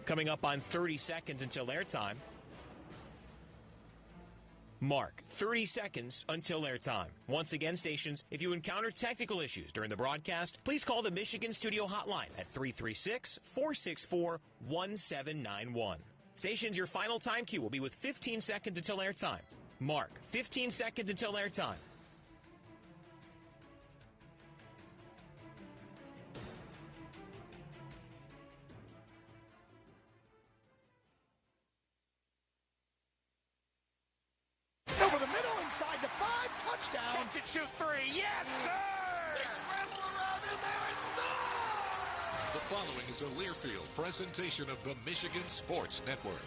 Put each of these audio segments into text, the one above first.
Coming up on 30 seconds until airtime. Mark, 30 seconds until airtime. Once again, stations, if you encounter technical issues during the broadcast, please call the Michigan Studio Hotline at 336-464-1791. Stations, your final time cue will be with 15 seconds until airtime. Mark, 15 seconds until airtime. Over the middle, inside the 5, touchdown. Catch and shoot 3, yes, sir! They scramble around in there and score! The following is a Learfield presentation of the Michigan Sports Network.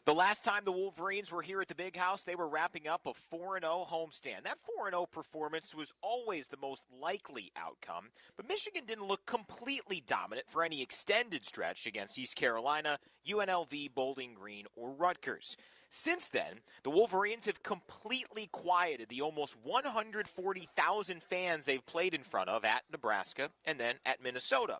The last time the Wolverines were here at the Big House, they were wrapping up a 4-0 homestand. That 4-0 performance was always the most likely outcome, but Michigan didn't look completely dominant for any extended stretch against East Carolina, UNLV, Bowling Green, or Rutgers. Since then, the Wolverines have completely quieted the almost 140,000 fans they've played in front of at Nebraska and then at Minnesota.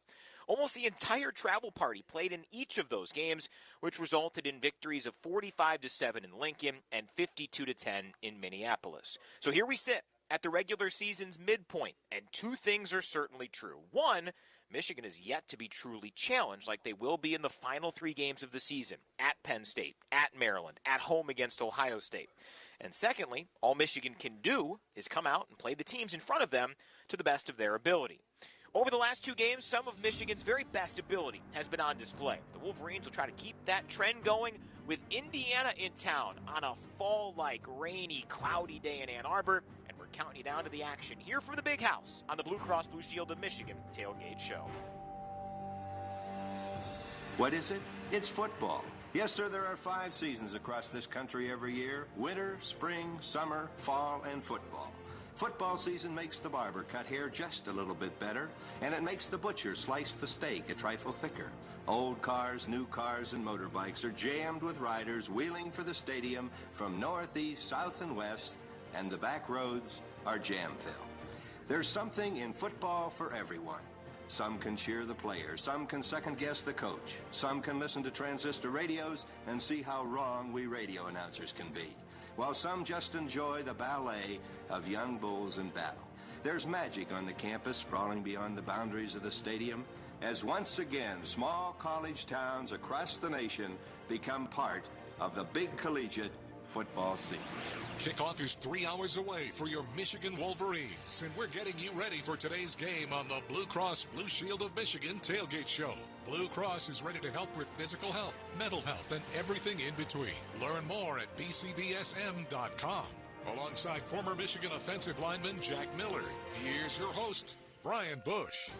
Almost the entire travel party played in each of those games, which resulted in victories of 45-7 in Lincoln and 52-10 in Minneapolis. So here we sit at the regular season's midpoint, and two things are certainly true. One, Michigan is yet to be truly challenged like they will be in the final 3 games of the season, at Penn State, at Maryland, at home against Ohio State. And secondly, all Michigan can do is come out and play the teams in front of them to the best of their ability. Over the last 2 games, some of Michigan's very best ability has been on display. The Wolverines will try to keep that trend going with Indiana in town on a fall-like, rainy, cloudy day in Ann Arbor, and we're counting you down to the action here from the Big House on the Blue Cross Blue Shield of Michigan Tailgate Show. What is it? It's football. Yes, sir, there are 5 seasons across this country every year: winter, spring, summer, fall, and football. Football season makes the barber cut hair just a little bit better, and it makes the butcher slice the steak a trifle thicker. Old cars, new cars, and motorbikes are jammed with riders wheeling for the stadium from northeast, south, and west, and the back roads are jam-filled. There's something in football for everyone. Some can cheer the player, some can second-guess the coach, some can listen to transistor radios and see how wrong we radio announcers can be, while some just enjoy the ballet of young bulls in battle. There's magic on the campus sprawling beyond the boundaries of the stadium, as once again small college towns across the nation become part of the big collegiate football scene. Kickoff is 3 hours away for your Michigan Wolverines, and we're getting you ready for today's game on the Blue Cross Blue Shield of Michigan Tailgate Show. Blue Cross is ready to help with physical health, mental health, and everything in between. Learn more at bcbsm.com. Alongside former Michigan offensive lineman Jack Miller, here's your host, Brian Bush.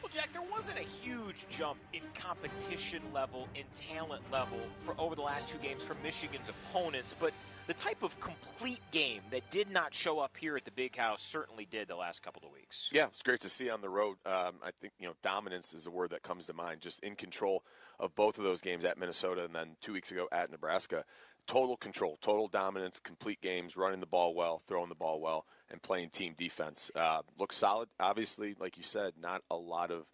Well, Jack, there wasn't a huge jump in competition level, in talent level, for over the last 2 games from Michigan's opponents, but the type of complete game that did not show up here at the Big House certainly did the last couple of weeks. Yeah, it's great to see on the road. I think, dominance is the word that comes to mind, just in control of both of those games at Minnesota and then 2 weeks ago at Nebraska. Total control, total dominance, complete games, running the ball well, throwing the ball well, and playing team defense. Looks solid. Obviously, like you said, not a lot of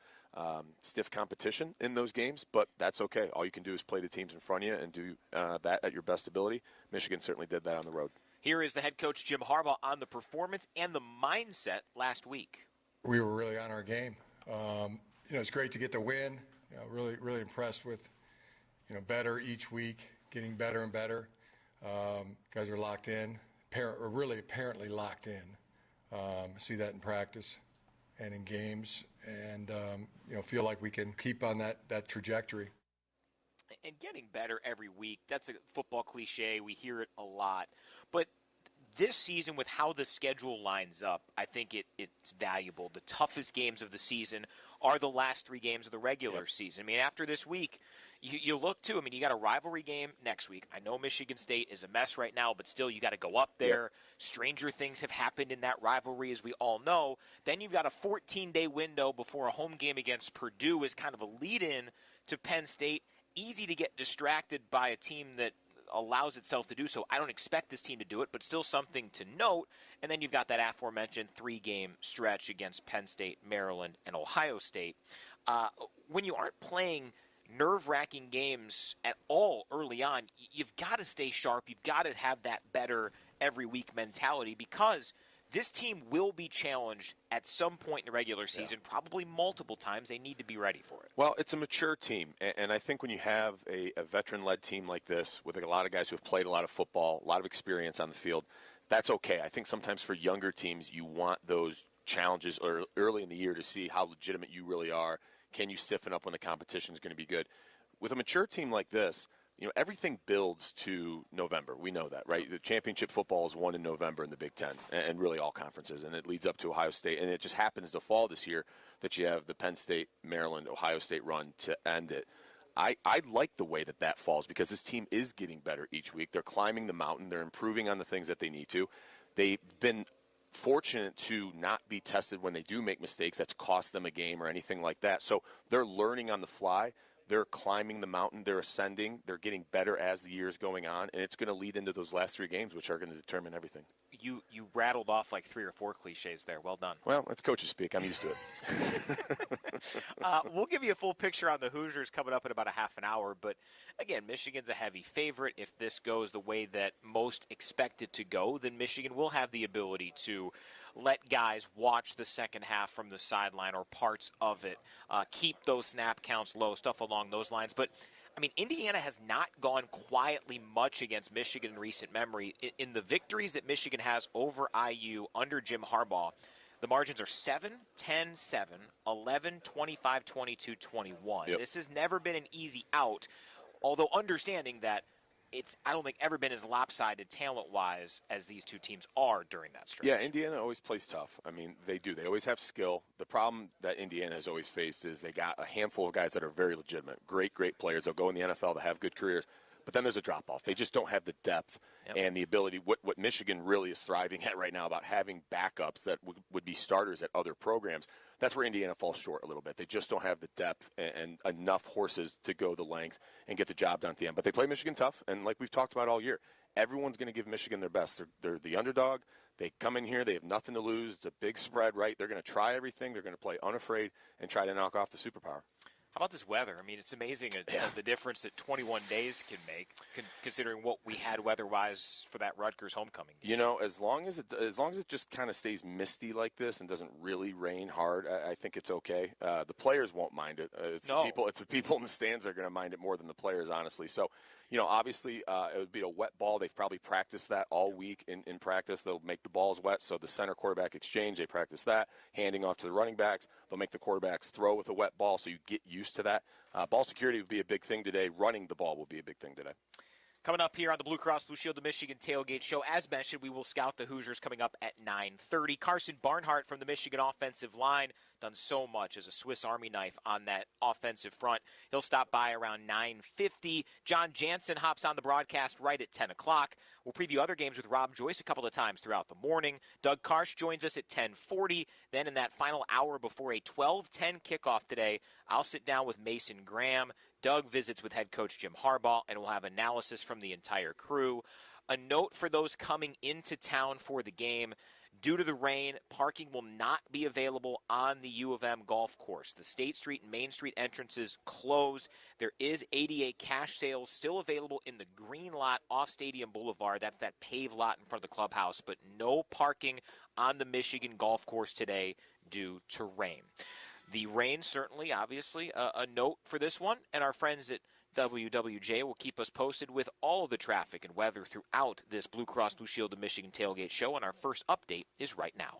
stiff competition in those games, but that's okay. All you can do is play the teams in front of you and do that at your best ability. Michigan certainly did that on the road. Here is the head coach, Jim Harbaugh, on the performance and the mindset last week. We were really on our game. It's great to get the win. Really, really impressed with, better each week, getting better and better. Guys are locked in, apparently locked in. See that in practice and in games, and feel like we can keep on that trajectory. And getting better every week, that's a football cliche. We hear it a lot. But this season, with how the schedule lines up, I think it's valuable. The toughest games of the season are the last 3 games of the regular season. I mean, after this week, you look too. I mean, you got a rivalry game next week. I know Michigan State is a mess right now, but still, you got to go up there. Yep. Stranger things have happened in that rivalry, as we all know. Then you've got a 14-day window before a home game against Purdue is kind of a lead-in to Penn State. Easy to get distracted by a team that allows itself to do so. I don't expect this team to do it, but still something to note. And then you've got that aforementioned 3-game stretch against Penn State, Maryland, and Ohio State. when you aren't playing nerve-wracking games at all early on, you've got to stay sharp. You've got to have that better every week mentality, because this team will be challenged at some point in the regular season, probably multiple times. They need to be ready for it. Well, it's a mature team, and I think when you have a veteran-led team like this with a lot of guys who have played a lot of football, a lot of experience on the field, that's okay. I think sometimes for younger teams, you want those challenges early in the year to see how legitimate you really are. Can you stiffen up when the competition is going to be good? With a mature team like this, everything builds to November. We know that, right? The championship football is won in November in the Big Ten, and really all conferences, and it leads up to Ohio State. And it just happens to fall this year that you have the Penn State, Maryland, Ohio State run to end it. I like the way that falls, because this team is getting better each week. They're climbing the mountain. They're improving on the things that they need to. They've been fortunate to not be tested when they do make mistakes that's cost them a game or anything like that. So they're learning on the fly. They're climbing the mountain. They're ascending. They're getting better as the year is going on, and it's going to lead into those last 3 games, which are going to determine everything. You rattled off like 3 or 4 cliches there. Well done. Well, it's coaches speak. I'm used to it. We'll give you a full picture on the Hoosiers coming up in about a half an hour. But, again, Michigan's a heavy favorite. If this goes the way that most expect it to go, then Michigan will have the ability to let guys watch the second half from the sideline or parts of it, keep those snap counts low, stuff along those lines. But, I mean, Indiana has not gone quietly much against Michigan in recent memory. In the victories that Michigan has over IU under Jim Harbaugh, the margins are 7, 10, 7, 11, 25, 22, 21. Yep. This has never been an easy out, although understanding that it's, I don't think, ever been as lopsided talent-wise as these two teams are during that stretch. Yeah, Indiana always plays tough. I mean, they do. They always have skill. The problem that Indiana has always faced is they got a handful of guys that are very legitimate, great players. They'll go in the NFL to have good careers. But then there's a drop-off. They just don't have the depth and the ability. What Michigan really is thriving at right now about having backups that would be starters at other programs, that's where Indiana falls short a little bit. They just don't have the depth and enough horses to go the length and get the job done at the end. But they play Michigan tough, and like we've talked about all year, everyone's going to give Michigan their best. They're the underdog. They come in here. They have nothing to lose. It's a big spread, right? They're going to try everything. They're going to play unafraid and try to knock off the superpower. How about this weather? I mean, it's amazing the difference that 21 days can make, considering what we had weather-wise for that Rutgers homecoming game. You know, as long as it just kind of stays misty like this and doesn't really rain hard, I think it's okay. The players won't mind it. It's the people in the stands that are going to mind it more than the players, honestly. So, you know, obviously it would be a wet ball. They've probably practiced that all week in practice. They'll make the balls wet, so the center-quarterback exchange, they practice that, handing off to the running backs. They'll make the quarterbacks throw with a wet ball, so you get used to that. Ball security would be a big thing today. Running the ball will be a big thing today. Coming up here on the Blue Cross Blue Shield of Michigan Tailgate Show, as mentioned, we will scout the Hoosiers coming up at 9:30. Carson Barnhart from the Michigan offensive line, done so much as a Swiss Army knife on that offensive front. He'll stop by around 9:50. John Jansen hops on the broadcast right at 10 o'clock. We'll preview other games with Rob Joyce a couple of times throughout the morning. Doug Karsch joins us at 10:40. Then in that final hour before a 12:10 kickoff today, I'll sit down with Mason Graham. Doug visits with head coach Jim Harbaugh, and we'll have analysis from the entire crew. A note for those coming into town for the game. Due to the rain, parking will not be available on the U of M golf course. The State Street and Main Street entrances closed. There is ADA cash sales still available in the green lot off Stadium Boulevard. That's that paved lot in front of the clubhouse, but no parking on the Michigan golf course today due to rain. The rain certainly, obviously, a note for this one, and our friends at WWJ will keep us posted with all of the traffic and weather throughout this Blue Cross Blue Shield of Michigan Tailgate Show, and our first update is right now.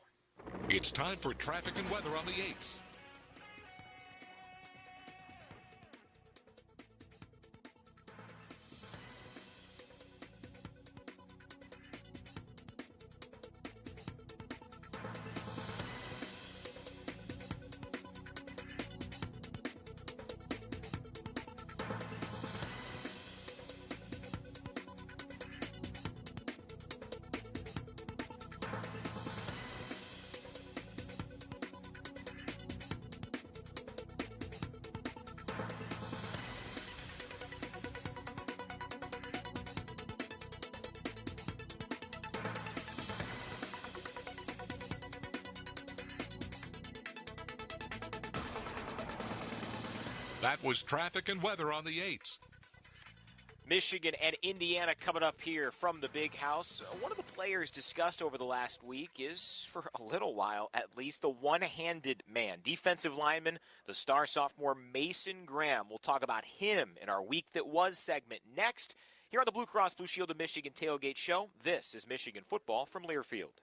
It's time for traffic and weather on the 8s. That was traffic and weather on the 8s. Michigan and Indiana coming up here from the Big House. One of the players discussed over the last week is, for a little while at least, the one-handed man. Defensive lineman, the star sophomore Mason Graham. We'll talk about him in our Week That Was segment next. Here on the Blue Cross Blue Shield of Michigan Tailgate Show, this is Michigan football from Learfield.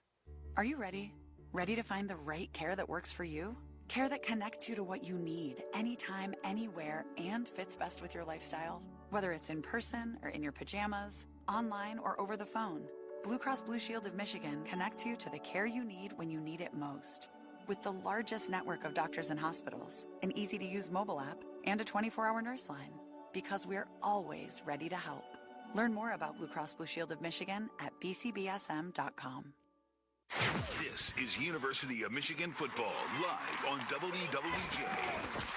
Are you ready? Ready to find the right care that works for you? Care that connects you to what you need, anytime, anywhere, and fits best with your lifestyle? Whether it's in person or in your pajamas, online or over the phone, Blue Cross Blue Shield of Michigan connects you to the care you need when you need it most. With the largest network of doctors and hospitals, an easy-to-use mobile app, and a 24-hour nurse line. Because we're always ready to help. Learn more about Blue Cross Blue Shield of Michigan at bcbsm.com. This is University of Michigan football, live on WWJ.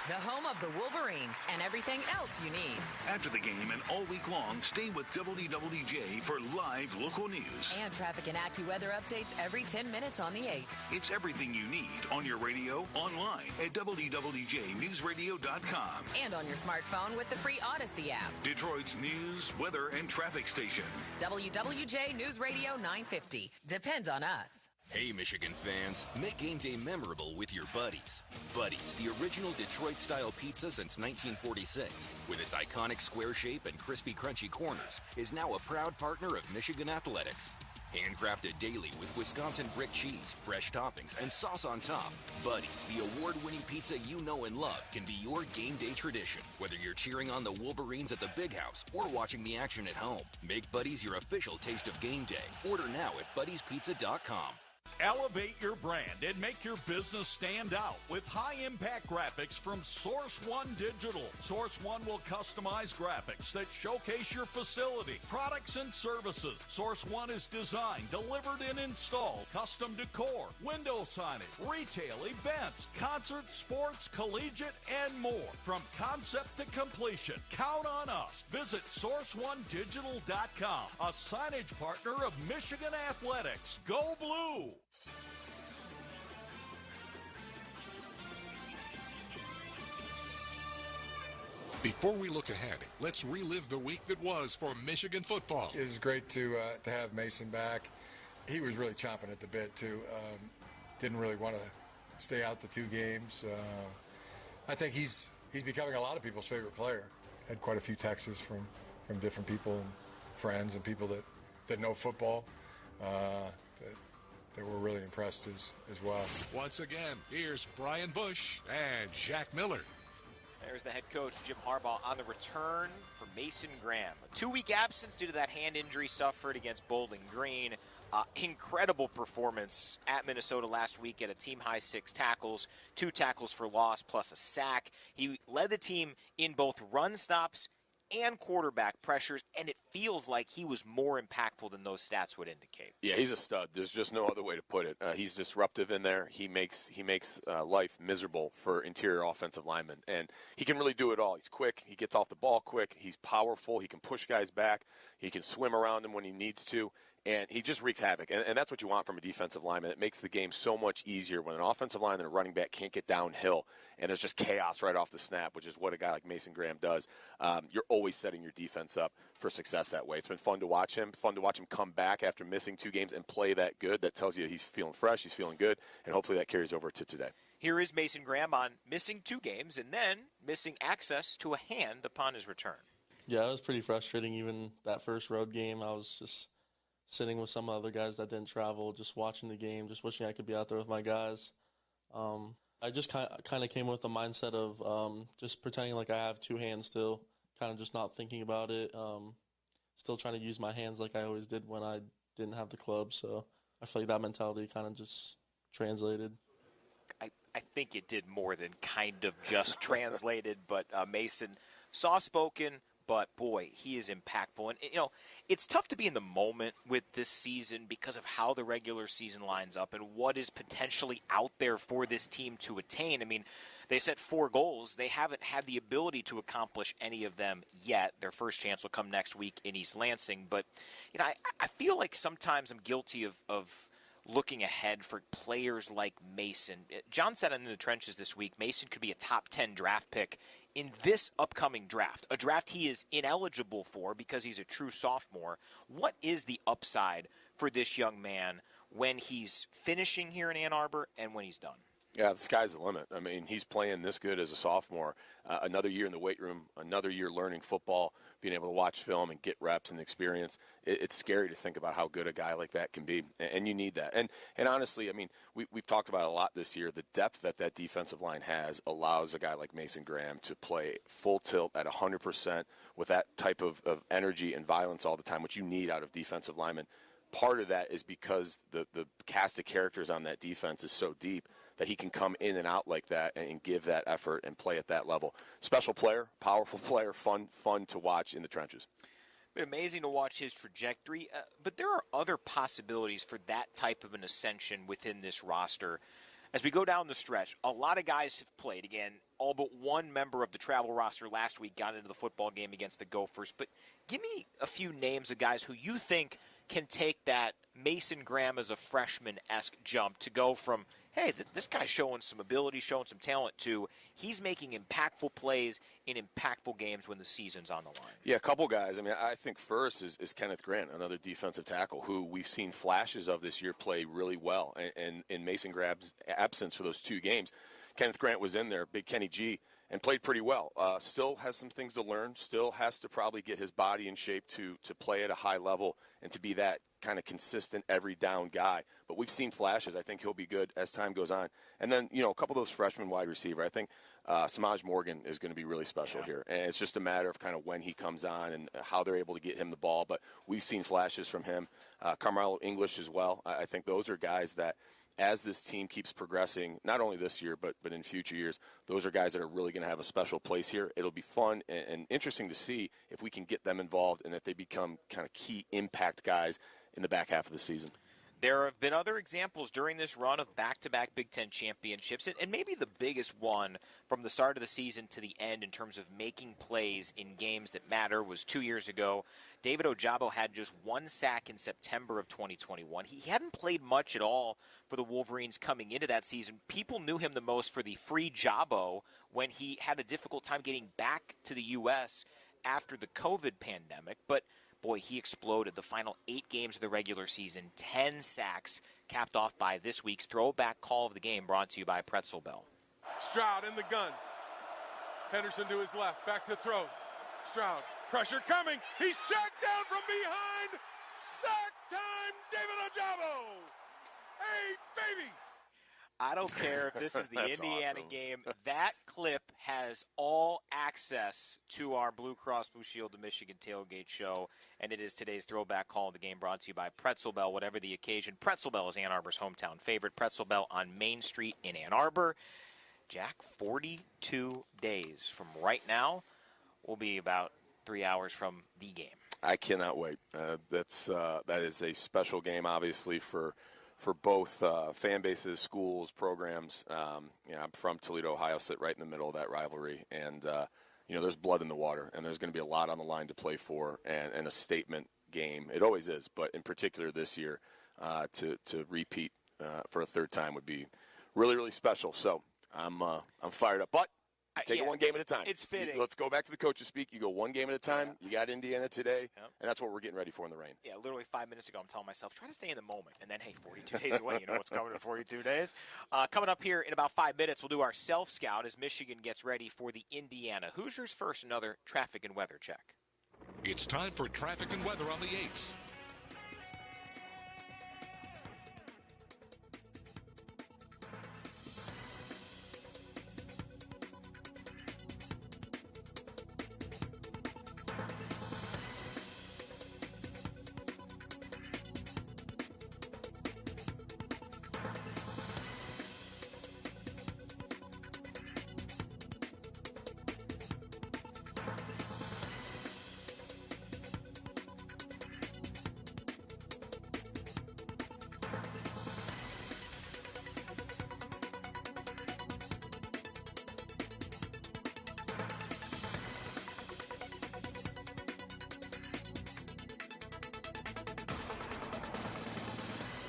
The home of the Wolverines and everything else you need. After the game and all week long, stay with WWJ for live local news. And traffic and AccuWeather updates every 10 minutes on the 8th. It's everything you need on your radio, online at WWJNewsRadio.com. And on your smartphone with the free Odyssey app. Detroit's news, weather, and traffic station. WWJ News Radio 950. Depend on us. Hey, Michigan fans, make game day memorable with your Buddies. Buddies, the original Detroit-style pizza since 1946, with its iconic square shape and crispy, crunchy corners, is now a proud partner of Michigan Athletics. Handcrafted daily with Wisconsin brick cheese, fresh toppings, and sauce on top, Buddies, the award-winning pizza you know and love, can be your game day tradition. Whether you're cheering on the Wolverines at the Big House or watching the action at home, make Buddies your official taste of game day. Order now at BuddiesPizza.com. Elevate your brand and make your business stand out with high-impact graphics from Source One Digital. Source One will customize graphics that showcase your facility, products, and services. Source One is designed, delivered, and installed custom decor, window signage, retail, events, concerts, sports, collegiate, and more. From concept to completion, count on us. Visit SourceOneDigital.com, a signage partner of Michigan Athletics. Go Blue! Before we look ahead, let's relive the week that was for Michigan football. It was great to have Mason back. He was really chomping at the bit, too. Didn't really want to stay out the 2 games. I think he's becoming a lot of people's favorite player. Had quite a few texts from different people and friends and people that know football that were really impressed as well. Once again, here's Brian Bush and Jack Miller. There's the head coach, Jim Harbaugh, on the return for Mason Graham. A 2-week absence due to that hand injury suffered against Bowling Green. Incredible performance at Minnesota last week at a team-high 6 tackles, 2 tackles for loss, plus a sack. He led the team in both run stops and quarterback pressures, and it feels like he was more impactful than those stats would indicate. Yeah, he's a stud. There's just no other way to put it. He's disruptive in there. He makes life miserable for interior offensive linemen, and he can really do it all. He's quick. He gets off the ball quick. He's powerful. He can push guys back. He can swim around them when he needs to. And he just wreaks havoc, and that's what you want from a defensive lineman. It makes the game so much easier when an offensive lineman and a running back can't get downhill, and there's just chaos right off the snap, which is what a guy like Mason Graham does. You're always setting your defense up for success that way. It's been fun to watch him come back after missing 2 games and play that good. That tells you he's feeling fresh, he's feeling good, and hopefully that carries over to today. Here is Mason Graham on missing 2 games and then missing access to a hand upon his return. Yeah, it was pretty frustrating. Even that first road game, I was just sitting with some other guys that didn't travel, just watching the game, just wishing I could be out there with my guys. I just kind of came with the mindset of just pretending like I have 2 hands still, kind of just not thinking about it, still trying to use my hands like I always did when I didn't have the club. So I feel like that mentality kind of just translated. I think it did more than kind of just translated, but Mason, soft-spoken, but, boy, he is impactful. And, you know, it's tough to be in the moment with this season because of how the regular season lines up and what is potentially out there for this team to attain. I mean, they set 4 goals. They haven't had the ability to accomplish any of them yet. Their first chance will come next week in East Lansing. But, you know, I feel like sometimes I'm guilty of looking ahead for players like Mason. John said in the trenches this week, Mason could be a top 10 draft pick in this upcoming draft, a draft he is ineligible for because he's a true sophomore, what is the upside for this young man when he's finishing here in Ann Arbor and when he's done? Yeah, the sky's the limit. I mean, he's playing this good as a sophomore. Another year in the weight room, another year learning football, being able to watch film and get reps and experience. It's scary to think about how good a guy like that can be, and you need that. And honestly, I mean, we've talked about it a lot this year. The depth that defensive line has allows a guy like Mason Graham to play full tilt at 100% with that type of energy and violence all the time, which you need out of defensive linemen. Part of that is because the cast of characters on that defense is so deep that he can come in and out like that and give that effort and play at that level. Special player, powerful player, fun to watch in the trenches. Been amazing to watch his trajectory, but there are other possibilities for that type of an ascension within this roster. As we go down the stretch, a lot of guys have played. Again, all but one member of the travel roster last week got into the football game against the Gophers. But give me a few names of guys who you think can take that Mason Graham as a freshman-esque jump to go from, hey, this guy's showing some ability, showing some talent, to he's making impactful plays in impactful games when the season's on the line. Yeah, a couple guys. I mean, I think first is Kenneth Grant, another defensive tackle who we've seen flashes of this year play really well. And in Mason Graham's absence for those 2 games, Kenneth Grant was in there, Big Kenny G, and played pretty well. Still has some things to learn. Still has to probably get his body in shape to play at a high level and to be that kind of consistent every down guy. But we've seen flashes. I think he'll be good as time goes on. And then, a couple of those freshman wide receiver. I think Samaj Morgan is going to be really special here. And it's just a matter of kind of when he comes on and how they're able to get him the ball. But we've seen flashes from him. Carmelo English as well. I think those are guys that, as this team keeps progressing, not only this year but in future years, those are guys that are really going to have a special place here. It'll be fun and interesting to see if we can get them involved and if they become kind of key impact guys in the back half of the season. There have been other examples during this run of back-to-back Big Ten championships, and maybe the biggest one from the start of the season to the end in terms of making plays in games that matter was 2 years ago. David Ojabo had just 1 sack in September of 2021. He hadn't played much at all for the Wolverines coming into that season. People knew him the most for the free Jabo when he had a difficult time getting back to the U.S. after the COVID pandemic, but boy, he exploded. The final 8 games of the regular season, 10 sacks, capped off by this week's throwback call of the game, brought to you by Pretzel Bell. Stroud in the gun. Henderson to his left, back to throw. Stroud, pressure coming. He's checked down from behind. Sack time, David Ojabo. Hey, baby. I don't care if this is the Indiana awesome. game. That clip has all access to our Blue Cross Blue Shield of Michigan tailgate show, and it is today's throwback call of the game, brought to you by Pretzel Bell, whatever the occasion. Pretzel Bell is Ann Arbor's hometown favorite. Pretzel Bell on Main Street in Ann Arbor. Jack, 42 days from right now will be about 3 hours from the game. I cannot wait. That is a special game, obviously, for both fan bases, schools, programs. I'm from Toledo, Ohio, sit right in the middle of that rivalry. And, there's blood in the water, and there's going to be a lot on the line to play for and a statement game. It always is, but in particular this year, to repeat for a third time would be really, really special. So I'm fired up. But take it one game at a time. It's fitting. Let's go back to the coaches speak. You go one game at a time. You got Indiana today, and that's what we're getting ready for in the rain. Yeah, literally 5 minutes ago, I'm telling myself, try to stay in the moment. And then, hey, 42 days away. You know what's coming in 42 days? Coming up here in about 5 minutes, we'll do our self-scout as Michigan gets ready for the Indiana Hoosiers. First, another traffic and weather check. It's time for traffic and weather on the 8s.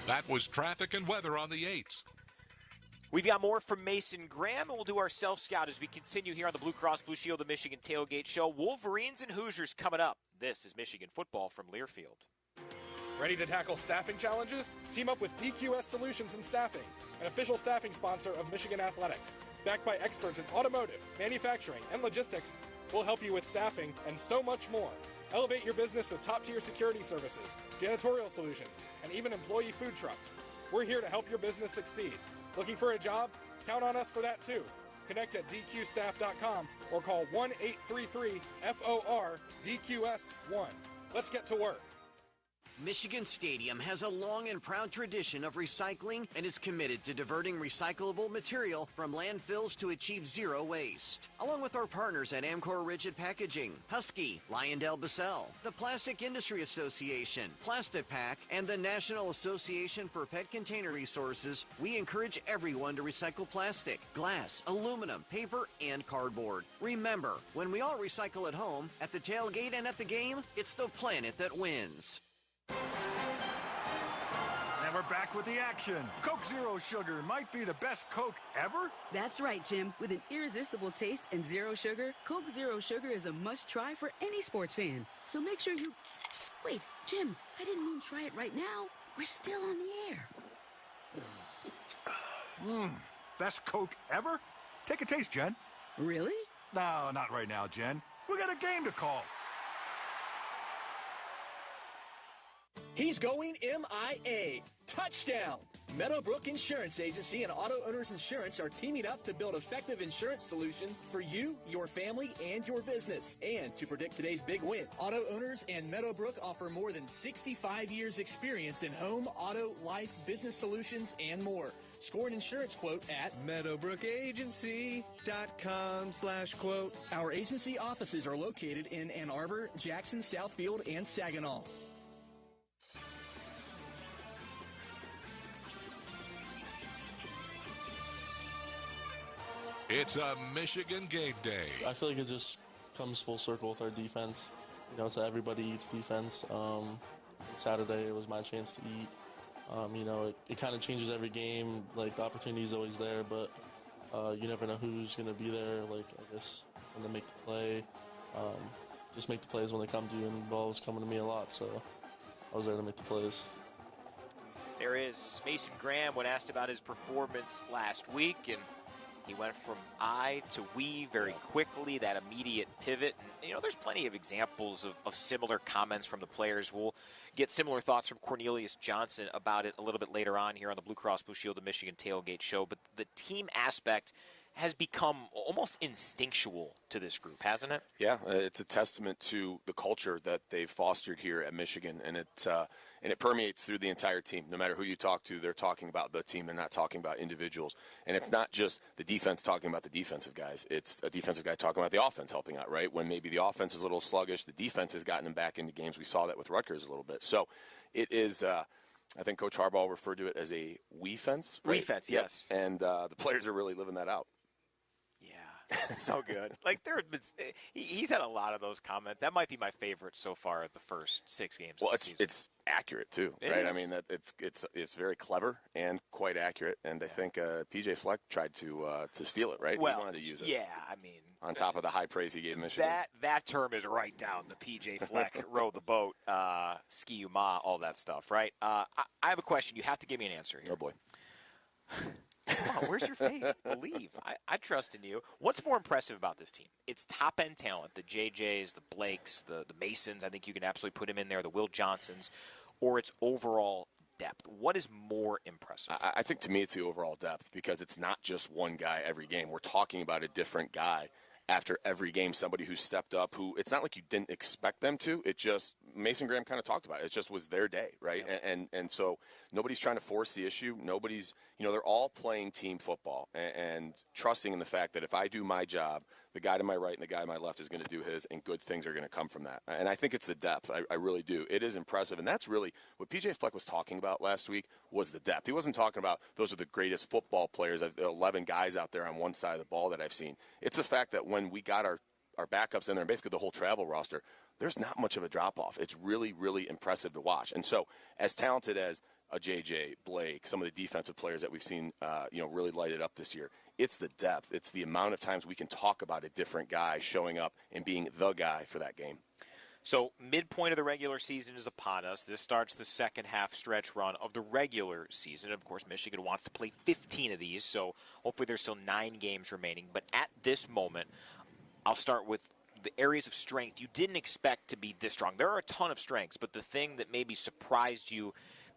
That was traffic and weather on the 8s. We've got more from Mason Graham, and we'll do our self-scout as we continue here on the Blue Cross Blue Shield of Michigan Tailgate Show. Wolverines and Hoosiers coming up. This is Michigan football from Learfield. Ready to tackle staffing challenges? Team up with DQS Solutions in Staffing, an official staffing sponsor of Michigan Athletics. Backed by experts in automotive, manufacturing, and logistics, we'll help you with staffing and so much more. Elevate your business with top-tier security services, janitorial solutions, and even employee food trucks. We're here to help your business succeed. Looking for a job? Count on us for that too. Connect at dqstaff.com or call 1-833-FOR-DQS1. Let's get to work. Michigan Stadium has a long and proud tradition of recycling and is committed to diverting recyclable material from landfills to achieve zero waste. Along with our partners at Amcor Rigid Packaging, Husky, LyondellBasell, the Plastic Industry Association, Plastic Pack, and the National Association for Pet Container Resources, we encourage everyone to recycle plastic, glass, aluminum, paper, and cardboard. Remember, when we all recycle at home, at the tailgate, and at the game, it's the planet that wins. And we're back with the action. Coke Zero Sugar might be the best Coke ever. That's right, Jim. With an irresistible taste and zero sugar, Coke Zero Sugar is a must-try for any sports fan. So make sure you... Wait, Jim, I didn't mean try it right now. We're still on the air. Best Coke ever? Take a taste, Jen. Really? No, not right now, Jen. We got a game to call. He's going MIA. Touchdown! Meadowbrook Insurance Agency and Auto Owners Insurance are teaming up to build effective insurance solutions for you, your family, and your business. And to predict today's big win, Auto Owners and Meadowbrook offer more than 65 years experience in home, auto, life, business solutions, and more. Score an insurance quote at meadowbrookagency.com/quote. Our agency offices are located in Ann Arbor, Jackson, Southfield, and Saginaw. It's a Michigan game day. I feel like it just comes full circle with our defense. You know, so everybody eats defense. Saturday, it was my chance to eat. You know, it kind of changes every game. Like, the opportunity is always there, but you never know who's going to be there. Like, I guess when they make the play, just make the plays when they come to you, and the ball was coming to me a lot, so I was there to make the plays. There is Mason Graham when asked about his performance last week, and he went from I to we very quickly, that immediate pivot. And, you know, there's plenty of examples of similar comments from the players. We'll get similar thoughts from Cornelius Johnson about it a little bit later on here on the Blue Cross Blue Shield of Michigan Tailgate Show. But the team aspect has become almost instinctual to this group, hasn't it? Yeah, it's a testament to the culture that they've fostered here at Michigan, and it permeates through the entire team. No matter who you talk to, they're talking about the team. They're not talking about individuals. And it's not just the defense talking about the defensive guys. It's a defensive guy talking about the offense helping out, right? When maybe the offense is a little sluggish, the defense has gotten them back into games. We saw that with Rutgers a little bit. So it is I think Coach Harbaugh referred to it as a we-fence. Right? We-fence, yes. Yep. And the players are really living that out. So good. Like, he's had a lot of those comments. That might be my favorite so far at the first 6 games. Well, of the season. It's accurate too, right? I mean, it's very clever and quite accurate. And I think PJ Fleck tried to steal it, right? Well, he wanted to use it. Yeah, I mean, on top of the high praise he gave Michigan. That term is right down the PJ Fleck row the boat, ski ma, all that stuff, right? I have a question. You have to give me an answer here. Oh boy. Come on, where's your faith? Believe. I trust in you. What's more impressive about this team? It's top-end talent, the JJs, the Blakes, the Masons. I think you can absolutely put him in there, the Will Johnsons, or its overall depth. What is more impressive? I think to me it's the overall depth, because it's not just one guy every game. We're talking about a different guy after every game, somebody who stepped up, who it's not like you didn't expect them to. It just, Mason Graham kind of talked about it. It just was their day, right? Yeah. And so nobody's trying to force the issue. Nobody's, they're all playing team football and trusting in the fact that if I do my job, the guy to my right and the guy to my left is going to do his, and good things are going to come from that. And I think it's the depth. I really do. It is impressive. And that's really what P.J. Fleck was talking about last week, was the depth. He wasn't talking about those are the greatest football players, 11 guys out there on one side of the ball that I've seen. It's the fact that when we got our backups in there, and basically the whole travel roster, there's not much of a drop-off. It's really, really impressive to watch. And so as talented as a JJ, Blake, some of the defensive players that we've seen, really light it up this year. It's the depth. It's the amount of times we can talk about a different guy showing up and being the guy for that game. So midpoint of the regular season is upon us. This starts the second half stretch run of the regular season. Of course, Michigan wants to play 15 of these, so hopefully there's still 9 games remaining. But at this moment, I'll start with the areas of strength you didn't expect to be this strong. There are a ton of strengths, but the thing that maybe surprised you,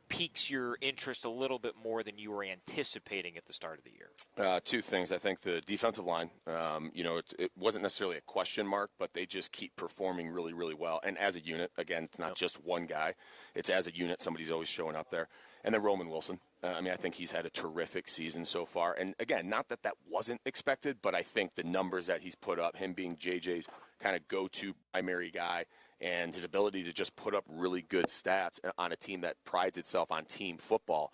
piques your interest a little bit more than you were anticipating at the start of the year? 2 things. I think the defensive line, it wasn't necessarily a question mark, but they just keep performing really, really well. And as a unit, again, it's not just one guy. It's as a unit, somebody's always showing up there. And then Roman Wilson. I think he's had a terrific season so far. And, again, not that wasn't expected, but I think the numbers that he's put up, him being JJ's kind of go-to primary guy, and his ability to just put up really good stats on a team that prides itself on team football.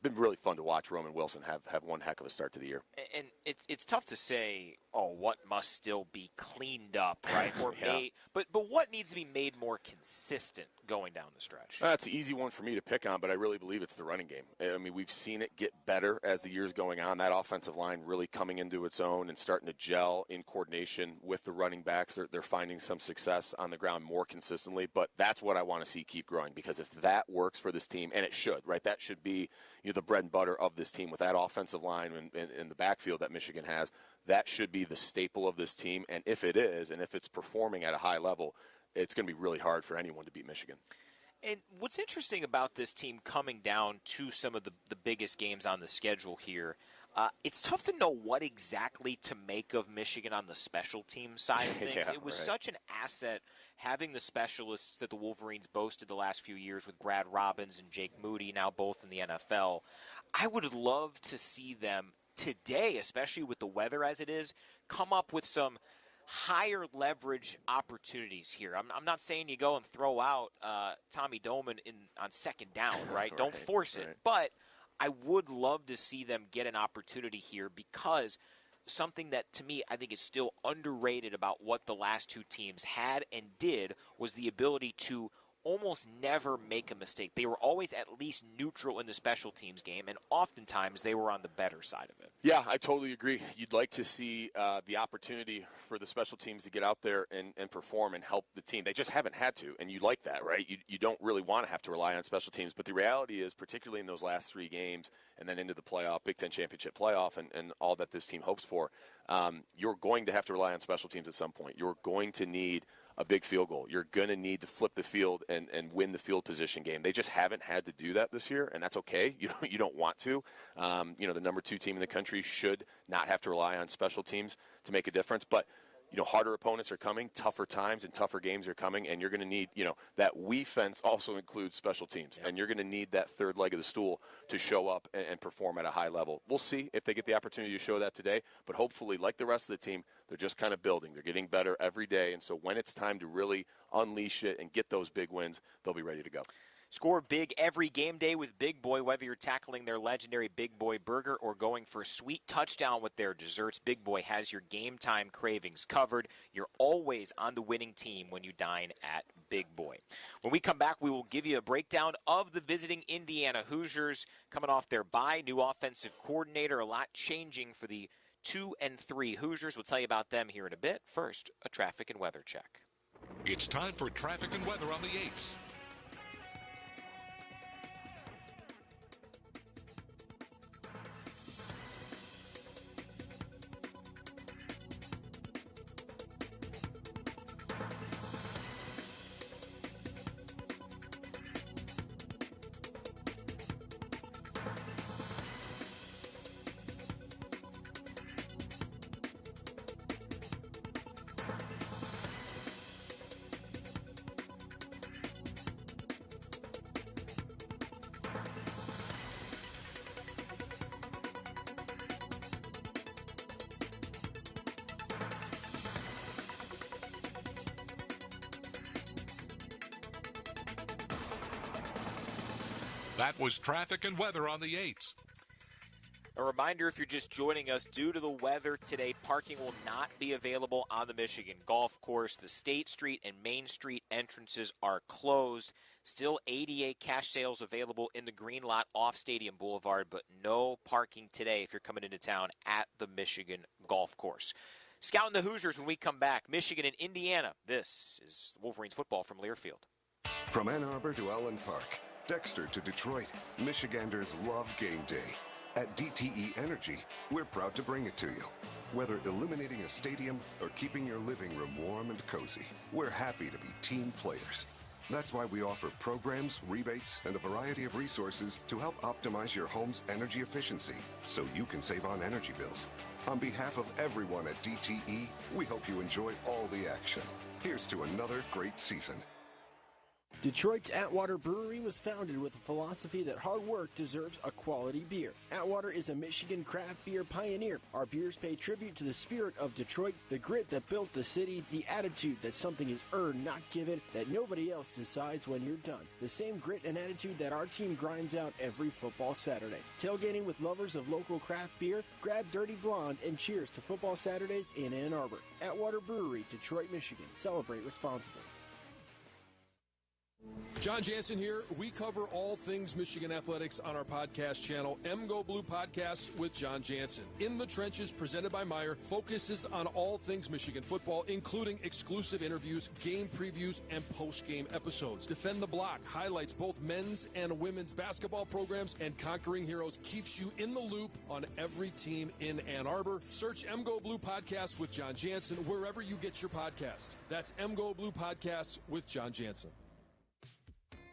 Been really fun to watch Roman Wilson have one heck of a start to the year. And it's tough to say, what must still be cleaned up, right? Or made, but what needs to be made more consistent going down the stretch? That's an easy one for me to pick on, but I really believe it's the running game. I mean, we've seen it get better as the year's going on. That offensive line really coming into its own and starting to gel in coordination with the running backs. They're finding some success on the ground more consistently, but that's what I want to see keep growing, because if that works for this team, and it should, right? That should be the bread and butter of this team with that offensive line and the backfield that Michigan has. That should be the staple of this team, and if it is, and if it's performing at a high level, it's going to be really hard for anyone to beat Michigan. And what's interesting about this team coming down to some of the biggest games on the schedule here, it's tough to know what exactly to make of Michigan on the special team side of things. It was such an asset having the specialists that the Wolverines boasted the last few years with Brad Robbins and Jake Moody, now both in the NFL. I would love to see them today, especially with the weather as it is, come up with some higher leverage opportunities here. I'm not saying you go and throw out Tommy Doman on second down, right? Don't force it. But I would love to see them get an opportunity here, because something that, to me, I think is still underrated about what the last two teams had and did was the ability to almost never make a mistake. They were always at least neutral in the special teams game, and oftentimes they were on the better side of it. Yeah, I totally agree. You'd like to see the opportunity for the special teams to get out there and perform and help the team. They just haven't had to, and you like that, right? You don't really want to have to rely on special teams, but the reality is, particularly in those last 3 games and then into the playoff, Big Ten championship playoff, and all that this team hopes for, you're going to have to rely on special teams at some point. You're going to need a big field goal. You're going to need to flip the field and win the field position game. They just haven't had to do that this year, and that's okay. You don't want to. The number 2 team in the country should not have to rely on special teams to make a difference. But, harder opponents are coming, tougher times and tougher games are coming, and you're going to need, that we fence also includes special teams, and you're going to need that third leg of the stool to show up and perform at a high level. We'll see if they get the opportunity to show that today, but hopefully, like the rest of the team, they're just kind of building. They're getting better every day, and so when it's time to really unleash it and get those big wins, they'll be ready to go. Score big every game day with Big Boy, whether you're tackling their legendary Big Boy burger or going for a sweet touchdown with their desserts. Big Boy has your game time cravings covered. You're always on the winning team when you dine at Big Boy. When we come back, we will give you a breakdown of the visiting Indiana Hoosiers coming off their bye. New offensive coordinator, a lot changing for the 2 and 3 Hoosiers. We'll tell you about them here in a bit. First, a traffic and weather check. It's time for traffic and weather on the 8s. That was traffic and weather on the 8s. A reminder, if you're just joining us, due to the weather today, parking will not be available on the Michigan Golf Course. The State Street and Main Street entrances are closed. Still ADA cash sales available in the green lot off Stadium Boulevard, but no parking today if you're coming into town at the Michigan Golf Course. Scouting the Hoosiers when we come back. Michigan and Indiana. This is Wolverines football from Learfield. From Ann Arbor to Allen Park, Dexter to Detroit, Michiganders love game day. At DTE Energy, we're proud to bring it to you. Whether illuminating a stadium or keeping your living room warm and cozy, we're happy to be team players. That's why we offer programs, rebates, and a variety of resources to help optimize your home's energy efficiency so you can save on energy bills. On behalf of everyone at DTE, we hope you enjoy all the action. Here's to another great season. Detroit's Atwater Brewery was founded with a philosophy that hard work deserves a quality beer. Atwater is a Michigan craft beer pioneer. Our beers pay tribute to the spirit of Detroit, the grit that built the city, the attitude that something is earned, not given, that nobody else decides when you're done. The same grit and attitude that our team grinds out every football Saturday. Tailgating with lovers of local craft beer, grab Dirty Blonde and cheers to football Saturdays in Ann Arbor. Atwater Brewery, Detroit, Michigan. Celebrate responsibly. John Jansen here. We cover all things Michigan athletics on our podcast channel, MGO Blue Podcasts with John Jansen. In the Trenches, presented by Meyer, focuses on all things Michigan football, including exclusive interviews, game previews, and post-game episodes. Defend the Block highlights both men's and women's basketball programs, and Conquering Heroes keeps you in the loop on every team in Ann Arbor. Search MGO Blue Podcasts with John Jansen wherever you get your podcast. That's MGO Blue Podcasts with John Jansen.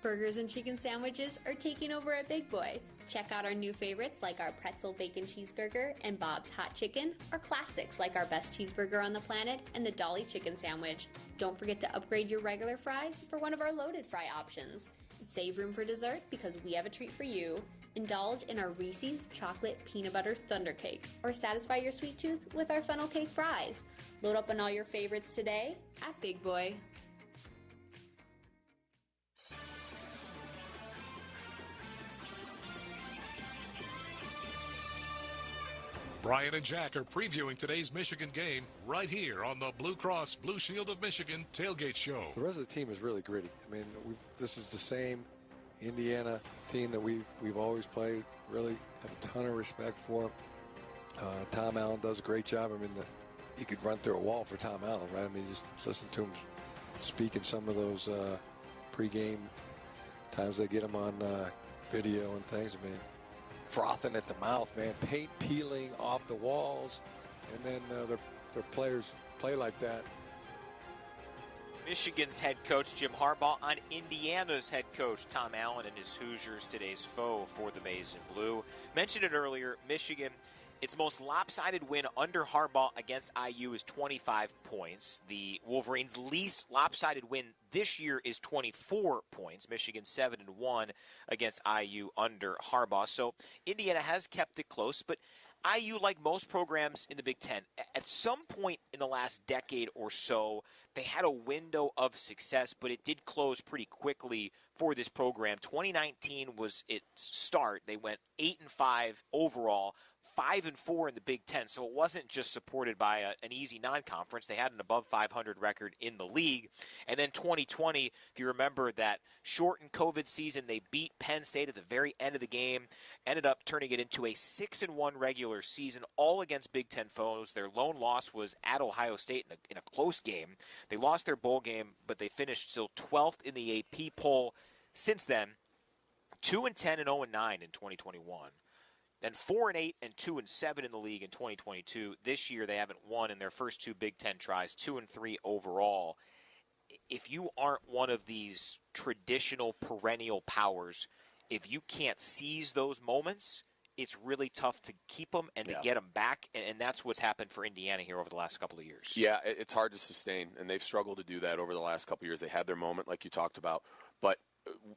Burgers and chicken sandwiches are taking over at Big Boy. Check out our new favorites like our pretzel bacon cheeseburger and Bob's hot chicken, or classics like our best cheeseburger on the planet and the Dolly chicken sandwich. Don't forget to upgrade your regular fries for one of our loaded fry options. Save room for dessert because we have a treat for you. Indulge in our Reese's chocolate peanut butter thunder cake, or satisfy your sweet tooth with our funnel cake fries. Load up on all your favorites today at Big Boy. Brian and Jack are previewing today's Michigan game right here on the Blue Cross Blue Shield of Michigan tailgate show. The rest of the team is really gritty. I mean, this is the same Indiana team that we've always played. Really have a ton of respect for them. Tom Allen does a great job. I mean, you could run through a wall for Tom Allen, right? I mean, just listen to him speak in some of those pregame times they get him on video and things. I mean, frothing at the mouth, man, paint peeling off the walls, and then their players play like that. Michigan's head coach Jim Harbaugh on Indiana's head coach Tom Allen and his Hoosiers, today's foe for the Maize and Blue. Mentioned it earlier, Michigan, its most lopsided win under Harbaugh against IU is 25 points. The Wolverines' least lopsided win this year is 24 points. Michigan 7-1 against IU under Harbaugh. So Indiana has kept it close, but IU, like most programs in the Big Ten, at some point in the last decade or so, they had a window of success, but it did close pretty quickly for this program. 2019 was its start. They went 8-5 overall, 5-4 in the Big Ten, so it wasn't just supported by an easy non-conference. They had an above 500 record in the league. And then 2020, if you remember that shortened COVID season, they beat Penn State at the very end of the game, ended up turning it into a 6-1 regular season, all against Big Ten foes. Their lone loss was at Ohio State in a close game. They lost their bowl game, but they finished still 12th in the AP poll. Since then, 2-10 and 0-9 in 2021. Then 4-8 and 2-7 in the league in 2022. This year they haven't won in their first two Big Ten tries, 2-3 overall. If you aren't one of these traditional perennial powers, if you can't seize those moments, it's really tough to keep them and to get them back, and that's what's happened for Indiana here over the last couple of years. Yeah, it's hard to sustain, and they've struggled to do that over the last couple of years. They had their moment, like you talked about, but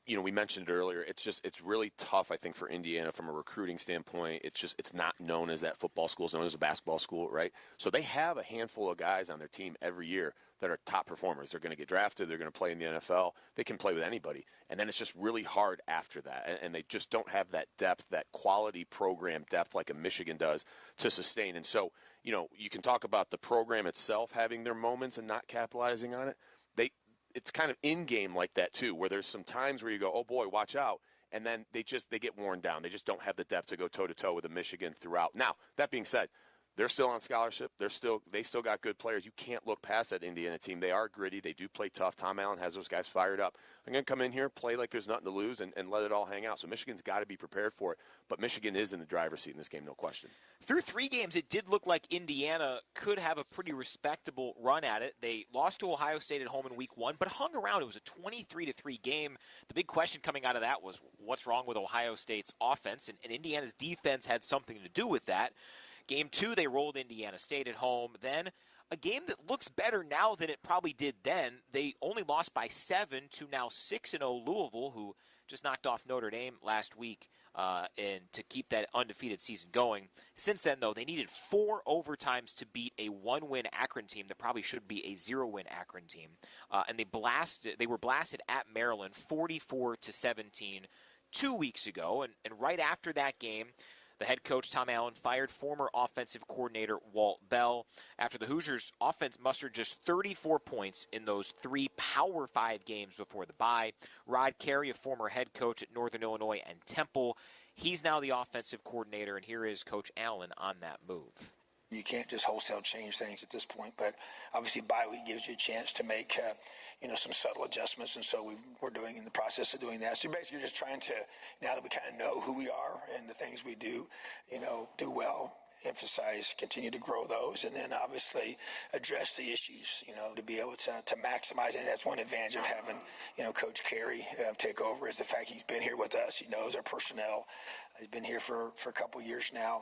we mentioned it earlier. It's really tough, I think, for Indiana from a recruiting standpoint. It's not known as that football school. It's known as a basketball school, right? So they have a handful of guys on their team every year that are top performers. They're going to get drafted. They're going to play in the NFL. They can play with anybody. And then it's just really hard after that. And they just don't have that depth, that quality program depth like a Michigan does to sustain. And so, you can talk about the program itself having their moments and not capitalizing on it. It's kind of in-game like that, too, where there's some times where you go, oh, boy, watch out, and then they get worn down. They just don't have the depth to go toe-to-toe with a Michigan throughout. Now, that being said, they're still on scholarship. They still got good players. You can't look past that Indiana team. They are gritty. They do play tough. Tom Allen has those guys fired up. They're going to come in here, play like there's nothing to lose, and let it all hang out. So Michigan's got to be prepared for it. But Michigan is in the driver's seat in this game, no question. Through 3 games, it did look like Indiana could have a pretty respectable run at it. They lost to Ohio State at home in week 1, but hung around. It was a 23-3 game. The big question coming out of that was what's wrong with Ohio State's offense, and Indiana's defense had something to do with that. Game 2, they rolled Indiana State at home. Then a game that looks better now than it probably did then. They only lost by 7 to now 6-0 Louisville, who just knocked off Notre Dame last week and to keep that undefeated season going. Since then, though, they needed 4 overtimes to beat a 1-win Akron team that probably should be a 0-win Akron team. And they were blasted at Maryland 44-17 2 weeks ago. And right after that game, the head coach, Tom Allen, fired former offensive coordinator Walt Bell after the Hoosiers' offense mustered just 34 points in those 3 Power 5 games before the bye. Rod Carey, a former head coach at Northern Illinois and Temple, he's now the offensive coordinator, and here is Coach Allen on that move. You can't just wholesale change things at this point, but obviously bye week gives you a chance to make, some subtle adjustments, and so we're doing in the process of doing that. So basically, just trying to, now that we kind of know who we are and the things we do, do well, emphasize, continue to grow those, and then obviously address the issues, to be able to maximize it. And that's one advantage of having, Coach Carey take over is the fact he's been here with us. He knows our personnel. He's been here for a couple years now.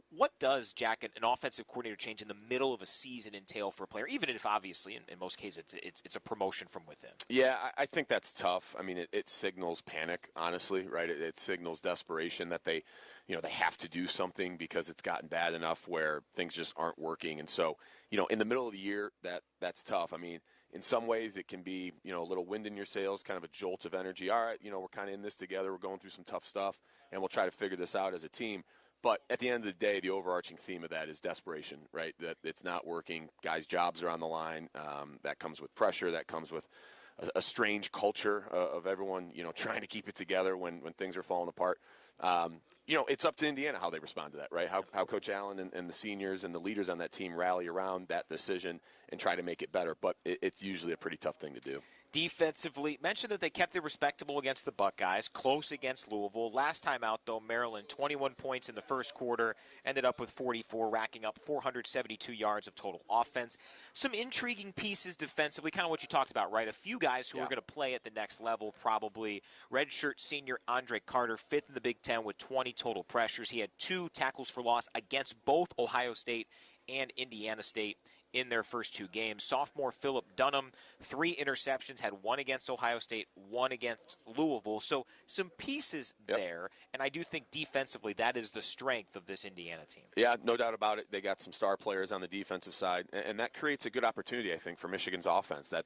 What does, Jack, an offensive coordinator change in the middle of a season entail for a player, even if obviously in most cases it's a promotion from within? Yeah, I think that's tough. I mean, it signals panic, honestly, right? It signals desperation that they have to do something because it's gotten bad enough where things just aren't working. And so, in the middle of the year, that's tough. I mean, in some ways it can be, a little wind in your sails, kind of a jolt of energy. All right, we're kind of in this together. We're going through some tough stuff, and we'll try to figure this out as a team. But at the end of the day, the overarching theme of that is desperation, right? That it's not working. Guys' jobs are on the line. That comes with pressure. That comes with a strange culture of everyone, trying to keep it together when things are falling apart. It's up to Indiana how they respond to that, right? How Coach Allen and the seniors and the leaders on that team rally around that decision and try to make it better. But it's usually a pretty tough thing to do. Defensively, mentioned that they kept it respectable against the Buckeyes, close against Louisville. Last time out, though, Maryland, 21 points in the first quarter, ended up with 44, racking up 472 yards of total offense. Some intriguing pieces defensively, kind of what you talked about, right? A few guys who are going to play at the next level, probably. Redshirt senior Andre Carter, 5th in the Big Ten with 20 total pressures. He had 2 tackles for loss against both Ohio State and Indiana State in their first 2 games. Sophomore Philip Dunham, 3 interceptions, had 1 against Ohio State, 1 against Louisville. So some pieces there, and I do think defensively that is the strength of this Indiana team. Yeah, no doubt about it. They got some star players on the defensive side, and that creates a good opportunity, I think, for Michigan's offense that,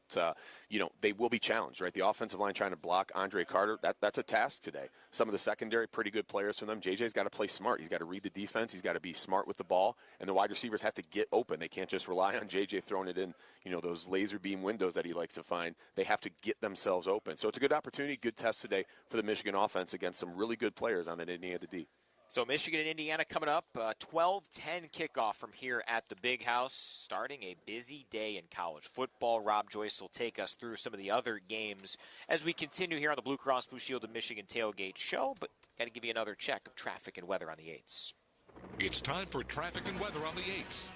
they will be challenged, right? The offensive line trying to block Andre Carter, that's a task today. Some of the secondary, pretty good players for them. JJ's got to play smart. He's got to read the defense. He's got to be smart with the ball, and the wide receivers have to get open. They can't just rely on JJ throwing it in, those laser beam windows that he likes to find. They have to get themselves open. So it's a good opportunity, good test today for the Michigan offense against some really good players on that Indiana D. So Michigan and Indiana coming up, 12:10 kickoff from here at the Big House, starting a busy day in college football. Rob Joyce will take us through some of the other games as we continue here on the Blue Cross Blue Shield of Michigan Tailgate Show, but got to give you another check of traffic and weather on the 8s. It's time for traffic and weather on the 8s.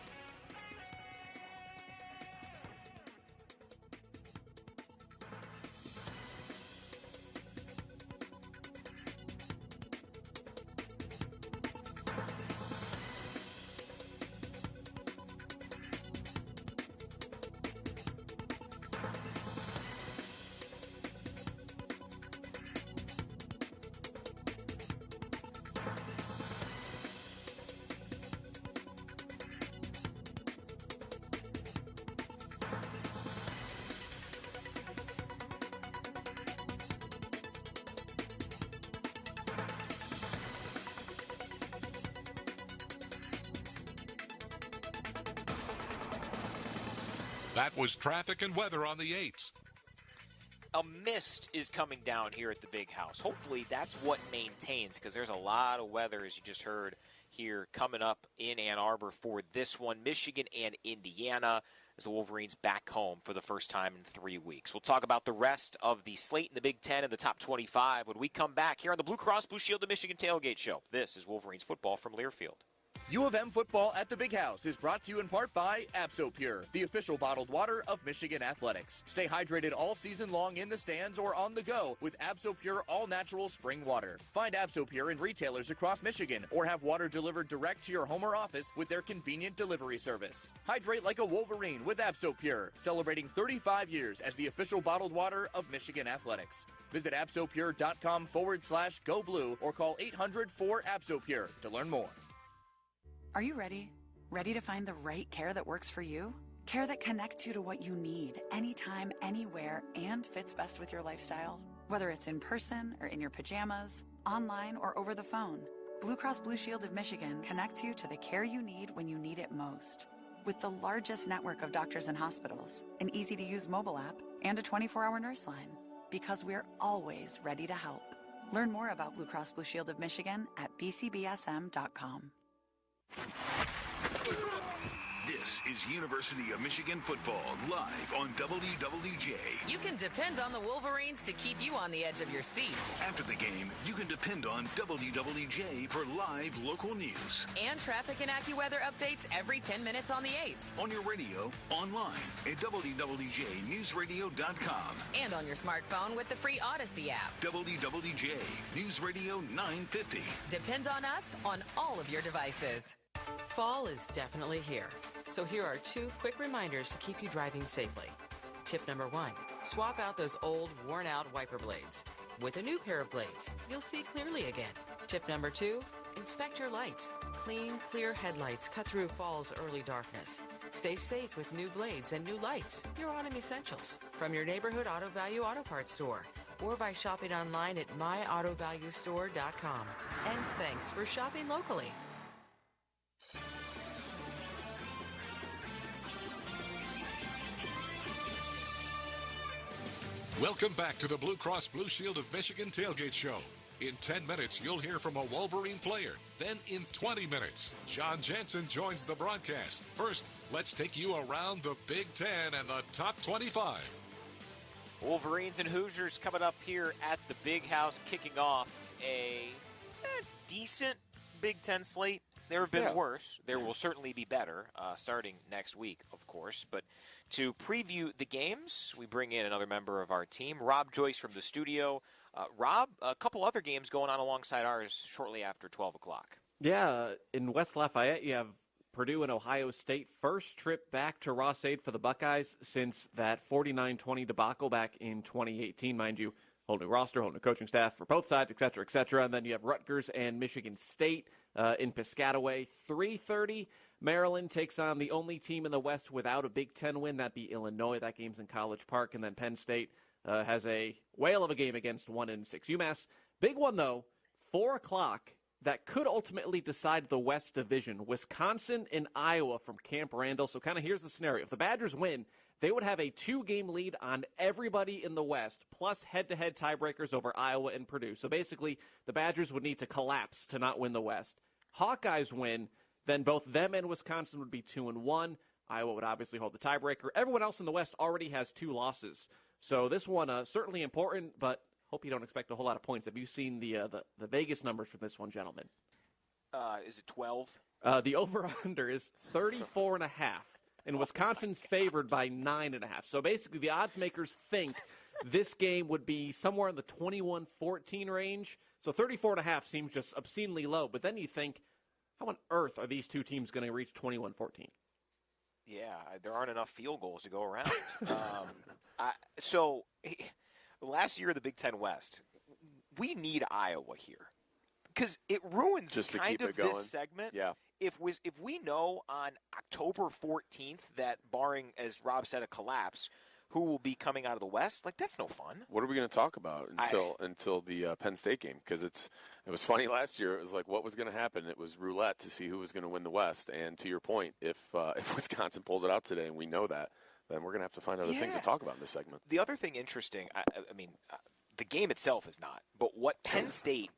That was traffic and weather on the 8s. A mist is coming down here at the Big House. Hopefully that's what maintains, because there's a lot of weather, as you just heard, here coming up in Ann Arbor for this one. Michigan and Indiana as the Wolverines back home for the first time in 3 weeks. We'll talk about the rest of the slate in the Big Ten and the top 25 when we come back here on the Blue Cross Blue Shield of Michigan Tailgate Show. This is Wolverines football from Learfield. U of M football at the Big House is brought to you in part by AbsoPure, the official bottled water of Michigan Athletics. Stay hydrated all season long in the stands or on the go with AbsoPure all-natural spring water. Find AbsoPure in retailers across Michigan or have water delivered direct to your home or office with their convenient delivery service. Hydrate like a Wolverine with AbsoPure, celebrating 35 years as the official bottled water of Michigan Athletics. Visit absopure.com/go blue or call 800-4-ABSOPURE to learn more. Are you ready? Ready to find the right care that works for you? Care that connects you to what you need anytime, anywhere, and fits best with your lifestyle? Whether it's in person or in your pajamas, online or over the phone, Blue Cross Blue Shield of Michigan connects you to the care you need when you need it most. With the largest network of doctors and hospitals, an easy-to-use mobile app, and a 24-hour nurse line. Because we're always ready to help. Learn more about Blue Cross Blue Shield of Michigan at bcbsm.com. This is University of Michigan football live on WWJ. You can depend on the Wolverines to keep you on the edge of your seat. After the game, you can depend on WWJ for live local news. And traffic and AccuWeather updates every 10 minutes on the 8s. On your radio, online, at WWJNewsRadio.com. And on your smartphone with the free Odyssey app. WWJ News Radio 950. Depend on us on all of your devices. Fall is definitely here, so here are 2 quick reminders to keep you driving safely. Tip number 1, swap out those old, worn-out wiper blades. With a new pair of blades, you'll see clearly again. Tip number 2, inspect your lights. Clean, clear headlights cut through fall's early darkness. Stay safe with new blades and new lights. Your Autumn Essentials from your neighborhood Auto Value Auto Parts store or by shopping online at myautovaluestore.com. And thanks for shopping locally. Welcome back to the Blue Cross Blue Shield of Michigan Tailgate Show. In 10 minutes, you'll hear from a Wolverine player. Then in 20 minutes, John Jansen joins the broadcast. First, let's take you around the Big Ten and the top 25. Wolverines and Hoosiers coming up here at the Big House, kicking off a decent Big Ten slate. There have been worse. There will certainly be better starting next week, of course. But to preview the games, we bring in another member of our team, Rob Joyce from the studio. Rob, a couple other games going on alongside ours shortly after 12 o'clock. Yeah, in West Lafayette, you have Purdue and Ohio State. First trip back to Ross-Ade for the Buckeyes since that 49-20 debacle back in 2018, mind you. Whole new roster, whole new coaching staff for both sides, et cetera, et cetera. And then you have Rutgers and Michigan State in Piscataway. 3:30, Maryland takes on the only team in the West without a Big Ten win. That'd be Illinois. That game's in College Park. And then Penn State has a whale of a game against 1-6 UMass. Big one, though, 4 o'clock. That could ultimately decide the West Division. Wisconsin and Iowa from Camp Randall. So kind of here's the scenario. If the Badgers win, they would have a 2-game lead on everybody in the West, plus head-to-head tiebreakers over Iowa and Purdue. So basically, the Badgers would need to collapse to not win the West. Hawkeyes win, then both them and Wisconsin would be 2-1. Iowa would obviously hold the tiebreaker. Everyone else in the West already has 2 losses. So this one certainly important, but hope you don't expect a whole lot of points. Have you seen the Vegas numbers for this one, gentlemen? Is it 12? The over-under is 34.5. And Wisconsin's favored by 9.5. So basically, the odds makers think this game would be somewhere in the 21-14 range. So 34.5 seems just obscenely low. But then you think, how on earth are these two teams going to reach 21-14? Yeah, there aren't enough field goals to go around. So last year, the Big Ten West, we need Iowa here because it ruins just kind of this segment. Yeah. If we know on October 14th that, barring, as Rob said, a collapse, who will be coming out of the West, like, that's no fun. What are we going to talk about until the Penn State game? Because it was funny last year. It was like, what was going to happen? It was roulette to see who was going to win the West. And to your point, if Wisconsin pulls it out today, and we know that, then we're going to have to find other things to talk about in this segment. The other thing interesting, the game itself is not, but what Penn State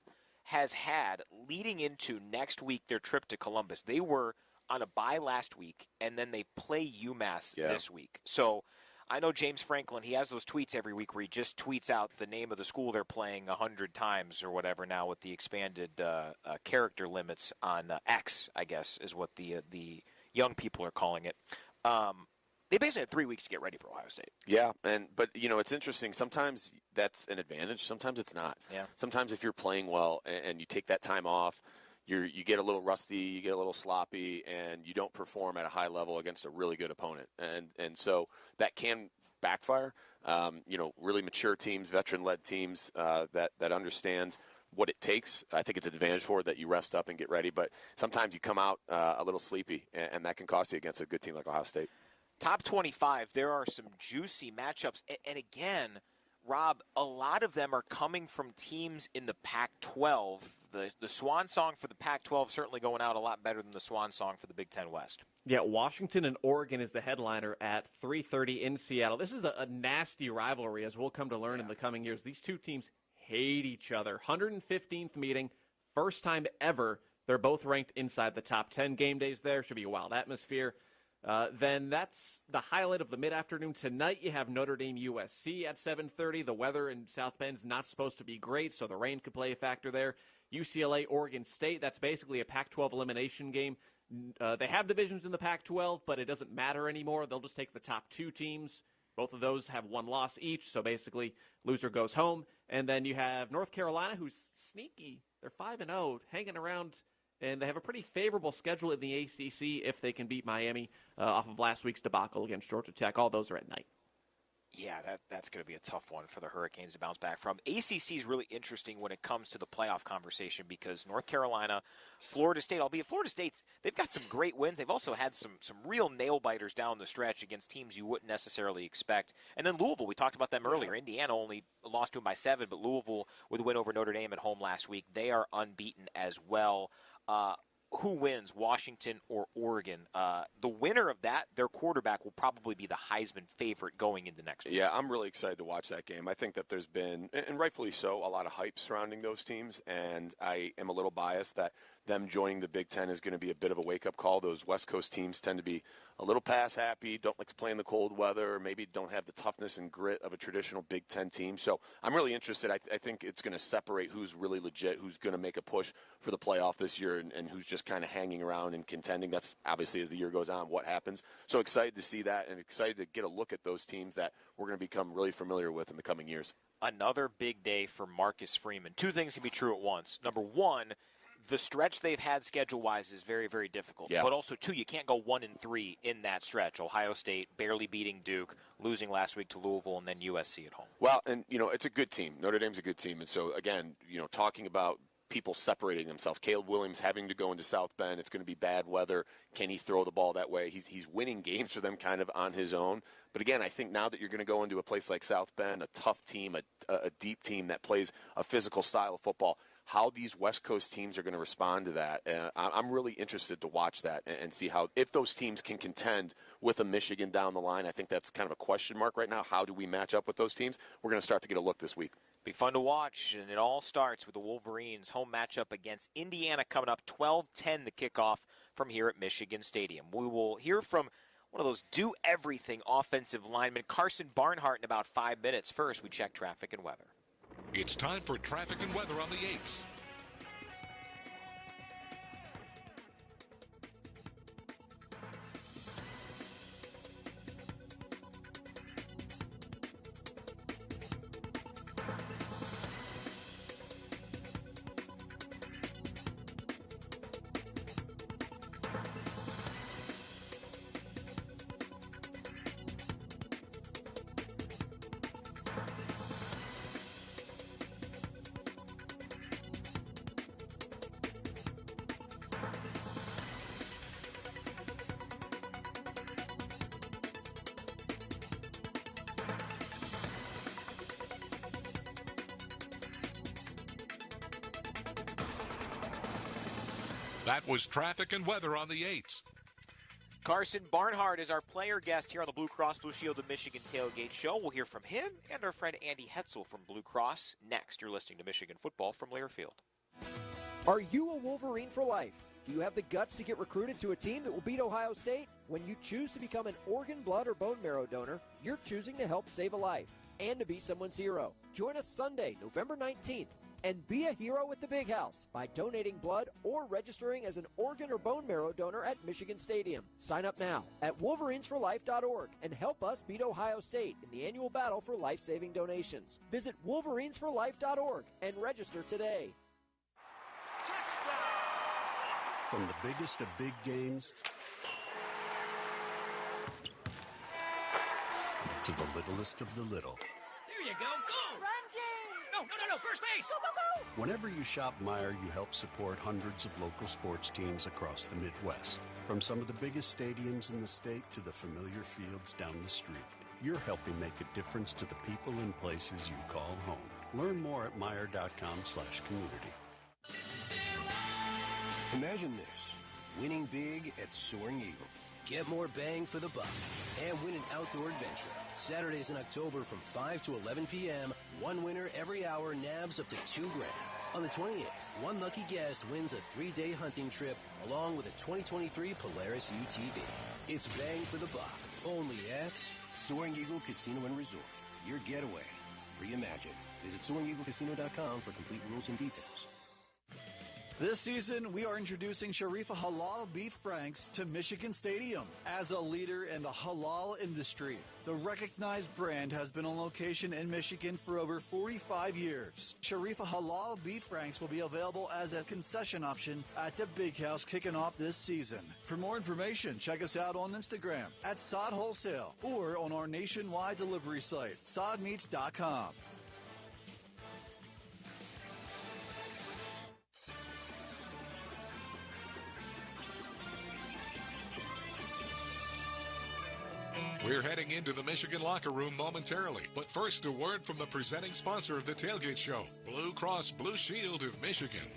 has had leading into next week, their trip to Columbus. They were on a bye last week, and then they play UMass this week. So I know James Franklin, he has those tweets every week where he just tweets out the name of the school they're playing 100 times or whatever now with the expanded character limits on X, I guess, is what the young people are calling it. They basically had 3 weeks to get ready for Ohio State. Yeah, but it's interesting. Sometimes that's an advantage. Sometimes it's not. Yeah. Sometimes if you're playing well and you take that time off, you get a little rusty, you get a little sloppy, and you don't perform at a high level against a really good opponent. And so that can backfire. Really mature teams, veteran-led teams that understand what it takes. I think it's an advantage for it that you rest up and get ready. But sometimes you come out a little sleepy, and that can cost you against a good team like Ohio State. Top 25, there are some juicy matchups. And again, Rob, a lot of them are coming from teams in the Pac-12. The swan song for the Pac-12 certainly going out a lot better than the swan song for the Big Ten West. Yeah, Washington and Oregon is the headliner at 3:30 in Seattle. This is a nasty rivalry, as we'll come to learn in the coming years. These two teams hate each other. 115th meeting, first time ever. They're both ranked inside the top 10. Game days there. Should be a wild atmosphere. Then that's the highlight of the mid-afternoon. Tonight you have Notre Dame USC at 7:30. The weather in South Bend's not supposed to be great, so the rain could play a factor there. UCLA, Oregon State, that's basically a Pac-12 elimination game. They have divisions in the Pac-12, but it doesn't matter anymore. They'll just take the top two teams. Both of those have one loss each, so basically loser goes home. And then you have North Carolina, who's sneaky. They're 5-0, hanging around. And they have a pretty favorable schedule in the ACC if they can beat Miami off of last week's debacle against Georgia Tech. All those are at night. Yeah, that's going to be a tough one for the Hurricanes to bounce back from. ACC is really interesting when it comes to the playoff conversation because North Carolina, Florida State, albeit Florida State's, they've got some great wins. They've also had some real nail-biters down the stretch against teams you wouldn't necessarily expect. And then Louisville, we talked about them earlier. Indiana only lost to them by 7, but Louisville with a win over Notre Dame at home last week. They are unbeaten as well. Who wins, Washington or Oregon? The winner of that, their quarterback, will probably be the Heisman favorite going into next week. Yeah, I'm really excited to watch that game. I think that there's been, and rightfully so, a lot of hype surrounding those teams, and I am a little biased that them joining the Big Ten is going to be a bit of a wake-up call. Those West Coast teams tend to be a little pass-happy, don't like to play in the cold weather, maybe don't have the toughness and grit of a traditional Big Ten team. So I'm really interested. I think it's going to separate who's really legit, who's going to make a push for the playoff this year, and who's just kind of hanging around and contending. That's obviously, as the year goes on, what happens. So excited to see that and excited to get a look at those teams that we're going to become really familiar with in the coming years. Another big day for Marcus Freeman. Two things can be true at once. Number one, the stretch they've had schedule-wise is very, very difficult. Yeah. But also, two, you can't go 1-3 in that stretch. Ohio State barely beating Duke, losing last week to Louisville, and then USC at home. Well, and, it's a good team. Notre Dame's a good team. And so, again, talking about people separating themselves. Caleb Williams having to go into South Bend. It's going to be bad weather. Can he throw the ball that way? He's winning games for them kind of on his own. But again, I think now that you're going to go into a place like South Bend, a tough team, a deep team that plays a physical style of football, how these West Coast teams are going to respond to that. I'm really interested to watch that and see if those teams can contend with a Michigan down the line. I think that's kind of a question mark right now. How do we match up with those teams? We're going to start to get a look this week. Be fun to watch, and it all starts with the Wolverines' home matchup against Indiana coming up 12-10 the kickoff from here at Michigan Stadium. We will hear from one of those do-everything offensive linemen, Carson Barnhart, in about 5 minutes. First, we check traffic and weather. It's time for traffic and weather on the 8s. That was traffic and weather on the 8s. Carson Barnhart is our player guest here on the Blue Cross Blue Shield of Michigan Tailgate Show. We'll hear from him and our friend Andy Hetzel from Blue Cross next. You're listening to Michigan Football from Learfield. Are you a Wolverine for life? Do you have the guts to get recruited to a team that will beat Ohio State? When you choose to become an organ, blood, or bone marrow donor, you're choosing to help save a life and to be someone's hero. Join us Sunday, November 19th, and be a hero at the Big House by donating blood or registering as an organ or bone marrow donor at Michigan Stadium. Sign up now at wolverinesforlife.org and help us beat Ohio State in the annual battle for life-saving donations. Visit wolverinesforlife.org and register today. From the biggest of big games to the littlest of the little. There you go. Go! Run, James! No, first base! Go, go, go! Whenever you shop Meijer, you help support hundreds of local sports teams across the Midwest. From some of the biggest stadiums in the state to the familiar fields down the street. You're helping make a difference to the people and places you call home. Learn more at Meijer.com/community. Imagine this, winning big at Soaring Eagle. Get more bang for the buck and win an outdoor adventure. Saturdays in October from 5 to 11 p.m., one winner every hour nabs up to $2,000. On the 28th, one lucky guest wins a 3-day hunting trip along with a 2023 Polaris UTV. It's bang for the buck, only at Soaring Eagle Casino and Resort. Your getaway reimagined. Visit SoaringEagleCasino.com for complete rules and details. This season, we are introducing Sharifa Halal Beef Franks to Michigan Stadium. As a leader in the halal industry, the recognized brand has been on location in Michigan for over 45 years. Sharifa Halal Beef Franks will be available as a concession option at the Big House kicking off this season. For more information, check us out on Instagram at Sod Wholesale or on our nationwide delivery site, sodmeats.com. We're heading into the Michigan locker room momentarily. But first, a word from the presenting sponsor of the Tailgate Show, Blue Cross Blue Shield of Michigan.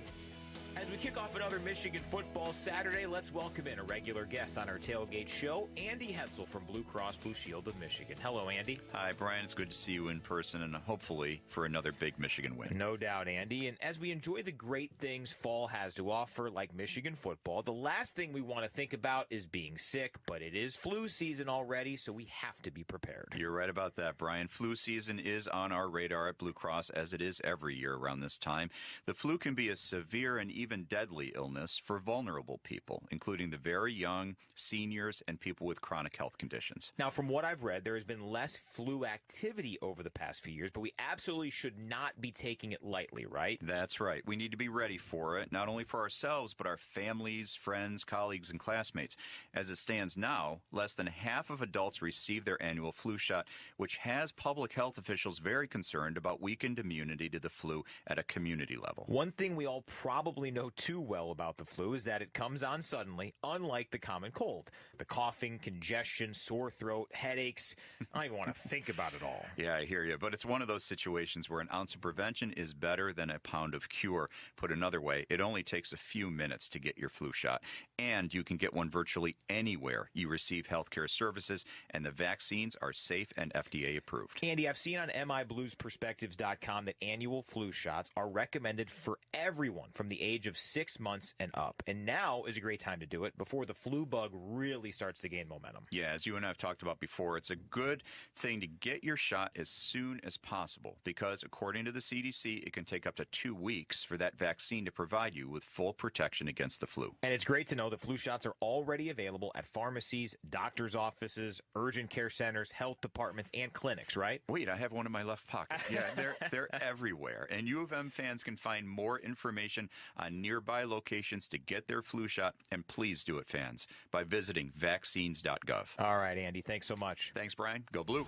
As we kick off another Michigan football Saturday, let's welcome in a regular guest on our tailgate show, Andy Hetzel from Blue Cross Blue Shield of Michigan. Hello, Andy. Hi, Brian. It's good to see you in person and hopefully for another big Michigan win. No doubt, Andy. And as we enjoy the great things fall has to offer, like Michigan football, the last thing we want to think about is being sick, but it is flu season already, so we have to be prepared. You're right about that, Brian. Flu season is on our radar at Blue Cross, as it is every year around this time. The flu can be a severe and even deadly illness for vulnerable people, including the very young, seniors, and people with chronic health conditions. Now, from what I've read, there has been less flu activity over the past few years, but we absolutely should not be taking it lightly, right? That's right. We need to be ready for it, not only for ourselves, but our families, friends, colleagues, and classmates. As it stands now, less than half of adults receive their annual flu shot, which has public health officials very concerned about weakened immunity to the flu at a community level. One thing we all probably know too well about the flu is that it comes on suddenly, unlike the common cold. The coughing, congestion, sore throat, headaches. I don't even want to think about it all. Yeah, I hear you. But it's one of those situations where an ounce of prevention is better than a pound of cure. Put another way, it only takes a few minutes to get your flu shot. And you can get one virtually anywhere you receive healthcare services, and the vaccines are safe and FDA approved. Andy, I've seen on MIBluesPerspectives.com that annual flu shots are recommended for everyone from the age of 6 months and up. And now is a great time to do it before the flu bug really starts to gain momentum. Yeah, as you and I have talked about before, it's a good thing to get your shot as soon as possible because, according to the CDC, it can take up to 2 weeks for that vaccine to provide you with full protection against the flu. And it's great to know that flu shots are already available at pharmacies, doctors' offices, urgent care centers, health departments, and clinics, right? Wait, I have one in my left pocket. Yeah, they're everywhere. And U of M fans can find more information on nearby locations to get their flu shot, and please do it, fans, by visiting vaccines.gov. All right, Andy, thanks so much. Thanks, Brian. Go Blue.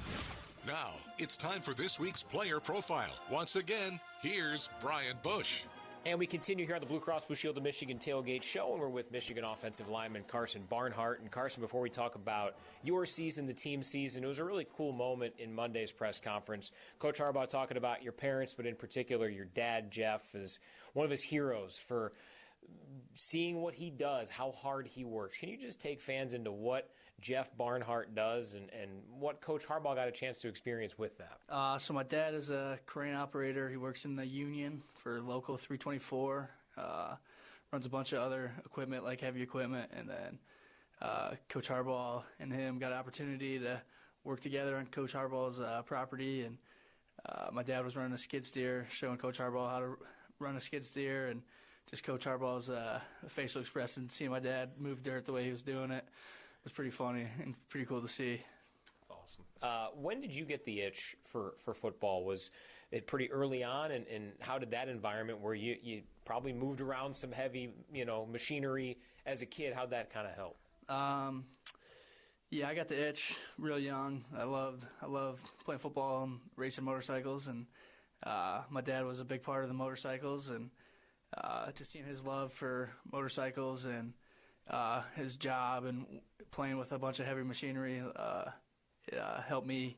Now, it's time for this week's player profile. Once again, here's Brian Bush. And we continue here on the Blue Cross Blue Shield of Michigan Tailgate Show, and we're with Michigan offensive lineman Carson Barnhart. And Carson, before we talk about your season, the team season, it was a really cool moment in Monday's press conference. Coach Harbaugh talking about your parents, but in particular your dad, Jeff, as one of his heroes for seeing what he does, how hard he works. Can you just take fans into what Jeff Barnhart does and what Coach Harbaugh got a chance to experience with that? So my dad is a crane operator. He works in the union for Local 324. Runs a bunch of other equipment like heavy equipment. And then Coach Harbaugh and him got an opportunity to work together on Coach Harbaugh's property. And my dad was running a skid steer, showing Coach Harbaugh how to run a skid steer. And just Coach Harbaugh's facial expression, seeing my dad move dirt the way he was doing it, was pretty funny and pretty cool to see. That's awesome. When did you get the itch for football? Was it pretty early on, and how did that environment where you probably moved around some heavy, machinery as a kid, how'd that kind of help? Yeah, I got the itch real young. I loved playing football and racing motorcycles, and my dad was a big part of the motorcycles, and just seeing his love for motorcycles and his job and playing with a bunch of heavy machinery helped me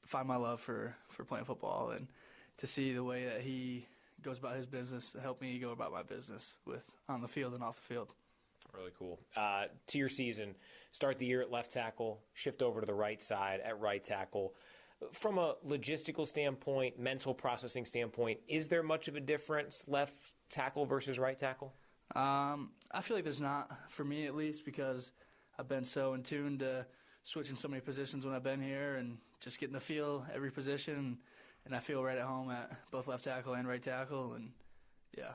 find my love for playing football, and to see the way that he goes about his business helped me go about my business on the field and off the field. Really cool. To your season, start the year at left tackle, shift over to the right side at right tackle. From a logistical standpoint, mental processing standpoint, is there much of a difference, left tackle versus right tackle? I feel like there's not, for me at least, because I've been so in tune to switching so many positions when I've been here and just getting to feel every position, and I feel right at home at both left tackle and right tackle, and yeah.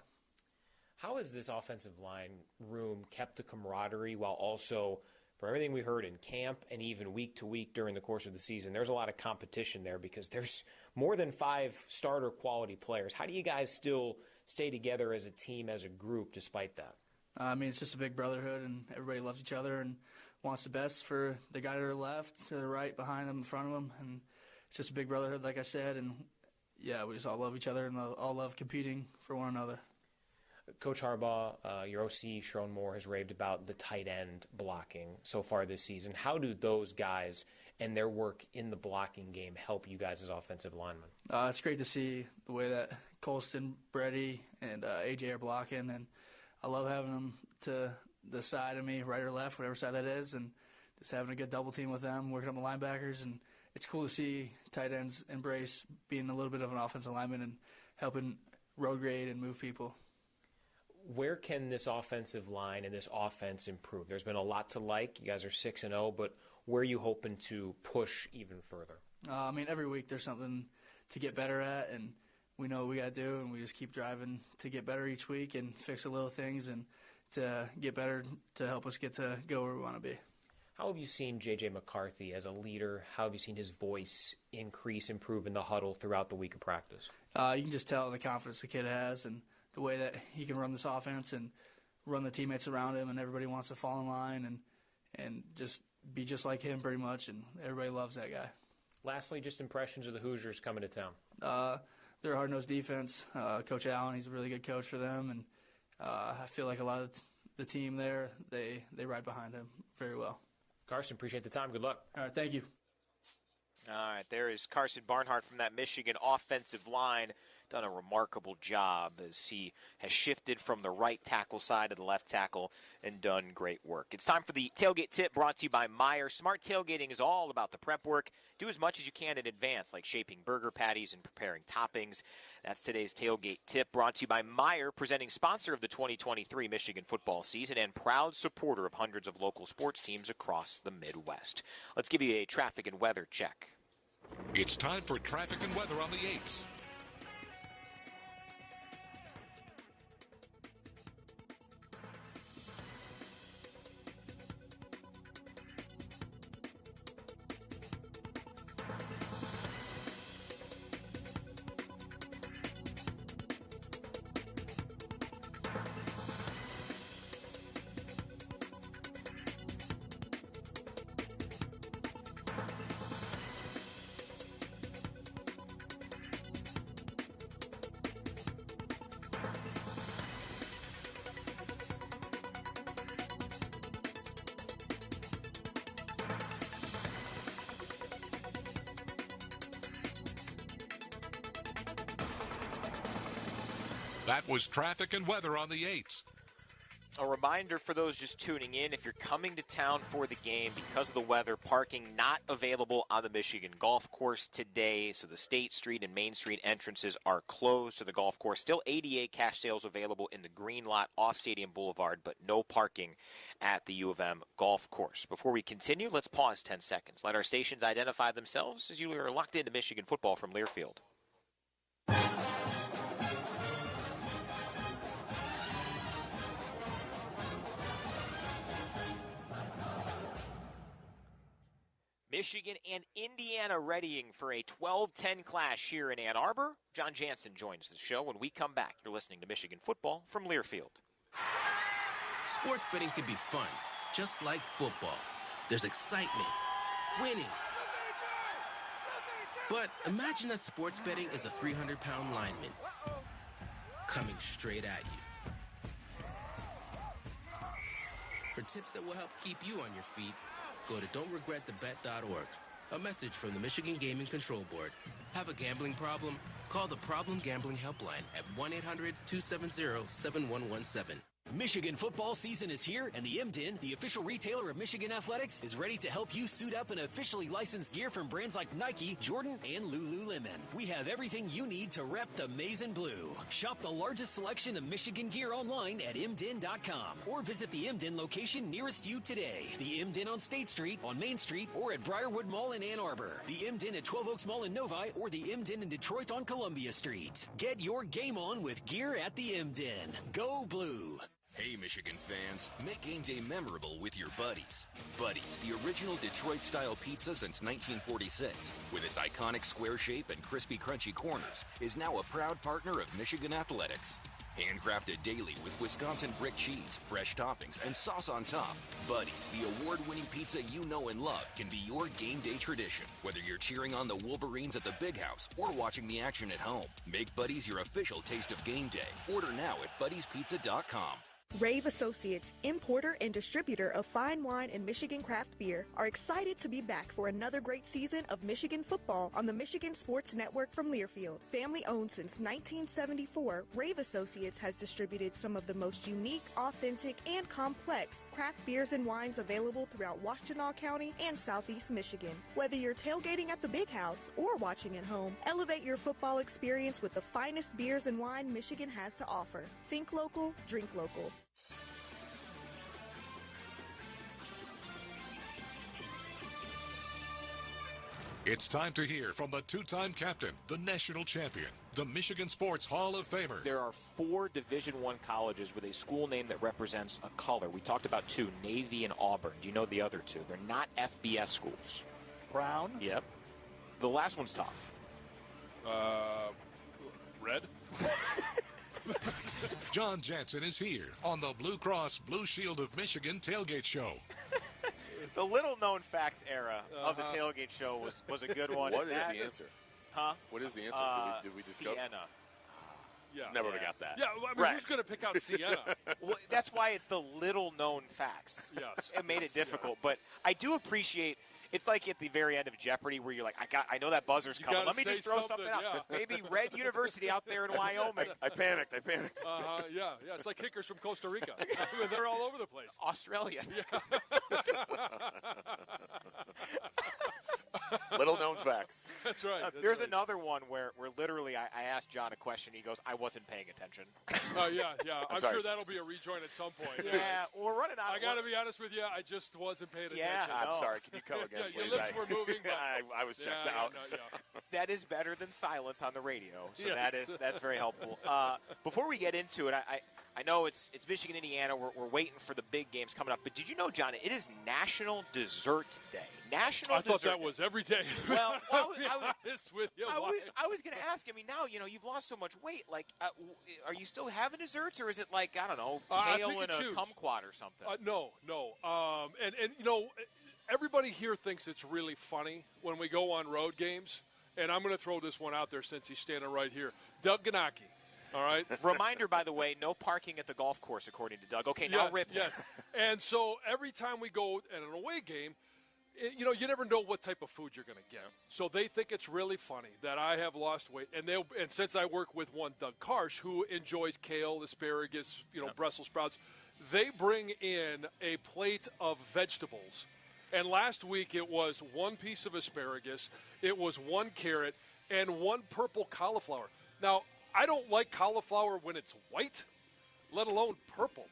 How has this offensive line room kept the camaraderie while also, from everything we heard in camp and even week to week during the course of the season, there's a lot of competition there because there's more than 5 starter quality players. How do you guys still stay together as a team, as a group, despite that? It's just a big brotherhood, and everybody loves each other and wants the best for the guy to their left, to the right, behind them, in front of them. And it's just a big brotherhood, like I said. And, yeah, we just all love each other and all love competing for one another. Coach Harbaugh, your OC, Sharon Moore, has raved about the tight end blocking so far this season. How do those guys and their work in the blocking game help you guys as offensive linemen? It's great to see the way that Colston, Brady, and AJ are blocking, and I love having them to the side of me, right or left, whatever side that is, and just having a good double team with them, working on the linebackers. And it's cool to see tight ends embrace being a little bit of an offensive lineman and helping road grade and move people. Where can this offensive line and this offense improve? There's been a lot to like. You guys are 6-0, but where are you hoping to push even further? Every week there's something to get better at, and we know what we got to do, and we just keep driving to get better each week and fix the little things and to get better to help us go where we want to be. How have you seen J.J. McCarthy as a leader? How have you seen his voice improve in the huddle throughout the week of practice? You can just tell the confidence the kid has and the way that he can run this offense and run the teammates around him, and everybody wants to fall in line and just be just like him pretty much, and everybody loves that guy. Lastly, just impressions of the Hoosiers coming to town. They're a hard-nosed defense. Coach Allen, he's a really good coach for them, and I feel like a lot of the team there, they ride behind him very well. Carson, appreciate the time. Good luck. All right, thank you. All right, there is Carson Barnhart from that Michigan offensive line. Done a remarkable job as he has shifted from the right tackle side to the left tackle and done great work. It's time for the Tailgate Tip brought to you by Meijer. Smart tailgating is all about the prep work. Do as much as you can in advance, like shaping burger patties and preparing toppings. That's today's Tailgate Tip brought to you by Meijer, presenting sponsor of the 2023 Michigan football season and proud supporter of hundreds of local sports teams across the Midwest. Let's give you a traffic and weather check. It's time for traffic and weather on the 8s. That was traffic and weather on the 8s. A reminder for those just tuning in, if you're coming to town for the game, because of the weather, parking not available on the Michigan Golf Course today. So the State Street and Main Street entrances are closed to the golf course. Still 88 cash sales available in the green lot off Stadium Boulevard, but no parking at the U of M Golf Course. Before we continue, let's pause 10 seconds. Let our stations identify themselves as you are locked into Michigan football from Learfield. Michigan and Indiana readying for a 12-10 clash here in Ann Arbor. John Jansen joins the show. When we come back, you're listening to Michigan football from Learfield. Sports betting can be fun, just like football. There's excitement, winning. But imagine that sports betting is a 300-pound lineman coming straight at you. For tips that will help keep you on your feet, go to don'tregretthebet.org. A message from the Michigan Gaming Control Board. Have a gambling problem? Call the Problem Gambling Helpline at 1-800-270-7117. Michigan football season is here, and the MDN, the official retailer of Michigan Athletics, is ready to help you suit up in officially licensed gear from brands like Nike, Jordan, and Lululemon. We have everything you need to rep the maize and blue. Shop the largest selection of Michigan gear online at mdn.com or visit the MDN location nearest you today. The MDN on State Street, on Main Street, or at Briarwood Mall in Ann Arbor. The MDN at 12 Oaks Mall in Novi, or the MDN in Detroit on Columbia Street. Get your game on with gear at the MDN. Go Blue! Hey, Michigan fans, make game day memorable with your Buddies. Buddies, the original Detroit-style pizza since 1946, with its iconic square shape and crispy, crunchy corners, is now a proud partner of Michigan Athletics. Handcrafted daily with Wisconsin brick cheese, fresh toppings, and sauce on top, Buddies, the award-winning pizza you know and love, can be your game day tradition. Whether you're cheering on the Wolverines at the Big House or watching the action at home, make Buddies your official taste of game day. Order now at buddiespizza.com. Rave Associates, importer and distributor of fine wine and Michigan craft beer, are excited to be back for another great season of Michigan football on the Michigan Sports Network from Learfield. Family owned since 1974, Rave Associates has distributed some of the most unique, authentic, and complex craft beers and wines available throughout Washtenaw County and Southeast Michigan. Whether you're tailgating at the Big House or watching at home, elevate your football experience with the finest beers and wine Michigan has to offer. Think local, drink local. It's time to hear from the two-time captain, the national champion, the Michigan Sports Hall of Famer. There are 4 Division I colleges with a school name that represents a color. We talked about 2, Navy and Auburn. Do you know the other 2? They're not FBS schools. Brown? Yep. The last one's tough. Red? John Jansen is here on the Blue Cross Blue Shield of Michigan tailgate show. The little-known facts era of the tailgate show was a good one. What is the answer? Huh? What is the answer? Did we discover? Sienna. Yeah. Never would have got that. Yeah, I mean, who's going to pick out Sienna? Well, that's why it's the little-known facts. Yes. It made it difficult. But I do appreciate – it's like at the very end of Jeopardy where you're like, I know that buzzer's coming. Let me just throw something out. Yeah. Maybe Red University out there in Wyoming. I panicked. Yeah. It's like kickers from Costa Rica. They're all over the place. Australia. Yeah. Little known facts. That's right. There's another one where literally I asked John a question. He goes, I wasn't paying attention. Yeah. I'm sure that'll be a rejoin at some point. Yeah, we're running out. I got to be honest with you. I just wasn't paying attention. Yeah, I'm sorry. Can you come again, yeah, please? your lips were moving. But I was checked out. That is better than silence on the radio. So Yes. that's very helpful. Before we get into it, I know it's Michigan, Indiana. We're waiting for the big games coming up. But did you know, John, it is National Dessert Day. I thought that was every day. Well, I was going to ask. I mean, now you've lost so much weight. Like, are you still having desserts, or is it like I don't know, kale and a kumquat or something? No. And everybody here thinks it's really funny when we go on road games. And I'm going to throw this one out there since he's standing right here. Doug Ganacki. All right. Reminder, by the way, no parking at the golf course, according to Doug. Okay, now rip. Yes. And so every time we go at an away game, you never know what type of food you're going to get. So they think it's really funny that I have lost weight. And since I work with one, Doug Karsh, who enjoys kale, asparagus, Brussels sprouts, they bring in a plate of vegetables. And last week it was one piece of asparagus, it was one carrot, and one purple cauliflower. Now, I don't like cauliflower when it's white, let alone purple.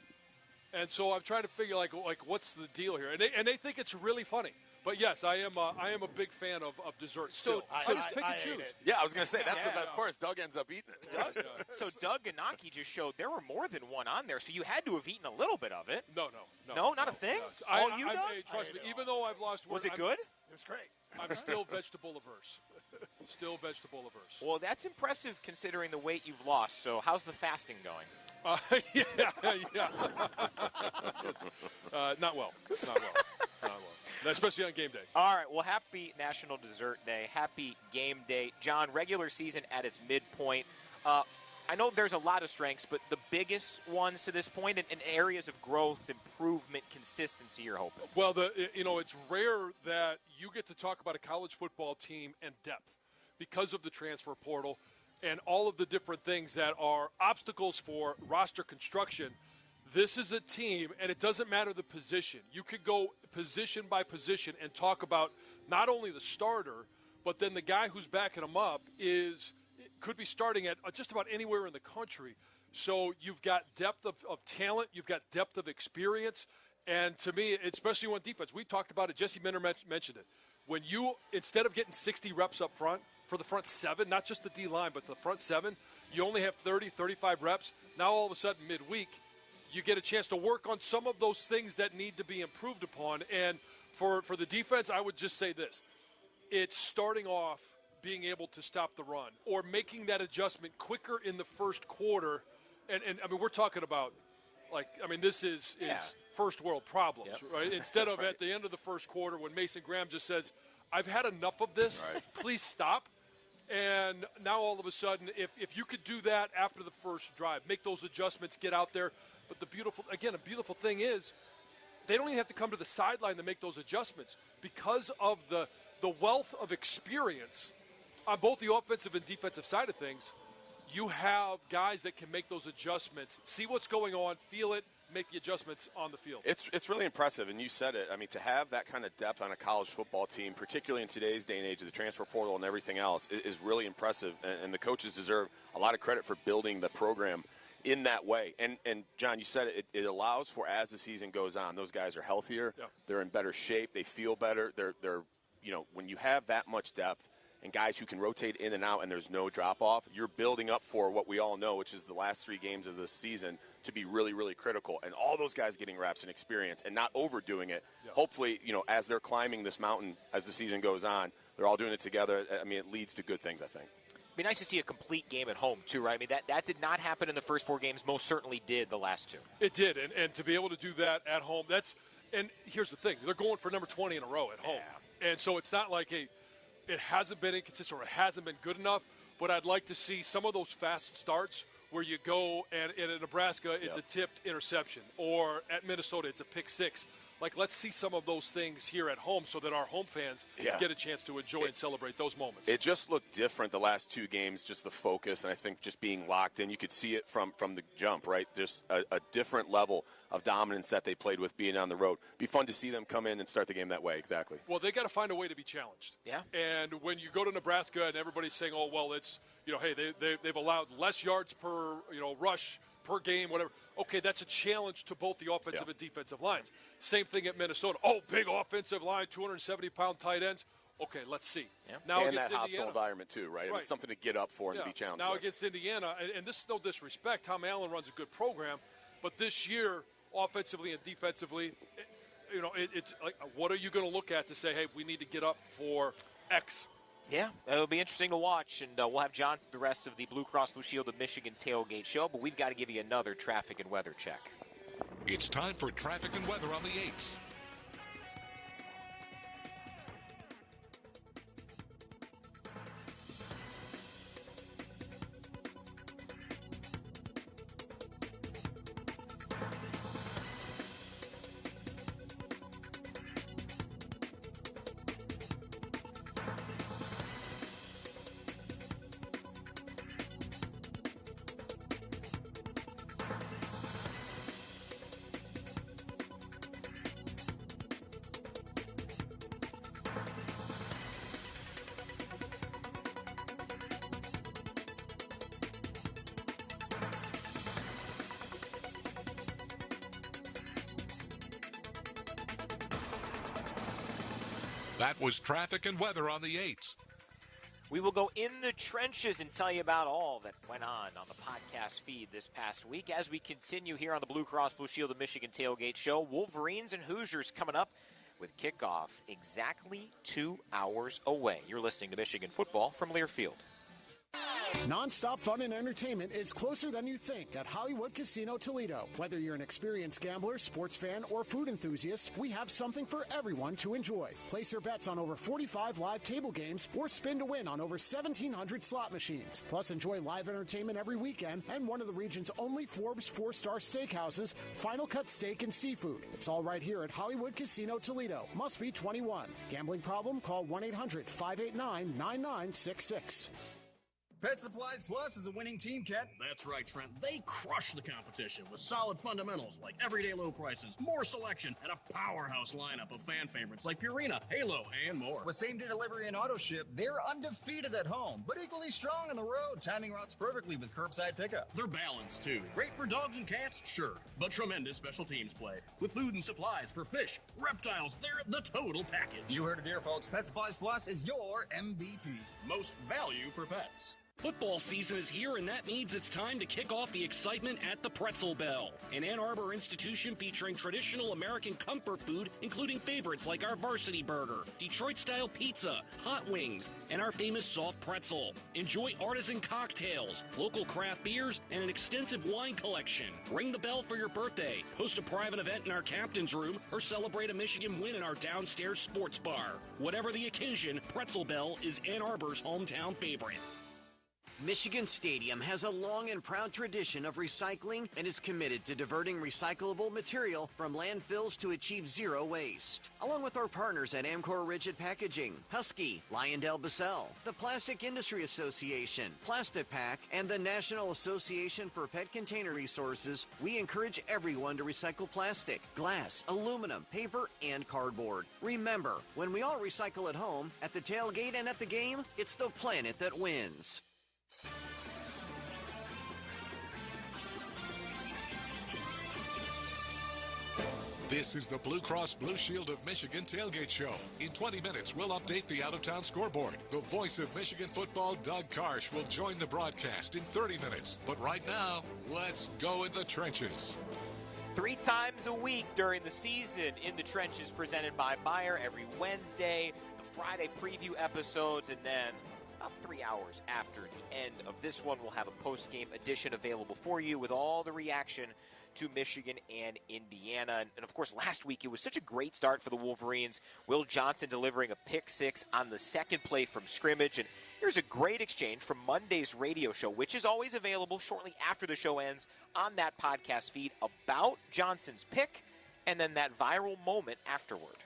And so I'm trying to figure like what's the deal here? And they think it's really funny. But yes, I am a big fan of dessert. So I just pick and choose. Yeah, I was going to say that's the best part. Is Doug ends up eating it. So Doug Ganaki just showed there were more than one on there. So you had to have eaten a little bit of it. No, not a thing. No. Trust me. Even though I've lost weight, was it good? It was great. I'm still vegetable averse. Well, that's impressive considering the weight you've lost. So how's the fasting going? Yeah. Not well. Especially on game day. All right, well, happy National Dessert Day. Happy game day. John, regular season at its midpoint. I know there's a lot of strengths, but the biggest ones to this point and areas of growth, improvement, consistency you're hoping. Well, it's rare that you get to talk about a college football team and depth because of the transfer portal and all of the different things that are obstacles for roster construction. This is a team, and it doesn't matter the position. You could go position by position and talk about not only the starter, but then the guy who's backing him up could be starting at just about anywhere in the country. So you've got depth of talent, you've got depth of experience, and to me, especially on defense, we talked about it. Jesse Minter mentioned it. When you, instead of getting 60 reps up front for the front seven, not just the D-line, but the front seven, you only have 30, 35 reps. Now all of a sudden, midweek, you get a chance to work on some of those things that need to be improved upon. And for the defense, I would just say this. It's starting off being able to stop the run or making that adjustment quicker in the first quarter. And I mean, we're talking about, this is first world problems, right? Instead of at the end of the first quarter when Mason Graham just says, I've had enough of this, please stop. And now all of a sudden, if you could do that after the first drive, make those adjustments, get out there. But a beautiful thing is they don't even have to come to the sideline to make those adjustments because of the wealth of experience on both the offensive and defensive side of things. You have guys that can make those adjustments, see what's going on, feel it, make the adjustments on the field. It's really impressive, and you said it. I mean, to have that kind of depth on a college football team, particularly in today's day and age of the transfer portal and everything else, is really impressive, and the coaches deserve a lot of credit for building the program in that way. And John, you said it allows for, as the season goes on, those guys are healthier, they're in better shape, they feel better. They're when you have that much depth and guys who can rotate in and out and there's no drop-off, you're building up for what we all know, which is the last 3 games of the season, to be really, really critical. And all those guys getting reps and experience and not overdoing it. Yeah. Hopefully, as they're climbing this mountain as the season goes on, they're all doing it together. I mean, it leads to good things, I think. It'd be nice to see a complete game at home, too, right? I mean, that did not happen in the first 4 games. Most certainly did the last 2. It did, and to be able to do that at home, and here's the thing. They're going for number 20 in a row at home. Yeah. And so it's not like it hasn't been inconsistent or it hasn't been good enough, but I'd like to see some of those fast starts where you go and in Nebraska it's a tipped interception, or at Minnesota it's a pick 6. Let's see some of those things here at home so that our home fans get a chance to enjoy and celebrate those moments. It just looked different the last 2 games, just the focus, and I think just being locked in. You could see it from the jump, right? Just a different level of dominance that they played with being on the road. Be fun to see them come in and start the game that way, exactly. Well, they got to find a way to be challenged. Yeah. And when you go to Nebraska and everybody's saying, oh, well, it's, hey, they've allowed less yards per, rush per game, whatever. Okay, that's a challenge to both the offensive and defensive lines. Same thing at Minnesota. Oh, big offensive line, 270-pound tight ends. Okay, let's see. Yeah. Now and against that hostile Indiana, environment too, right? It was something to get up for and to be challenged. Now with. Against Indiana, and this is no disrespect, Tom Allen runs a good program, but this year, offensively and defensively, it's like, what are you going to look at to say, hey, we need to get up for X? Yeah, it'll be interesting to watch, and we'll have John the rest of the Blue Cross Blue Shield of Michigan tailgate show, but we've got to give you another traffic and weather check. It's time for traffic and weather on the 8s. That was traffic and weather on the 8s. We will go in the trenches and tell you about all that went on the podcast feed this past week as we continue here on the Blue Cross Blue Shield of Michigan Tailgate Show. Wolverines and Hoosiers coming up with kickoff exactly 2 hours away. You're listening to Michigan football from Learfield. Non-stop fun and entertainment is closer than you think at Hollywood Casino Toledo. Whether you're an experienced gambler, sports fan, or food enthusiast, we have something for everyone to enjoy. Place your bets on over 45 live table games or spin to win on over 1,700 slot machines. Plus, enjoy live entertainment every weekend and one of the region's only Forbes 4-star steakhouses, Final Cut Steak and Seafood. It's all right here at Hollywood Casino Toledo. Must be 21. Gambling problem? Call 1-800-589-9966. Pet Supplies Plus is a winning team, Ken. That's right, Trent. They crush the competition with solid fundamentals like everyday low prices, more selection, and a powerhouse lineup of fan favorites like Purina, Halo, and more. With same-day delivery and auto ship, they're undefeated at home, but equally strong on the road, timing routes perfectly with curbside pickup. They're balanced, too. Great for dogs and cats, sure, but tremendous special teams play. With food and supplies for fish, reptiles, they're the total package. You heard it here, folks. Pet Supplies Plus is your MVP. Most value for pets. Football season is here, and that means it's time to kick off the excitement at the Pretzel Bell, an Ann Arbor institution featuring traditional American comfort food, including favorites like our varsity burger, Detroit-style pizza, hot wings, and our famous soft pretzel. Enjoy artisan cocktails, local craft beers, and an extensive wine collection. Ring the bell for your birthday, host a private event in our captain's room, or celebrate a Michigan win in our downstairs sports bar. Whatever the occasion, Pretzel Bell is Ann Arbor's hometown favorite. Michigan Stadium has a long and proud tradition of recycling and is committed to diverting recyclable material from landfills to achieve zero waste. Along with our partners at Amcor Rigid Packaging, Husky, LyondellBasell, the Plastic Industry Association, Plastic Pack, and the National Association for Pet Container Resources, we encourage everyone to recycle plastic, glass, aluminum, paper, and cardboard. Remember, when we all recycle at home, at the tailgate, and at the game, it's the planet that wins. This is the Blue Cross Blue Shield of Michigan Tailgate Show. In 20 minutes, we'll update the out-of-town scoreboard. The voice of Michigan football, Doug Karsch, will join the broadcast in 30 minutes. But right now, let's go in the trenches. 3 times a week during the season in the trenches, presented by Bayer every Wednesday, the Friday preview episodes, and then about 3 hours after the end of this one, we'll have a post-game edition available for you with all the reaction to Michigan and Indiana. And of course, last week it was such a great start for the Wolverines. Will Johnson delivering a pick 6 on the second play from scrimmage. And here's a great exchange from Monday's radio show, which is always available shortly after the show ends on that podcast feed, about Johnson's pick and then that viral moment afterward.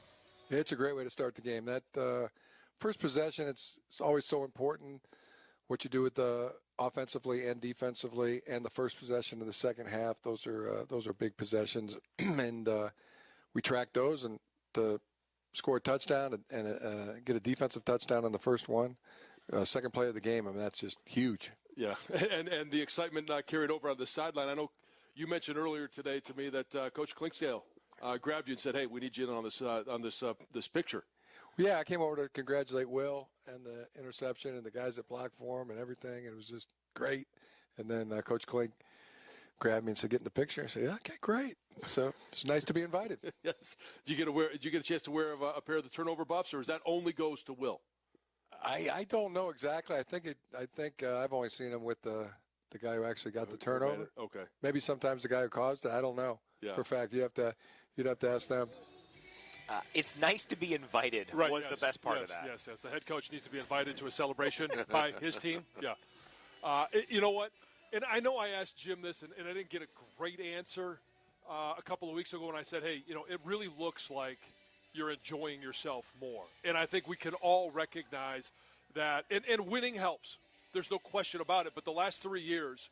It's a great way to start the game. That first possession, it's always so important what you do with the offensively and defensively, and the first possession of the second half. Those are big possessions, and we tracked those and to score a touchdown and get a defensive touchdown on the first one, second play of the game. I mean, that's just huge. Yeah, and the excitement carried over on the sideline. I know you mentioned earlier today to me that Coach Clinksdale grabbed you and said, "Hey, we need you in on this picture." Yeah, I came over to congratulate Will and the interception and the guys that blocked for him and everything. It was just great. And then Coach Klink grabbed me and said, "Get in the picture." I said, "Yeah, okay, great." So it's nice to be invited. Yes. Did you get a chance to wear a pair of the turnover buffs, or is that only goes to Will? I don't know exactly. I think I've only seen him with the guy who actually got the turnover. Okay. Maybe sometimes the guy who caused it. I don't know. Yeah. For a fact, you'd have to ask them. It's nice to be invited. Right, was yes, the best part of that. Yes. The head coach needs to be invited to a celebration by his team. Yeah. You know what? And I know I asked Jim this, and I didn't get a great answer a couple of weeks ago when I said, hey, it really looks like you're enjoying yourself more. And I think we can all recognize that. And winning helps. There's no question about it. But the last 3 years,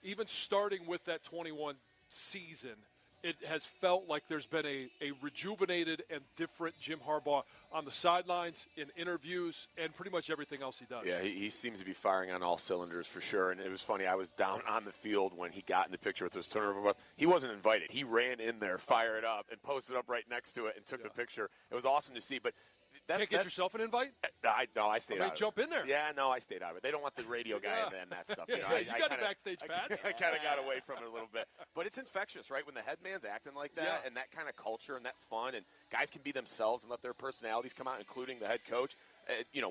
even starting with that 21 season, it has felt like there's been a rejuvenated and different Jim Harbaugh on the sidelines, in interviews, and pretty much everything else he does. Yeah, he seems to be firing on all cylinders for sure. And it was funny, I was down on the field when he got in the picture with those turnover buffs. He wasn't invited. He ran in there, fired up, and posted up right next to it and took the picture. It was awesome to see. But Can't get yourself an invite? I stayed out of it. Jump in there. Yeah, no, I stayed out of it. They don't want the radio guy and that stuff. You know, you got a backstage pass. I kind of got away from it a little bit. But it's infectious, right? When the head man's acting like that and that kind of culture and that fun, and guys can be themselves and let their personalities come out, including the head coach.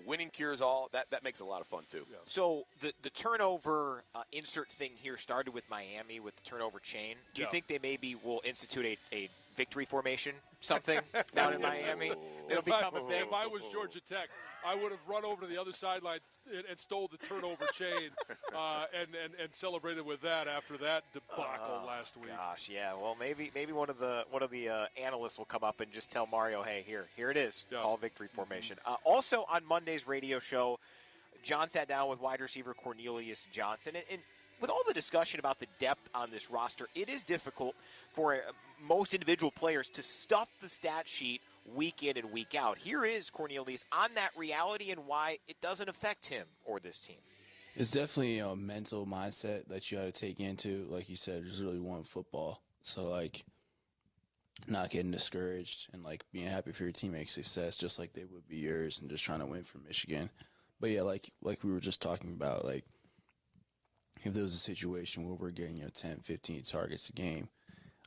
Winning cures all. That makes it a lot of fun, too. Yeah. So the turnover insert thing here started with Miami with the turnover chain. Do you think they maybe will institute a victory formation, something down in Miami? It'll become a thing. If I was Georgia Tech, I would have run over to the other sideline and stole the turnover chain and celebrated with that after that debacle last week. Gosh, yeah. Well, maybe one of the analysts will come up and just tell Mario, hey, here it is. Yeah. Call victory formation. Also on Monday's radio show, John sat down with wide receiver Cornelius Johnson, and with all the discussion about the depth on this roster, it is difficult for most individual players to stuff the stat sheet week in and week out. Here is Cornelius on that reality and why it doesn't affect him or this team. It's definitely a mental mindset that you got to take into, like you said, just really want football. So, like, not getting discouraged and, like, being happy for your teammates' success just like they would be yours and just trying to win for Michigan. But, yeah, like we were just talking about, like, if there was a situation where we're getting, 10, 15 targets a game,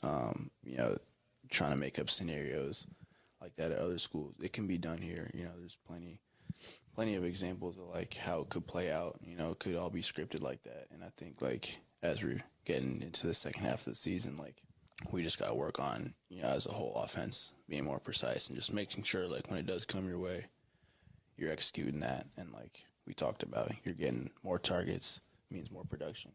trying to make up scenarios like that at other schools, it can be done here. There's plenty of examples of, like, how it could play out. It could all be scripted like that. And I think, like, as we're getting into the second half of the season, like, we just got to work on, as a whole offense, being more precise and just making sure, like, when it does come your way, you're executing that. And, like we talked about, you're getting more targets, means more production.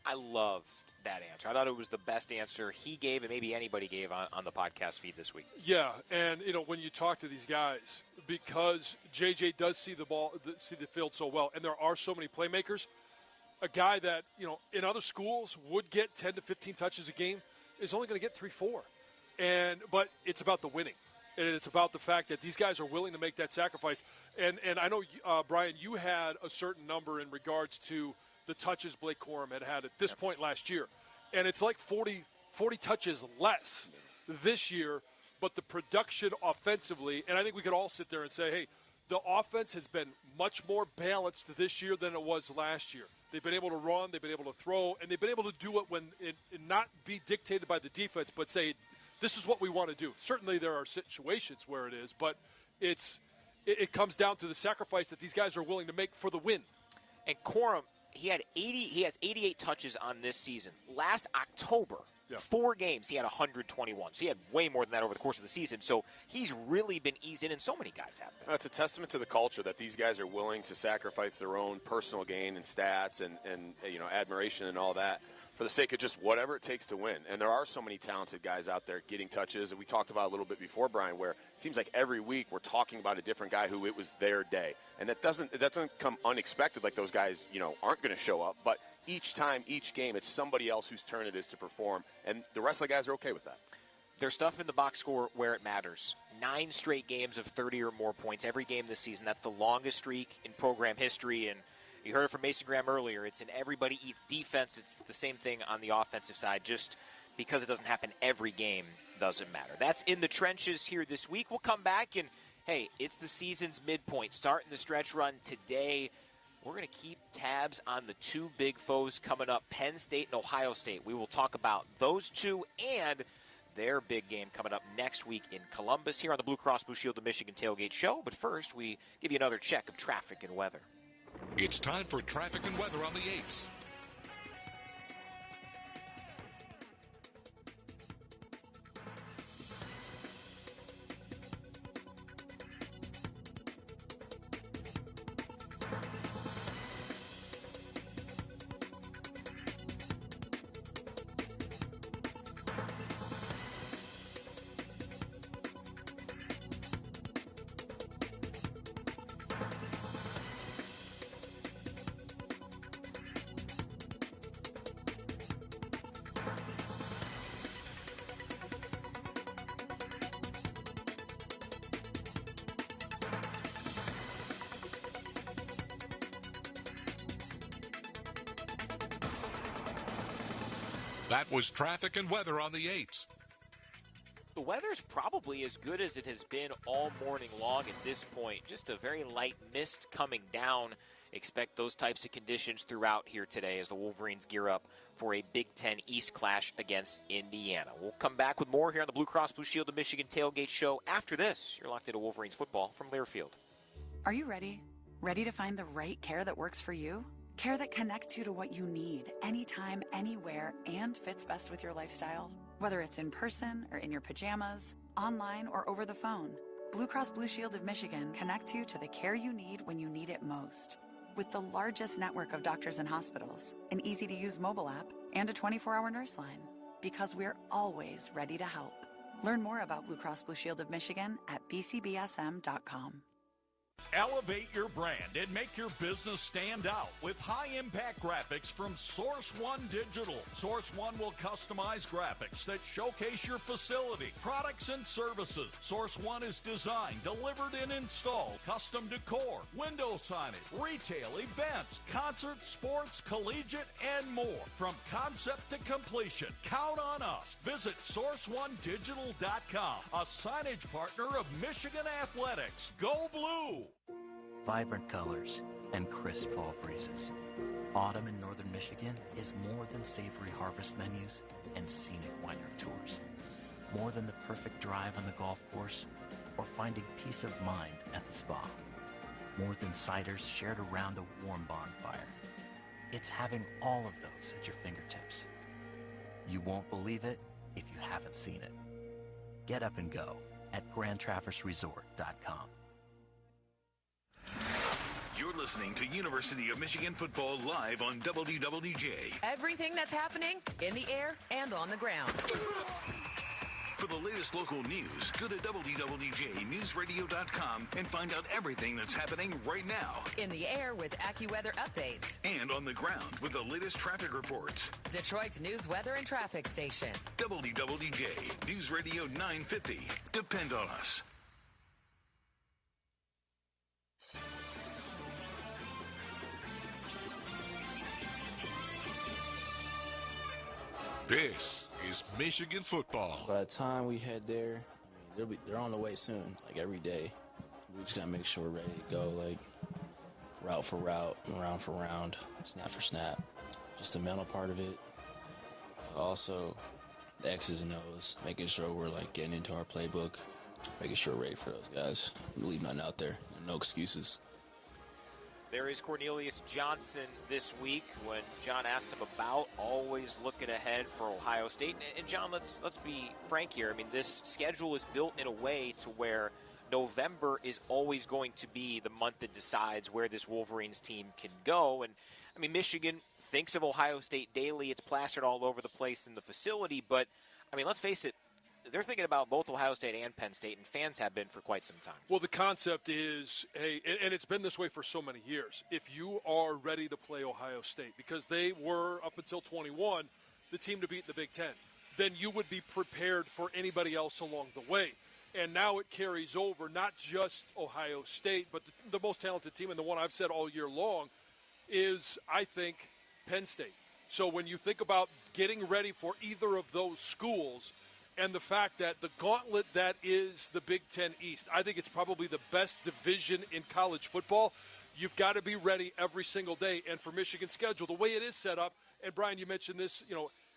I loved that answer. I thought it was the best answer he gave and maybe anybody gave on the podcast feed this week. Yeah, and when you talk to these guys, because JJ does see the field so well, and there are so many playmakers, a guy that in other schools would get 10 to 15 touches a game is only going to get 3-4, but it's about the winning. And it's about the fact that these guys are willing to make that sacrifice. And I know, Brian, you had a certain number in regards to the touches Blake Corum had at this point last year. And it's like 40 touches less this year, but the production offensively, and I think we could all sit there and say, hey, the offense has been much more balanced this year than it was last year. They've been able to run, they've been able to throw, and they've been able to do it when it not be dictated by the defense, but say, this is what we want to do. Certainly there are situations where it is, but it comes down to the sacrifice that these guys are willing to make for the win. And Corum, he has 88 touches on this season. Last October, 4 games, he had 121. So he had way more than that over the course of the season. So he's really been eased in, and so many guys have been. It's a testament to the culture that these guys are willing to sacrifice their own personal gain and stats and admiration and all that for the sake of just whatever it takes to win. And there are so many talented guys out there getting touches. And we talked about a little bit before, Brian, where it seems like every week we're talking about a different guy who it was their day. And that doesn't come unexpected, like those guys, aren't going to show up. But each time, each game, it's somebody else whose turn it is to perform. And the rest of the guys are okay with that. There's stuff in the box score where it matters. 9 straight games of 30 or more points every game this season. That's the longest streak in program history. And you heard it from Mason Graham earlier. It's in everybody eats defense. It's the same thing on the offensive side. Just because it doesn't happen every game doesn't matter. That's In the Trenches here this week. We'll come back and, hey, it's the season's midpoint. Starting the stretch run today. We're going to keep tabs on the 2 big foes coming up, Penn State and Ohio State. We will talk about those 2 and their big game coming up next week in Columbus here on the Blue Cross Blue Shield of Michigan Tailgate Show. But first, we give you another check of traffic and weather. It's time for traffic and weather on the 8s. That was traffic and weather on the 8s. The weather's probably as good as it has been all morning long at this point. Just a very light mist coming down. Expect those types of conditions throughout here today as the Wolverines gear up for a Big Ten East clash against Indiana. We'll come back with more here on the Blue Cross Blue Shield of Michigan Tailgate Show after this. You're locked into Wolverines football from Learfield. Are you ready? Ready to find the right care that works for you? Care that connects you to what you need, anytime, anywhere, and fits best with your lifestyle? Whether it's in person or in your pajamas, online or over the phone, Blue Cross Blue Shield of Michigan connects you to the care you need when you need it most. With the largest network of doctors and hospitals, an easy-to-use mobile app, and a 24-hour nurse line. Because we're always ready to help. Learn more about Blue Cross Blue Shield of Michigan at bcbsm.com. Elevate your brand and make your business stand out with high-impact graphics from Source One Digital. Source One will customize graphics that showcase your facility, products, and services. Source One is designed, delivered, and installed custom decor, window signage, retail, events, concerts, sports, collegiate, and more. From concept to completion, count on us. Visit SourceOneDigital.com, a signage partner of Michigan Athletics. Go Blue! Vibrant colors and crisp fall breezes. Autumn in northern Michigan is more than savory harvest menus and scenic winery tours. More than the perfect drive on the golf course or finding peace of mind at the spa. More than ciders shared around a warm bonfire. It's having all of those at your fingertips. You won't believe it if you haven't seen it. Get up and go at GrandTraverseResort.com. You're listening to University of Michigan football live on WWJ. Everything that's happening in the air and on the ground. For the latest local news, go to WWJNewsRadio.com and find out everything that's happening right now. In the air with AccuWeather updates. And on the ground with the latest traffic reports. Detroit's news, weather, and traffic station. WWJ News Radio 950. Depend on us. This is Michigan football. By the time we head there, I mean, they're on the way soon, like every day. We just got to make sure we're ready to go, like route for route, round for round, snap for snap. Just the mental part of it. Also, the X's and O's, making sure we're like getting into our playbook, making sure we're ready for those guys. We leave nothing out there, no excuses. There is Cornelius Johnson this week. When John asked him about always looking ahead for Ohio State. And John, let's be frank here. I mean, this schedule is built in a way to where November is always going to be the month that decides where this Wolverines team can go. And, I mean, Michigan thinks of Ohio State daily. It's plastered all over the place in the facility. But, I mean, let's face it, they're thinking about both Ohio State and Penn State, and fans have been for quite some time. Well, the concept is, hey, and it's been this way for so many years, if you are ready to play Ohio State, because they were, up until 21, the team to beat in the Big Ten, then you would be prepared for anybody else along the way. And now it carries over, not just Ohio State, but the most talented team, and the one I've said all year long, is, I think, Penn State. So when you think about getting ready for either of those schools, and the fact that the gauntlet that is the Big Ten East, I think it's probably the best division in college football. You've got to be ready every single day. And for Michigan's schedule, the way it is set up, and Brian, you mentioned this,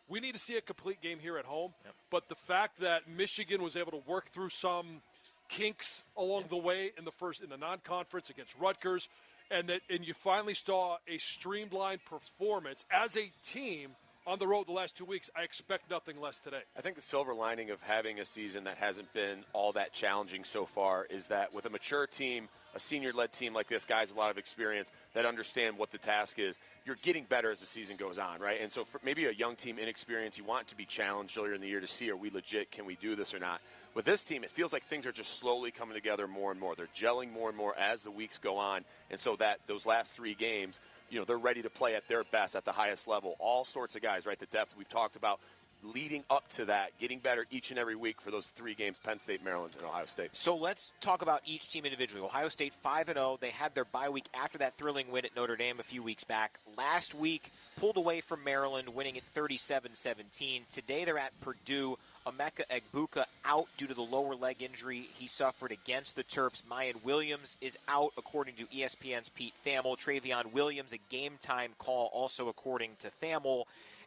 we need to see a complete game here at home. Yep. But the fact that Michigan was able to work through some kinks along the way in the non-conference against Rutgers, and you finally saw a streamlined performance as a team on the road the last 2 weeks, I expect nothing less today. I think the silver lining of having a season that hasn't been all that challenging so far is that with a mature team, a senior-led team like this, guys with a lot of experience that understand what the task is, you're getting better as the season goes on, right? And so for maybe a young team, inexperienced, you want to be challenged earlier in the year to see, are we legit, can we do this or not? With this team, it feels like things are just slowly coming together more and more. They're gelling more and more as the weeks go on, and so that those last 3 games, they're ready to play at their best, at the highest level. All sorts of guys, right? The depth we've talked about leading up to that, getting better each and every week for those 3 games, Penn State, Maryland, and Ohio State. So let's talk about each team individually. Ohio State 5-0. They had their bye week after that thrilling win at Notre Dame a few weeks back. Last week, pulled away from Maryland, winning at 37-17. Today they're at Purdue, Emeka Egbuka out due to the lower leg injury he suffered against the Terps. Mayan Williams is out, according to ESPN's Pete Thamel. Travion Williams, a game-time call, also according to Thamel.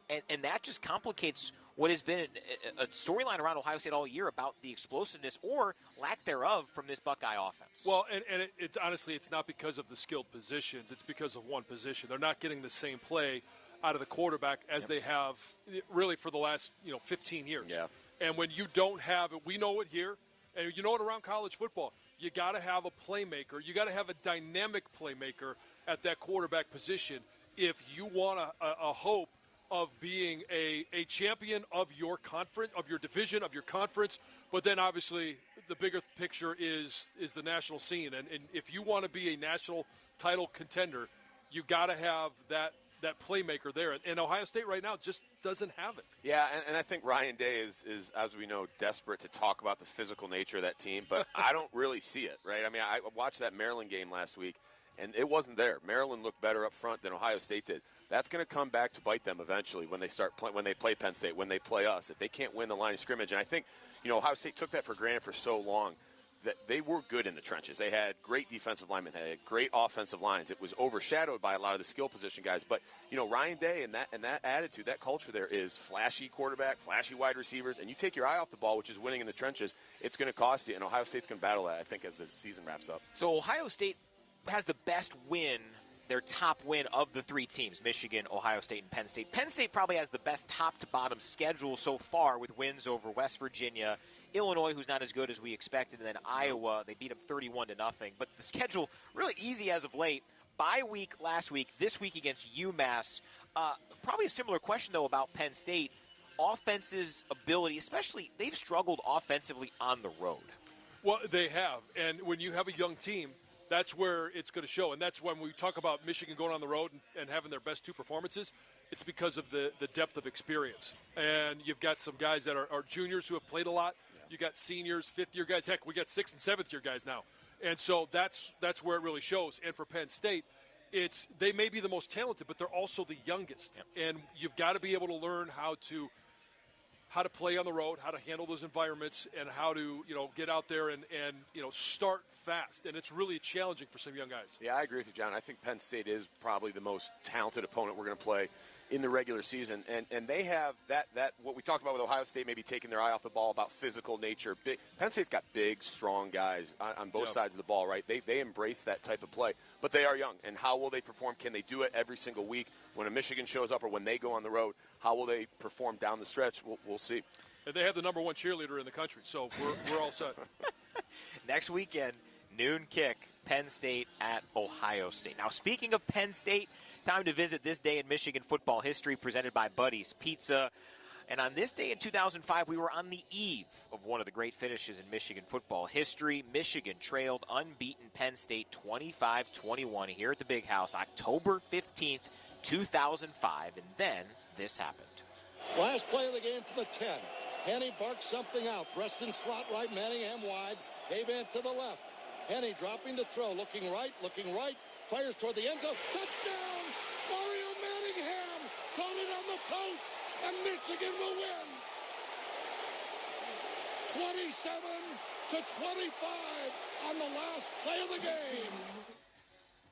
And that just complicates what has been a storyline around Ohio State all year about the explosiveness or lack thereof from this Buckeye offense. Well, and it's honestly, it's not because of the skilled positions. It's because of one position. They're not getting the same play out of the quarterback as they have really for the last 15 years. Yeah. And when you don't have it, we know it here, and you know it around college football. You got to have a playmaker. You got to have a dynamic playmaker at that quarterback position if you want a hope of being a champion of your conference, of your division, of your conference. But then obviously the bigger picture is the national scene. And if you want to be a national title contender, you got to have that playmaker there. And Ohio State right now just doesn't have it. Yeah, and I think Ryan Day is, as we know, desperate to talk about the physical nature of that team, but I don't really see it, right? I mean, I watched that Maryland game last week, and it wasn't there. Maryland looked better up front than Ohio State did. That's going to come back to bite them eventually when they when they play Penn State, when they play us, if they can't win the line of scrimmage. And I think, Ohio State took that for granted for so long that they were good in the trenches. They had great defensive linemen, they had great offensive lines. It was overshadowed by a lot of the skill position guys. But, Ryan Day and that attitude, that culture there is flashy quarterback, flashy wide receivers, and you take your eye off the ball, which is winning in the trenches, it's going to cost you. And Ohio State's going to battle that, I think, as the season wraps up. So Ohio State has the best win, their top win of the three teams, Michigan, Ohio State, and Penn State. Penn State probably has the best top-to-bottom schedule so far with wins over West Virginia, Illinois, who's not as good as we expected, and then Iowa. They beat them 31-0. But the schedule really easy as of late. Bye week last week, this week against UMass. Probably a similar question, though, about Penn State. Offensive ability, especially, they've struggled offensively on the road. Well, they have. And when you have a young team, that's where it's going to show. And that's when we talk about Michigan going on the road and having their best two performances. It's because of the depth of experience. And you've got some guys that are juniors who have played a lot. You got seniors, fifth-year guys. Heck, we got sixth- and seventh-year guys now. And so that's where it really shows. And for Penn State, they may be the most talented, but they're also the youngest. Yep. And you've got to be able to learn how to play on the road, how to handle those environments, and how to get out there and start fast. And it's really challenging for some young guys. Yeah, I agree with you, John. I think Penn State is probably the most talented opponent we're going to play in the regular season, and they have that what we talked about with Ohio State maybe taking their eye off the ball about physical nature. Penn State's got big, strong guys on both sides of the ball, right? They embrace that type of play, but they are young. And how will they perform? Can they do it every single week when a Michigan shows up or when they go on the road? How will they perform down the stretch? We'll see. And they have the number one cheerleader in the country, so we're all set. Next weekend, noon kick, Penn State at Ohio State. Now, speaking of Penn State, time to visit this day in Michigan football history presented by Buddy's Pizza. And on this day in 2005, we were on the eve of one of the great finishes in Michigan football history. Michigan trailed unbeaten Penn State 25-21 here at the Big House, October 15th, 2005. And then this happened. Last play of the game from the 10. Henny barks something out. Preston slot right, Manningham wide. Avant to the left. Henny dropping to throw, looking right, fires toward the end zone. Touchdown! Mario Manningham got it on the post, and Michigan will win. 27-25 on the last play of the game.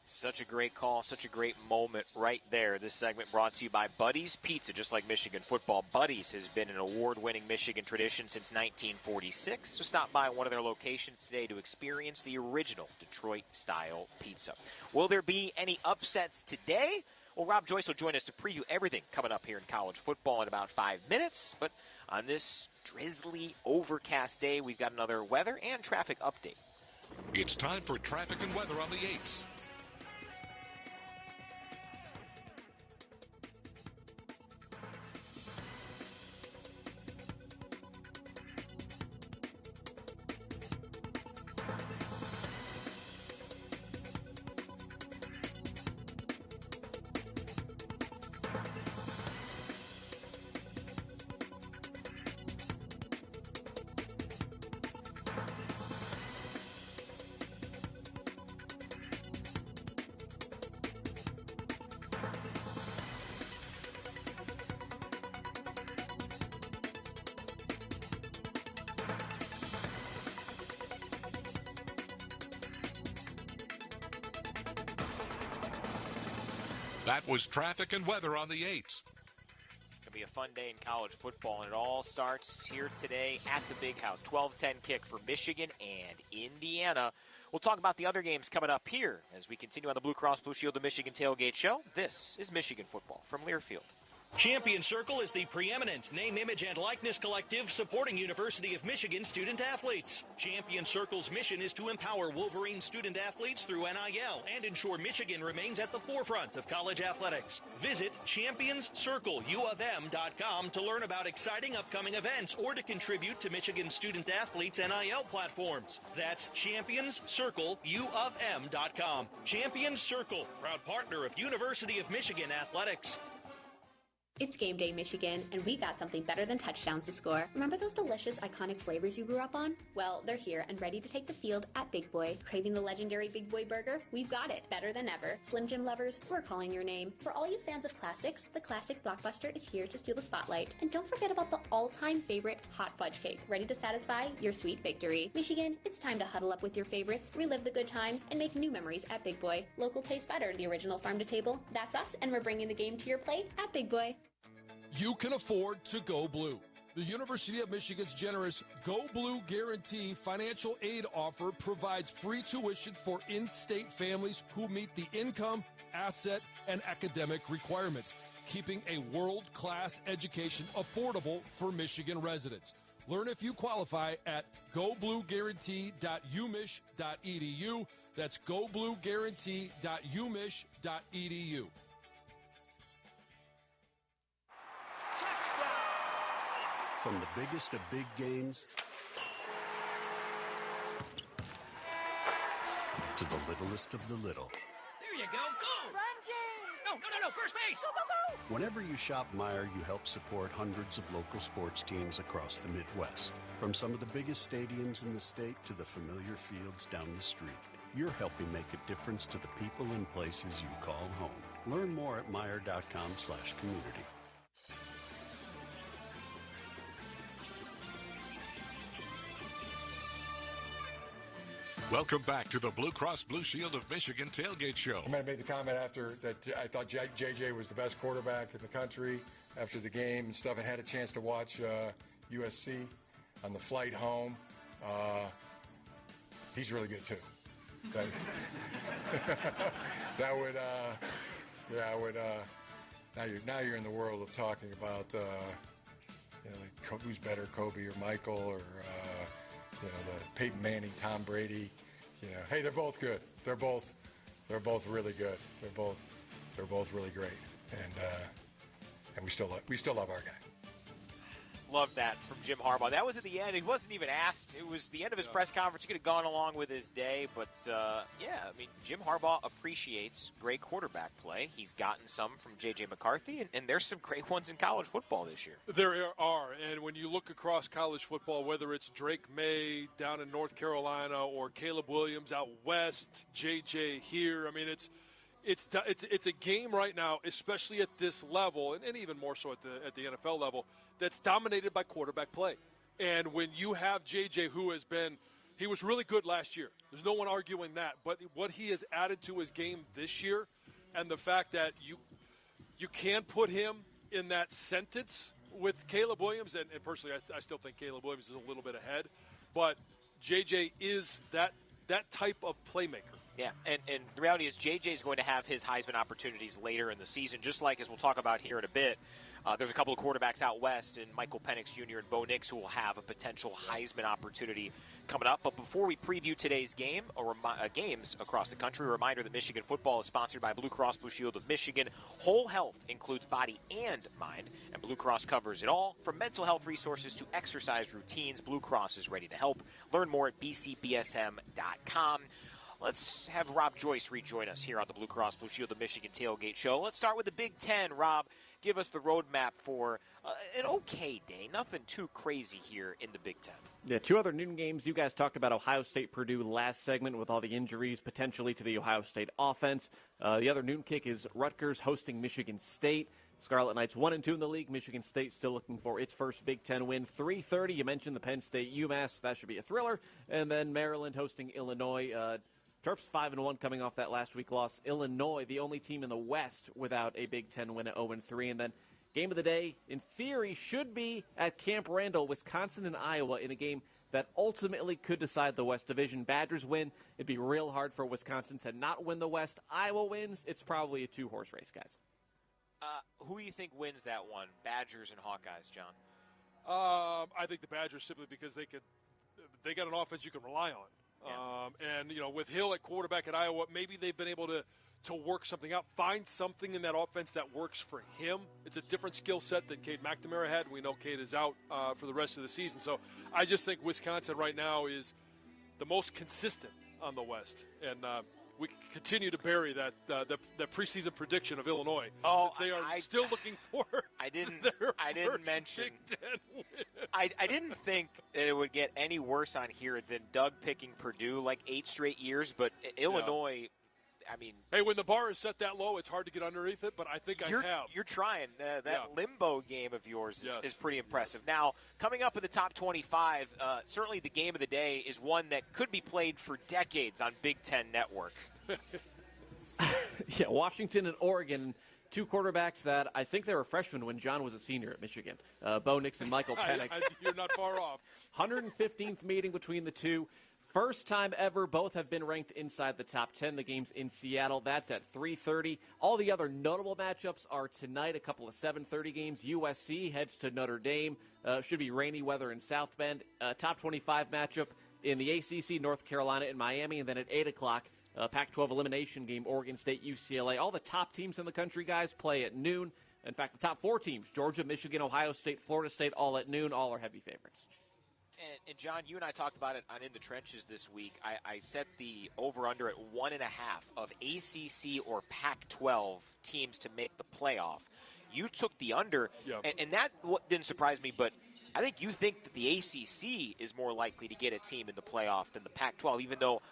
Such a great call, such a great moment right there. This segment brought to you by Buddy's Pizza. Just like Michigan football, Buddy's has been an award-winning Michigan tradition since 1946. So stop by one of their locations today to experience the original Detroit-style pizza. Will there be any upsets today? Well, Rob Joyce will join us to preview everything coming up here in college football in about 5 minutes. But on this drizzly, overcast day, we've got another weather and traffic update. It's time for traffic and weather on the 8s. That was traffic and weather on the 8s. Be a fun day in college football, and it all starts here today at the Big House. 12:10 kick for Michigan and Indiana. We'll talk about the other games coming up here as we continue on the Blue Cross Blue Shield of Michigan Tailgate Show. This is Michigan football from Learfield. Champion Circle is the preeminent name, image, and likeness collective supporting University of Michigan student-athletes. Champion Circle's mission is to empower Wolverines student-athletes through NIL and ensure Michigan remains at the forefront of college athletics. Visit championscircleufm.com to learn about exciting upcoming events or to contribute to Michigan student-athletes' NIL platforms. That's championscircleufm.com. Champion Circle, proud partner of University of Michigan Athletics. It's game day, Michigan, and we got something better than touchdowns to score. Remember those delicious, iconic flavors you grew up on? Well, they're here and ready to take the field at Big Boy. Craving the legendary Big Boy burger? We've got it. Better than ever. Slim Jim lovers, we're calling your name. For all you fans of classics, the classic Blockbuster is here to steal the spotlight. And don't forget about the all-time favorite hot fudge cake, ready to satisfy your sweet victory. Michigan, it's time to huddle up with your favorites, relive the good times, and make new memories at Big Boy. Local tastes better, the original farm to table. That's us, and we're bringing the game to your plate at Big Boy. You can afford to go blue. The University of Michigan's generous Go Blue Guarantee financial aid offer provides free tuition for in-state families who meet the income, asset, and academic requirements, keeping a world-class education affordable for Michigan residents. Learn if you qualify at goblueguarantee.umich.edu. That's goblueguarantee.umich.edu. From the biggest of big games to the littlest of the little. There you go. Go! Run, James! No, first base! Go, go, go! Whenever you shop Meijer, you help support hundreds of local sports teams across the Midwest. From some of the biggest stadiums in the state to the familiar fields down the street. You're helping make a difference to the people and places you call home. Learn more at Meijer.com/community. Welcome back to the Blue Cross Blue Shield of Michigan Tailgate Show. I might have made the comment after that I thought JJ was the best quarterback in the country after the game and stuff, and had a chance to watch USC on the flight home. He's really good, too. That would now you're in the world of talking about who's better, Kobe or Michael, or the Peyton Manning, Tom Brady. Hey, they're both good. They're both really good. They're both really great, and we still love our guy. Love that from Jim Harbaugh. That was at the end. He wasn't even asked. It was the end of his press conference. He could have gone along with his day. But, Jim Harbaugh appreciates great quarterback play. He's gotten some from J.J. McCarthy, and there's some great ones in college football this year. There are. And when you look across college football, whether it's Drake May down in North Carolina or Caleb Williams out west, J.J. here, I mean, it's a game right now, especially at this level, and even more so at the NFL level, that's dominated by quarterback play. And when you have J.J., he was really good last year. There's no one arguing that. But what he has added to his game this year, and the fact that you can put him in that sentence with Caleb Williams, and personally I still think Caleb Williams is a little bit ahead, but J.J. is that type of playmaker. Yeah, and the reality is J.J. is going to have his Heisman opportunities later in the season, just like, as we'll talk about here in a bit, there's a couple of quarterbacks out west, and Michael Penix Jr. and Bo Nix, who will have a potential Heisman opportunity coming up. But before we preview today's game, or games across the country, a reminder that Michigan football is sponsored by Blue Cross Blue Shield of Michigan. Whole health includes body and mind, and Blue Cross covers it all. From mental health resources to exercise routines, Blue Cross is ready to help. Learn more at bcbsm.com. Let's have Rob Joyce rejoin us here on the Blue Cross Blue Shield of Michigan Tailgate Show. Let's start with the Big Ten. Rob, give us the roadmap for an okay day. Nothing too crazy here in the Big Ten. Yeah, two other noon games. You guys talked about Ohio State, Purdue last segment with all the injuries potentially to the Ohio State offense. The other noon kick is Rutgers hosting Michigan State. Scarlet Knights 1-2 in the league. Michigan State still looking for its first Big Ten win. 3:30. You mentioned the Penn State UMass. That should be a thriller. And then Maryland hosting Illinois. Terps 5-1 coming off that last week loss. Illinois, the only team in the West without a Big Ten win at 0-3. And then game of the day, in theory, should be at Camp Randall, Wisconsin and Iowa, in a game that ultimately could decide the West Division. Badgers win. It'd be real hard for Wisconsin to not win the West. Iowa wins. It's probably a two-horse race, guys. Who do you think wins that one, Badgers and Hawkeyes, John? I think the Badgers, simply because they got an offense you can rely on. Yeah. And, with Hill at quarterback at Iowa, maybe they've been able to work something out, find something in that offense that works for him. It's a different skill set than Cade McNamara had. We know Cade is out for the rest of the season. So I just think Wisconsin right now is the most consistent on the West. And we continue to bury that preseason prediction of Illinois, since they are still looking for I didn't first mention Big Ten win. I didn't think that it would get any worse on here than Doug picking Purdue like 8 straight years, but Illinois, I mean, hey, when the bar is set that low, it's hard to get underneath it, but I think I have. You're trying. That limbo game of yours is pretty impressive. Now, coming up in the top 25, certainly the game of the day is one that could be played for decades on Big Ten Network. Yeah, Washington and Oregon, two quarterbacks that I think they were freshmen when John was a senior at Michigan. Bo Nix and Michael Penix. You're not far off. 115th meeting between the two. First time ever, both have been ranked inside the top 10. The game's in Seattle. That's at 3:30. All the other notable matchups are tonight, a couple of 7:30 games. USC heads to Notre Dame. Should be rainy weather in South Bend. Top 25 matchup in the ACC, North Carolina and Miami. And then at 8 o'clock, Pac-12 elimination game, Oregon State, UCLA. All the top teams in the country, guys, play at noon. In fact, the top 4 teams, Georgia, Michigan, Ohio State, Florida State, all at noon. All are heavy favorites. And John, you and I talked about it on In the Trenches this week. I set the over-under at 1.5 of ACC or Pac-12 teams to make the playoff. You took the under, and that didn't surprise me, but I think you think that the ACC is more likely to get a team in the playoff than the Pac-12, even though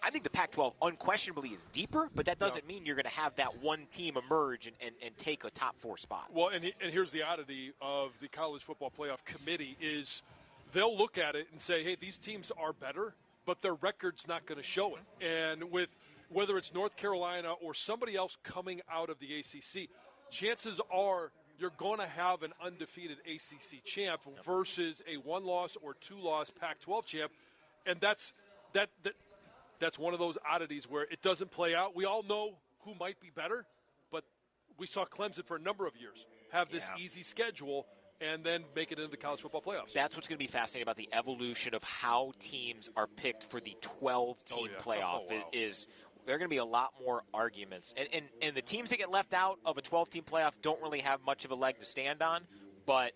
I think the Pac-12 unquestionably is deeper, but that doesn't mean you're going to have that one team emerge and take a top 4 spot. Well, and here's the oddity of the College Football Playoff Committee is they'll look at it and say, hey, these teams are better, but their record's not going to show it. And with whether it's North Carolina or somebody else coming out of the ACC, chances are you're going to have an undefeated ACC champ versus a 1-loss or 2-loss Pac-12 champ, and that's one of those oddities where it doesn't play out. We all know who might be better, but we saw Clemson for a number of years have this easy schedule and then make it into the college football playoffs. That's what's going to be fascinating about the evolution of how teams are picked for the 12-team playoff. Is there are going to be a lot more arguments. And the teams that get left out of a 12-team playoff don't really have much of a leg to stand on, but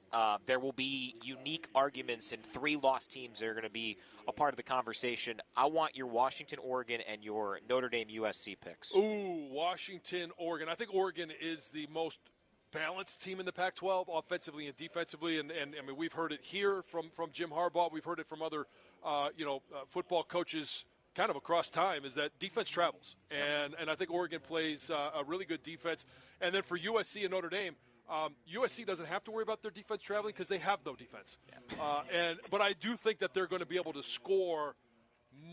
there will be unique arguments, and 3 lost teams that are going to be a part of the conversation. I want your Washington, Oregon, and your Notre Dame USC picks. Ooh, Washington, Oregon. I think Oregon is the most balanced team in the Pac-12, offensively and defensively, and I mean we've heard it here from Jim Harbaugh. We've heard it from other football coaches kind of across time, is that defense travels, and I think Oregon plays a really good defense. And then for USC and Notre Dame, USC doesn't have to worry about their defense traveling because they have no defense. But I do think that they're going to be able to score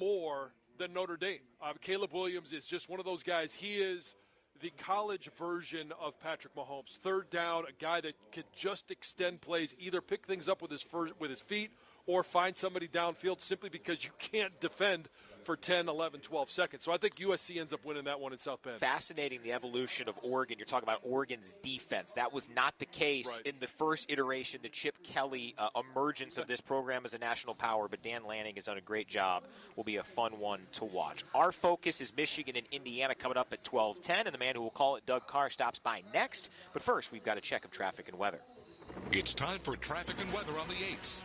more than Notre Dame. Caleb Williams is just one of those guys. He is the college version of Patrick Mahomes. Third down, a guy that could just extend plays, either pick things up with his feet or find somebody downfield simply because you can't defend for 10, 11, 12 seconds. So I think USC ends up winning that one in South Bend. Fascinating, the evolution of Oregon. You're talking about Oregon's defense. That was not the case in the first iteration, the Chip Kelly emergence of this program as a national power, but Dan Lanning has done a great job. Will be a fun one to watch. Our focus is Michigan and Indiana coming up at 12:10, and the man who will call it, Doug Carr, stops by next. But first, we've got a check of traffic and weather. It's time for traffic and weather on the 8s.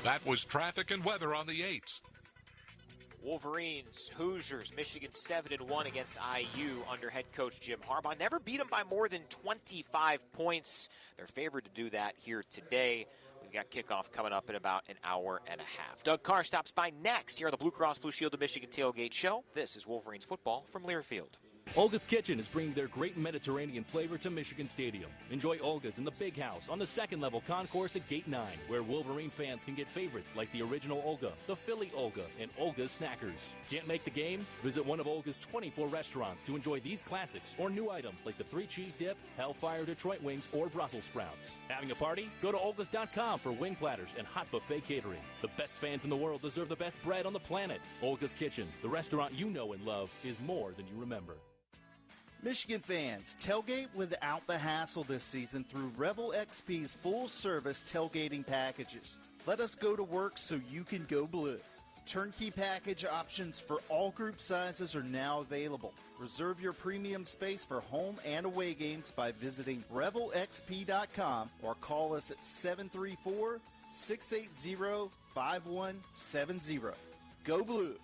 That was traffic and weather on the 8s. Wolverines, Hoosiers, Michigan 7-1 against IU under head coach Jim Harbaugh. Never beat them by more than 25 points. They're favored to do that here today. We've got kickoff coming up in about an hour and a half. Doug Carr stops by next here on the Blue Cross Blue Shield of Michigan Tailgate Show. This is Wolverines football from Learfield. Olga's Kitchen is bringing their great Mediterranean flavor to Michigan Stadium. Enjoy Olga's in the Big House on the second-level concourse at Gate 9, where Wolverine fans can get favorites like the original Olga, the Philly Olga, and Olga's Snackers. Can't make the game? Visit one of Olga's 24 restaurants to enjoy these classics or new items like the 3-cheese dip, Hellfire Detroit wings, or Brussels sprouts. Having a party? Go to Olga's.com for wing platters and hot buffet catering. The best fans in the world deserve the best bread on the planet. Olga's Kitchen, the restaurant you know and love, is more than you remember. Michigan fans, tailgate without the hassle this season through Revel XP's full-service tailgating packages. Let us go to work so you can go blue. Turnkey package options for all group sizes are now available. Reserve your premium space for home and away games by visiting revelxp.com or call us at 734-680-5170. Go blue.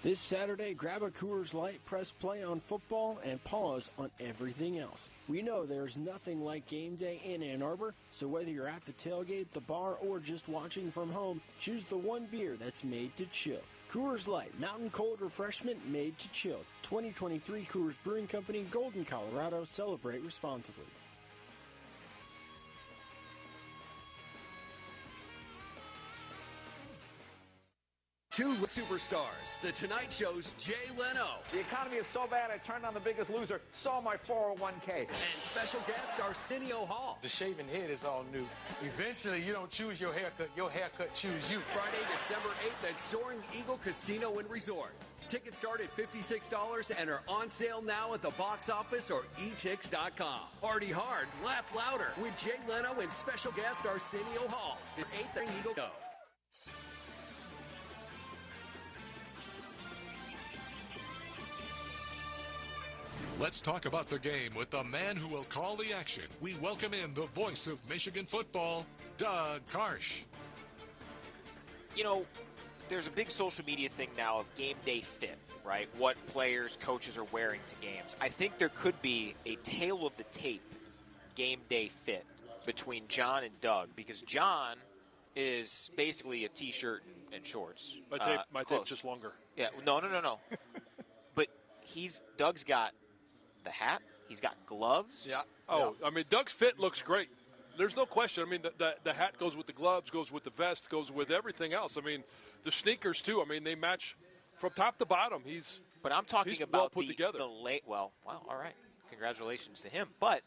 This Saturday, grab a Coors Light, press play on football, and pause on everything else. We know there's nothing like game day in Ann Arbor, so whether you're at the tailgate, the bar, or just watching from home, choose the one beer that's made to chill. Coors Light, mountain cold refreshment made to chill. 2023 Coors Brewing Company, Golden, Colorado. Celebrate responsibly. Two superstars. The Tonight Show's Jay Leno. The economy is so bad I turned on The Biggest Loser, saw my 401k. And special guest Arsenio Hall. The shaven head is all new. Eventually, you don't choose your haircut choose you. Friday, December 8th at Soaring Eagle Casino and Resort. Tickets start at $56 and are on sale now at the box office or etix.com. Party hard, laugh louder with Jay Leno and special guest Arsenio Hall. To 8th and Eagle Go. Let's talk about the game with the man who will call the action. We welcome in the voice of Michigan football, Doug Karsch. You know, there's a big social media thing now of game day fit, right? What players, coaches are wearing to games. I think there could be a tail of the tape game day fit between John and Doug, because John is basically a T-shirt and shorts. My tape's just longer. Yeah, no. But Doug's got the hat. He's got gloves. Yeah. Oh, yeah. I mean, Doug's fit looks great. There's no question. I mean, the hat goes with the gloves, goes with the vest, goes with everything else. I mean, the sneakers too. I mean, they match from top to bottom. But I'm talking about well put together. Well, all right. Congratulations to him. But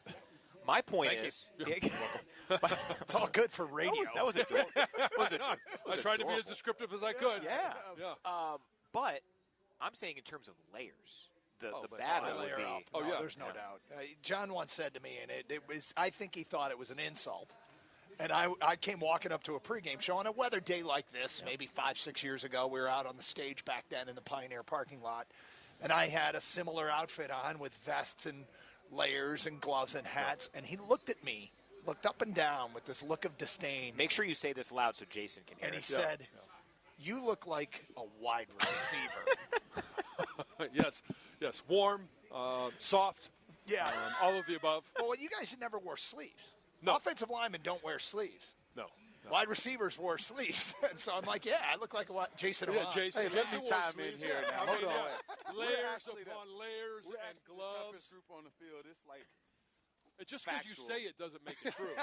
my point is, it's all good for radio. That was a good. I tried to be as descriptive as I could. Yeah. But I'm saying in terms of layers. The battle would be. Oh, yeah. There's no doubt. John once said to me, and it was, I think he thought it was an insult. And I came walking up to a pregame show on a weather day like this, maybe 5-6 years ago. We were out on the stage back then in the Pioneer parking lot. And I had a similar outfit on with vests and layers and gloves and hats. And he looked at me, looked up and down with this look of disdain. Make sure you say this loud so Jason can hear it. And he said, you look like a wide receiver. Yes, warm, soft. Yeah, all of the above. Well, you guys never wore sleeves. No. Offensive linemen don't wear sleeves. No. Wide receivers wore sleeves, and so I'm like, I look like a Jason. Yeah, Jason. Hey, let me chime in here now. Hold on. Layers upon layers and gloves. The toughest group on the field. It's like just because you say it doesn't make it true.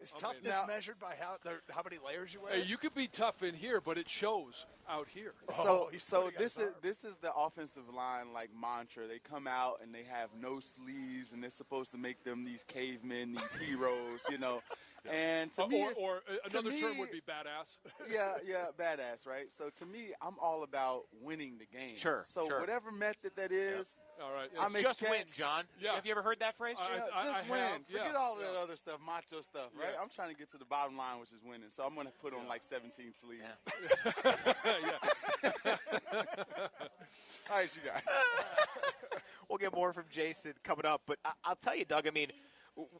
Is toughness measured by how many layers you wear? Hey, you could be tough in here, but it shows out here. So this is the offensive line like mantra. They come out and they have no sleeves, and they're supposed to make them these cavemen, these heroes, you know. And to me, or another term would be badass. Yeah, badass, right? So to me, I'm all about winning the game. Sure. So whatever method that is, all right. Just win, John. Yeah. Have you ever heard that phrase? Just win. Forget all that other macho stuff, right? I'm trying to get to the bottom line, which is winning. So I'm going to put on like 17 sleeves. All right, you guys. We'll get more from Jason coming up. But I'll tell you, Doug, I mean,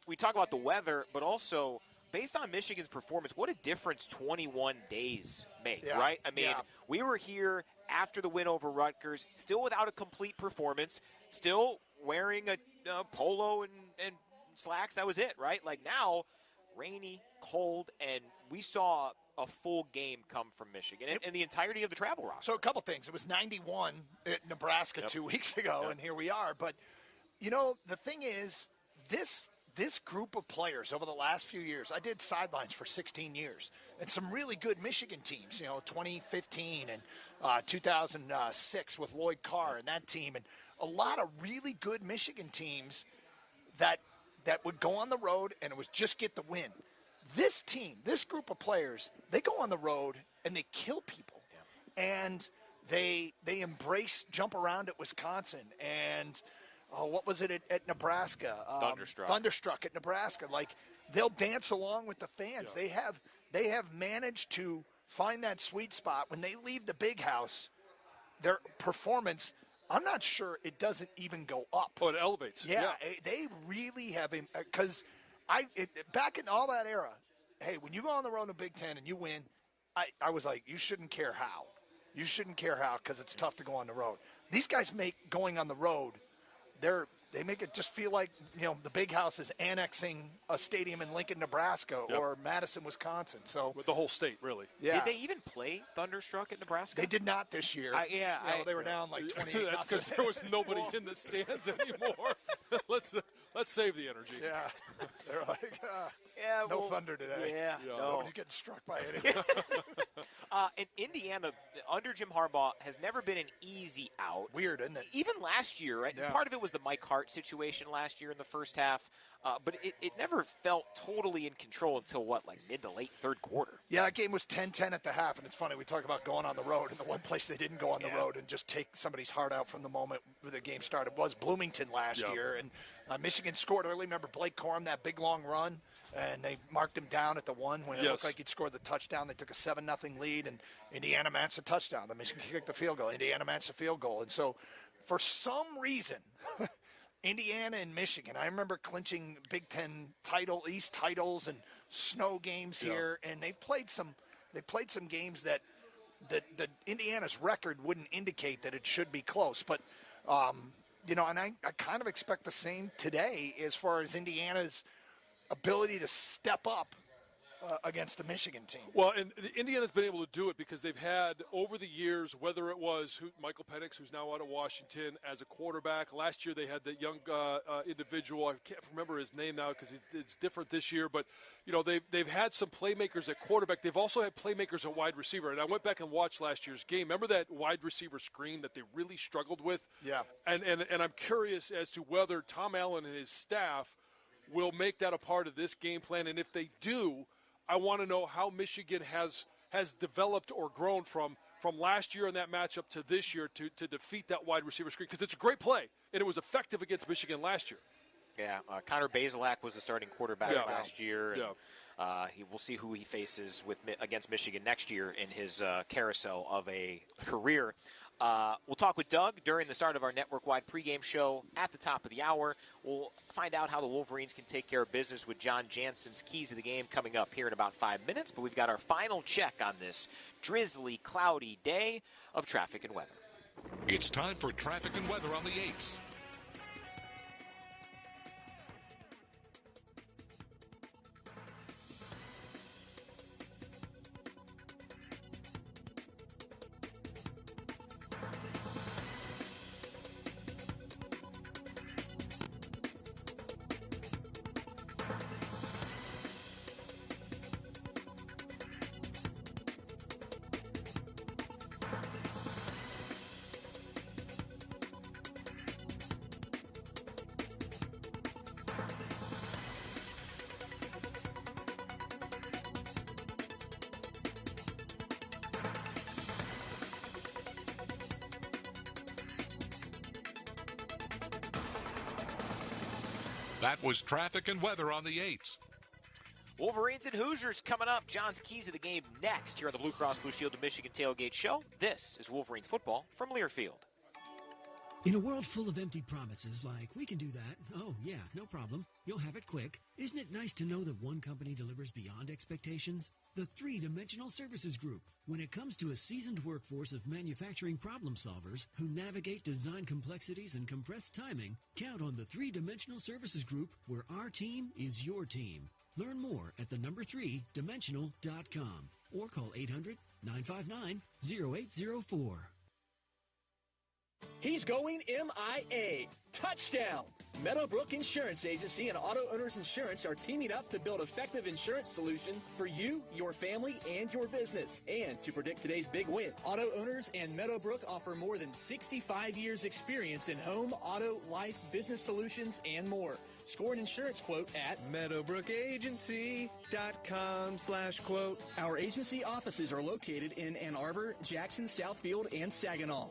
we talk about the weather, but also based on Michigan's performance, what a difference 21 days make, right? I mean, we were here after the win over Rutgers, still without a complete performance, still wearing a polo and slacks. That was it, right? Like now, rainy, cold, and we saw a full game come from Michigan and the entirety of the travel roster. So a couple things. It was 91 at Nebraska 2 weeks ago, and here we are. But, you know, the thing is, this group of players over the last few years, I did sidelines for 16 years, and some really good Michigan teams, 2015 and 2006 with Lloyd Carr and that team, and a lot of really good Michigan teams that would go on the road and it was just get the win. This team, this group of players, they go on the road and they kill people. And they embrace jump around at Wisconsin and what was it at Nebraska? Thunderstruck at Nebraska. Like, they'll dance along with the fans. Yeah. They have managed to find that sweet spot. When they leave the big house, their performance, I'm not sure it doesn't even go up. Oh, it elevates. Yeah. They really have him because back in all that era, hey, when you go on the road in the Big Ten and you win, I was like, you shouldn't care how. You shouldn't care how because it's tough to go on the road. These guys make going on the road, they make it just feel like, the big house is annexing a stadium in Lincoln, Nebraska or Madison, Wisconsin. So with the whole state, really. Yeah. Did they even play Thunderstruck at Nebraska? They did not this year. They were down like 28. That's because there was nobody in the stands anymore. Let's save the energy. Yeah. They're like, no thunder today. Yeah. No. Nobody's getting struck by anything. And Indiana, under Jim Harbaugh, has never been an easy out. Weird, isn't it? Even last year, right? Yeah. Part of it was the Mike Hart situation last year in the first half, but it never felt totally in control until, mid to late third quarter. Yeah, that game was 10-10 at the half, and it's funny, we talk about going on the road, and the one place they didn't go on the road and just take somebody's heart out from the moment the game started was Bloomington last year, and Michigan scored early. Remember Blake Corum, that big long run? And they marked him down at the one when it looked like he'd scored the touchdown. They took a 7-0 lead, and Indiana matched the touchdown. The Michigan kicked the field goal. Indiana matched the field goal. And so for some reason, Indiana and Michigan, I remember clinching Big Ten East titles and snow games here, and they've played some games that Indiana's record wouldn't indicate that it should be close. But, and I kind of expect the same today as far as Indiana's ability to step up against the Michigan team. Well, and Indiana's been able to do it because they've had, over the years, whether it was Michael Penix, who's now out of Washington, as a quarterback. Last year they had that young individual. I can't remember his name now because it's different this year. But, they've had some playmakers at quarterback. They've also had playmakers at wide receiver. And I went back and watched last year's game. Remember that wide receiver screen that they really struggled with? Yeah. And I'm curious as to whether Tom Allen and his staff will make that a part of this game plan. And if they do, I want to know how Michigan has developed or grown from last year in that matchup to this year to defeat that wide receiver screen, because it's a great play, and it was effective against Michigan last year. Yeah, Connor Bazelak was the starting quarterback last year. And, we'll see who he faces against Michigan next year in his carousel of a career. We'll talk with Doug during the start of our network-wide pregame show at the top of the hour. We'll find out how the Wolverines can take care of business with John Jansen's Keys of the Game coming up here in about 5 minutes. But we've got our final check on this drizzly, cloudy day of traffic and weather. It's time for traffic and weather on the 8s. That was traffic and weather on the 8s. Wolverines and Hoosiers coming up. John's keys of the game next here on the Blue Cross Blue Shield of Michigan Tailgate Show. This is Wolverines football from Learfield. In a world full of empty promises like, we can do that, oh yeah, no problem, you'll have it quick, isn't it nice to know that one company delivers beyond expectations? The Three-Dimensional Services Group. When it comes to a seasoned workforce of manufacturing problem solvers who navigate design complexities and compressed timing, count on the Three-Dimensional Services Group, where our team is your team. Learn more at the3dimensional.com or call 800-959-0804. He's going MIA. Touchdown! Meadowbrook Insurance Agency and Auto Owners Insurance are teaming up to build effective insurance solutions for you, your family, and your business. And to predict today's big win, Auto Owners and Meadowbrook offer more than 65 years experience in home, auto, life, business solutions, and more. Score an insurance quote at meadowbrookagency.com/quote. Our agency offices are located in Ann Arbor, Jackson, Southfield, and Saginaw.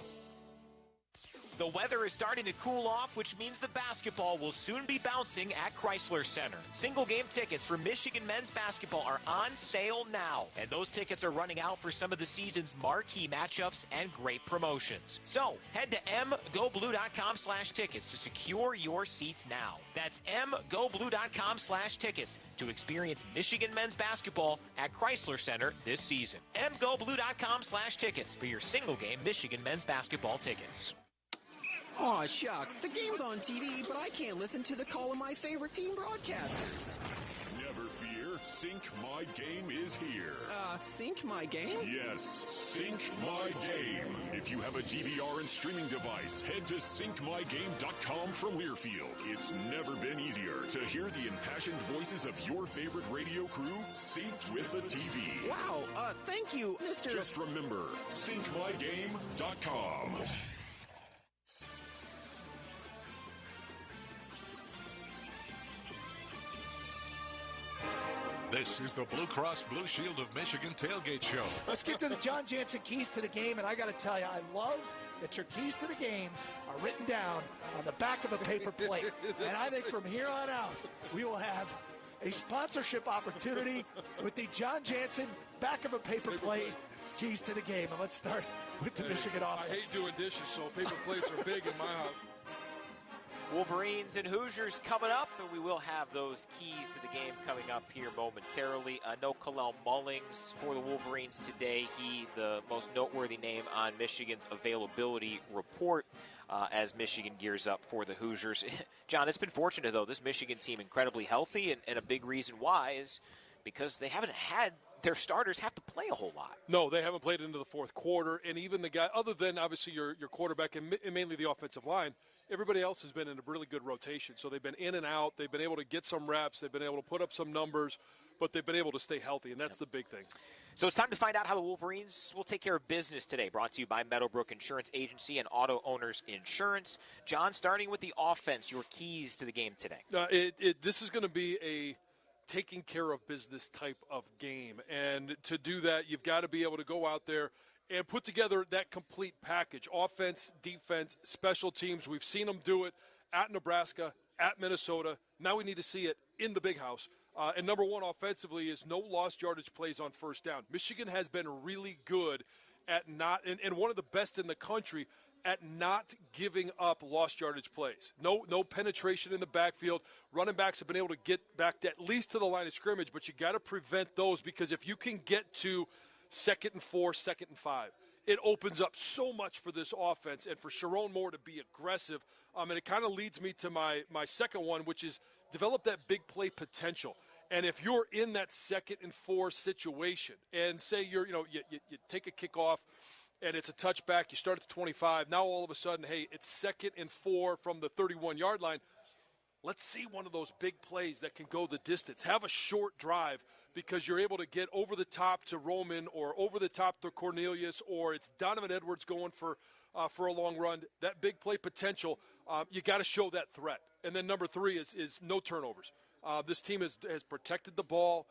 The weather is starting to cool off, which means the basketball will soon be bouncing at Chrysler Center. Single game tickets for Michigan men's basketball are on sale now, and those tickets are running out for some of the season's marquee matchups and great promotions. So head to mgoblue.com/tickets to secure your seats now. That's mgoblue.com/tickets to experience Michigan men's basketball at Chrysler Center this season. mgoblue.com/tickets for your single game Michigan men's basketball tickets. Aw, shucks. The game's on TV, but I can't listen to the call of my favorite team broadcasters. Never fear. Sync My Game is here. Sync My Game? Yes, Sync My Game. If you have a DVR and streaming device, head to syncmygame.com from Learfield. It's never been easier to hear the impassioned voices of your favorite radio crew synced with the TV. Wow, thank you, Mr. Just remember, syncmygame.com. This is the Blue Cross Blue Shield of Michigan Tailgate Show. Let's get to the John Jansen keys to the game, and I got to tell you, I love that your keys to the game are written down on the back of a paper plate. And I think from here on out, we will have a sponsorship opportunity with the John Jansen back of a paper plate keys to the game. And let's start with the Michigan offense. I hate doing dishes, so paper plates are big in my house. Wolverines and Hoosiers coming up, and we will have those keys to the game coming up here momentarily. No Kalel Mullings for the Wolverines today. He, the most noteworthy name on Michigan's availability report as Michigan gears up for the Hoosiers. John, it's been fortunate, though. This Michigan team incredibly healthy, and a big reason why is because they haven't had their starters have to play a whole lot. No, they haven't played into the fourth quarter, and even the guy, other than obviously your quarterback and mainly the offensive line, everybody else has been in a really good rotation. So they've been in and out. They've been able to get some reps. They've been able to put up some numbers, but they've been able to stay healthy, and that's the big thing. So it's time to find out how the Wolverines will take care of business today. Brought to you by Meadowbrook Insurance Agency and Auto Owners Insurance. John, starting with the offense, your keys to the game today. This is going to be a taking care of business type of game. And to do that, you've got to be able to go out there and put together that complete package. Offense, defense, special teams. We've seen them do it at Nebraska, at Minnesota. Now we need to see it in the Big House. And number one offensively is no lost yardage plays on first down. Michigan has been really good at not, and one of the best in the country at not giving up lost yardage plays. No penetration in the backfield. Running backs have been able to get back at least to the line of scrimmage, but you got to prevent those, because if you can get to 2nd and 4, 2nd and 5, it opens up so much for this offense and for Sharon Moore to be aggressive. And it kind of leads me to my second one, which is develop that big play potential. And if you're in that 2nd and 4 situation, and say you take a kickoff and it's a touchback, you start at the 25, now all of a sudden, hey, it's 2nd and 4 from the 31-yard line. Let's see one of those big plays that can go the distance. Have a short drive, because you're able to get over the top to Roman or over the top to Cornelius, or it's Donovan Edwards going for a long run. That big play potential, you got to show that threat. And then number 3 is no turnovers. This team has protected the ball.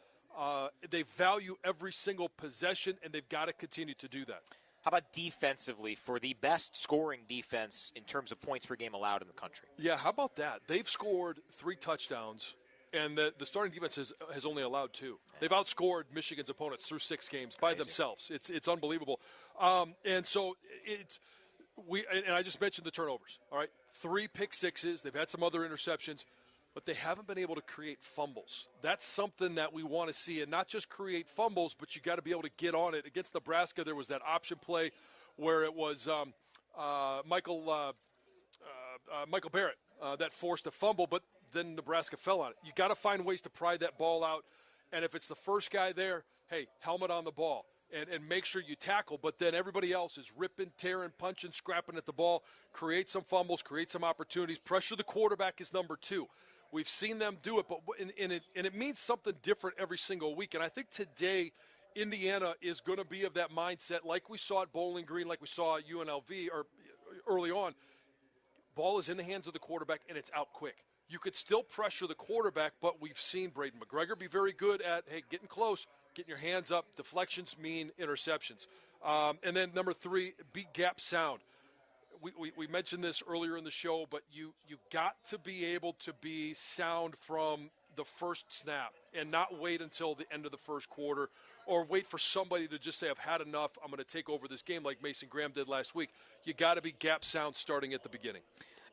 They value every single possession, and they've got to continue to do that. How about defensively for the best scoring defense in terms of points per game allowed in the country? Yeah, how about that? They've scored 3 touchdowns and the starting defense has only allowed 2. They've outscored Michigan's opponents through 6 games by themselves. It's unbelievable. And so and I just mentioned the turnovers, all right? 3 pick sixes. They've had some other interceptions, but they haven't been able to create fumbles. That's something that we want to see, and not just create fumbles, but you got to be able to get on it. Against Nebraska, there was that option play where it was Michael Barrett that forced a fumble, but then Nebraska fell on it. You got to find ways to pry that ball out, and if it's the first guy there, hey, helmet on the ball. And make sure you tackle, but then everybody else is ripping, tearing, punching, scrapping at the ball, create some fumbles, create some opportunities. Pressure the quarterback is number 2. We've seen them do it, but it means something different every single week. And I think today Indiana is going to be of that mindset like we saw at Bowling Green, like we saw at UNLV or early on. Ball is in the hands of the quarterback, and it's out quick. You could still pressure the quarterback, but we've seen Braden McGregor be very good at, getting close, getting your hands up. Deflections mean interceptions. And then number 3, be gap sound. We mentioned this earlier in the show, but you got to be able to be sound from the first snap and not wait until the end of the first quarter or wait for somebody to just say, I've had enough, I'm going to take over this game like Mason Graham did last week. You got to be gap sound starting at the beginning.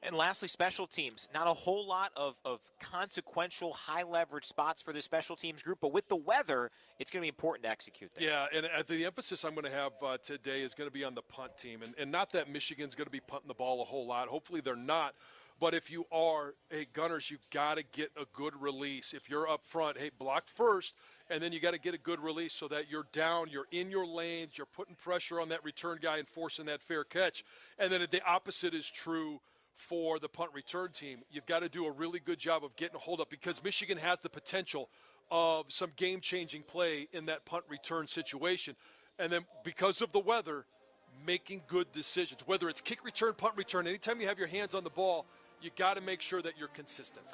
And lastly, special teams. Not a whole lot of consequential, high-leverage spots for the special teams group, but with the weather, it's going to be important to execute there. Yeah, and the emphasis I'm going to have today is going to be on the punt team. And not that Michigan's going to be punting the ball a whole lot. Hopefully they're not. But if you are, Gunners, you've got to get a good release. If you're up front, block first, and then you got to get a good release so that you're down, you're in your lanes, you're putting pressure on that return guy and forcing that fair catch. And then the opposite is true for the punt return team. You've got to do a really good job of getting a hold up because Michigan has the potential of some game-changing play in that punt return situation. And then because of the weather, making good decisions. Whether it's kick return, punt return, anytime you have your hands on the ball, you got to make sure that you're consistent.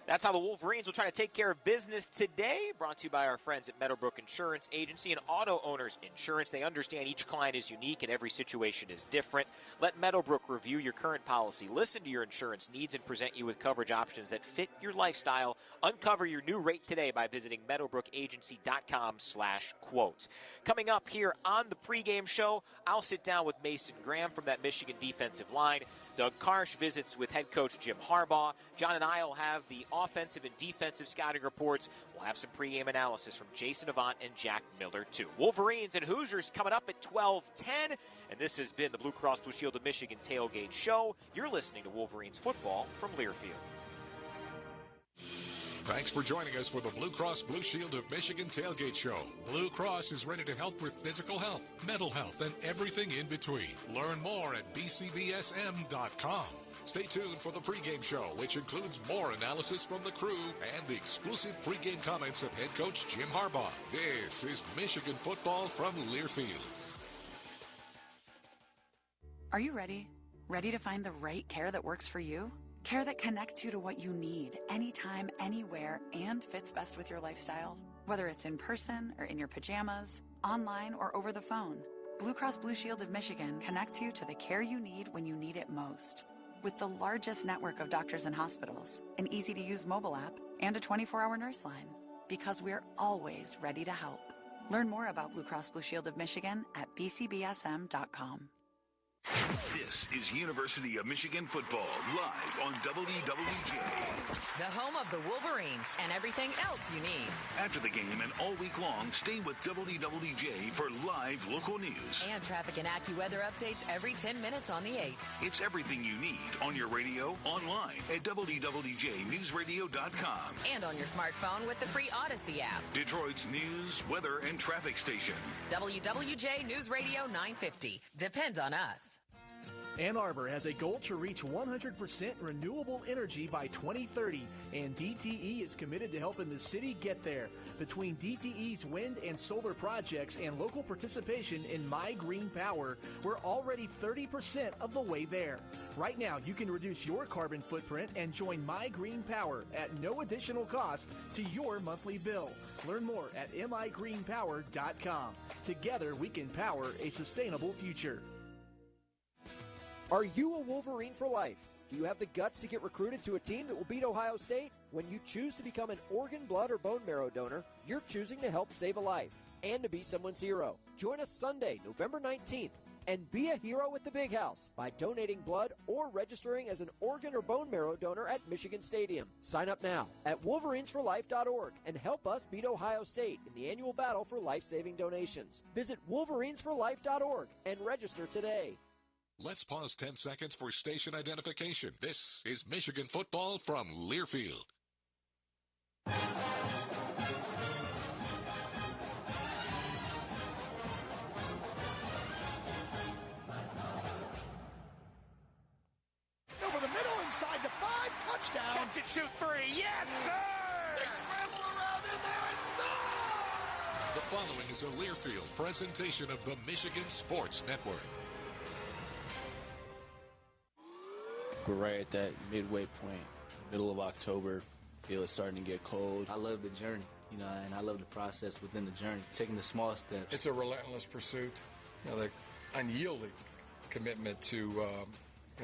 That's how the Wolverines will try to take care of business today. Brought to you by our friends at Meadowbrook Insurance Agency and Auto Owners Insurance. They understand each client is unique and every situation is different. Let Meadowbrook review your current policy, listen to your insurance needs, and present you with coverage options that fit your lifestyle. Uncover your new rate today by visiting meadowbrookagency.com/quote. Coming up here on the pregame show, I'll sit down with Mason Graham from that Michigan defensive line. Doug Karsh visits with head coach Jim Harbaugh. John and I will have the offensive and defensive scouting reports. We'll have some pregame analysis from Jason Avant and Jack Miller, too. Wolverines and Hoosiers coming up at 12:10. And this has been the Blue Cross Blue Shield of Michigan Tailgate Show. You're listening to Wolverines football from Learfield. Thanks for joining us for the Blue Cross Blue Shield of Michigan Tailgate Show. Blue Cross is ready to help with physical health, mental health, and everything in between. Learn more at bcbsm.com. Stay tuned for the pregame show, which includes more analysis from the crew and the exclusive pregame comments of head coach Jim Harbaugh. This is Michigan football from Learfield. Are you ready? Ready to find the right care that works for you? Care that connects you to what you need, anytime, anywhere, and fits best with your lifestyle. Whether it's in person or in your pajamas, online or over the phone, Blue Cross Blue Shield of Michigan connects you to the care you need when you need it most. With the largest network of doctors and hospitals, an easy-to-use mobile app, and a 24-hour nurse line. Because we're always ready to help. Learn more about Blue Cross Blue Shield of Michigan at bcbsm.com. This is University of Michigan football, live on WWJ. The home of the Wolverines and everything else you need. After the game and all week long, stay with WWJ for live local news. And traffic and AccuWeather updates every 10 minutes on the 8th. It's everything you need on your radio, online, at WWJNewsRadio.com. And on your smartphone with the free Odyssey app. Detroit's news, weather, and traffic station. WWJ News Radio 950. Depend on us. Ann Arbor has a goal to reach 100% renewable energy by 2030, and DTE is committed to helping the city get there. Between DTE's wind and solar projects and local participation in My Green Power, we're already 30% of the way there. Right now, you can reduce your carbon footprint and join My Green Power at no additional cost to your monthly bill. Learn more at migreenpower.com. Together, we can power a sustainable future. Are you a Wolverine for life? Do you have the guts to get recruited to a team that will beat Ohio State? When you choose to become an organ, blood, or bone marrow donor, you're choosing to help save a life and to be someone's hero. Join us Sunday, November 19th, and be a hero at the Big House by donating blood or registering as an organ or bone marrow donor at Michigan Stadium. Sign up now at wolverinesforlife.org and help us beat Ohio State in the annual battle for life-saving donations. Visit wolverinesforlife.org and register today. Let's pause 10 seconds for station identification. This is Michigan football from Learfield. Over the middle, inside the 5, touchdown. Catch it, shoot 3, yes, sir! They scramble around in there and score! The following is a Learfield presentation of the Michigan Sports Network. We're right at that midway point, middle of October. Feel it's starting to get cold. I love the journey, and I love the process within the journey, taking the small steps. It's a relentless pursuit, the unyielding commitment to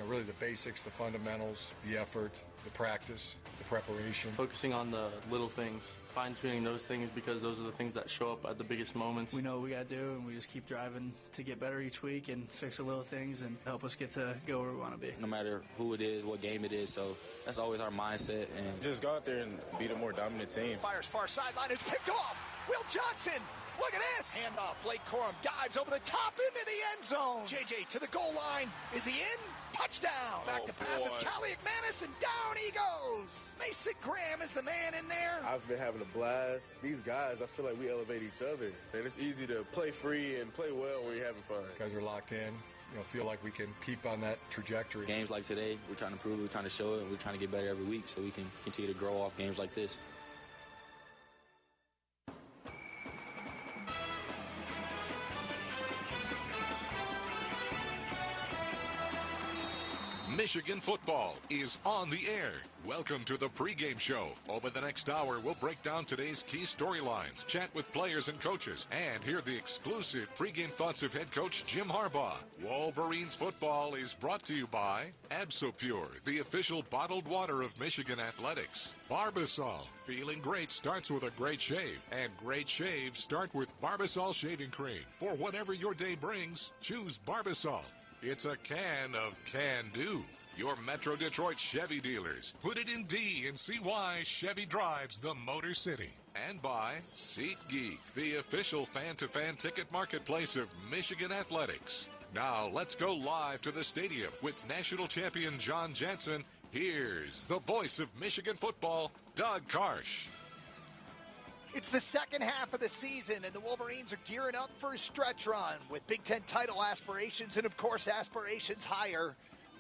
really the basics, the fundamentals, the effort, the practice, the preparation. Focusing on the little things, fine-tuning those things because those are the things that show up at the biggest moments. We know what we got to do, and we just keep driving to get better each week and fix the little things and help us get to go where we want to be. No matter who it is, what game it is, so that's always our mindset. And just go out there and beat a more dominant team. Fires far sideline, it's picked off. Will Johnson, look at this. Handoff, Blake Corum dives over the top into the end zone. JJ to the goal line. Is he in? Touchdown! Back to passes, Callie McManus, and down he goes! Mason Graham is the man in there. I've been having a blast. These guys, I feel like we elevate each other. And it's easy to play free and play well when you're having fun. Guys are locked in. Feel like we can keep on that trajectory. Games like today, we're trying to prove it, we're trying to show it, and we're trying to get better every week so we can continue to grow off games like this. Michigan football is on the air. Welcome to the pregame show. Over the next hour, we'll break down today's key storylines, chat with players and coaches, and hear the exclusive pregame thoughts of head coach Jim Harbaugh. Wolverines football is brought to you by Absolpure, the official bottled water of Michigan athletics. Barbasol. Feeling great starts with a great shave, and great shaves start with Barbasol shaving cream. For whatever your day brings, choose Barbasol. It's a can of can-do. Your Metro Detroit Chevy dealers. Put it in D and see why Chevy drives the Motor City. And by SeatGeek, the official fan-to-fan ticket marketplace of Michigan athletics. Now let's go live to the stadium with national champion John Jansen. Here's the voice of Michigan football, Doug Karsch. It's the second half of the season, and the Wolverines are gearing up for a stretch run with Big Ten title aspirations and, of course, aspirations higher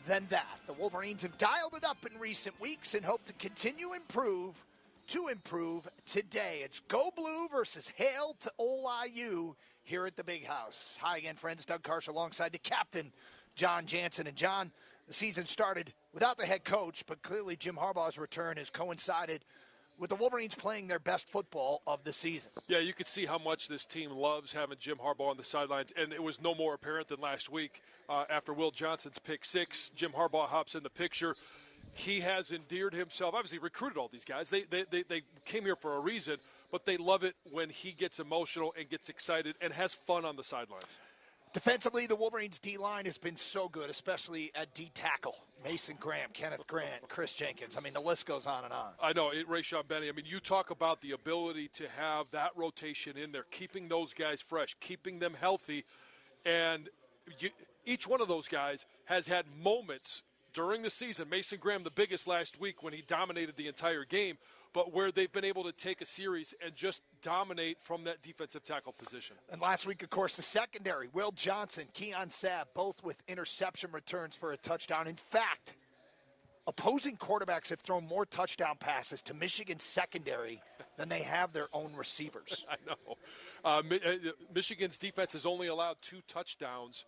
than that. The Wolverines have dialed it up in recent weeks and hope to continue to improve today. It's Go Blue versus Hail to OIU here at the Big House. Hi again, friends. Doug Karsch alongside the captain, John Jansen. And, John, the season started without the head coach, but clearly Jim Harbaugh's return has coincided with the Wolverines playing their best football of the season. Yeah, you could see how much this team loves having Jim Harbaugh on the sidelines, and it was no more apparent than last week after Will Johnson's pick six. Jim Harbaugh hops in the picture. He has endeared himself. Obviously, recruited all these guys. They came here for a reason, but they love it when he gets emotional and gets excited and has fun on the sidelines. Defensively, the Wolverines' D-line has been so good, especially at D-tackle. Mason Graham, Kenneth Grant, Chris Jenkins. I mean, the list goes on and on. I know, Rayshon Benny. I mean, you talk about the ability to have that rotation in there, keeping those guys fresh, keeping them healthy. And each one of those guys has had moments during the season. Mason Graham, the biggest last week when he dominated the entire game, but where they've been able to take a series and just dominate from that defensive tackle position. And last week, of course, the secondary, Will Johnson, Keon Sabb, both with interception returns for a touchdown. In fact, opposing quarterbacks have thrown more touchdown passes to Michigan's secondary than they have their own receivers. I know. Michigan's defense has only allowed 2 touchdowns,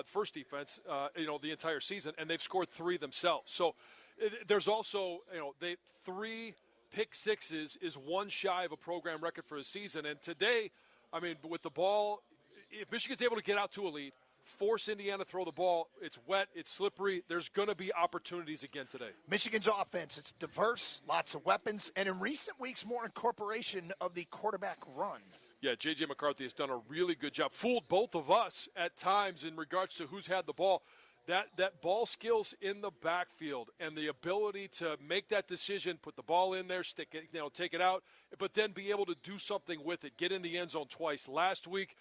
first defense, the entire season, and they've scored 3 themselves. So there's also, 3 pick sixes is 1 shy of a program record for the season. And today, I mean, with the ball, if Michigan's able to get out to a lead, force Indiana to throw the ball. It's wet. It's slippery. There's going to be opportunities again today. Michigan's offense, it's diverse, lots of weapons, and in recent weeks, more incorporation of the quarterback run. Yeah, J.J. McCarthy has done a really good job. Fooled both of us at times in regards to who's had the ball. That ball skills in the backfield and the ability to make that decision, put the ball in there, stick it, take it out, but then be able to do something with it, get in the end zone twice. Last week,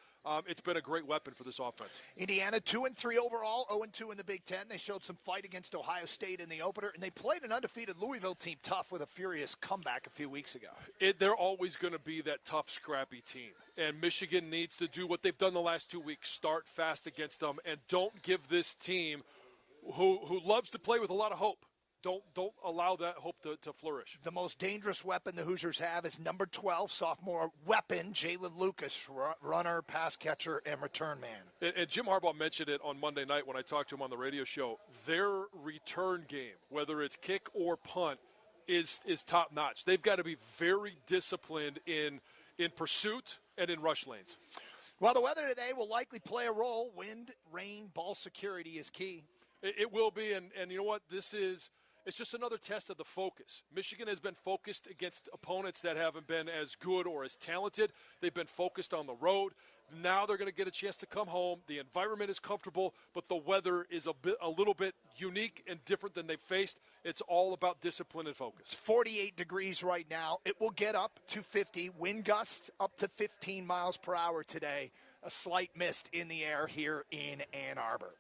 it's been a great weapon for this offense. Indiana 2-3 overall, 0-2 in the Big Ten. They showed some fight against Ohio State in the opener, and they played an undefeated Louisville team tough with a furious comeback a few weeks ago. They're always going to be that tough, scrappy team, and Michigan needs to do what they've done the last 2 weeks, start fast against them, and don't give this team who loves to play with a lot of hope. Don't allow that hope to flourish. The most dangerous weapon the Hoosiers have is number 12, sophomore weapon, Jalen Lucas, runner, pass catcher, and return man. And Jim Harbaugh mentioned it on Monday night when I talked to him on the radio show. Their return game, whether it's kick or punt, is top-notch. They've got to be very disciplined in pursuit and in rush lanes. Well, the weather today will likely play a role. Wind, rain, ball security is key. It will be, and you know what? It's just another test of the focus. Michigan has been focused against opponents that haven't been as good or as talented. They've been focused on the road. Now they're going to get a chance to come home. The environment is comfortable, but the weather is a little bit unique and different than they've faced. It's all about discipline and focus. It's 48 degrees right now. It will get up to 50. Wind gusts up to 15 miles per hour today. A slight mist in the air here in Ann Arbor.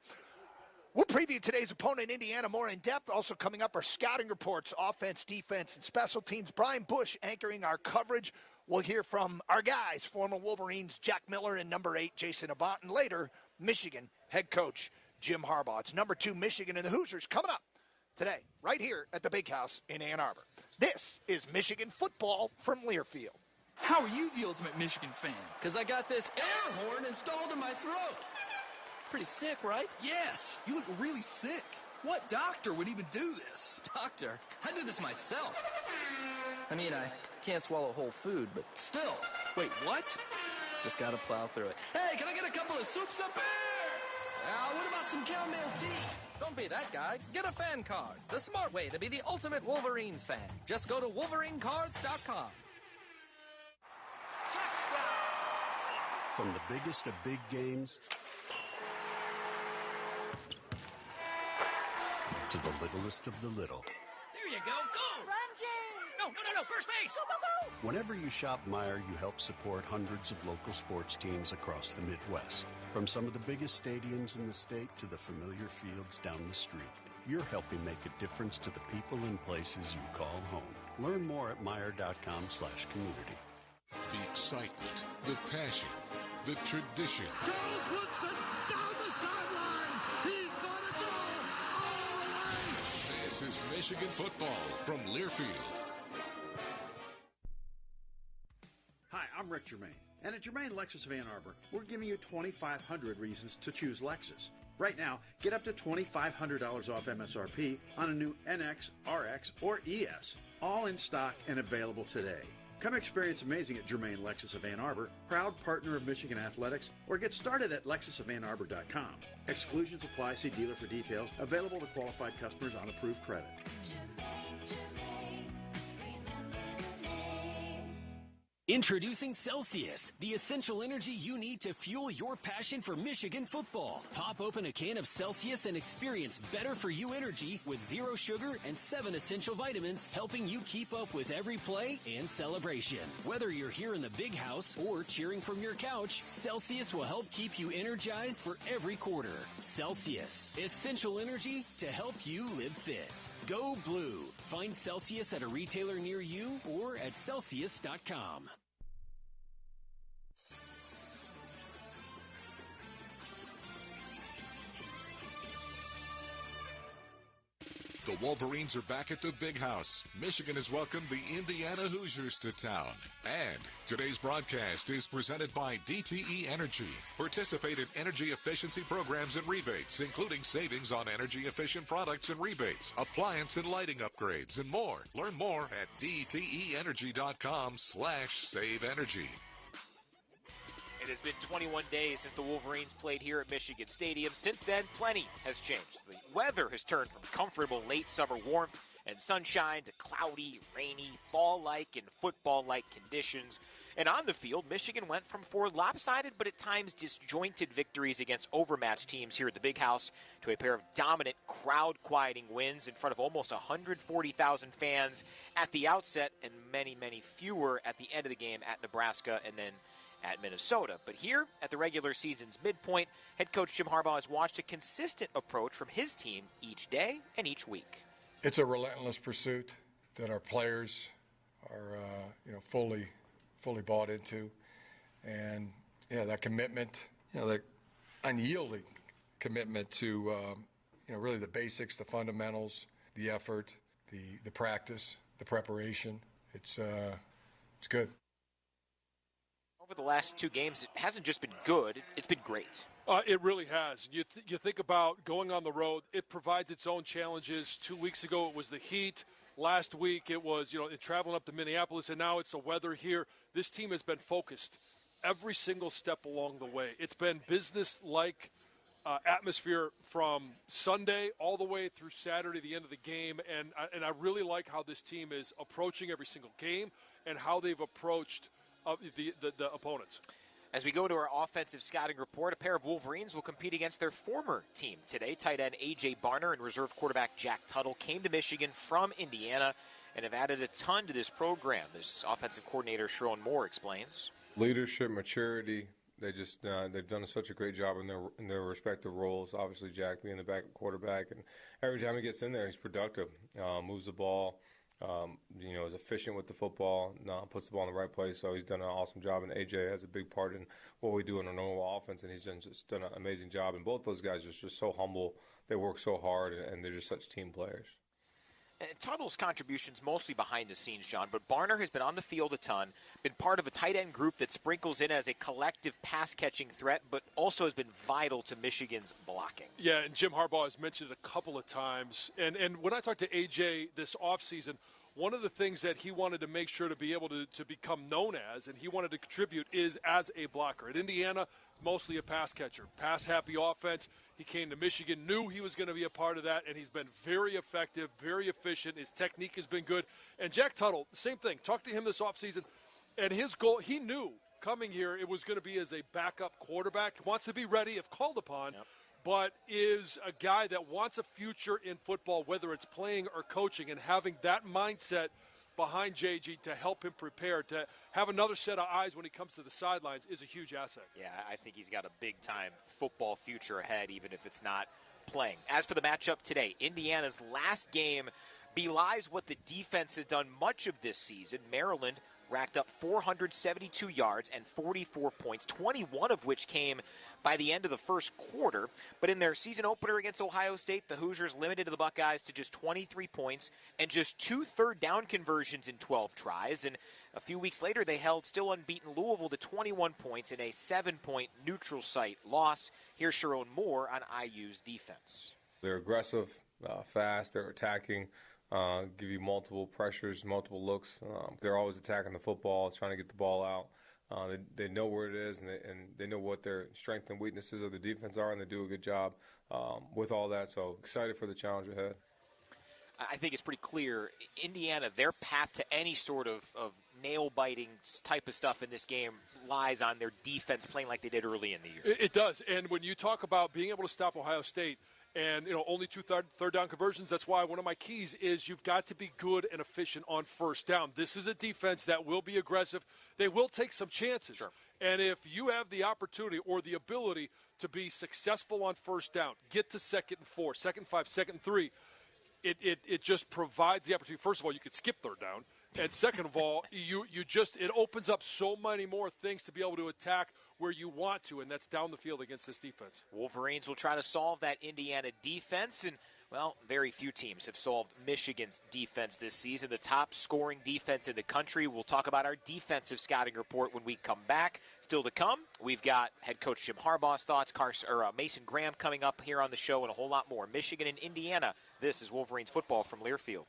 We'll preview today's opponent, Indiana, more in depth. Also coming up are scouting reports, offense, defense, and special teams. Brian Bush anchoring our coverage. We'll hear from our guys, former Wolverines Jack Miller and number 8 Jason Avant, and later Michigan head coach Jim Harbaugh. It's number 2 Michigan and the Hoosiers coming up today right here at the Big House in Ann Arbor. This is Michigan football from Learfield. How are you the ultimate Michigan fan? Because I got this air horn installed in my throat. Pretty sick, right? Yes, you look really sick. What doctor would even do this? Doctor? I did this myself. I mean, I can't swallow whole food, but still. Wait, what? Just gotta plow through it. Hey, can I get a couple of soups up here? What about some chamomile tea? Don't be that guy. Get a fan card. The smart way to be the ultimate Wolverines fan. Just go to WolverineCards.com. From the biggest of big games to the littlest of the little. There you go. Go! Run, James! No, first base! Go, go, go! Whenever you shop Meijer, you help support hundreds of local sports teams across the Midwest. From some of the biggest stadiums in the state to the familiar fields down the street, you're helping make a difference to the people and places you call home. Learn more at Meijer.com/community. The excitement, the passion, the tradition. Charles Woodson down the sideline. He's gonna go all the way. This is Michigan football from Learfield. Hi, I'm Rick Germain. And at Germain Lexus of Ann Arbor, we're giving you 2,500 reasons to choose Lexus. Right now, get up to $2,500 off MSRP on a new NX, RX, or ES. All in stock and available today. Come experience amazing at Germain Lexus of Ann Arbor, proud partner of Michigan Athletics, or get started at LexusofAnnArbor.com. Exclusions apply. See dealer for details. Available to qualified customers on approved credit. Introducing Celsius, the essential energy you need to fuel your passion for Michigan football. Pop open a can of Celsius and experience better for you energy with 0 sugar and 7 essential vitamins, helping you keep up with every play and celebration. Whether you're here in the Big House or cheering from your couch, Celsius will help keep you energized for every quarter. Celsius, essential energy to help you live fit. Go Blue. Find Celsius at a retailer near you or at Celsius.com. The Wolverines are back at the Big House. Michigan has welcomed the Indiana Hoosiers to town. And today's broadcast is presented by DTE Energy. Participate in energy efficiency programs and rebates, including savings on energy-efficient products and rebates, appliance and lighting upgrades, and more. Learn more at DTEEnergy.com/save energy. It has been 21 days since the Wolverines played here at Michigan Stadium. Since then, plenty has changed. The weather has turned from comfortable late summer warmth and sunshine to cloudy, rainy, fall-like and football-like conditions. And on the field, Michigan went from 4 lopsided but at times disjointed victories against overmatched teams here at the Big House to a pair of dominant, crowd-quieting wins in front of almost 140,000 fans at the outset and many, many fewer at the end of the game at Nebraska and then at Minnesota. But here, at the regular season's midpoint, head coach Jim Harbaugh has watched a consistent approach from his team each day and each week. It's a relentless pursuit that our players are, fully bought into, and that commitment, that unyielding commitment to, really the basics, the fundamentals, the effort, the practice, the preparation. It's good. Over the last 2 games, it hasn't just been good, it's been great. It really has. You think about going on the road, it provides its own challenges. 2 weeks ago, it was the heat. Last week, it was, traveling up to Minneapolis, and now it's the weather here. This team has been focused every single step along the way. It's been business-like atmosphere from Sunday all the way through Saturday, the end of the game, and I really like how this team is approaching every single game and how they've approached the opponents. As we go to our offensive scouting report, a pair of Wolverines will compete against their former team today. Tight end A.J. Barner and reserve quarterback Jack Tuttle came to Michigan from Indiana and have added a ton to this program. This offensive coordinator, Sharon Moore, explains. Leadership, maturity, they've done such a great job in their respective roles. Obviously, Jack being the backup quarterback, and every time he gets in there, he's productive, moves the ball. Is efficient with the football, puts the ball in the right place. So he's done an awesome job, and AJ has a big part in what we do in a normal offense, and he's just done an amazing job. And both those guys are just so humble. They work so hard, and they're just such team players. And Tuttle's contributions mostly behind the scenes, John, but Barner has been on the field a ton, been part of a tight end group that sprinkles in as a collective pass-catching threat, but also has been vital to Michigan's blocking. Yeah, and Jim Harbaugh has mentioned it a couple of times. And when I talked to A.J. this offseason, one of the things that he wanted to make sure to be able to become known as, and he wanted to contribute, is as a blocker. At Indiana, mostly a pass catcher, pass-happy offense. He came to Michigan, knew he was going to be a part of that, and he's been very effective, very efficient. His technique has been good. And Jack Tuttle, same thing. Talked to him this offseason, and his goal, he knew coming here it was going to be as a backup quarterback. He wants to be ready if called upon. Yep. But is a guy that wants a future in football, whether it's playing or coaching, and having that mindset behind JG to help him prepare, to have another set of eyes when he comes to the sidelines is a huge asset. Yeah, I think he's got a big-time football future ahead, even if it's not playing. As for the matchup today, Indiana's last game belies what the defense has done much of this season. Maryland racked up 472 yards and 44 points, 21 of which came by the end of the first quarter. But in their season opener against Ohio State, the Hoosiers limited the Buckeyes to just 23 points and just 2 third-down conversions in 12 tries. And a few weeks later, they held still unbeaten Louisville to 21 points in a 7-point neutral site loss. Here's Sharon Moore on IU's defense. They're aggressive, fast, they're attacking. Give you multiple pressures, multiple looks. They're always attacking the football, trying to get the ball out. They know where it is, and they know what their strengths and weaknesses of the defense are, and they do a good job with all that. So excited for the challenge ahead. I think it's pretty clear, Indiana, their path to any sort of nail-biting type of stuff in this game lies on their defense playing like they did early in the year. It does, and when you talk about being able to stop Ohio State, and, only 2 third down conversions. That's why one of my keys is you've got to be good and efficient on first down. This is a defense that will be aggressive. They will take some chances. Sure. And if you have the opportunity or the ability to be successful on first down, get to 2nd and 4, 2nd and 5, 2nd and 3, it just provides the opportunity. First of all, you could skip third down. And second of all, it opens up so many more things to be able to attack where you want to, and that's down the field against this defense. Wolverines will try to solve that Indiana defense, and, well, very few teams have solved Michigan's defense this season, the top scoring defense in the country. We'll talk about our defensive scouting report when we come back. Still to come, we've got head coach Jim Harbaugh's thoughts, Mason Graham coming up here on the show, and a whole lot more. Michigan and Indiana. This is Wolverines football from Learfield.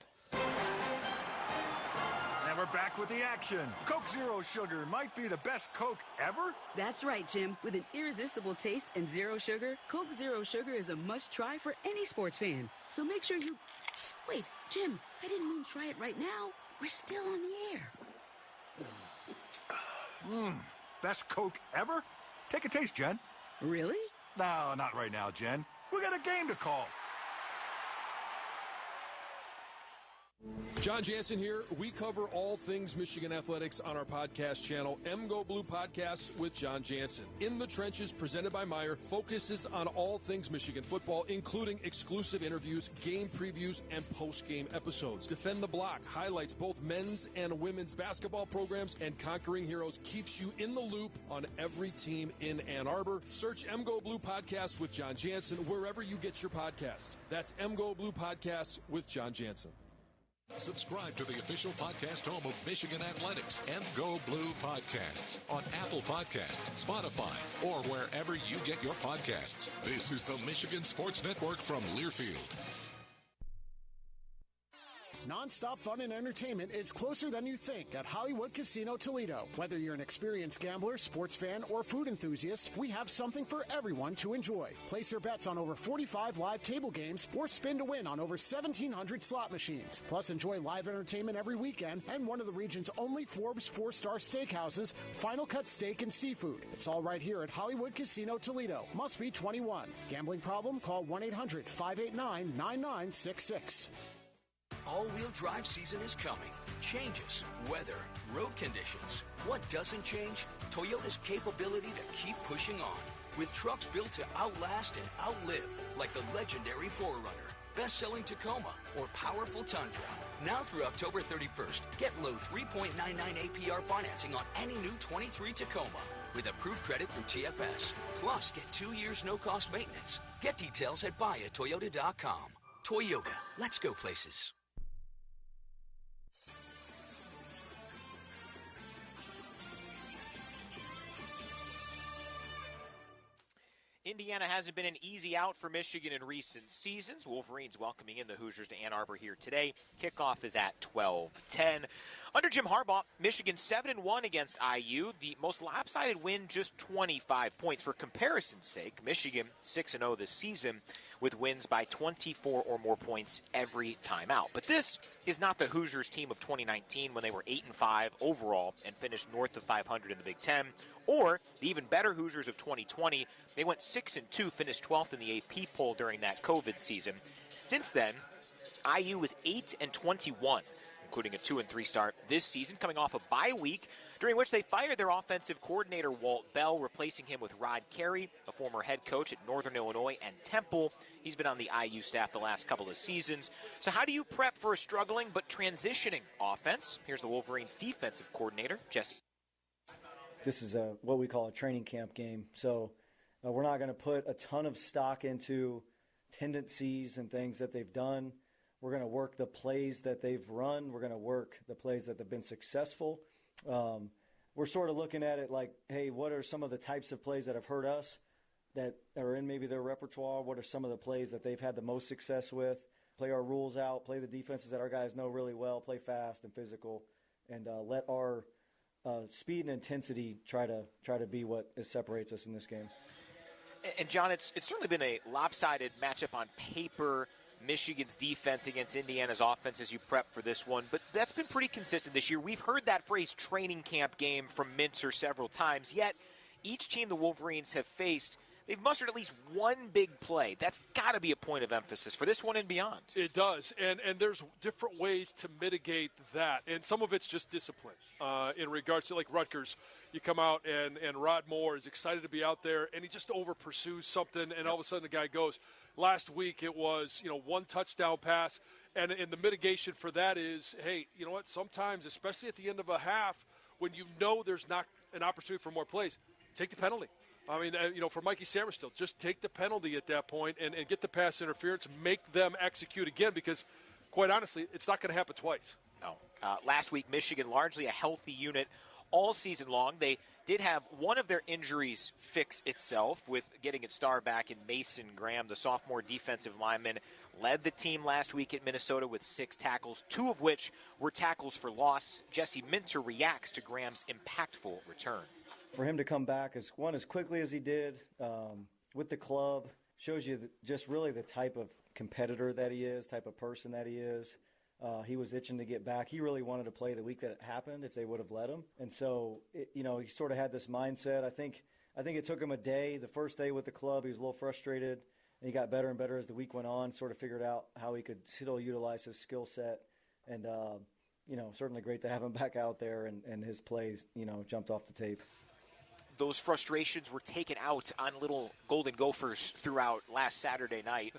And we're back with the action. Coke Zero Sugar might be the best Coke ever. That's right, Jim. With an irresistible taste and zero sugar, Coke Zero Sugar is a must-try for any sports fan. So make sure you... Wait, Jim, I didn't mean try it right now. We're still on the air. Best Coke ever? Take a taste, Jen. Really? No, not right now, Jen. We got a game to call. John Jansen here. We cover all things Michigan athletics on our podcast channel, MGO Blue Podcasts with John Jansen. In the Trenches, presented by Meyer, focuses on all things Michigan football, including exclusive interviews, game previews, and post-game episodes. Defend the Block highlights both men's and women's basketball programs, and Conquering Heroes keeps you in the loop on every team in Ann Arbor. Search MGO Blue Podcasts with John Jansen wherever you get your podcast. That's MGO Blue Podcasts with John Jansen. Subscribe to the official podcast home of Michigan Athletics, MGO Blue Podcasts, on Apple Podcasts, Spotify, or wherever you get your podcasts. This is the Michigan Sports Network from Learfield. Non-stop fun and entertainment is closer than you think at Hollywood Casino Toledo. Whether you're an experienced gambler, sports fan, or food enthusiast, we have something for everyone to enjoy. Place your bets on over 45 live table games or spin to win on over 1,700 slot machines. Plus, enjoy live entertainment every weekend and one of the region's only Forbes 4-star steakhouses, Final Cut Steak and Seafood. It's all right here at Hollywood Casino Toledo. Must be 21. Gambling problem? Call 1-800-589-9966. All-wheel drive season is coming. Changes, weather, road conditions. What doesn't change? Toyota's capability to keep pushing on. With trucks built to outlast and outlive, like the legendary 4Runner, best-selling Tacoma, or powerful Tundra. Now through October 31st, get low 3.99 APR financing on any new 23 Tacoma with approved credit through TFS. Plus, get 2 years no-cost maintenance. Get details at buyatoyota.com. Toyota, let's go places. Indiana hasn't been an easy out for Michigan in recent seasons. Wolverines welcoming in the Hoosiers to Ann Arbor here today. Kickoff is at 12:10. Under Jim Harbaugh, Michigan 7-1 against IU. The most lopsided win, just 25 points. For comparison's sake, Michigan 6-0 this season with wins by 24 or more points every time out. But this is not the Hoosiers team of 2019 when they were 8-5 overall and finished north of 500 in the Big Ten, or the even better Hoosiers of 2020. They went 6-2, finished 12th in the AP poll during that COVID season. Since then, IU was 8-21, including a 2-3 start this season, coming off a bye week during which they fired their offensive coordinator, Walt Bell, replacing him with Rod Carey, a former head coach at Northern Illinois and Temple. He's been on the IU staff the last couple of seasons. So how do you prep for a struggling but transitioning offense? Here's the Wolverines defensive coordinator, Jesse. This is what we call a training camp game. So we're not going to put a ton of stock into tendencies and things that they've done. We're going to work the plays that they've run. We're going to work the plays that have been successful. We're sort of looking at it like, hey, what are some of the types of plays that have hurt us that are in maybe their repertoire? What are some of the plays that they've had the most success with? Play our rules out, play the defenses that our guys know really well, play fast and physical, and let our speed and intensity try to be what separates us in this game. And John, it's certainly been a lopsided matchup on paper. Michigan's defense against Indiana's offense as you prep for this one, but that's been pretty consistent this year. We've heard that phrase training camp game from Mintzer several times, yet each team the Wolverines have faced, they've mustered at least one big play. That's got to be a point of emphasis for this one and beyond. It does, and there's different ways to mitigate that, and some of it's just discipline. In regards to, like, Rutgers, you come out and Rod Moore is excited to be out there, and he just over-pursues something, and all of a sudden the guy goes. Last week it was, one touchdown pass, and the mitigation for that is, hey, you know what, sometimes, especially at the end of a half, when you know there's not an opportunity for more plays, take the penalty. I mean, for Mikey Samerstill, just take the penalty at that point and get the pass interference, make them execute again, because, quite honestly, it's not going to happen twice. No. Last week, Michigan, largely a healthy unit all season long. They did have one of their injuries fix itself with getting its star back in Mason Graham, the sophomore defensive lineman, led the team last week at Minnesota with 6 tackles, 2 of which were tackles for loss. Jesse Minter reacts to Graham's impactful return. For him to come back as quickly as he did with the club shows you just really the type of competitor that he is, type of person that he is. He was itching to get back. He really wanted to play the week that it happened if they would have let him. And so, he sort of had this mindset. I think it took him a day. The first day with the club, he was a little frustrated. And he got better and better as the week went on, sort of figured out how he could still utilize his skill set. And, certainly great to have him back out there and his plays, jumped off the tape. Those frustrations were taken out on little Golden Gophers throughout last Saturday night.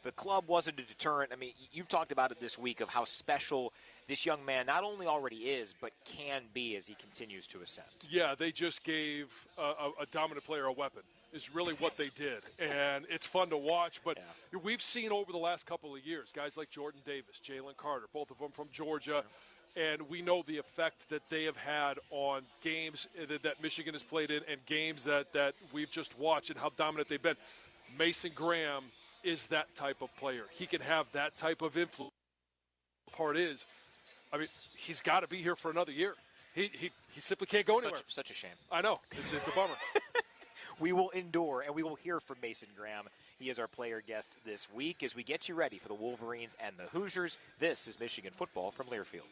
The club wasn't a deterrent. I mean, you've talked about it this week of how special this young man not only already is, but can be as he continues to ascend. Yeah, they just gave a dominant player a weapon is really what they did. And it's fun to watch. But we've seen over the last couple of years, guys like Jordan Davis, Jalen Carter, both of them from Georgia. And we know the effect that they have had on games that Michigan has played in and games that we've just watched and how dominant they've been. Mason Graham is that type of player. He can have that type of influence. The part is, he's got to be here for another year. He simply can't go anywhere. Such a shame. I know. It's a bummer. We will endure, and we will hear from Mason Graham. He is our player guest this week as we get you ready for the Wolverines and the Hoosiers. This is Michigan football from Learfield.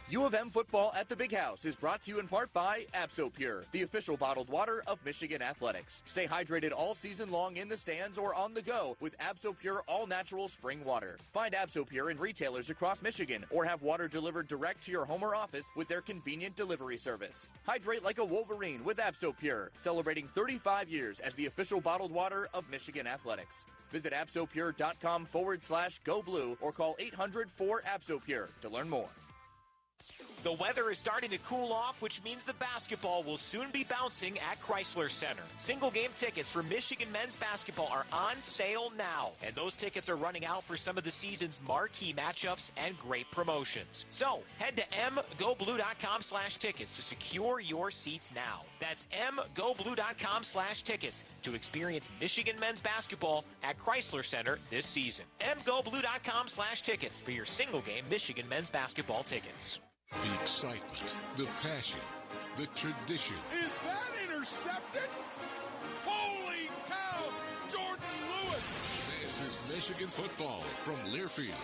U of M football at the Big House is brought to you in part by AbsoPure, the official bottled water of Michigan athletics. Stay hydrated all season long in the stands or on the go with AbsoPure all-natural spring water. Find AbsoPure in retailers across Michigan or have water delivered direct to your home or office with their convenient delivery service. Hydrate like a Wolverine with AbsoPure, celebrating 35 years as the official bottled water of Michigan athletics. Visit absopure.com/go blue or call 800-4-ABSOPURE to learn more. The weather is starting to cool off, which means the basketball will soon be bouncing at Chrysler Center. Single game tickets for Michigan men's basketball are on sale now, and those tickets are running out for some of the season's marquee matchups and great promotions. So head to mgoblue.com/tickets to secure your seats now. That's mgoblue.com/tickets to experience Michigan men's basketball at Chrysler Center this season. mgoblue.com/tickets for your single game Michigan men's basketball tickets. The excitement, the passion, the tradition. Is that intercepted? Holy cow, Jordan Lewis! This is Michigan football from Learfield.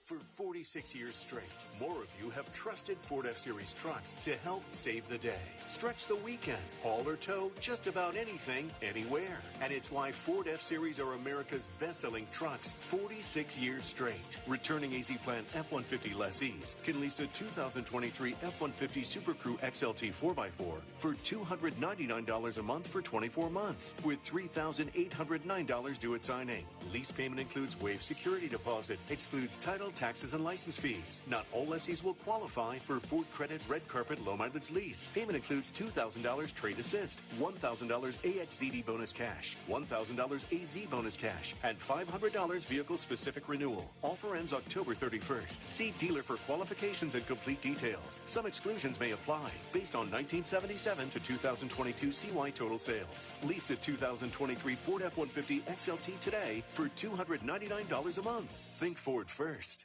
For 46 years straight, more of you have trusted Ford F-Series trucks to help save the day. Stretch the weekend, haul or tow just about anything, anywhere. And it's why Ford F-Series are America's best-selling trucks 46 years straight. Returning AZ Plan F-150 lessees can lease a 2023 F-150 Super Crew XLT 4x4 for $299 a month for 24 months, with $3,809 due at signing. Lease payment includes waived security deposit, excludes title, taxes, and license fees. Not all lessees will qualify for Ford Credit Red Carpet Low Mileage Lease. Payment includes $2,000 Trade Assist, $1,000 AXZD Bonus Cash, $1,000 AZ Bonus Cash, and $500 Vehicle Specific Renewal. Offer ends October 31st. See dealer for qualifications and complete details. Some exclusions may apply based on 1977 to 2022 CY total sales. Lease a 2023 Ford F-150 XLT today for $299 a month. Think Ford first.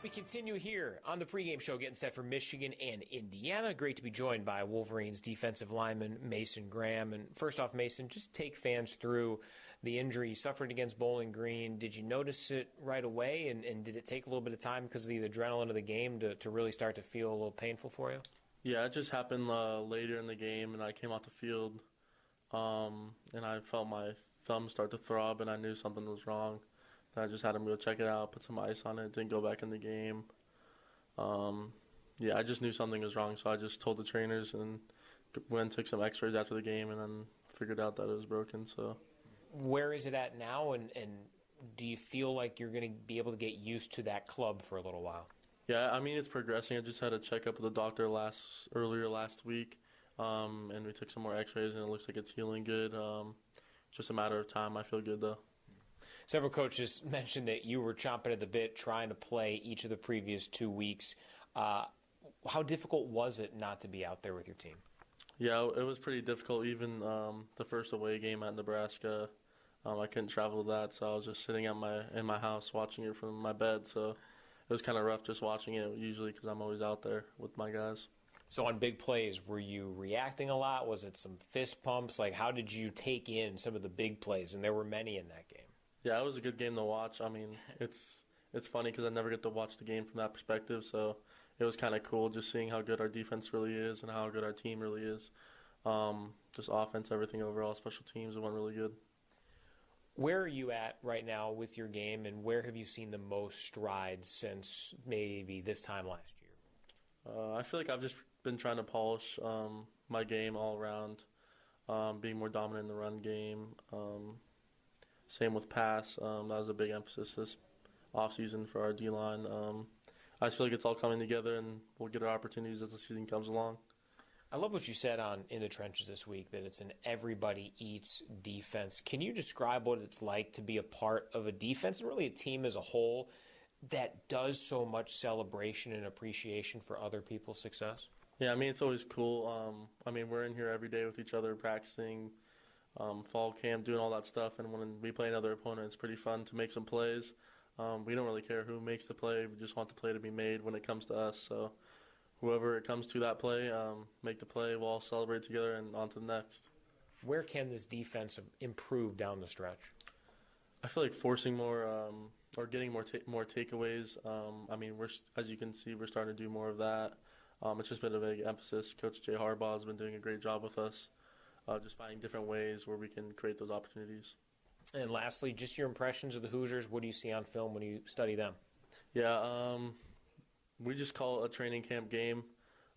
We continue here on the pregame show, getting set for Michigan and Indiana. Great to be joined by Wolverines defensive lineman Mason Graham. And first off, Mason, just take fans through the injury you suffered against Bowling Green. Did you notice it right away, and did it take a little bit of time because of the adrenaline of the game to really start to feel a little painful for you? Yeah, it just happened later in the game, and I came out the field, and I felt my thumb start to throb, and I knew something was wrong. I just had him go check it out, put some ice on it, didn't go back in the game. I just knew something was wrong, so I just told the trainers and went and took some x-rays after the game and then figured out that it was broken. So, where is it at now, and do you feel like you're going to be able to get used to that club for a little while? Yeah, I mean, it's progressing. I just had a checkup with the doctor earlier last week, and we took some more x-rays, and it looks like it's healing good. Just a matter of time. I feel good, though. Several coaches mentioned that you were chomping at the bit trying to play each of the previous 2 weeks. How difficult was it not to be out there with your team? Yeah, it was pretty difficult. Even the first away game at Nebraska, I couldn't travel to that, so I was just sitting in my house watching it from my bed. So it was kind of rough just watching it, usually because I'm always out there with my guys. So on big plays, were you reacting a lot? Was it some fist pumps? Like, how did you take in some of the big plays? And there were many in that game. Yeah, it was a good game to watch. I mean, it's funny because I never get to watch the game from that perspective, so it was kind of cool just seeing how good our defense really is and how good our team really is. Just offense, everything overall, special teams, it went really good. Where are you at right now with your game, and where have you seen the most strides since maybe this time last year? I feel like I've just been trying to polish my game all around, being more dominant in the run game. Same with pass. That was a big emphasis this offseason for our D-line. I just feel like it's all coming together, and we'll get our opportunities as the season comes along. I love what you said on In the Trenches this week, that it's an everybody eats defense. Can you describe what it's like to be a part of a defense and really a team as a whole that does so much celebration and appreciation for other people's success? Yeah, I mean, it's always cool. I mean, we're in here every day with each other, practicing, fall camp, doing all that stuff. And when we play another opponent, it's pretty fun to make some plays. We don't really care who makes the play. We just want the play to be made when it comes to us. So whoever it comes to that play, make the play, we'll all celebrate together and on to the next. Where can this defense improve down the stretch? I feel like forcing more or getting more takeaways. I mean, as you can see, we're starting to do more of that. It's just been a big emphasis. Coach Jay Harbaugh has been doing a great job with us, just finding different ways where we can create those opportunities. And lastly, just your impressions of the Hoosiers. What do you see on film when you study them? Yeah, we just call it a training camp game.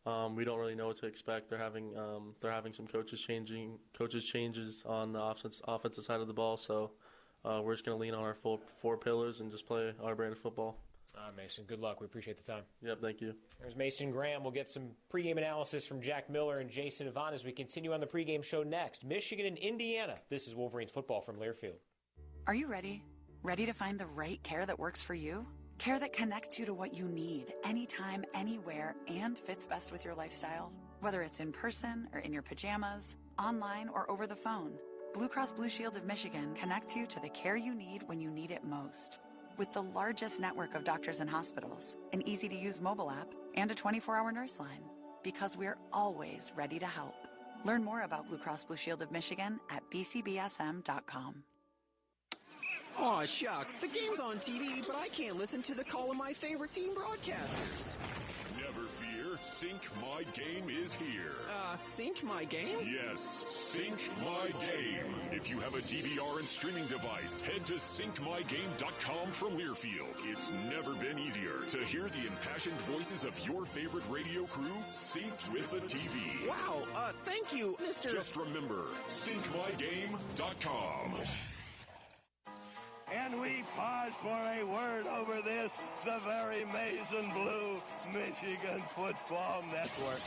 We don't really know what to expect. They're having some coaches changes on the offensive side of the ball. So we're just going to lean on our full four pillars and just play our brand of football. Mason, good luck. We appreciate the time. Yep, thank you. There's Mason Graham. We'll get some pregame analysis from Jack Miller and Jason Yvonne as we continue on the pregame show next. Michigan and Indiana. This is Wolverines football from Learfield. Are you ready? Ready to find the right care that works for you? Care that connects you to what you need, anytime, anywhere, and fits best with your lifestyle? Whether it's in person or in your pajamas, online or over the phone, Blue Cross Blue Shield of Michigan connects you to the care you need when you need it most. With the largest network of doctors and hospitals, an easy-to-use mobile app, and a 24-hour nurse line. Because we're always ready to help. Learn more about Blue Cross Blue Shield of Michigan at bcbsm.com. Aw, shucks. The game's on TV, but I can't listen to the call of my favorite team broadcasters. Never fear. Sync My Game is here. Sync My Game? Yes, Sync My Game. If you have a DVR and streaming device, head to syncmygame.com from Learfield. It's never been easier to hear the impassioned voices of your favorite radio crew synced with the TV. Wow, thank you, Mr. Just remember, syncmygame.com. And we pause for a word over this, the very maize and blue Michigan Football Network.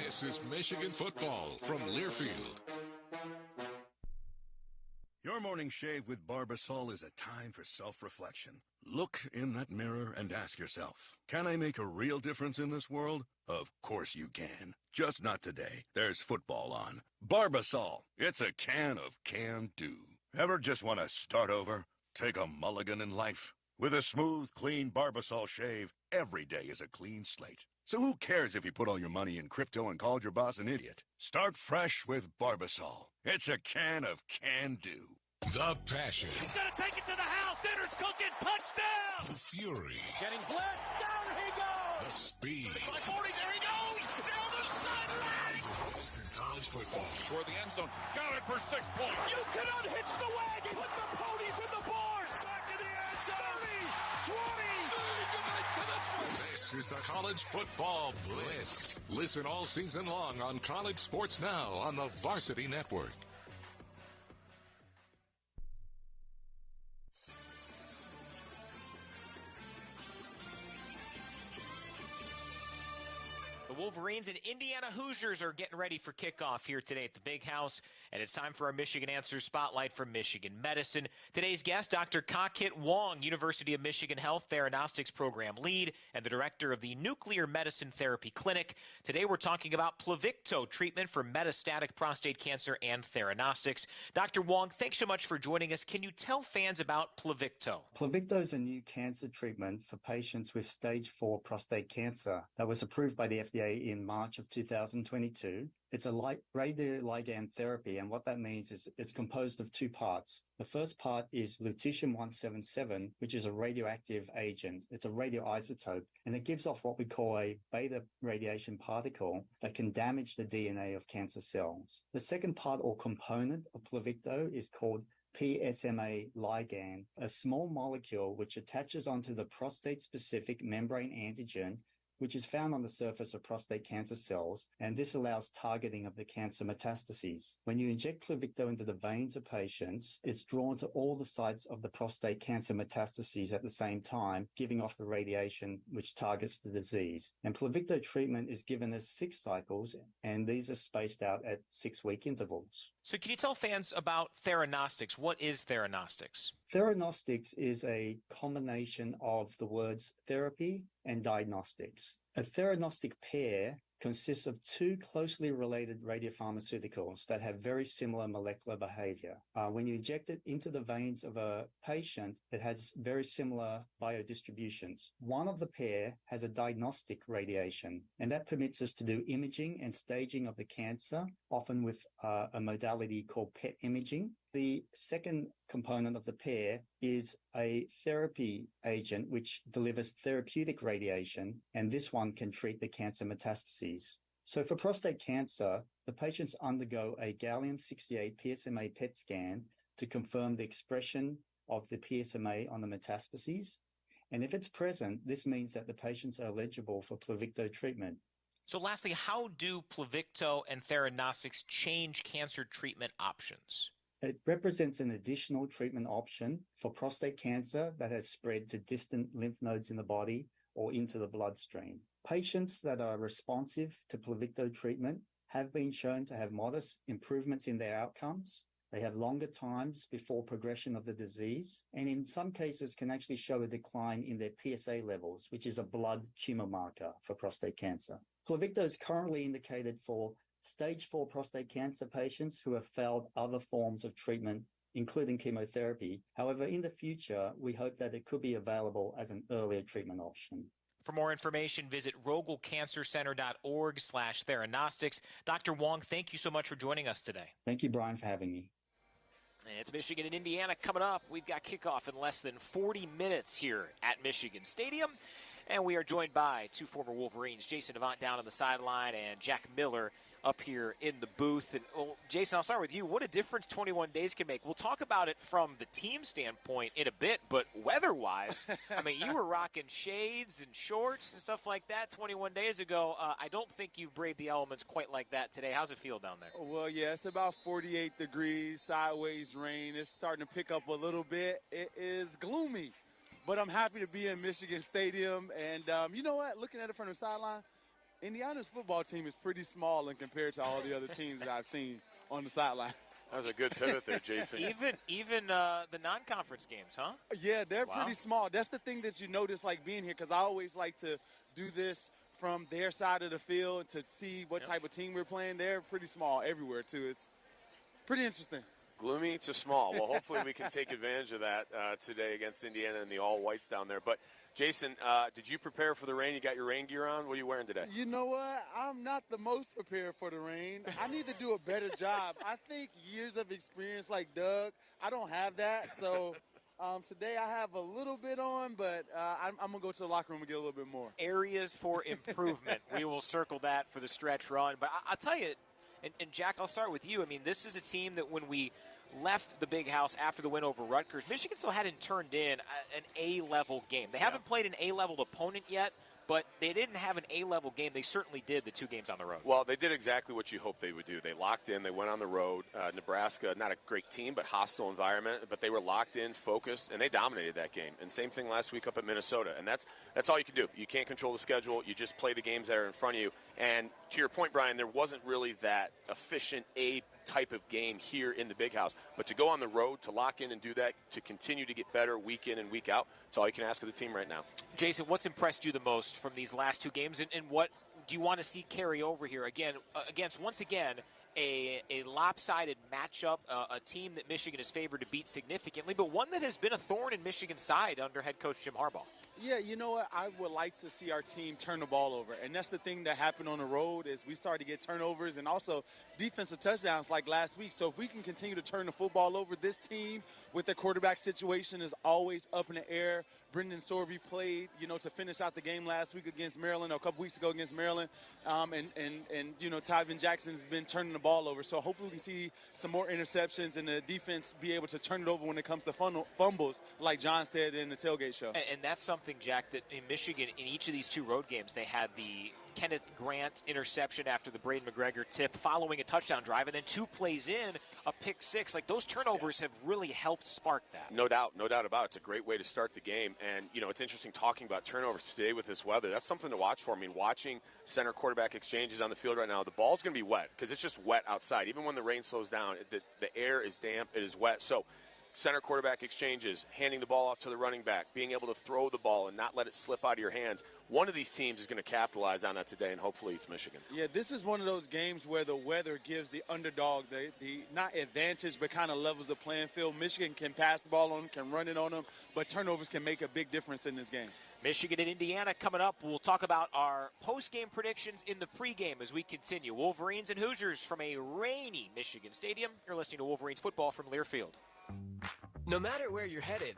This is Michigan football from Learfield. Your morning shave with Barbasol is a time for self-reflection. Look in that mirror and ask yourself, can I make a real difference in this world? Of course you can. Just not today. There's football on. Barbasol. It's a can of can-do. Ever just want to start over? Take a mulligan in life. With a smooth, clean Barbasol shave, every day is a clean slate. So who cares if you put all your money in crypto and called your boss an idiot? Start fresh with Barbasol. It's a can of can-do. The passion. He's going to take it to the house. Dinner's cooking. Touchdown. The fury. Jennings blitz. Down he goes. The speed. By 40, there he goes. Down the sideline. College football. Toward the end zone. Got it for 6 points. You cannot hitch the wagon. Put the ponies in the barn. Back to the end zone. 30, 20. This is the College Football Bliss. Listen all season long on College Sports Now on the Varsity Network. The Wolverines and Indiana Hoosiers are getting ready for kickoff here today at the Big House, and it's time for our Michigan Answers Spotlight from Michigan Medicine. Today's guest, Dr. Ka-Kit Wong, University of Michigan Health Theranostics Program Lead and the Director of the Nuclear Medicine Therapy Clinic. Today we're talking about Pluvicto, treatment for metastatic prostate cancer and theranostics. Dr. Wong, thanks so much for joining us. Can you tell fans about Pluvicto? Pluvicto is a new cancer treatment for patients with stage 4 prostate cancer that was approved by the FDA in March of 2022. It's a radioligand therapy, and what that means is it's composed of two parts. The first part is lutetium-177, which is a radioactive agent. It's a radioisotope, and it gives off what we call a beta radiation particle that can damage the DNA of cancer cells. The second part or component of Pluvicto is called PSMA ligand, a small molecule which attaches onto the prostate-specific membrane antigen, which is found on the surface of prostate cancer cells, and this allows targeting of the cancer metastases. When you inject Pluvicto into the veins of patients, it's drawn to all the sites of the prostate cancer metastases at the same time, giving off the radiation which targets the disease. And Pluvicto treatment is given as 6 cycles, and these are spaced out at 6-week intervals. So can you tell fans about theranostics? What is theranostics? Theranostics is a combination of the words therapy and diagnostics. A theranostic pair consists of 2 closely related radiopharmaceuticals that have very similar molecular behavior. When you inject it into the veins of a patient, it has very similar biodistributions. One of the pair has a diagnostic radiation, and that permits us to do imaging and staging of the cancer, often with a modality called PET imaging. The second component of the pair is a therapy agent which delivers therapeutic radiation, and this one can treat the cancer metastases. So for prostate cancer, the patients undergo a gallium-68 PSMA PET scan to confirm the expression of the PSMA on the metastases. And if it's present, this means that the patients are eligible for Pluvicto treatment. So lastly, how do Pluvicto and theranostics change cancer treatment options? It represents an additional treatment option for prostate cancer that has spread to distant lymph nodes in the body or into the bloodstream. Patients that are responsive to Pluvicto treatment have been shown to have modest improvements in their outcomes. They have longer times before progression of the disease, and in some cases can actually show a decline in their PSA levels, which is a blood tumor marker for prostate cancer. Pluvicto is currently indicated for stage 4 prostate cancer patients who have failed other forms of treatment, including chemotherapy. However, in the future, we hope that it could be available as an earlier treatment option. For more information, visit rogelcancercenter.org/theranostics. Dr. Wong, thank you so much for joining us today. Thank you, Brian, for having me. It's Michigan and Indiana coming up. We've got kickoff in less than 40 minutes here at Michigan Stadium. And we are joined by 2 former Wolverines, Jason Avant down on the sideline and Jack Miller up here in the booth. And Jason, I'll start with you. What a difference 21 days can make. We'll talk about it from the team standpoint in a bit, but weather-wise, I mean, you were rocking shades and shorts and stuff like that 21 days ago. I don't think you've braved the elements quite like that today. How's it feel down there? Well, yeah, it's about 48 degrees, sideways rain. It's starting to pick up a little bit. It is gloomy, but I'm happy to be in Michigan Stadium. And you know what? Looking at it from the sideline, Indiana's football team is pretty small in compared to all the other teams that I've seen on the sideline. That was a good pivot there, Jason. even the non-conference games, huh? Yeah, they're pretty small. That's the thing that you notice, like, being here, because I always like to do this from their side of the field to see what type of team we're playing. They're pretty small everywhere, too. It's pretty interesting. Gloomy to small. Well, hopefully we can take advantage of that today against Indiana and the all-whites down there. But, Jason, did you prepare for the rain? You got your rain gear on? What are you wearing today? You know what? I'm not the most prepared for the rain. I need to do a better job. I think years of experience like Doug, I don't have that. So today I have a little bit on, but I'm going to go to the locker room and get a little bit more. Areas for improvement. We will circle that for the stretch run. But I'll tell you, and Jack, I'll start with you. I mean, this is a team that when we left the Big House after the win over Rutgers, Michigan still hadn't turned in an A-level game. They haven't played an A-level opponent yet, but they didn't have an A-level game. They certainly did the 2 games on the road. Well, they did exactly what you hoped they would do. They locked in. They went on the road. Nebraska, not a great team, but hostile environment. But they were locked in, focused, and they dominated that game. And same thing last week up at Minnesota. And that's all you can do. You can't control the schedule. You just play the games that are in front of you. And to your point, Brian, there wasn't really that efficient A type of game here in the Big House. But to go on the road, to lock in and do that, to continue to get better week in and week out, that's all you can ask of the team right now. Jason, what's impressed you the most from these last 2 games, and what do you want to see carry over here again against, once again, a lopsided matchup, a team that Michigan is favored to beat significantly, but one that has been a thorn in Michigan's side under head coach Jim Harbaugh? Yeah, you know what? I would like to see our team turn the ball over. And that's the thing that happened on the road is we started to get turnovers and also defensive touchdowns like last week. So if we can continue to turn the football over, this team with the quarterback situation is always up in the air. Brendan Sorby played, to finish out the game last week against Maryland, or a couple weeks ago against Maryland. And Tyven Jackson's been turning the ball over. So hopefully we can see some more interceptions and the defense be able to turn it over when it comes to fumbles, like John said in the tailgate show. And that's something, Jack, that in Michigan, in each of these 2 road games, they had the Kenneth Grant interception after the Braden McGregor tip following a touchdown drive, and then 2 plays in, a pick 6. Like, those turnovers have really helped spark that. No doubt about it. It's a great way to start the game. And, it's interesting talking about turnovers today with this weather. That's something to watch for. I mean, watching center quarterback exchanges on the field right now, the ball's going to be wet because it's just wet outside. Even when the rain slows down, the air is damp, it is wet. So center quarterback exchanges, handing the ball off to the running back, being able to throw the ball and not let it slip out of your hands. One of these teams is going to capitalize on that today, and hopefully it's Michigan. Yeah, this is one of those games where the weather gives the underdog the not advantage, but kind of levels the playing field. Michigan can pass the ball on them, can run it on them, but turnovers can make a big difference in this game. Michigan and Indiana coming up. We'll talk about our post-game predictions in the pregame as we continue. Wolverines and Hoosiers from a rainy Michigan Stadium. You're listening to Wolverines football from Learfield. No matter where you're headed,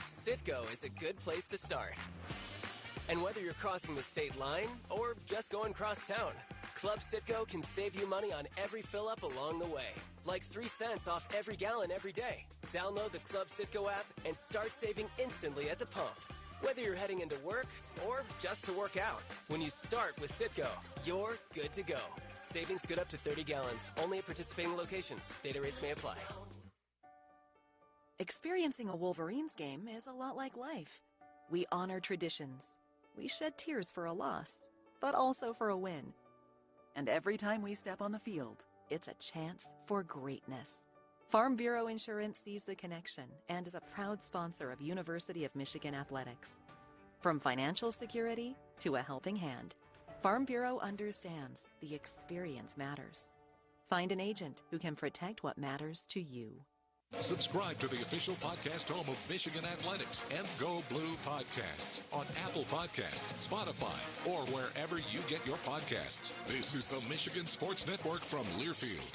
Citgo is a good place to start. And whether you're crossing the state line or just going cross town, Club Citgo can save you money on every fill-up along the way. Like 3 cents off every gallon every day. Download the Club Citgo app and start saving instantly at the pump. Whether you're heading into work or just to work out, when you start with Citgo, you're good to go. Savings good up to 30 gallons, only at participating locations. Data rates may apply. Experiencing a Wolverines game is a lot like life. We honor traditions. We shed tears for a loss, but also for a win. And every time we step on the field, it's a chance for greatness. Farm Bureau Insurance sees the connection and is a proud sponsor of University of Michigan athletics. From financial security to a helping hand, Farm Bureau understands the experience matters. Find an agent who can protect what matters to you. Subscribe to the official podcast home of Michigan Athletics, Go Blue Podcasts, on Apple Podcasts, Spotify, or wherever you get your podcasts. This is the Michigan Sports Network from Learfield.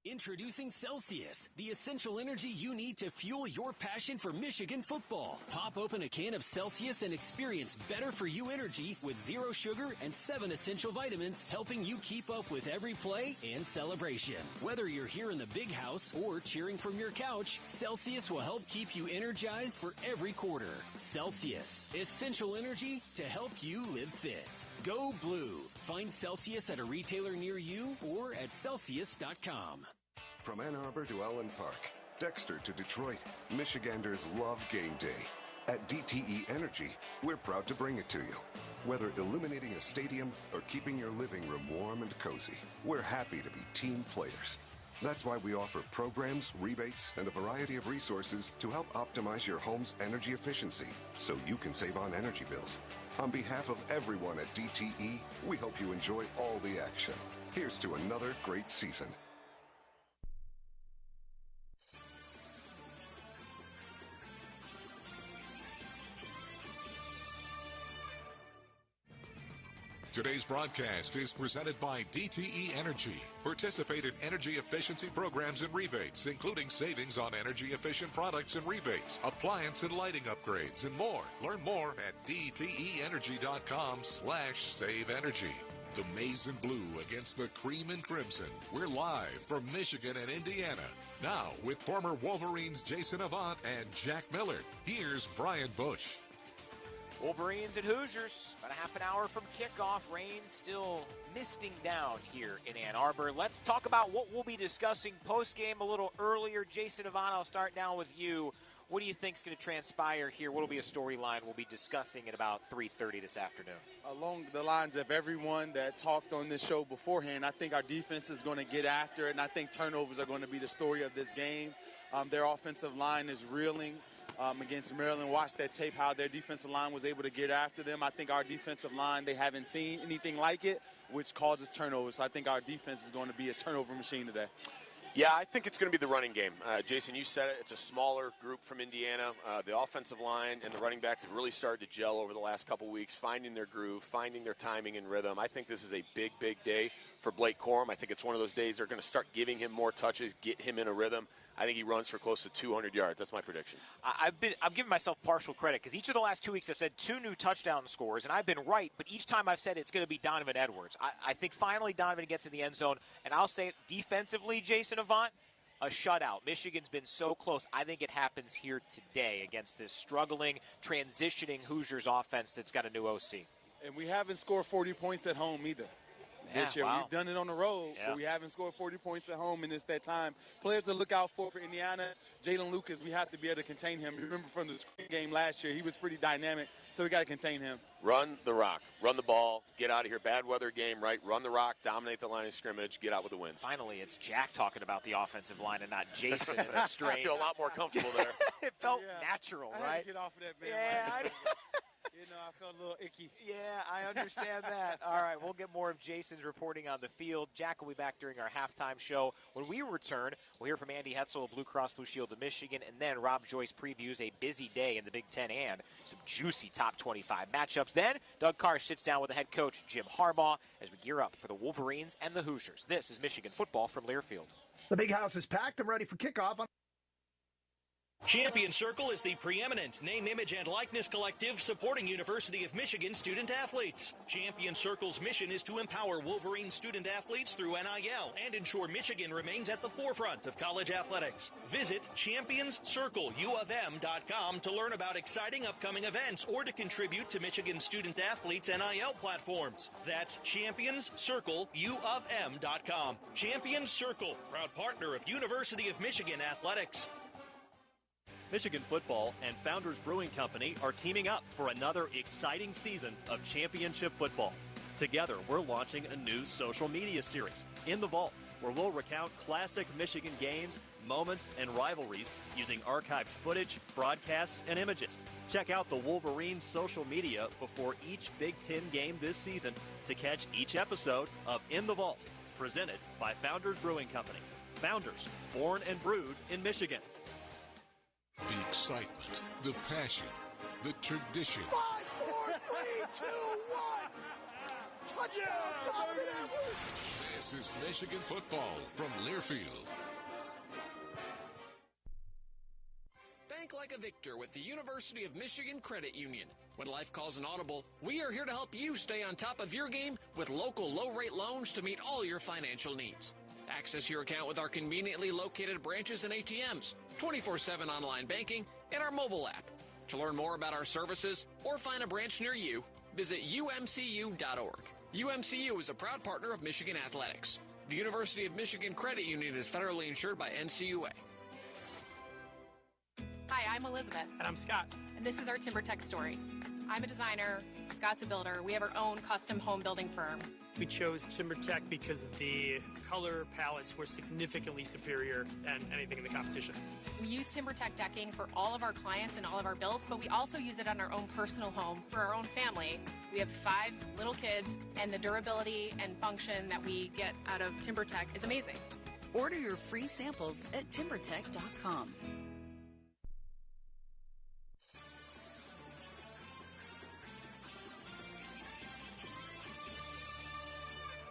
Introducing Celsius, the essential energy you need to fuel your passion for Michigan football. Pop open a can of Celsius and experience better for you energy with 0 sugar and 7 essential vitamins, helping you keep up with every play and celebration. Whether you're here in the big house or cheering from your couch, Celsius will help keep you energized for every quarter. Celsius, essential energy to help you live fit. Go Blue. Find Celsius at a retailer near you or at Celsius.com. From Ann Arbor to Allen Park, Dexter to Detroit, Michiganders love game day. At DTE Energy, we're proud to bring it to you. Whether illuminating a stadium or keeping your living room warm and cozy, we're happy to be team players. That's why we offer programs, rebates, and a variety of resources to help optimize your home's energy efficiency so you can save on energy bills. On behalf of everyone at DTE, we hope you enjoy all the action. Here's to another great season. Today's broadcast is presented by DTE Energy. Participate in energy efficiency programs and rebates, including savings on energy-efficient products and rebates, appliance and lighting upgrades, and more. Learn more at dteenergy.com/saveenergy. The Maize and Blue against the Cream and Crimson. We're live from Michigan and Indiana. Now, with former Wolverines Jason Avant and Jack Miller, here's Brian Bush. Wolverines and Hoosiers, about a half an hour from kickoff. Rain still misting down here in Ann Arbor. Let's talk about what we'll be discussing post-game a little earlier. Jason Avant, I'll start down with you. What do you think is going to transpire here? What will be a storyline we'll be discussing at about 3:30 this afternoon? Along the lines of everyone that talked on this show beforehand, I think our defense is going to get after it, and I think turnovers are going to be the story of this game. Their offensive line is reeling against Maryland. Watch that tape, how their defensive line was able to get after them. I think our defensive line, they haven't seen anything like it, which causes turnovers. So I think our defense is going to be a turnover machine today. Yeah, I think it's going to be the running game. Jason, you said it. It's a smaller group from Indiana. The offensive line and the running backs have really started to gel over the last couple weeks, finding their groove, finding their timing and rhythm. I think this is a big, big day for Blake Corum. I think it's one of those days they're going to start giving him more touches, get him in a rhythm. I think he runs for close to 200 yards. That's my prediction. I'm giving myself partial credit because each of the last 2 weeks I've said 2 new touchdown scores, and I've been right, but each time I've said it's going to be Donovan Edwards. I think finally Donovan gets in the end zone, and I'll say it defensively, Jason Avant, a shutout. Michigan's been so close. I think it happens here today against this struggling, transitioning Hoosiers offense that's got a new OC. And we haven't scored 40 points at home either. This year. Wow. We've done it on the road, but we haven't scored 40 points at home, and it's that time. Players to look out for Indiana. Jalen Lucas, we have to be able to contain him. Remember from the screen game last year, he was pretty dynamic, so we got to contain him. Run the rock. Run the ball. Get out of here. Bad weather game, right? Run the rock. Dominate the line of scrimmage. Get out with the win. Finally, it's Jack talking about the offensive line and not Jason in a strange. I feel a lot more comfortable there. It felt natural, I right? had to get off of that, man. Yeah, You know, I felt a little icky. Yeah, I understand that. All right, we'll get more of Jason's reporting on the field. Jack will be back during our halftime show. When we return, we'll hear from Andy Hetzel of Blue Cross Blue Shield of Michigan, and then Rob Joyce previews a busy day in the Big Ten and some juicy top 25 matchups. Then Doug Carr sits down with the head coach, Jim Harbaugh, as we gear up for the Wolverines and the Hoosiers. This is Michigan football from Learfield. The Big House is packed and ready for kickoff. Champion Circle is the preeminent name, image, and likeness collective supporting University of Michigan student athletes. Champion Circle's mission is to empower Wolverine student athletes through NIL and ensure Michigan remains at the forefront of college athletics. Visit championscircleufm.com to learn about exciting upcoming events or to contribute to Michigan student athletes' NIL platforms. That's championscircleufm.com. Champion Circle, proud partner of University of Michigan Athletics. Michigan football and Founders Brewing Company are teaming up for another exciting season of championship football. Together, we're launching a new social media series, In the Vault, where we'll recount classic Michigan games, moments, and rivalries using archived footage, broadcasts, and images. Check out the Wolverines' social media before each Big Ten game this season to catch each episode of In the Vault, presented by Founders Brewing Company. Founders, born and brewed in Michigan. The excitement, the passion, the tradition. 5, 4, 3, 2, 1. Touchdown, This is Michigan football from Learfield. Bank like a victor with the University of Michigan Credit Union. When life calls an audible, we are here to help you stay on top of your game with local low-rate loans to meet all your financial needs. Access your account with our conveniently located branches and ATMs, 24/7 online banking, and our mobile app. To learn more about our services or find a branch near you, visit umcu.org. UMCU is a proud partner of Michigan Athletics. The University of Michigan Credit Union is federally insured by NCUA. Hi, I'm Elizabeth. And I'm Scott. And this is our TimberTech story. I'm a designer, Scott's a builder. We have our own custom home building firm. We chose TimberTech because the color palettes were significantly superior than anything in the competition. We use TimberTech decking for all of our clients and all of our builds, but we also use it on our own personal home for our own family. We have 5 little kids, and the durability and function that we get out of TimberTech is amazing. Order your free samples at timbertech.com.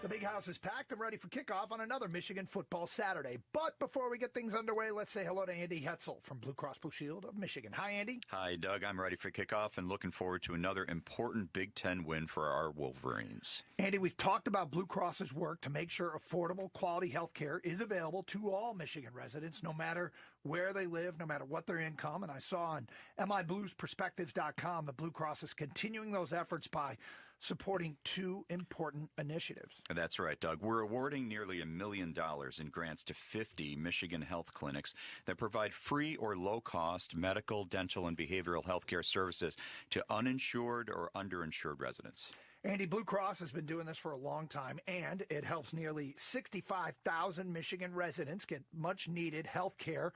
The big house is packed and ready for kickoff on another Michigan football Saturday. But before we get things underway, let's say hello to Andy Hetzel from Blue Cross Blue Shield of Michigan. Hi, Andy. Hi, Doug. I'm ready for kickoff and looking forward to another important Big Ten win for our Wolverines. Andy, we've talked about Blue Cross's work to make sure affordable, quality health care is available to all Michigan residents, no matter where they live, no matter what their income. And I saw on MIBluesPerspectives.com that Blue Cross is continuing those efforts by supporting two important initiatives. That's right, Doug. We're awarding nearly $1 million in grants to 50 Michigan health clinics that provide free or low-cost medical, dental, and behavioral health care services to uninsured or underinsured residents. Andy, Blue Cross has been doing this for a long time, and it helps nearly 65,000 Michigan residents get much-needed health care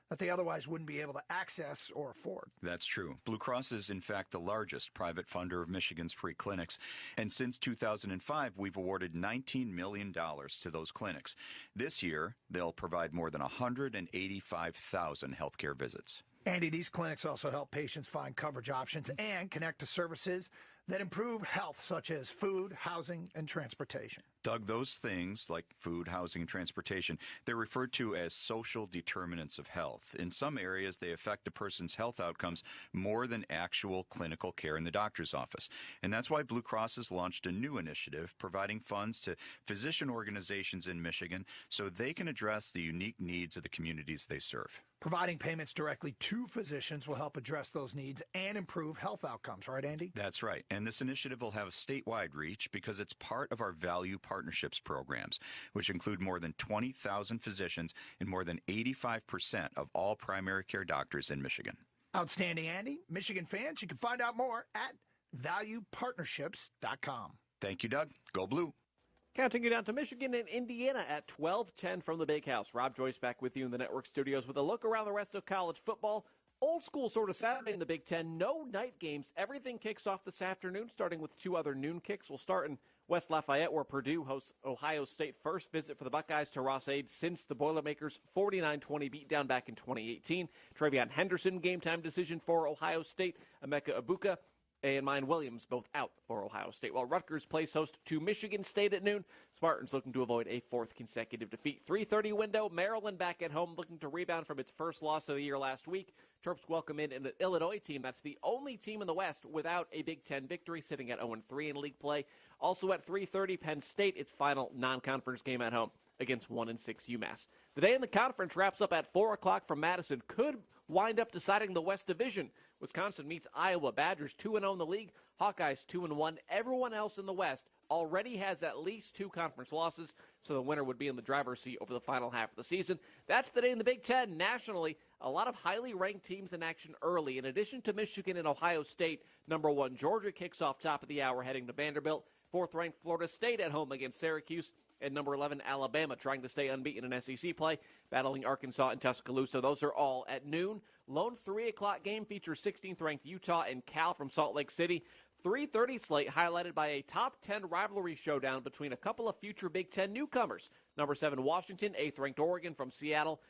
that they otherwise wouldn't be able to access or afford. That's true. Blue Cross is, in fact, the largest private funder of Michigan's free clinics. And since 2005, we've awarded $19 million to those clinics. This year, they'll provide more than 185,000 healthcare visits. Andy, these clinics also help patients find coverage options and connect to services that improve health, such as food, housing, and transportation. Doug, those things like food, housing, and transportation, they're referred to as social determinants of health. In some areas, they affect a person's health outcomes more than actual clinical care in the doctor's office. And that's why Blue Cross has launched a new initiative providing funds to physician organizations in Michigan so they can address the unique needs of the communities they serve. Providing payments directly to physicians will help address those needs and improve health outcomes, right, Andy? That's right. And this initiative will have statewide reach because it's part of our value partnerships programs, which include more than 20,000 physicians and more than 85% of all primary care doctors in Michigan. Outstanding, Andy. Michigan fans, you can find out more at valuepartnerships.com. Thank you, Doug. Go Blue. Counting you down to Michigan and Indiana at 12:10 from the Big House. Rob Joyce back with you in the network studios with a look around the rest of college football. Old school sort of Saturday in the Big Ten. No night games. Everything kicks off this afternoon, starting with two other noon kicks. We'll start in West Lafayette, where Purdue hosts Ohio State. First visit for the Buckeyes to Ross-Ade since the Boilermakers' 49-20 beatdown back in 2018. Travion Henderson, game-time decision for Ohio State. Emeka Ibuka and Mine Williams both out for Ohio State. While Rutgers plays host to Michigan State at noon, Spartans looking to avoid a fourth consecutive defeat. 3:30 window, Maryland back at home looking to rebound from its first loss of the year last week. Terps welcome in an Illinois team that's the only team in the West without a Big Ten victory, sitting at 0-3 in league play. Also at 3:30, Penn State, its final non-conference game at home against 1-6 UMass. The day in the conference wraps up at 4 o'clock from Madison. Could wind up deciding the West Division. Wisconsin meets Iowa. Badgers 2-0 in the league. Hawkeyes 2-1. Everyone else in the West already has at least two conference losses, so the winner would be in the driver's seat over the final half of the season. That's the day in the Big Ten. Nationally, a lot of highly ranked teams in action early. In addition to Michigan and Ohio State, number 1 Georgia kicks off top of the hour heading to Vanderbilt. 4th-ranked Florida State at home against Syracuse. And number 11, Alabama, trying to stay unbeaten in SEC play, battling Arkansas and Tuscaloosa. Those are all at noon. Lone 3 o'clock game features 16th-ranked Utah and Cal from Salt Lake City. 3:30 slate highlighted by a top 10 rivalry showdown between a couple of future Big Ten newcomers. Number 7, Washington, 8th-ranked Oregon from Seattle.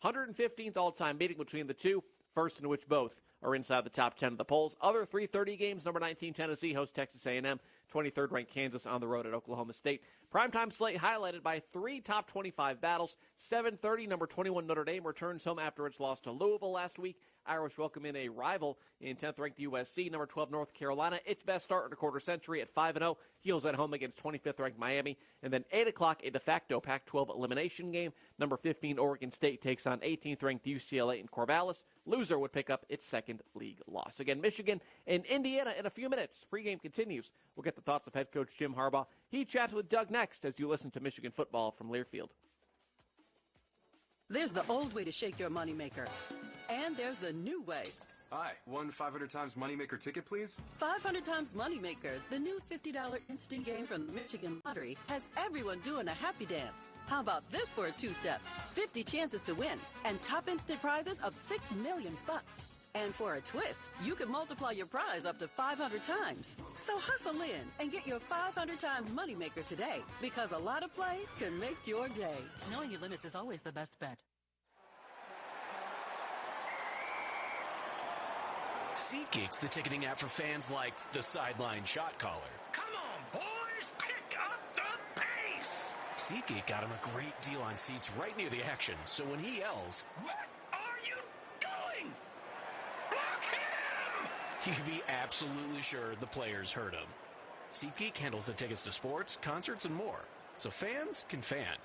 115th all-time meeting between the two, first in which both are inside the top 10 of the polls. Other 3:30 games, number 19, Tennessee hosts Texas A&M. 23rd-ranked Kansas on the road at Oklahoma State. Primetime slate highlighted by 3 top 25 battles. 7:30, number 21 Notre Dame returns home after its loss to Louisville last week. Irish welcome in a rival in 10th-ranked USC. Number 12 North Carolina, its best start in a quarter century at 5-0. Heels at home against 25th-ranked Miami. And then 8 o'clock, a de facto Pac-12 elimination game. Number 15 Oregon State takes on 18th-ranked UCLA in Corvallis. Loser would pick up its second league loss. Again, Michigan and Indiana in a few minutes. Pregame continues. We'll get the thoughts of head coach Jim Harbaugh. He chats with Doug next as you listen to Michigan football from Learfield. There's the old way to shake your moneymaker. And there's the new way. Hi, one 500 times moneymaker ticket, please. 500 times moneymaker, the new $50 instant game from the Michigan Lottery, has everyone doing a happy dance. How about this for a two-step? 50 chances to win and top instant prizes of $6 million. And for a twist, you can multiply your prize up to 500 times. So hustle in and get your 500 times moneymaker today, because a lot of play can make your day. Knowing your limits is always the best bet. SeatGeek's the ticketing app for fans like the sideline shot caller. Come on, boys, pick up the pace! SeatGeek got him a great deal on seats right near the action, so when he yells, "What are you doing? Block him!" you can be absolutely sure the players heard him. SeatGeek handles the tickets to sports, concerts, and more, so fans can fan.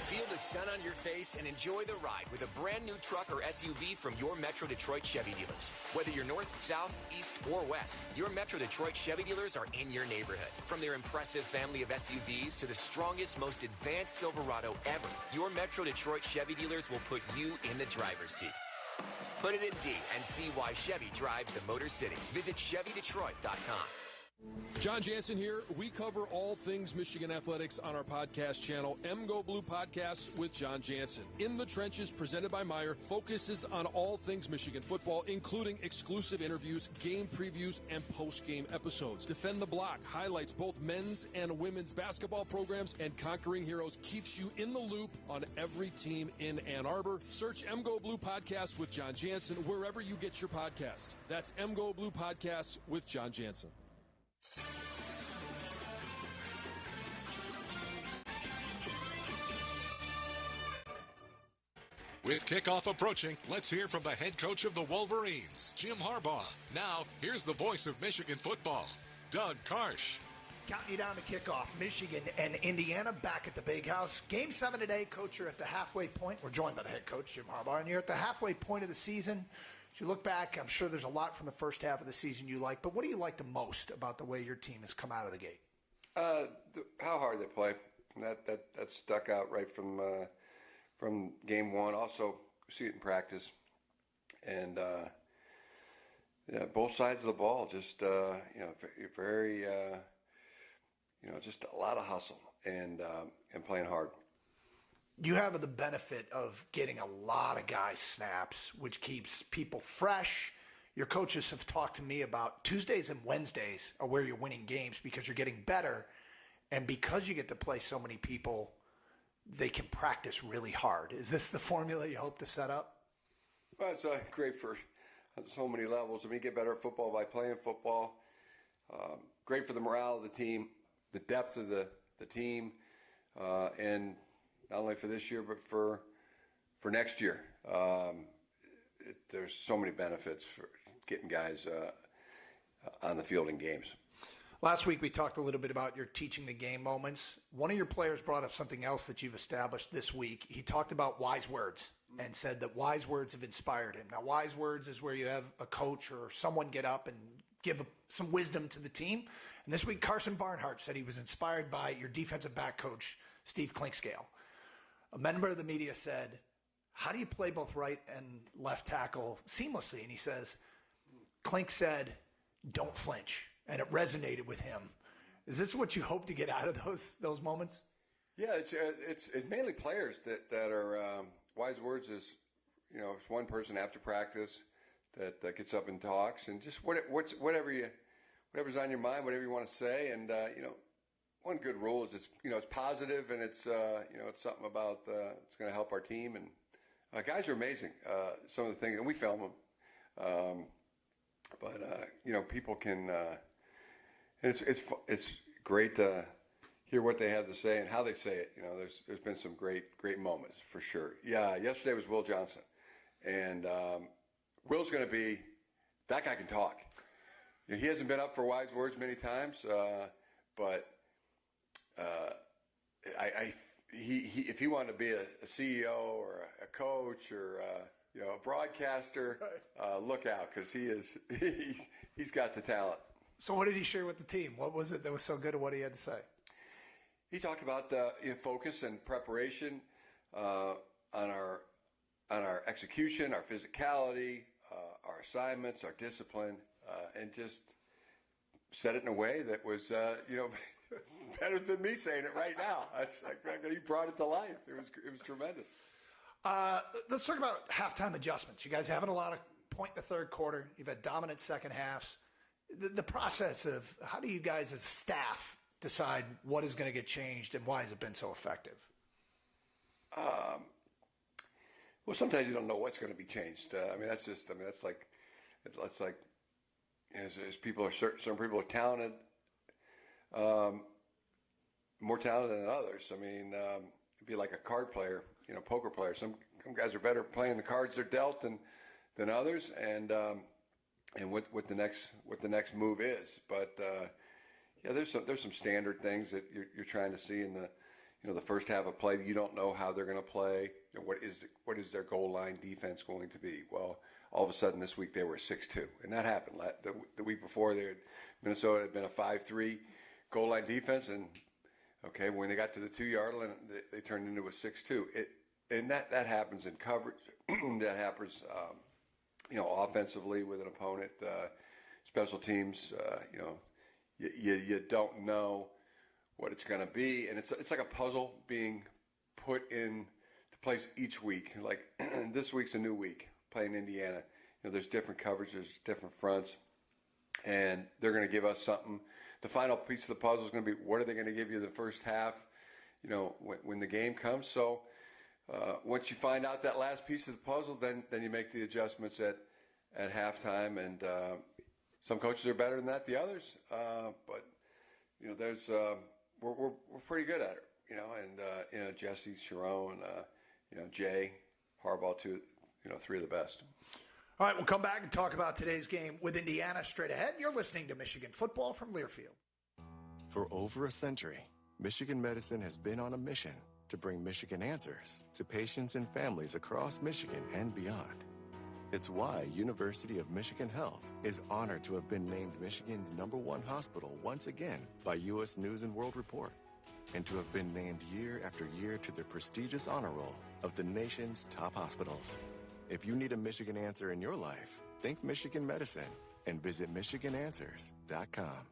Feel the sun on your face and enjoy the ride with a brand new truck or SUV from your Metro Detroit Chevy dealers. Whether you're north, south, east, or west, your Metro Detroit Chevy dealers are in your neighborhood. From their impressive family of SUVs to the strongest, most advanced Silverado ever, your Metro Detroit Chevy dealers will put you in the driver's seat. Put it in D and see why Chevy drives the Motor City. Visit ChevyDetroit.com. John Jansen here. We cover all things Michigan athletics on our podcast channel, MGO Blue Podcasts with John Jansen. In the Trenches, presented by Meyer, focuses on all things Michigan football, including exclusive interviews, game previews, and post-game episodes. Defend the Block highlights both men's and women's basketball programs, and Conquering Heroes keeps you in the loop on every team in Ann Arbor. Search MGO Blue Podcasts with John Jansen wherever you get your podcast. That's MGO Blue Podcasts with John Jansen. With kickoff approaching, let's hear from the head coach of the Wolverines, Jim Harbaugh. Now, here's the voice of Michigan football, Doug Karsch. Counting you down to kickoff, Michigan and Indiana back at the Big House. Game 7 today, Coach, you're at the halfway point. We're joined by the head coach, Jim Harbaugh, and you're at the halfway point of the season. As you look back, I'm sure there's a lot from the first half of the season you like, but what do you like the most about the way your team has come out of the gate? How hard they play. That stuck out right from game one. Also, see it in practice. And, both sides of the ball, just, very, just a lot of hustle and playing hard. You have the benefit of getting a lot of guys snaps, which keeps people fresh. Your coaches have talked to me about Tuesdays and Wednesdays are where you're winning games because you're getting better. And because you get to play so many people, they can practice really hard. Is this the formula you hope to set up? Well, it's great for so many levels. I mean, you get better at football by playing football. Great for the morale of the team, the depth of the team, and not only for this year, but for next year. There's so many benefits for getting guys on the field in games. Last week we talked a little bit about your teaching the game moments. One of your players brought up something else that you've established this week. He talked about wise words and said that wise words have inspired him. Now, wise words is where you have a coach or someone get up and give some wisdom to the team. And this week, Carson Barnhart said he was inspired by your defensive back coach, Steve Clinkscale. A member of the media said, how do you play both right and left tackle seamlessly? And he says, Clink said, don't flinch. And it resonated with him. Is this what you hope to get out of those moments? Yeah, it's mainly players that are wise words. Is it's one person after practice that gets up and talks, and just whatever's on your mind, whatever you want to say. And one good rule is it's positive, and it's it's something about it's going to help our team. And guys are amazing. Some of the things, and we film them, but people can. It's great to hear what they have to say and how they say it. There's been some great moments for sure. Yeah, yesterday was Will Johnson, and Will's going to be that guy can talk. He hasn't been up for wise words many times, but if he wanted to be a CEO or a coach or a broadcaster, look out, because he's got the talent. So what did he share with the team? What was it that was so good at what he had to say? He talked about focus and preparation on our execution, our physicality, our assignments, our discipline, and just said it in a way that was better than me saying it right now. He brought it to life. It was tremendous. Let's talk about halftime adjustments. You guys haven't a lot of point in the third quarter. You've had dominant second halves. The process of how do you guys as a staff decide what is going to get changed and why has it been so effective? Well, sometimes you don't know what's going to be changed. That's like It's like as people are some people are talented, more talented than others. I mean, it'd be like a card player, poker player. Some guys are better playing the cards they're dealt than others, and what the next move is. But yeah, there's some standard things that you're trying to see in the first half of play. You don't know how they're going to play. What is their goal line defense going to be? Well, all of a sudden this week they were 6-2, and that happened. The week before, Minnesota had been a 5-3 goal line defense, and okay, when they got to the 2-yard line, they turned into a 6-2. And that happens in coverage. That happens, offensively with an opponent. Special teams, you don't know what it's going to be, and it's like a puzzle being put into place each week. Like this week's a new week playing Indiana. There's different coverage, there's different fronts, and they're going to give us something. The final piece of the puzzle is going to be, what are they going to give you the first half, when the game comes. So once you find out that last piece of the puzzle, then you make the adjustments at halftime. And some coaches are better than that, the others. But there's we're pretty good at it, and Jesse, Sharon, Jay, Harbaugh, three of the best. All right, we'll come back and talk about today's game with Indiana straight ahead. You're listening to Michigan Football from Learfield. For over a century, Michigan Medicine has been on a mission to bring Michigan answers to patients and families across Michigan and beyond. It's why University of Michigan Health is honored to have been named Michigan's #1 hospital once again by U.S. News & World Report, and to have been named year after year to the prestigious honor roll of the nation's top hospitals. If you need a Michigan answer in your life, think Michigan Medicine and visit MichiganAnswers.com.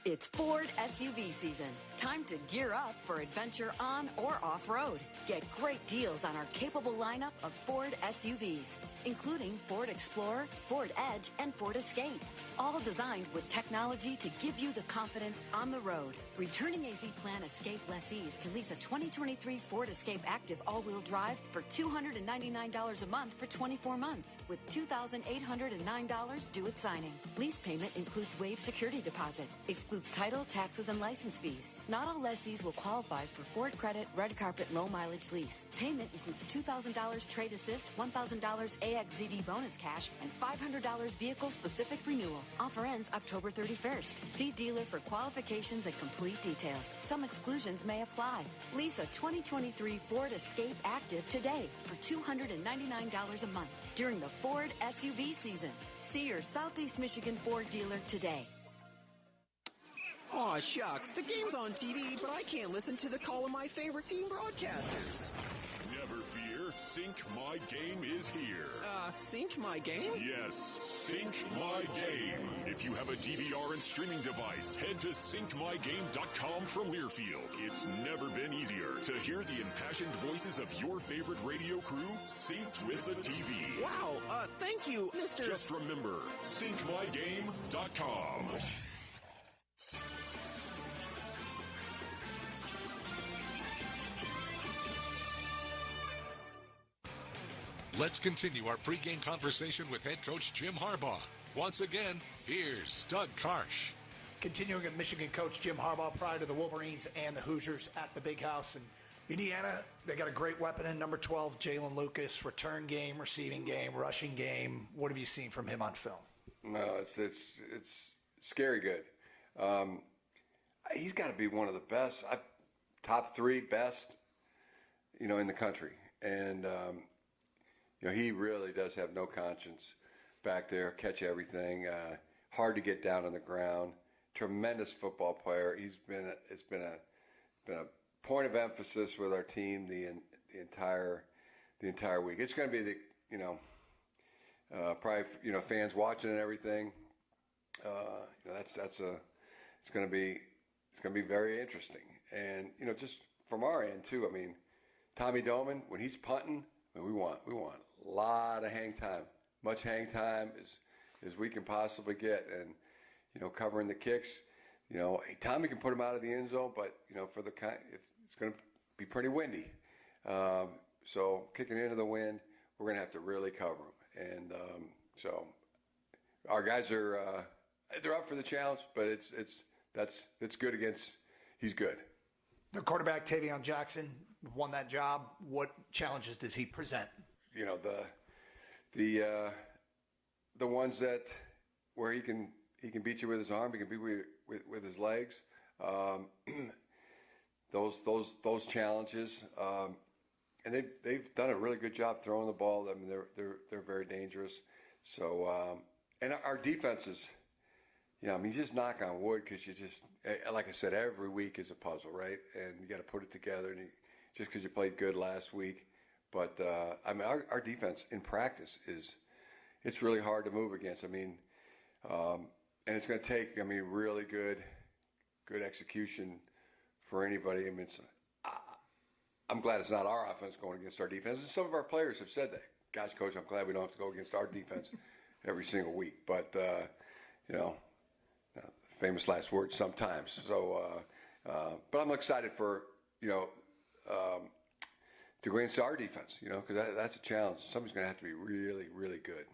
It's Ford SUV season. Time to gear up for adventure on or off-road. Get great deals on our capable lineup of Ford SUVs, including Ford Explorer, Ford Edge, and Ford Escape. All designed with technology to give you the confidence on the road. Returning AZ Plan Escape lessees can lease a 2023 Ford Escape Active all-wheel drive for $299 a month for 24 months, with $2,809 due at signing. Lease payment includes waived security deposit, excludes title, taxes, and license fees. Not all lessees will qualify for Ford Credit Red Carpet Low Mileage Lease. Payment includes $2,000 trade assist, $1,000 AXZD bonus cash, and $500 vehicle-specific renewal. Offer ends October 31st. See dealer for qualifications and complete details. Some exclusions may apply. Lease a 2023 Ford Escape Active today for $299 a month during the Ford SUV season. See your Southeast Michigan Ford dealer today. Aw, shucks. The game's on TV, but I can't listen to the call of my favorite team broadcasters. Never fear. Sync My Game is here. Sync My Game? Yes, Sync My Game. If you have a DVR and streaming device, head to syncmygame.com from Learfield. It's never been easier to hear the impassioned voices of your favorite radio crew synced with the TV. Wow, thank you, Mr. Just remember, syncmygame.com. Let's continue our pregame conversation with head coach Jim Harbaugh. Once again, here's Doug Karsch. Continuing with Michigan coach Jim Harbaugh prior to the Wolverines and the Hoosiers at the Big House. And Indiana, they got a great weapon in number 12, Jalen Lucas. Return game, receiving game, rushing game. What have you seen from him on film? No, it's scary good. He's got to be one of the best, top 3 best, in the country. And he really does have no conscience back there, catch everything, hard to get down on the ground, tremendous football player. It's been a point of emphasis with our team the entire week. It's going to be probably fans watching and everything. It's going to be very interesting. And just from our end too. I mean, Tommy Doman, when he's punting, we want a lot of hang time, much hang time as we can possibly get, and covering the kicks. Tommy can put him out of the end zone, but it's going to be pretty windy. So kicking into the wind, we're going to have to really cover him, and So our guys are they're up for the challenge, but it's good against. He's good. The quarterback Tavion Jackson won that job. What challenges does he present? You know, the ones that where he can beat you with his arm, he can beat you with his legs. Those challenges, and they've done a really good job throwing the ball. I mean, they're very dangerous. So and our defenses, I mean, you just knock on wood because you just, like I said, every week is a puzzle, right? And you got to put it together. And just because you played good last week, but I mean, our defense in practice it's really hard to move against. I mean, and it's going to take, really good execution for anybody. I mean, I'm glad it's not our offense going against our defense. And some of our players have said that. Gosh, Coach, I'm glad we don't have to go against our defense every single week. But, famous last words sometimes. So, but I'm excited for, to go against our defense, because that's a challenge. Somebody's going to have to be really, really good.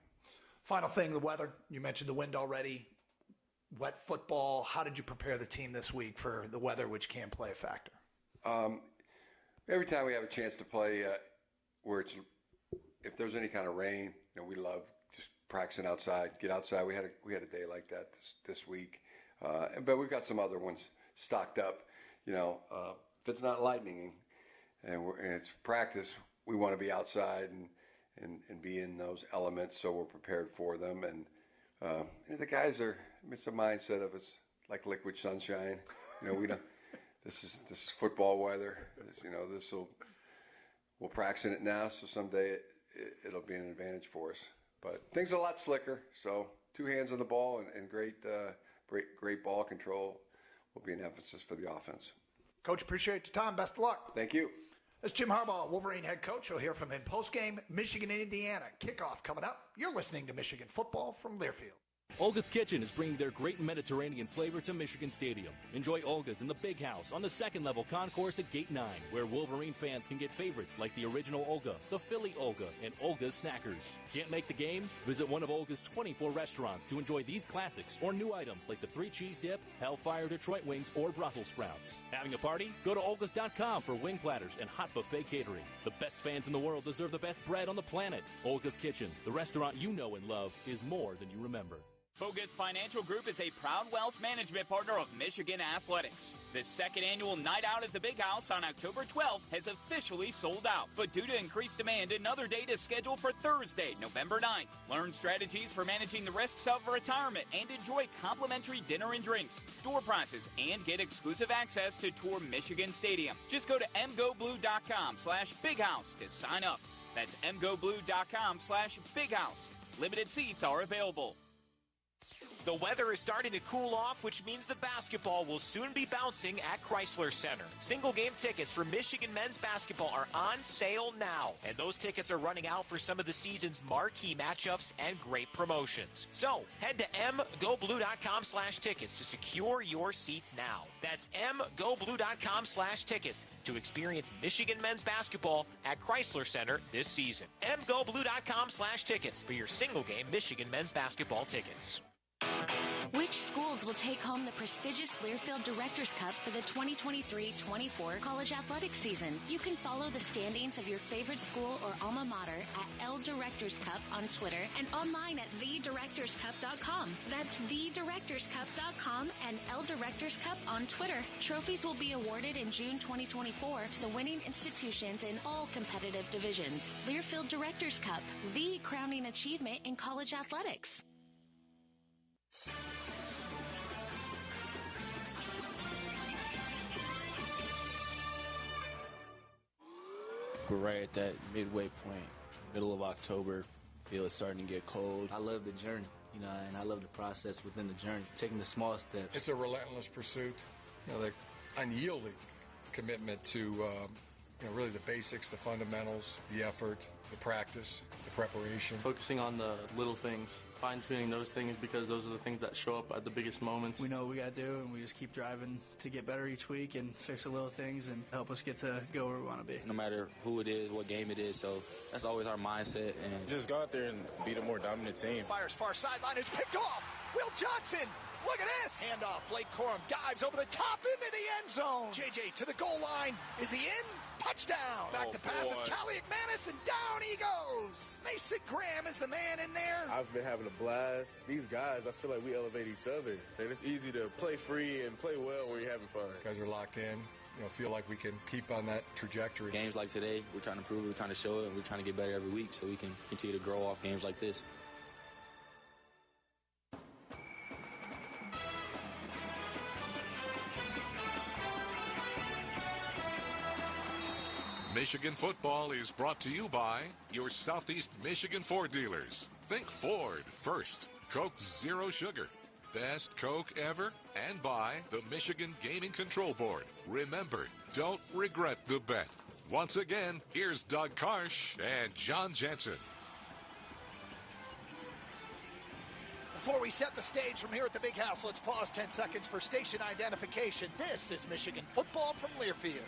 Final thing, the weather. You mentioned the wind already. Wet football. How did you prepare the team this week for the weather, which can play a factor? Every time we have a chance to play if there's any kind of rain, we love just practicing outside, get outside. We had a day like that this week. But we've got some other ones stocked up. If it's not lightning and it's practice, we want to be outside and be in those elements, so we're prepared for them. And the guys it's a mindset of it's like liquid sunshine. We don't. This is football weather. We'll practice in it now, so someday it'll be an advantage for us. But things are a lot slicker. So 2 hands on the ball and great ball control will be an emphasis for the offense. Coach, appreciate your time. Best of luck. Thank you. That's Jim Harbaugh, Wolverine head coach. You'll hear from him postgame. Michigan and Indiana kickoff coming up. You're listening to Michigan Football from Learfield. Olga's Kitchen is bringing their great Mediterranean flavor to Michigan Stadium. Enjoy Olga's in the Big House on the second-level concourse at Gate 9, where Wolverine fans can get favorites like the original Olga, the Philly Olga, and Olga's Snackers. Can't make the game? Visit one of Olga's 24 restaurants to enjoy these classics or new items like the 3-cheese dip, Hellfire Detroit wings, or Brussels sprouts. Having a party? Go to Olga's.com for wing platters and hot buffet catering. The best fans in the world deserve the best bread on the planet. Olga's Kitchen, the restaurant you know and love, is more than you remember. Foguth Financial Group is a proud wealth management partner of Michigan Athletics. The second annual Night Out at the Big House on October 12th has officially sold out. But due to increased demand, another date is scheduled for Thursday, November 9th. Learn strategies for managing the risks of retirement and enjoy complimentary dinner and drinks, door prizes, and get exclusive access to tour Michigan Stadium. Just go to mgoblue.com/bighouse to sign up. That's mgoblue.com/bighouse. Limited seats are available. The weather is starting to cool off, which means the basketball will soon be bouncing at Chrysler Center. Single-game tickets for Michigan men's basketball are on sale now, and those tickets are running out for some of the season's marquee matchups and great promotions. So, head to mgoblue.com/tickets to secure your seats now. That's mgoblue.com/tickets to experience Michigan men's basketball at Chrysler Center this season. mgoblue.com/tickets for your single-game Michigan men's basketball tickets. Which schools will take home the prestigious Learfield Directors Cup for the 2023-24 college athletics season? You can follow the standings of your favorite school or alma mater at L Directors Cup on Twitter and online at thedirectorscup.com. That's thedirectorscup.com and L Directors Cup on Twitter. Trophies will be awarded in June 2024 to the winning institutions in all competitive divisions. Learfield Directors Cup, the crowning achievement in college athletics. We're right at that midway point, middle of October. Feel it's starting to get cold. I love the journey, and I love the process within the journey, taking the small steps. It's a relentless pursuit, the unyielding commitment to, really the basics, the fundamentals, the effort, the practice, the preparation. Focusing on the little things, fine-tuning those things because those are the things that show up at the biggest moments. We know what we got to do, and we just keep driving to get better each week and fix the little things and help us get to go where we want to be. No matter who it is, what game it is, so that's always our mindset. And just go out there and beat a more dominant team. Fires far sideline. It's picked off. Will Johnson. Look at this. Handoff. Blake Corum dives over the top into the end zone. JJ to the goal line. Is he in? Touchdown. Back to pass is Callie McManus, and down he goes. Mason Graham is the man in there. I've been having a blast. These guys, I feel like we elevate each other. And it's easy to play free and play well when you're having fun. Guys are locked in. Feel like we can keep on that trajectory. Games like today, we're trying to prove it, we're trying to show it, and we're trying to get better every week so we can continue to grow off games like this. Michigan football is brought to you by your Southeast Michigan Ford dealers. Think Ford first. Coke Zero Sugar. Best Coke ever. And by the Michigan Gaming Control Board. Remember, don't regret the bet. Once again, here's Doug Karsh and John Jensen. Before we set the stage from here at the Big House, let's pause 10 seconds for station identification. This is Michigan football from Learfield.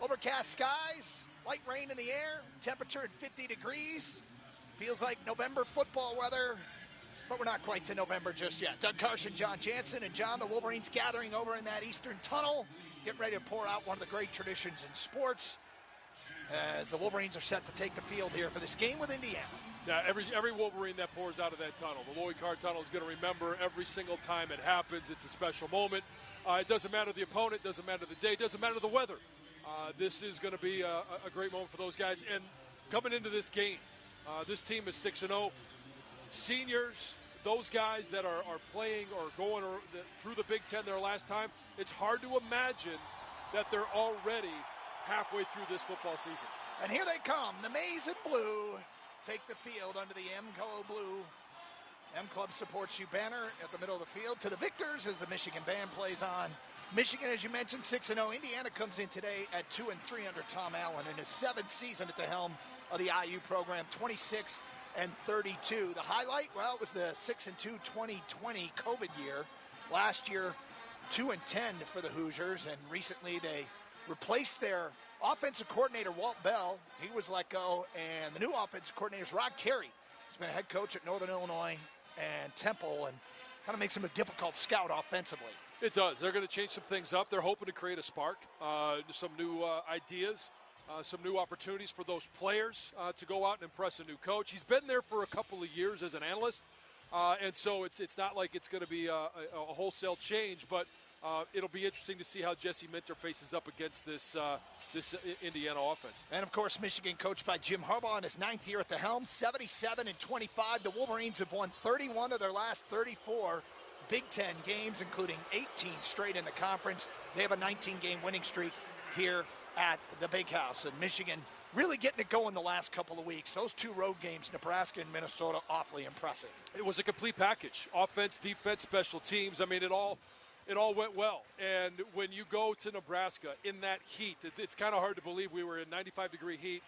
Overcast skies, light rain in the air, temperature at 50 degrees. Feels like November football weather, but we're not quite to November just yet. Doug Karsh and John Jansen. And John, the Wolverines gathering over in that eastern tunnel, getting ready to pour out one of the great traditions in sports as the Wolverines are set to take the field here for this game with Indiana. Yeah, every Wolverine that pours out of that tunnel, the Lloyd Carr tunnel, is going to remember every single time it happens. It's a special moment. It doesn't matter the opponent, doesn't matter the day, doesn't matter the weather. This is going to be a great moment for those guys. And coming into this game, this team is 6-0. Seniors, those guys that are playing or going through the Big Ten their last time, it's hard to imagine that they're already halfway through this football season. And here they come. The Maize and Blue take the field under the M-Color Blue M Club Supports You banner at the middle of the field. To the victors as the Michigan band plays on. Michigan, as you mentioned, 6-0. Indiana comes in today at 2-3 under Tom Allen in his 7th season at the helm of the IU program, 26-32. The highlight, well, it was the 6-2 2020 COVID year. Last year, 2-10 for the Hoosiers, and recently they replaced their offensive coordinator, Walt Bell. He was let go, and the new offensive coordinator is Rod Carey. He's been a head coach at Northern Illinois and Temple, and kind of makes him a difficult scout offensively. It does. They're going to change some things up. They're hoping to create a spark, some new ideas, some new opportunities for those players to go out and impress a new coach. He's been there for a couple of years as an analyst, and so it's not like it's going to be a wholesale change, but it'll be interesting to see how Jesse Minter faces up against this Indiana offense. And, of course, Michigan coached by Jim Harbaugh in his 9th year at the helm, 77-25. The Wolverines have won 31 of their last 34 Big Ten games, including 18 straight in the conference. They have a 19-game winning streak here at the Big House. And Michigan really getting it going the last couple of weeks. Those 2 road games, Nebraska and Minnesota, awfully impressive. It was a complete package. Offense, defense, special teams. I mean, it all went well. And when you go to Nebraska in that heat, it's kind of hard to believe we were in 95-degree heat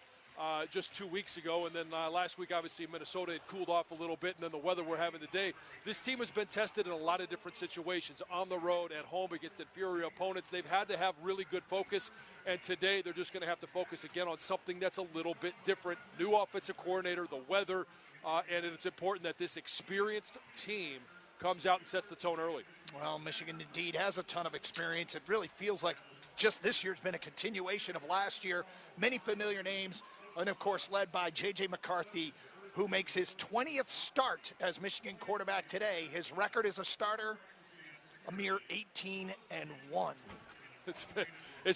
just 2 weeks ago. And then last week, obviously, Minnesota had cooled off a little bit. And then the weather we're having today. This team has been tested in a lot of different situations, on the road, at home, against inferior opponents. They've had to have really good focus. And today, they're just going to have to focus again on something that's a little bit different. New offensive coordinator, the weather, and it's important that this experienced team comes out and sets the tone early. Well, Michigan indeed has a ton of experience. It really feels like just this year's been a continuation of last year. Many familiar names, and of course led by J.J. McCarthy, who makes his 20th start as Michigan quarterback today. His record as a starter, a mere 18-1. It's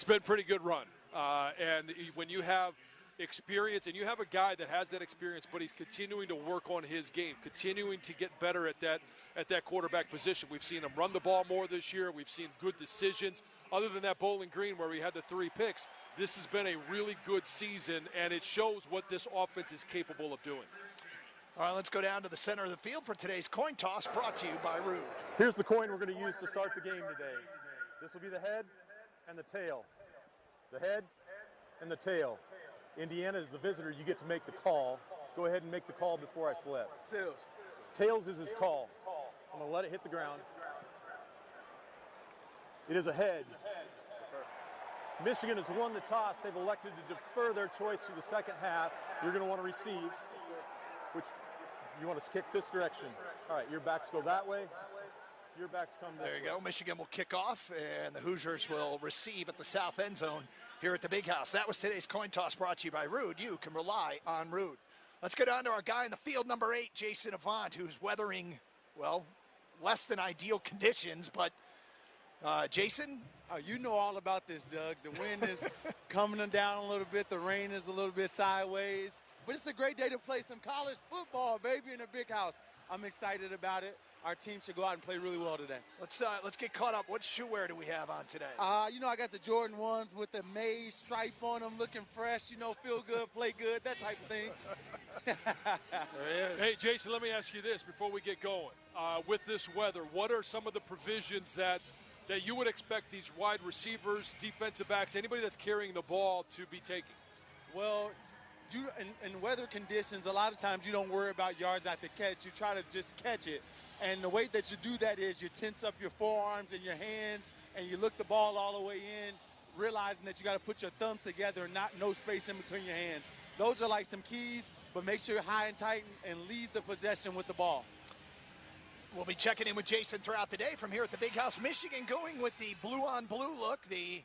been a pretty good run. And when you have experience, and you have a guy that has that experience, but he's continuing to work on his game, continuing to get better at that quarterback position. We've seen him run the ball more this year. We've seen good decisions. Other than that Bowling Green where he had the 3 picks, this has been a really good season, and it shows what this offense is capable of doing. All right, let's go down to the center of the field for today's coin toss, brought to you by Rude. Here's the coin we're going to use to start the game today. This will be the head and the tail. The head and the tail. Indiana is the visitor. You get to make the call. Go ahead and make the call before I flip. Tails. Tails is his call. I'm going to let it hit the ground. It is a head. Michigan has won the toss. They've elected to defer their choice to the second half. You're going to want to receive, which you want to kick this direction. All right, your backs go that way. Your backs come this way. There you go. Michigan will kick off, and the Hoosiers will receive at the south end zone here at the Big House. That was today's coin toss, brought to you by Rude. You can rely on Rude. Let's get on to our guy in the field, number 8, Jason Avant, who's weathering, well, less than ideal conditions. But, Jason? You know all about this, Doug. The wind is coming down a little bit. The rain is a little bit sideways. But it's a great day to play some college football, baby, in the Big House. I'm excited about it. Our team should go out and play really well today. Let's get caught up. What shoe wear do we have on today? I got the Jordan 1s with the maize stripe on them, looking fresh, feel good, play good, that type of thing. There he is. Hey, Jason, let me ask you this before we get going. With this weather, what are some of the provisions that you would expect these wide receivers, defensive backs, anybody that's carrying the ball to be taking? Well, in weather conditions, a lot of times you don't worry about yards after catch. You try to just catch it. And the way that you do that is you tense up your forearms and your hands, and you look the ball all the way in, realizing that you got to put your thumbs together and no space in between your hands. Those are like some keys, but make sure you're high and tight and leave the possession with the ball. We'll be checking in with Jason throughout the day from here at the Big House. Michigan going with the blue-on-blue look, the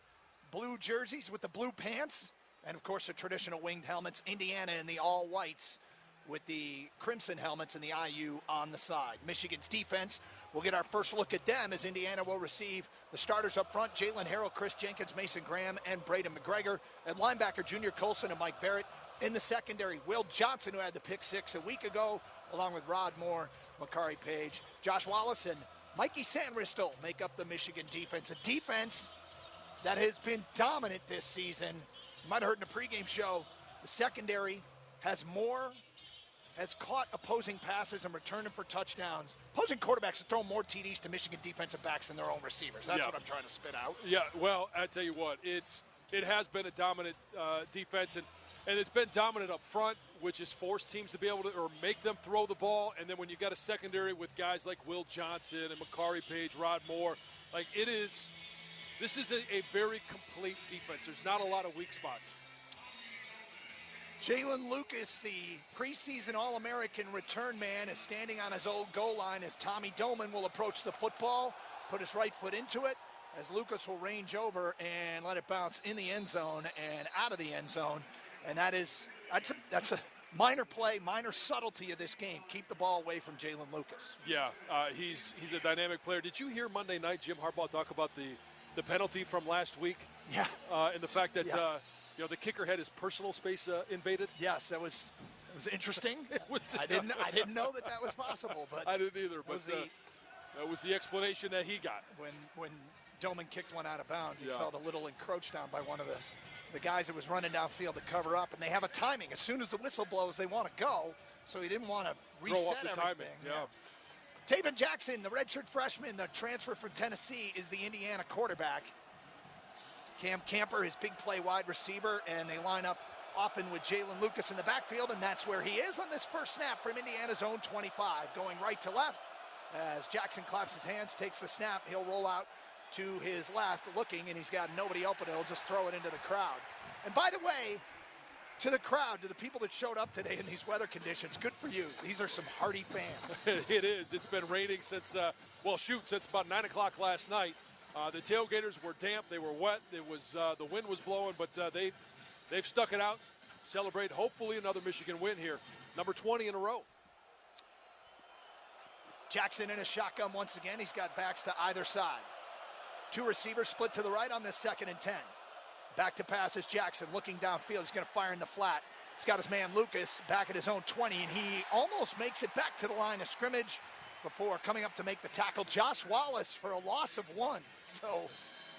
blue jerseys with the blue pants, and, of course, the traditional winged helmets. Indiana in the all-whites with the crimson helmets and the IU on the side. Michigan's defense, we'll get our first look at them as Indiana will receive the starters up front, Jalen Harrell, Chris Jenkins, Mason Graham, and Braden McGregor. At linebacker, Junior Colson and Mike Barrett. In the secondary, Will Johnson, who had the pick six a week ago, along with Rod Moore, Makari Page, Josh Wallace, and Mikey Sanristel make up the Michigan defense. A defense that has been dominant this season. You might have heard in the pregame show, the secondary has caught opposing passes and returned them for touchdowns. Opposing quarterbacks have thrown more TDs to Michigan defensive backs than their own receivers. That's what I'm trying to spit out. Yeah, well, I tell you what, it has been a dominant defense, and it's been dominant up front, which has forced teams to be able to or make them throw the ball. And then when you got a secondary with guys like Will Johnson and Makari Page, Rod Moore, this is a very complete defense. There's not a lot of weak spots. Jalen Lucas, the preseason All-American return man, is standing on his old goal line as Tommy Doman will approach the football, put his right foot into it, as Lucas will range over and let it bounce in the end zone and out of the end zone. And that's a minor play, minor subtlety of this game. Keep the ball away from Jalen Lucas. Yeah, he's a dynamic player. Did you hear Monday night Jim Harbaugh talk about the penalty from last week? Yeah. And the fact that the kicker had his personal space invaded? Yes, it was interesting. I didn't know that was possible, but I didn't either. But that was the explanation that he got. When Doman kicked one out of bounds, he felt a little encroached on by one of the guys that was running downfield to cover up, and they have a timing. As soon as the whistle blows, they want to go, so he didn't want to reset throw up the everything. Timing. Yeah. Taven Jackson, the redshirt freshman, the transfer from Tennessee, is the Indiana quarterback. Cam Camper, his big play wide receiver, and they line up often with Jalen Lucas in the backfield, and that's where he is on this first snap from Indiana's own 25, going right to left. As Jackson claps his hands, takes the snap, he'll roll out to his left, looking, and he's got nobody open. He'll just throw it into the crowd. And by the way, to the crowd, to the people that showed up today in these weather conditions, good for you. These are some hardy fans. It is. It's been raining since about 9 o'clock last night. The tailgaters were damp. They were wet. The wind was blowing, but they've stuck it out. Celebrate, hopefully, another Michigan win here. Number 20 in a row. Jackson in a shotgun once again. He's got backs to either side. Two receivers split to the right on this 2nd and 10. Back to pass is Jackson looking downfield. He's going to fire in the flat. He's got his man Lucas back at his own 20, and he almost makes it back to the line of scrimmage before coming up to make the tackle. Josh Wallace for a loss of 1. So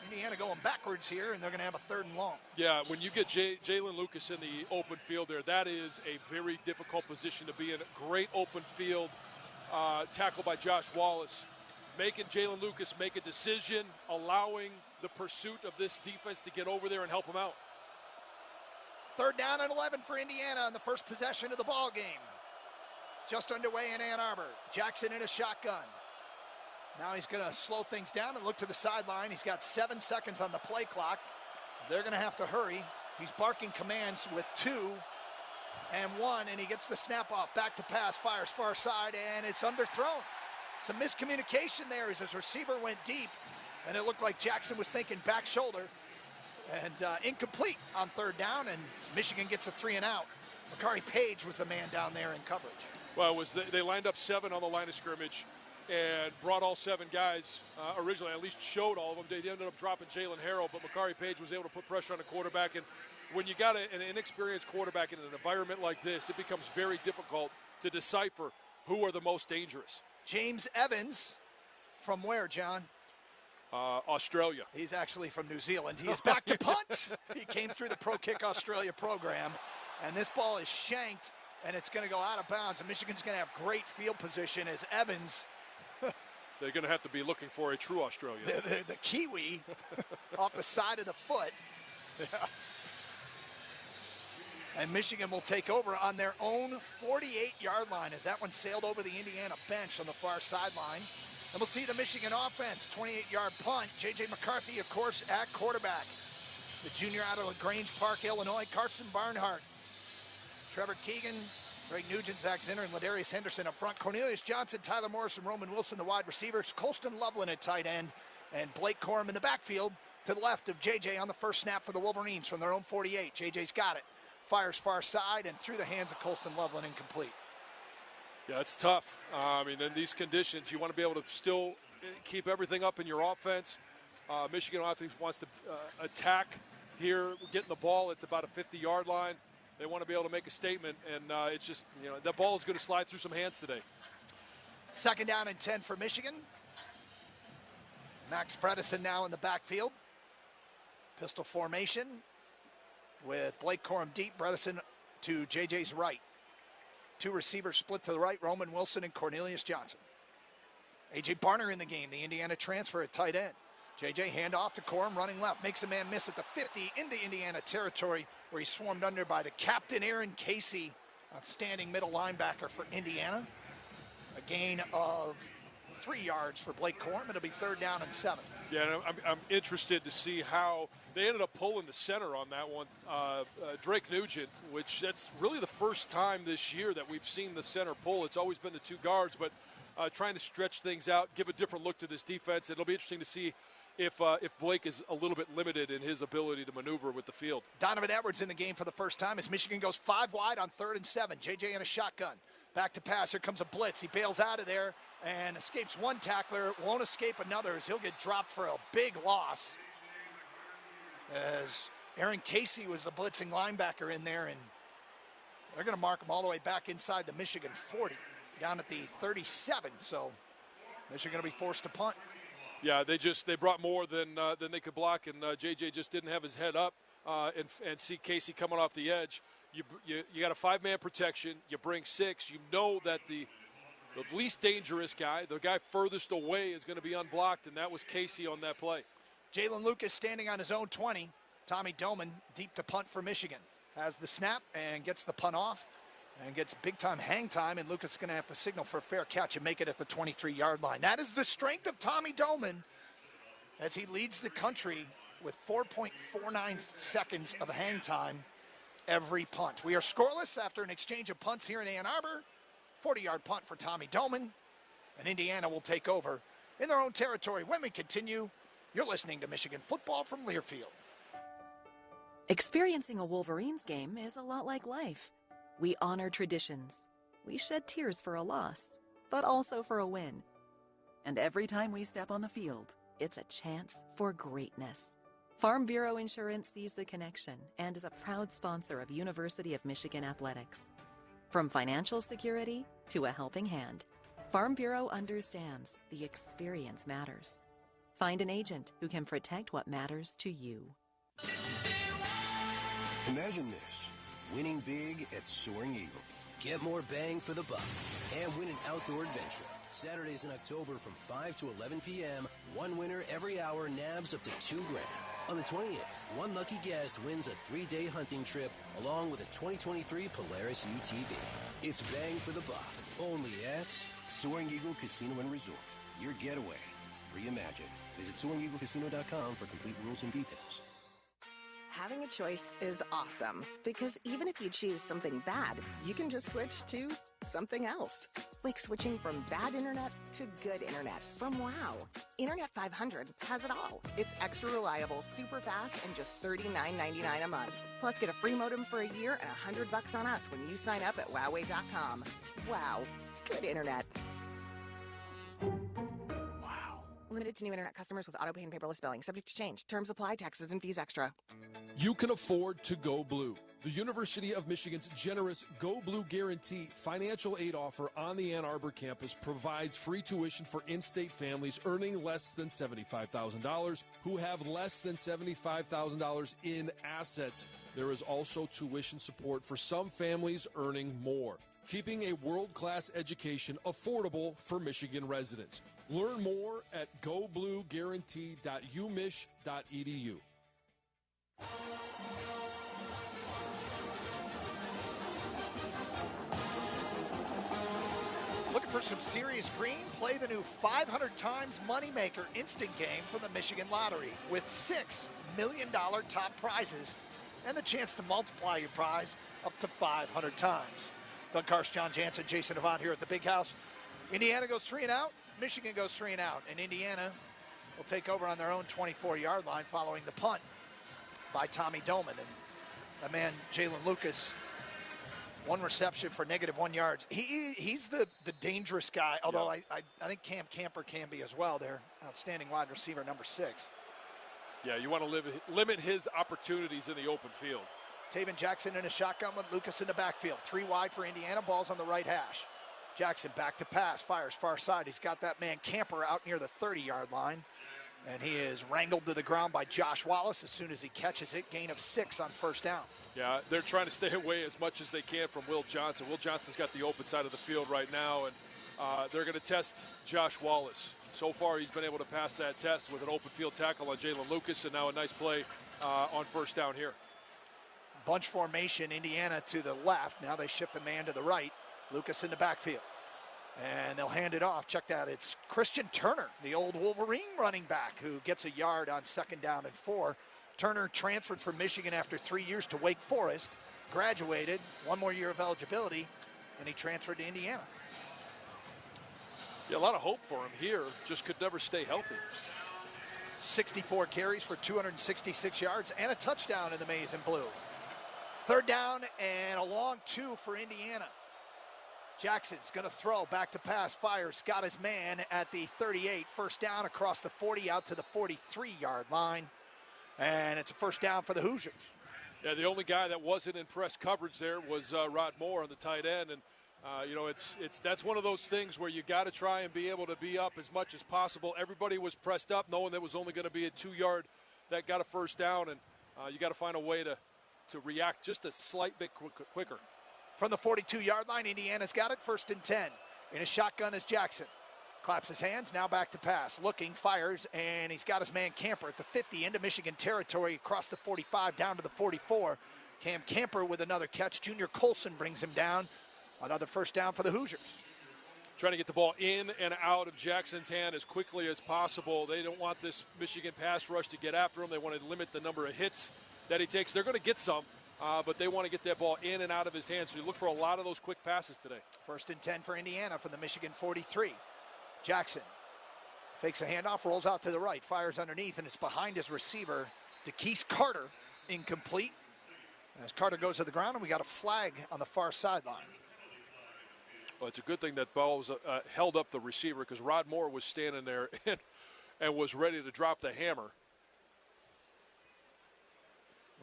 Indiana going backwards here, and they're going to have a 3rd and long. Yeah, when you get Jalen Lucas in the open field there, that is a very difficult position to be in. Great open field tackle by Josh Wallace. Making Jalen Lucas make a decision, allowing the pursuit of this defense to get over there and help him out. 3rd down and 11 for Indiana on the first possession of the ball game. Just underway in Ann Arbor. Jackson in a shotgun. Now he's going to slow things down and look to the sideline. He's got 7 seconds on the play clock. They're going to have to hurry. He's barking commands with 2 and 1, and he gets the snap off. Back to pass, fires far side, and it's underthrown. Some miscommunication there as his receiver went deep, and it looked like Jackson was thinking back shoulder. And incomplete on 3rd down, and Michigan gets a 3 and out. Makari Page was the man down there in coverage. Well, they lined up 7 on the line of scrimmage and brought all 7 guys originally, at least showed all of them. They ended up dropping Jalen Harrell, but Makari Page was able to put pressure on the quarterback. And when you got an inexperienced quarterback in an environment like this, it becomes very difficult to decipher who are the most dangerous. James Evans, from where, John? Australia. He's actually from New Zealand. He is back to punt. He came through the Pro Kick Australia program, and this ball is shanked, and it's going to go out of bounds. And Michigan's going to have great field position as Evans. They're going to have to be looking for a true Australian. The Kiwi off the side of the foot. Yeah. And Michigan will take over on their own 48-yard line as that one sailed over the Indiana bench on the far sideline. And we'll see the Michigan offense, 28-yard punt. J.J. McCarthy, of course, at quarterback. The junior out of LaGrange Park, Illinois, Carson Barnhart. Trevor Keegan, Greg Nugent, Zach Zinner, and Ladarius Henderson up front. Cornelius Johnson, Tyler Morris, and Roman Wilson, the wide receivers. Colston Loveland at tight end. And Blake Corum in the backfield to the left of J.J. on the first snap for the Wolverines from their own 48. J.J.'s got it. Fires far side and through the hands of Colston Loveland, incomplete. Yeah, it's tough. I mean, in these conditions, you want to be able to still keep everything up in your offense. Michigan offense wants to attack here, getting the ball at about a 50-yard line. They want to be able to make a statement, and it's just, the ball is going to slide through some hands today. 2nd down and 10 for Michigan. Max Bredesen now in the backfield. Pistol formation with Blake Corum deep, Bredesen to J.J.'s right. 2 receivers split to the right, Roman Wilson and Cornelius Johnson. A.J. Barner in the game, the Indiana transfer at tight end. J.J. handoff to Corum, running left, makes a man miss at the 50 into Indiana territory where he's swarmed under by the captain, Aaron Casey, outstanding middle linebacker for Indiana. A gain of 3 yards for Blake Corum. It'll be 3rd down and 7. Yeah, and I'm interested to see how they ended up pulling the center on that one. Drake Nugent, which that's really the first time this year that we've seen the center pull. It's always been the 2 guards, but trying to stretch things out, give a different look to this defense. It'll be interesting to see if Blake is a little bit limited in his ability to maneuver with the field. Donovan Edwards in the game for the first time as Michigan goes 5 wide on 3rd and 7. J.J. in a shotgun. Back to pass. Here comes a blitz. He bails out of there and escapes one tackler. Won't escape another as he'll get dropped for a big loss. As Aaron Casey was the blitzing linebacker in there, and they're going to mark him all the way back inside the Michigan 40, down at the 37. So Michigan going to be forced to punt. Yeah, they brought more than they could block, and J.J. just didn't have his head up and see Casey coming off the edge. You got a 5-man protection. You bring 6. You know that the least dangerous guy, the guy furthest away, is going to be unblocked, and that was Casey on that play. Jalen Lucas standing on his own 20. Tommy Doman deep to punt for Michigan. Has the snap and gets the punt off and gets big-time hang time, and Lucas is going to have to signal for a fair catch and make it at the 23-yard line. That is the strength of Tommy Doman as he leads the country with 4.49 seconds of hang time every punt. We are scoreless after an exchange of punts here in Ann Arbor. 40-yard punt for Tommy Doman, and Indiana will take over in their own territory. When we continue, you're listening to Michigan Football from Learfield. Experiencing a Wolverines game is a lot like life. We honor traditions. We shed tears for a loss, but also for a win. And every time we step on the field, it's a chance for greatness. Farm Bureau Insurance sees the connection and is a proud sponsor of University of Michigan athletics. From financial security to a helping hand, Farm Bureau understands the experience matters. Find an agent who can protect what matters to you. Imagine this, winning big at Soaring Eagle. Get more bang for the buck and win an outdoor adventure. Saturdays in October from 5 to 11 p.m., one winner every hour nabs up to $2,000. On the 28th, one lucky guest wins a 3-day hunting trip along with a 2023 Polaris UTV. It's bang for the buck, only at Soaring Eagle Casino and Resort. Your getaway reimagined. Visit SoaringEagleCasino.com for complete rules and details. Having a choice is awesome, because even if you choose something bad, you can just switch to something else. Like switching from bad internet to good internet from WOW. Internet 500 has it all. It's extra reliable, super fast, and just $39.99 a month. Plus, get a free modem for a year and $100 on us when you sign up at wowway.com. WOW. Good internet. Limited to new internet customers with auto pay and paperless billing. Subject to change. Terms apply. Taxes and fees extra. You can afford to go blue. The University of Michigan's generous Go Blue Guarantee financial aid offer on the Ann Arbor campus provides free tuition for in-state families earning less than $75,000 who have less than $75,000 in assets. There is also tuition support for some families earning more, keeping a world-class education affordable for Michigan residents. Learn more at goblueguarantee.umich.edu. Looking for some serious green? Play the new 500 times moneymaker instant game from the Michigan Lottery with $6 million top prizes and the chance to multiply your prize up to 500 times. Doug Karst, John Jansen, Jason Avant here at the Big House. Indiana goes 3 and out. Michigan goes 3 and out. And Indiana will take over on their own 24-yard line following the punt by Tommy Doman. And that man, Jalen Lucas, 1 reception for -1 yards. He's the dangerous guy, although I think Cam Camper can be as well. Their outstanding wide receiver, number 6. Yeah, you want to limit his opportunities in the open field. Taven Jackson in a shotgun with Lucas in the backfield. 3 wide for Indiana. Ball's on the right hash. Jackson back to pass, fires far side. He's got that man Camper out near the 30-yard line. And he is wrangled to the ground by Josh Wallace as soon as he catches it. Gain of 6 on first down. Yeah, they're trying to stay away as much as they can from Will Johnson. Will Johnson's got the open side of the field right now, and they're going to test Josh Wallace. So far, he's been able to pass that test with an open field tackle on Jalen Lucas, and now a nice play on first down here. Bunch formation, Indiana to the left. Now they shift the man to the right. Lucas in the backfield. And they'll hand it off. Check that. It's Christian Turner, the old Wolverine running back, who gets a yard on 2nd down and 4. Turner transferred from Michigan after 3 years to Wake Forest, graduated, 1 more year of eligibility, and he transferred to Indiana. Yeah, a lot of hope for him here. Just could never stay healthy. 64 carries for 266 yards and a touchdown in the maize and blue. 3rd down and a long 2 for Indiana. Jackson's going to throw, back to pass, fires, got his man at the 38. First down across the 40 out to the 43-yard line. And it's a first down for the Hoosiers. Yeah, the only guy that wasn't in press coverage there was Rod Moore on the tight end. And, that's one of those things where you got to try and be able to be up as much as possible. Everybody was pressed up, knowing that was only going to be a 2-yard that got a first down. And you got to find a way to react just a slight bit quicker. From the 42-yard line, Indiana's got it, 1st and 10. In a shotgun is Jackson. Claps his hands, now back to pass. Looking, fires, and he's got his man Camper at the 50 into Michigan territory, across the 45 down to the 44. Cam Camper with another catch. Junior Colson brings him down. Another first down for the Hoosiers. Trying to get the ball in and out of Jackson's hand as quickly as possible. They don't want this Michigan pass rush to get after him. They want to limit the number of hits that he takes. They're going to get some. But they want to get that ball in and out of his hands. So you look for a lot of those quick passes today. 1st and 10 for Indiana from the Michigan 43. Jackson fakes a handoff, rolls out to the right, fires underneath, and it's behind his receiver, DeKeese Carter, incomplete. As Carter goes to the ground, and we got a flag on the far sideline. Well, it's a good thing that ball was held up the receiver, because Rod Moore was standing there and was ready to drop the hammer.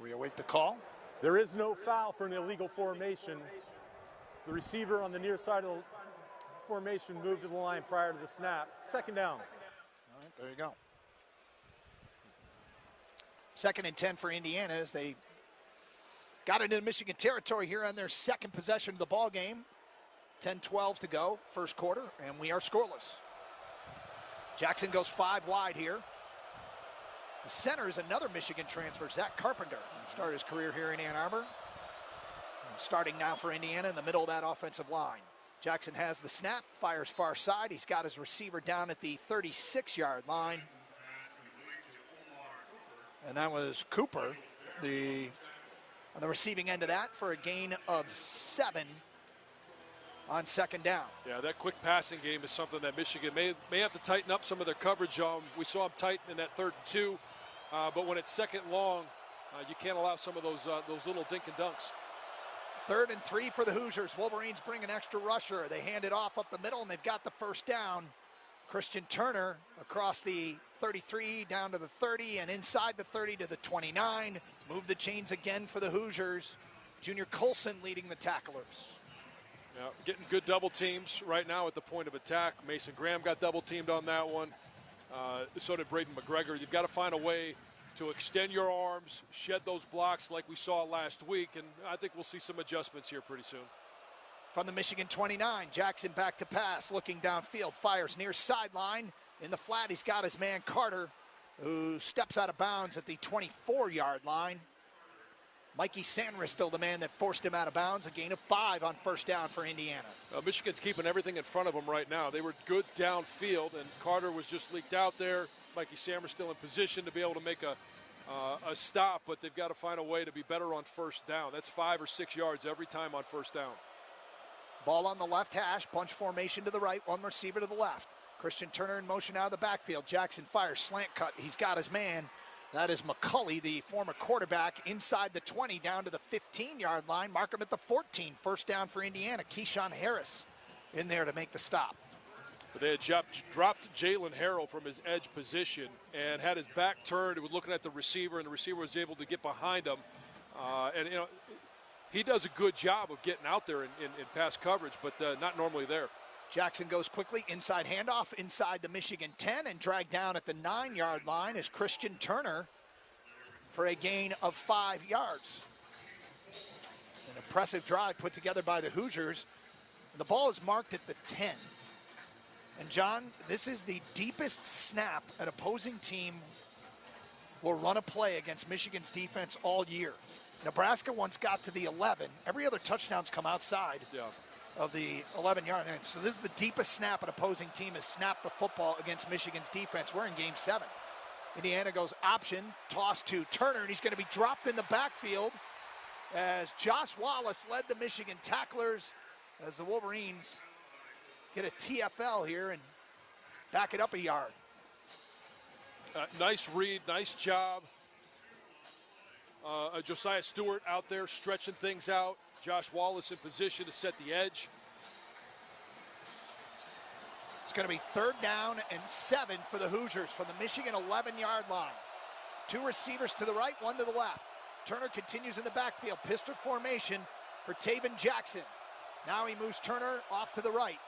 We await the call. There is no foul for an illegal formation. The receiver on the near side of the formation moved to the line prior to the snap. 2nd down. All right, there you go. 2nd and 10 for Indiana as they got into Michigan territory here on their second possession of the ball game. 10-12 to go, first quarter, and we are scoreless. Jackson goes 5 wide here. The center is another Michigan transfer, Zach Carpenter, who started his career here in Ann Arbor. And starting now for Indiana in the middle of that offensive line. Jackson has the snap, fires far side. He's got his receiver down at the 36-yard line. And that was Cooper, on the receiving end of that for a gain of 7 on 2nd down. Yeah, that quick passing game is something that Michigan may have to tighten up some of their coverage on. We saw them tighten in that 3rd and 2, but when it's 2nd long, you can't allow some of those little dink and dunks. 3rd and 3 for the Hoosiers. Wolverines bring an extra rusher. They hand it off up the middle, and they've got the first down. Christian Turner across the 33 down to the 30 and inside the 30 to the 29. Move the chains again for the Hoosiers. Junior Colson leading the tacklers. Yeah, getting good double teams right now at the point of attack. Mason Graham got double teamed on that one. So did Braden McGregor. You've got to find a way to extend your arms, shed those blocks like we saw last week, and I think we'll see some adjustments here pretty soon. From the Michigan 29, Jackson back to pass, looking downfield, fires near sideline. In the flat, he's got his man Carter, who steps out of bounds at the 24-yard line. Mikey Sanders still the man that forced him out of bounds. A gain of 5 on first down for Indiana. Michigan's keeping everything in front of them right now. They were good downfield, and Carter was just leaked out there. Mikey Sanders still in position to be able to make a stop, but they've got to find a way to be better on first down. That's 5 or 6 yards every time on first down. Ball on the left hash, bunch formation to the right, one receiver to the left. Christian Turner in motion out of the backfield. Jackson fires, slant cut. He's got his man. That is McCulley, the former quarterback, inside the 20 down to the 15-yard line. Mark him at the 14. First down for Indiana. Keyshawn Harris in there to make the stop. But they had dropped Jalen Harrell from his edge position and had his back turned. He was looking at the receiver, and the receiver was able to get behind him. And, you know, he does a good job of getting out there in pass coverage, but not normally there. Jackson goes quickly, inside handoff, inside the Michigan 10, and dragged down at the 9-yard line is Christian Turner for a gain of 5 yards. An impressive drive put together by the Hoosiers. The ball is marked at the 10. And, John, this is the deepest snap an opposing team will run a play against Michigan's defense all year. Nebraska once got to the 11. Every other touchdown's come outside of the 11-yard line. So this is the deepest snap an opposing team has snapped the football against Michigan's defense. We're in game 7. Indiana goes option, toss to Turner, and he's going to be dropped in the backfield as Josh Wallace led the Michigan tacklers as the Wolverines get a TFL here and back it up a yard. Nice read, nice job. Josiah Stewart out there stretching things out. Josh Wallace in position to set the edge. It's going to be 3rd down and 7 for the Hoosiers from the Michigan 11-yard line. 2 receivers to the right, 1 to the left. Turner continues in the backfield. Pistol formation for Taven Jackson. Now he moves Turner off to the right.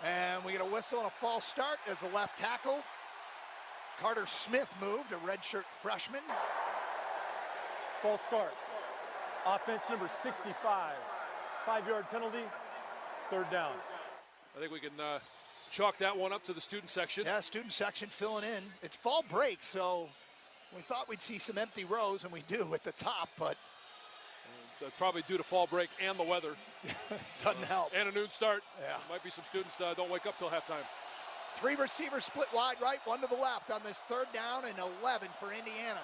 And we get a whistle and a false start as the left tackle. Carter Smith moved, a redshirt freshman. False start. Offense number 65. 5-yard penalty, 3rd down. I think we can chalk that one up to the student section. Yeah, student section filling in. It's fall break, so we thought we'd see some empty rows, and we do at the top, but it's probably due to fall break and the weather. Doesn't help. And a noon start. Yeah. Might be some students don't wake up till halftime. 3 receivers split wide right, 1 to the left on this 3rd down and 11 for Indiana.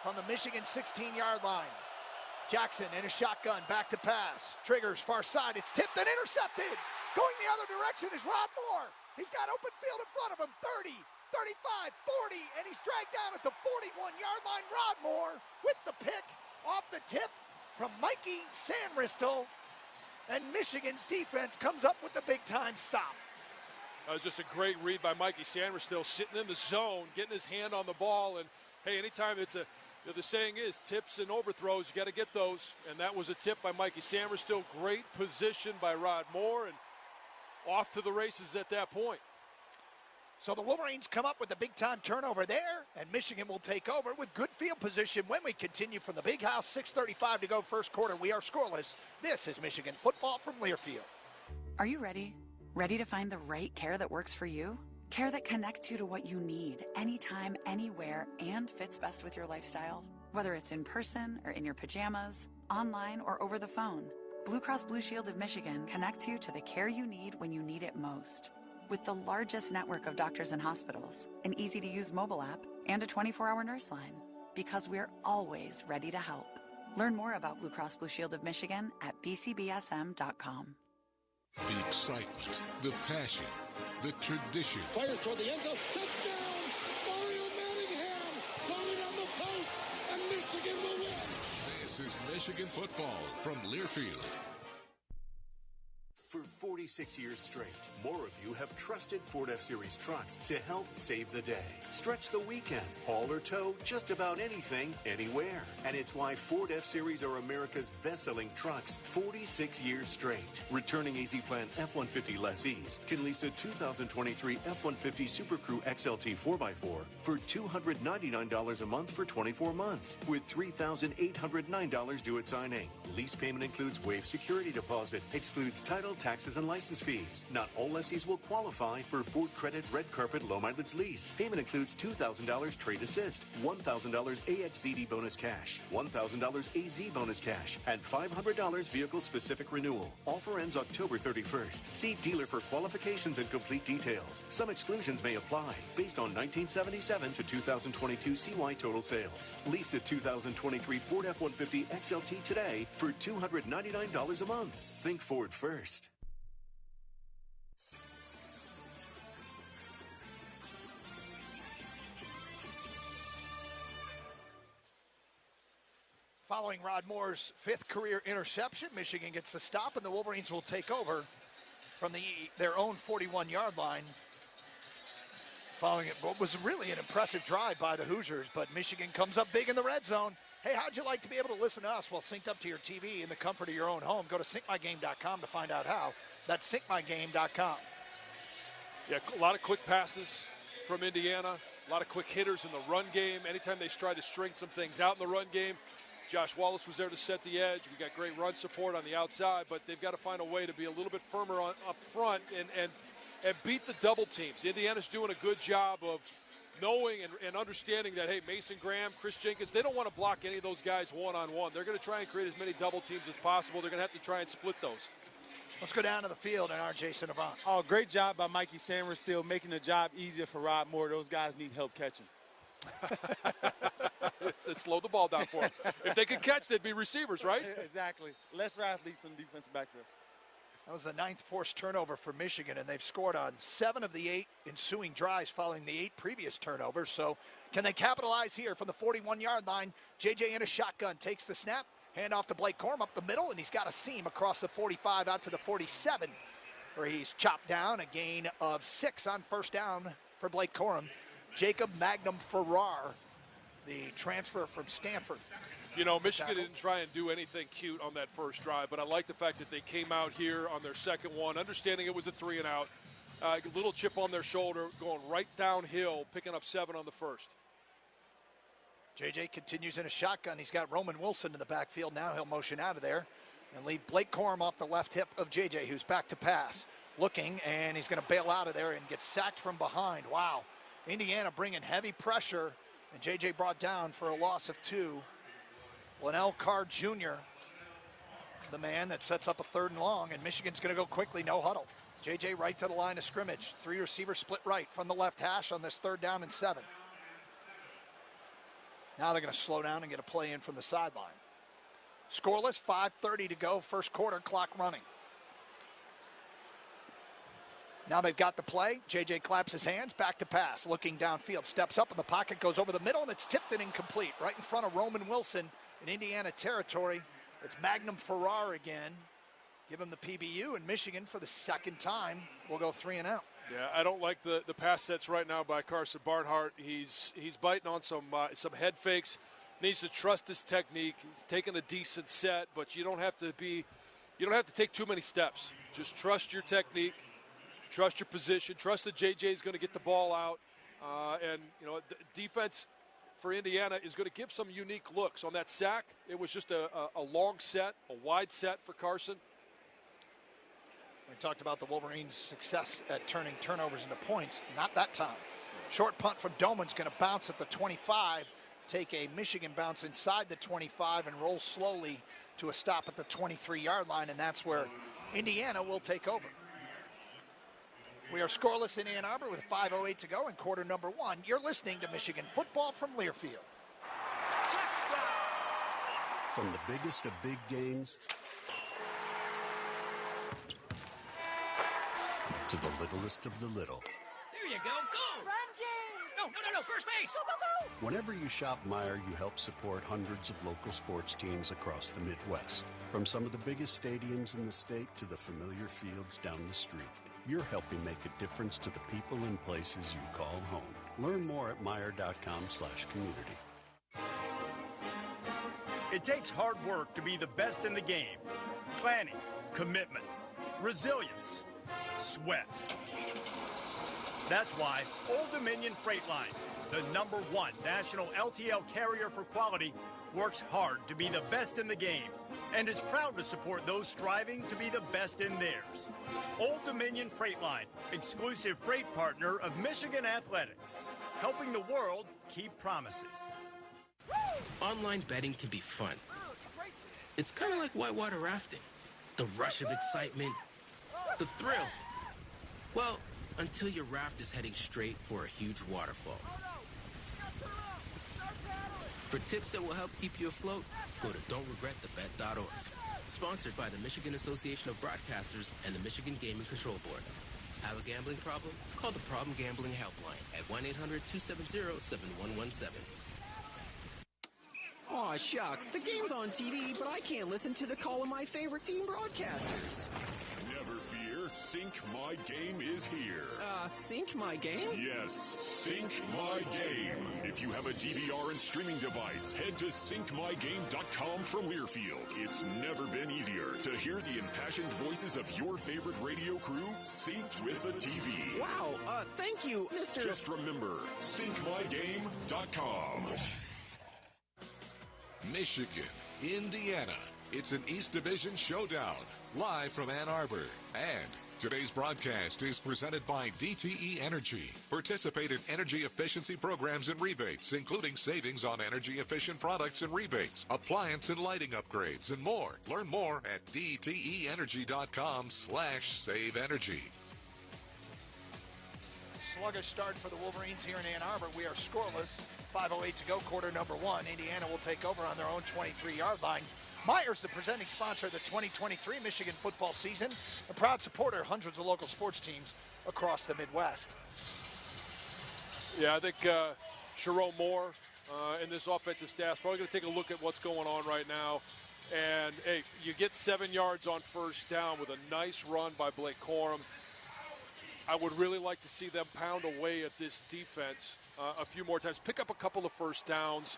From the Michigan 16-yard line. Jackson in a shotgun, back to pass. Triggers, far side, it's tipped and intercepted. Going the other direction is Rod Moore. He's got open field in front of him, 30, 35, 40, and he's dragged down at the 41-yard line. Rod Moore with the pick off the tip from Mikey Sandristel. And Michigan's defense comes up with the big-time stop. That was just a great read by Mikey Sandristel, sitting in the zone, getting his hand on the ball. And, hey, anytime it's the saying is tips and overthrows, you got to get those. And that was a tip by Mikey Sandristel. Great position by Rod Moore, and off to the races at that point. So the Wolverines come up with a big-time turnover there, and Michigan will take over with good field position when we continue from the Big House. 6:35 to go first quarter. We are scoreless. This is Michigan football from Learfield. Are you ready? Ready to find the right care that works for you? Care that connects you to what you need, anytime, anywhere, and fits best with your lifestyle? Whether it's in person or in your pajamas, online or over the phone, Blue Cross Blue Shield of Michigan connects you to the care you need when you need it most. With the largest network of doctors and hospitals, an easy-to-use mobile app, and a 24-hour nurse line. Because we're always ready to help. Learn more about Blue Cross Blue Shield of Michigan at bcbsm.com. The excitement, the passion, the tradition. Fires toward the end zone. Touchdown! Mario Manningham got it on the post, and Michigan will win. This is Michigan football from Learfield. For 46 years straight, more of you have trusted Ford F-Series trucks to help save the day. Stretch the weekend, haul or tow just about anything, anywhere. And it's why Ford F-Series are America's best-selling trucks 46 years straight. Returning AZ Plan F-150 lessees can lease a 2023 F-150 Super Crew XLT 4x4 for $299 a month for 24 months, with $3,809 due at signing. Lease payment includes waived security deposit, excludes title, taxes, and license fees. Not all lessees will qualify for Ford Credit Red Carpet Low Mileage Lease. Payment includes $2,000 Trade Assist, $1,000 AXZD Bonus Cash, $1,000 AZ Bonus Cash, and $500 Vehicle Specific Renewal. Offer ends October 31st. See dealer for qualifications and complete details. Some exclusions may apply based on 1977 to 2022 CY total sales. Lease a 2023 Ford F-150 XLT today for $299 a month. Think Ford first. Following Rod Moore's fifth career interception, Michigan gets the stop, and the Wolverines will take over from their own 41-yard line. Following it, what was really an impressive drive by the Hoosiers, but Michigan comes up big in the red zone. Hey, how'd you like to be able to listen to us while synced up to your TV in the comfort of your own home? Go to syncmygame.com to find out how. That's syncmygame.com. Yeah, a lot of quick passes from Indiana, a lot of quick hitters in the run game. Anytime they try to string some things out in the run game, Josh Wallace was there to set the edge. We got great run support on the outside, but they've got to find a way to be a little bit firmer up front and beat the double teams. Indiana's doing a good job of knowing and understanding that, hey, Mason Graham, Chris Jenkins, they don't want to block any of those guys one-on-one. They're going to try and create as many double teams as possible. They're going to have to try and split those. Let's go down to the field and our Jason Avant. Oh, great job by Mikey Samerstill making the job easier for Rod Moore. Those guys need help catching. Let's slow the ball down for them. If they could catch, they'd be receivers, right? Exactly. Lesser athletes on defensive backfield. That was the 9th forced turnover for Michigan, and they've scored on 7 of the 8 ensuing drives following the 8 previous turnovers. So can they capitalize here from the 41-yard line? JJ in a shotgun takes the snap, hand off to Blake Corum up the middle, and he's got a seam across the 45 out to the 47, where he's chopped down. A gain of 6 on first down for Blake Corum. Jacob Magnum Farrar, the transfer from Stanford. You know, Michigan didn't try and do anything cute on that first drive, but I like the fact that they came out here on their second one, understanding it was a 3-and-out. A little chip on their shoulder, going right downhill, picking up 7 on the first. JJ continues in a shotgun. He's got Roman Wilson in the backfield. Now he'll motion out of there and leave Blake Corum off the left hip of JJ, who's back to pass. Looking, and he's going to bail out of there and get sacked from behind. Wow. Indiana bringing heavy pressure, and JJ brought down for a loss of 2. Linnell Carr Jr., the man that sets up a 3rd and long, and Michigan's going to go quickly, no huddle. JJ right to the line of scrimmage. 3 receivers split right from the left hash on this 3rd down and 7. Now they're going to slow down and get a play in from the sideline. Scoreless, 5:30 to go, first quarter, clock running. Now they've got the play. JJ claps his hands, back to pass, looking downfield, steps up in the pocket, goes over the middle, and it's tipped and incomplete. Right in front of Roman Wilson in Indiana territory. It's Magnum Farrar again. Give him the PBU, and Michigan for the second time will go 3-and-out. Yeah, I don't like the pass sets right now by Carson Barnhart. He's biting on some head fakes. Needs to trust his technique. He's taking a decent set, but you don't have to take too many steps. Just trust your technique. Trust your position. Trust that JJ is going to get the ball out. And, you know, the defense for Indiana is going to give some unique looks. On that sack, it was just a long set, a wide set for Carson. We talked about the Wolverines' success at turning turnovers into points. Not that time. Short punt from Doman's going to bounce at the 25, take a Michigan bounce inside the 25, and roll slowly to a stop at the 23-yard line, and that's where Indiana will take over. We are scoreless in Ann Arbor with 5:08 to go in quarter number 1. You're listening to Michigan football from Learfield. From the biggest of big games to the littlest of the little. There you go. Go! Run, James! No, first base! Go, go, go! Whenever you shop Meijer, you help support hundreds of local sports teams across the Midwest. From some of the biggest stadiums in the state to the familiar fields down the street. You're helping make a difference to the people and places you call home. Learn more at Meijer.com/community. It takes hard work to be the best in the game. Planning, commitment, resilience, sweat. That's why Old Dominion Freight Line, the #1 national LTL carrier for quality, works hard to be the best in the game and is proud to support those striving to be the best in theirs. Old Dominion Freight Line, exclusive freight partner of Michigan Athletics, helping the world keep promises. Online betting can be fun. It's kind of like whitewater rafting. The rush of excitement, the thrill. Well, until your raft is heading straight for a huge waterfall. For tips that will help keep you afloat, go to don'tregretthebet.org. Sponsored by the Michigan Association of Broadcasters and the Michigan Gaming Control Board. Have a gambling problem? Call the Problem Gambling Helpline at 1-800-270-7117. Aw, shucks. The game's on TV, but I can't listen to the call of my favorite team broadcasters. Never fear. Sync My Game is here. Sync My Game? Yes, Sync My Game. If you have a DVR and streaming device, head to syncmygame.com from Learfield. It's never been easier to hear the impassioned voices of your favorite radio crew synced with the TV. Wow, thank you, Mr. Just remember, syncmygame.com. Michigan, Indiana. It's an East Division showdown, live from Ann Arbor. And today's broadcast is presented by DTE Energy. Participate in energy efficiency programs and rebates, including savings on energy-efficient products and rebates, appliance and lighting upgrades, and more. Learn more at dteenergy.com/saveenergy. Sluggish start for the Wolverines here in Ann Arbor. We are scoreless. 5:08 to go, quarter number 1. Indiana will take over on their own 23-yard line. Meijer's the presenting sponsor of the 2023 Michigan football season, a proud supporter of hundreds of local sports teams across the Midwest. Yeah, I think Sharon Moore and this offensive staff probably going to take a look at what's going on right now. And, hey, you get 7 yards on first down with a nice run by Blake Corum. I would really like to see them pound away at this defense a few more times, pick up a couple of first downs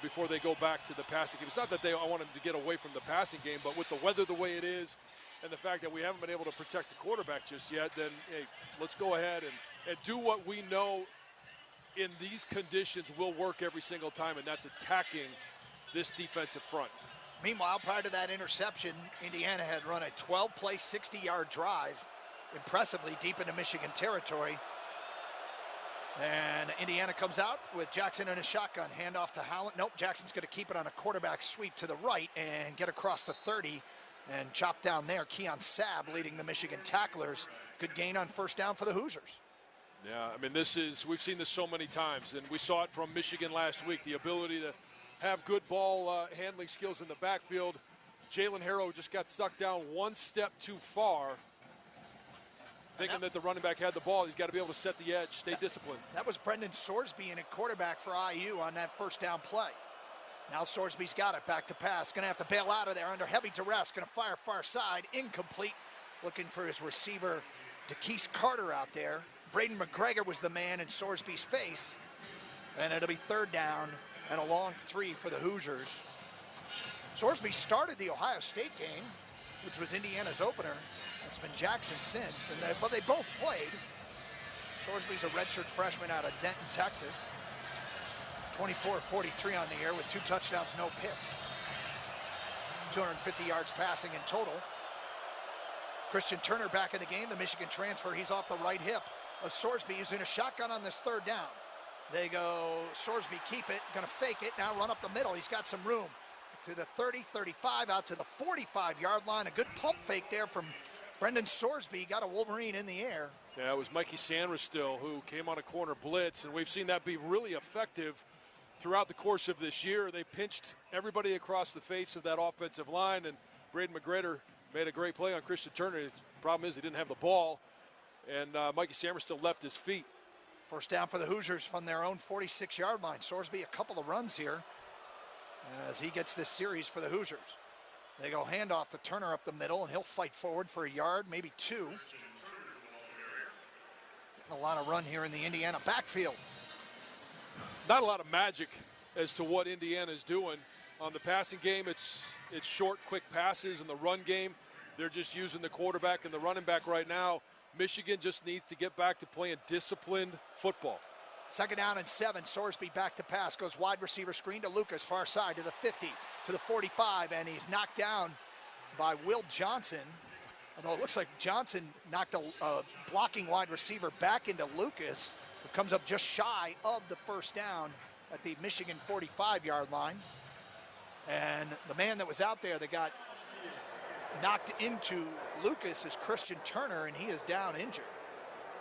before they go back to the passing game. It's not that I want them to get away from the passing game, but with the weather the way it is and the fact that we haven't been able to protect the quarterback just yet, then, hey, let's go ahead and do what we know in these conditions will work every single time, and that's attacking this defensive front. Meanwhile, prior to that interception, Indiana had run a 12-play, 60-yard drive, impressively deep into Michigan territory. And Indiana comes out with Jackson in a shotgun. Handoff to Howland. Nope, Jackson's going to keep it on a quarterback sweep to the right and get across the 30 and chop down there. Keon Sabb leading the Michigan tacklers. Good gain on first down for the Hoosiers. Yeah, I mean, we've seen this so many times, and we saw it from Michigan last week, the ability to have good ball handling skills in the backfield. Jalen Harrow just got sucked down one step too far. Thinking that the running back had the ball, he's got to be able to set the edge, stay disciplined. That was Brendan Sorsby in a quarterback for IU on that first down play. Now Sorsby's got it, back to pass. Going to have to bail out of there under heavy duress. Going to fire far side, incomplete. Looking for his receiver, DeKeese Carter out there. Braden McGregor was the man in Sorsby's face. And it'll be third down and a long 3 for the Hoosiers. Sorsby started the Ohio State game. which was Indiana's opener. It's been Jackson since, but they both played. Sorsby's a redshirt freshman out of Denton, Texas. 24-43 on the year with 2 touchdowns, no picks. 250 yards passing in total. Christian Turner back in the game, the Michigan transfer. He's off the right hip of Sorsby. He's in a shotgun on this 3rd down. They go, Sorsby, keep it, going to fake it, now run up the middle. He's got some room to the 30, 35, out to the 45-yard line. A good pump fake there from Brendan Sorsby. Got a Wolverine in the air. Yeah, it was Mikey Sanderstill who came on a corner blitz, and we've seen that be really effective throughout the course of this year. They pinched everybody across the face of that offensive line, and Braden McGregor made a great play on Christian Turner. His problem is he didn't have the ball, and Mikey Sanderstill left his feet. First down for the Hoosiers from their own 46-yard line. Sorsby a couple of runs here as he gets this series for the Hoosiers. They go handoff to Turner up the middle, and he'll fight forward for a yard, maybe 2. Getting a lot of run here in the Indiana backfield. Not a lot of magic as to what Indiana is doing. On the passing game, it's short, quick passes. In the run game, they're just using the quarterback and the running back right now. Michigan just needs to get back to playing disciplined football. 2nd down and 7. Sorsby back to pass. Goes wide receiver screen to Lucas, far side to the 50, to the 45, and he's knocked down by Will Johnson. Although it looks like Johnson knocked a blocking wide receiver back into Lucas, who comes up just shy of the first down at the Michigan 45-yard line. And the man that was out there that got knocked into Lucas is Christian Turner, and he is down injured.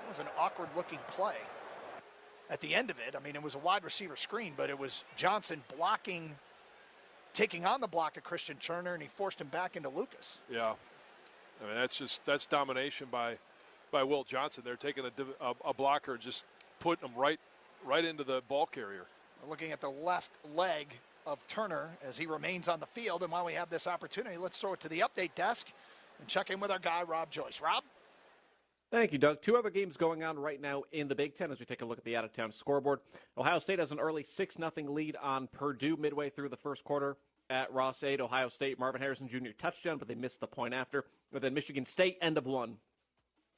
It was an awkward-looking play. At the end of it, I mean, it was a wide receiver screen, but it was Johnson taking on the block of Christian Turner, and he forced him back into Lucas. Yeah, I mean, that's domination by Will Johnson. They're taking a blocker and just putting him right into the ball carrier. We're looking at the left leg of Turner as he remains on the field, and while we have this opportunity, let's throw it to the update desk and check in with our guy, Rob Joyce. Rob? Thank you, Doug. 2 other games going on right now in the Big Ten as we take a look at the out-of-town scoreboard. Ohio State has an early 6-0 lead on Purdue midway through the first quarter at Ross 8. Ohio State, Marvin Harrison Jr. touchdown, but they missed the point after. And then Michigan State, end of 1,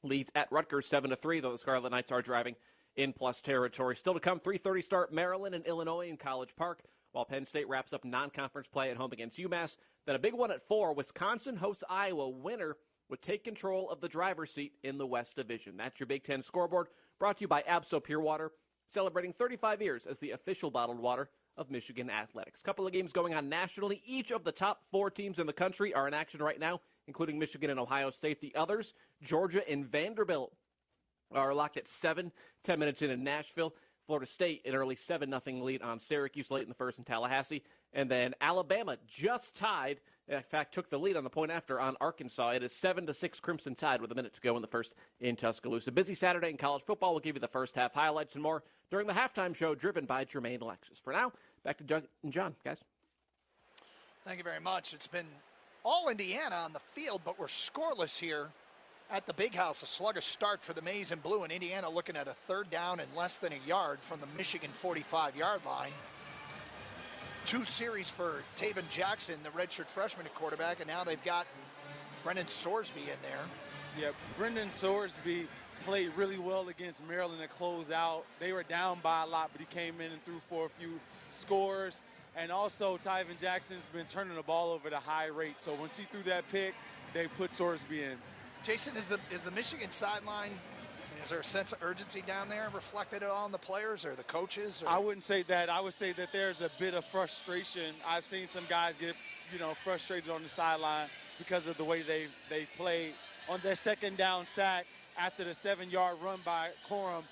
leads at Rutgers 7-3, though the Scarlet Knights are driving in plus territory. Still to come, 3:30 start, Maryland and Illinois in College Park, while Penn State wraps up non-conference play at home against UMass. Then a big one at 4, Wisconsin hosts Iowa. Winner would take control of the driver's seat in the West Division. That's your Big Ten scoreboard, brought to you by Absol Pure Water, celebrating 35 years as the official bottled water of Michigan Athletics. Couple of games going on nationally. Each of the top 4 teams in the country are in action right now, including Michigan and Ohio State. The others, Georgia and Vanderbilt, are locked at 7, 10 minutes in Nashville. Florida State, an early 7-0 lead on Syracuse late in the first in Tallahassee. And then Alabama just tied, in fact, took the lead on the point after on Arkansas. It is 7-6 Crimson Tide with a minute to go in the first in Tuscaloosa. Busy Saturday in college football. We'll give you the first half highlights and more during the halftime show driven by Jermaine Alexis. For now, back to Doug and John, guys. Thank you very much. It's been all Indiana on the field, but we're scoreless here at the Big House. A sluggish start for the Maize and Blue, and Indiana looking at a 3rd down and less than a yard from the Michigan 45-yard line. 2 series for Taven Jackson, the redshirt freshman at quarterback, and now they've got Brendan Sorsby in there. Yeah, Brendan Sorsby played really well against Maryland to close out. They were down by a lot, but he came in and threw for a few scores. And also, Taven Jackson's been turning the ball over at a high rate. So once he threw that pick, they put Sorsby in. Jason, is the Michigan sideline, is there a sense of urgency down there reflected on the players or the coaches? Or? I wouldn't say that. I would say that there's a bit of frustration. I've seen some guys get, frustrated on the sideline because of the way they played. On their 2nd down sack after the 7-yard run by Corum,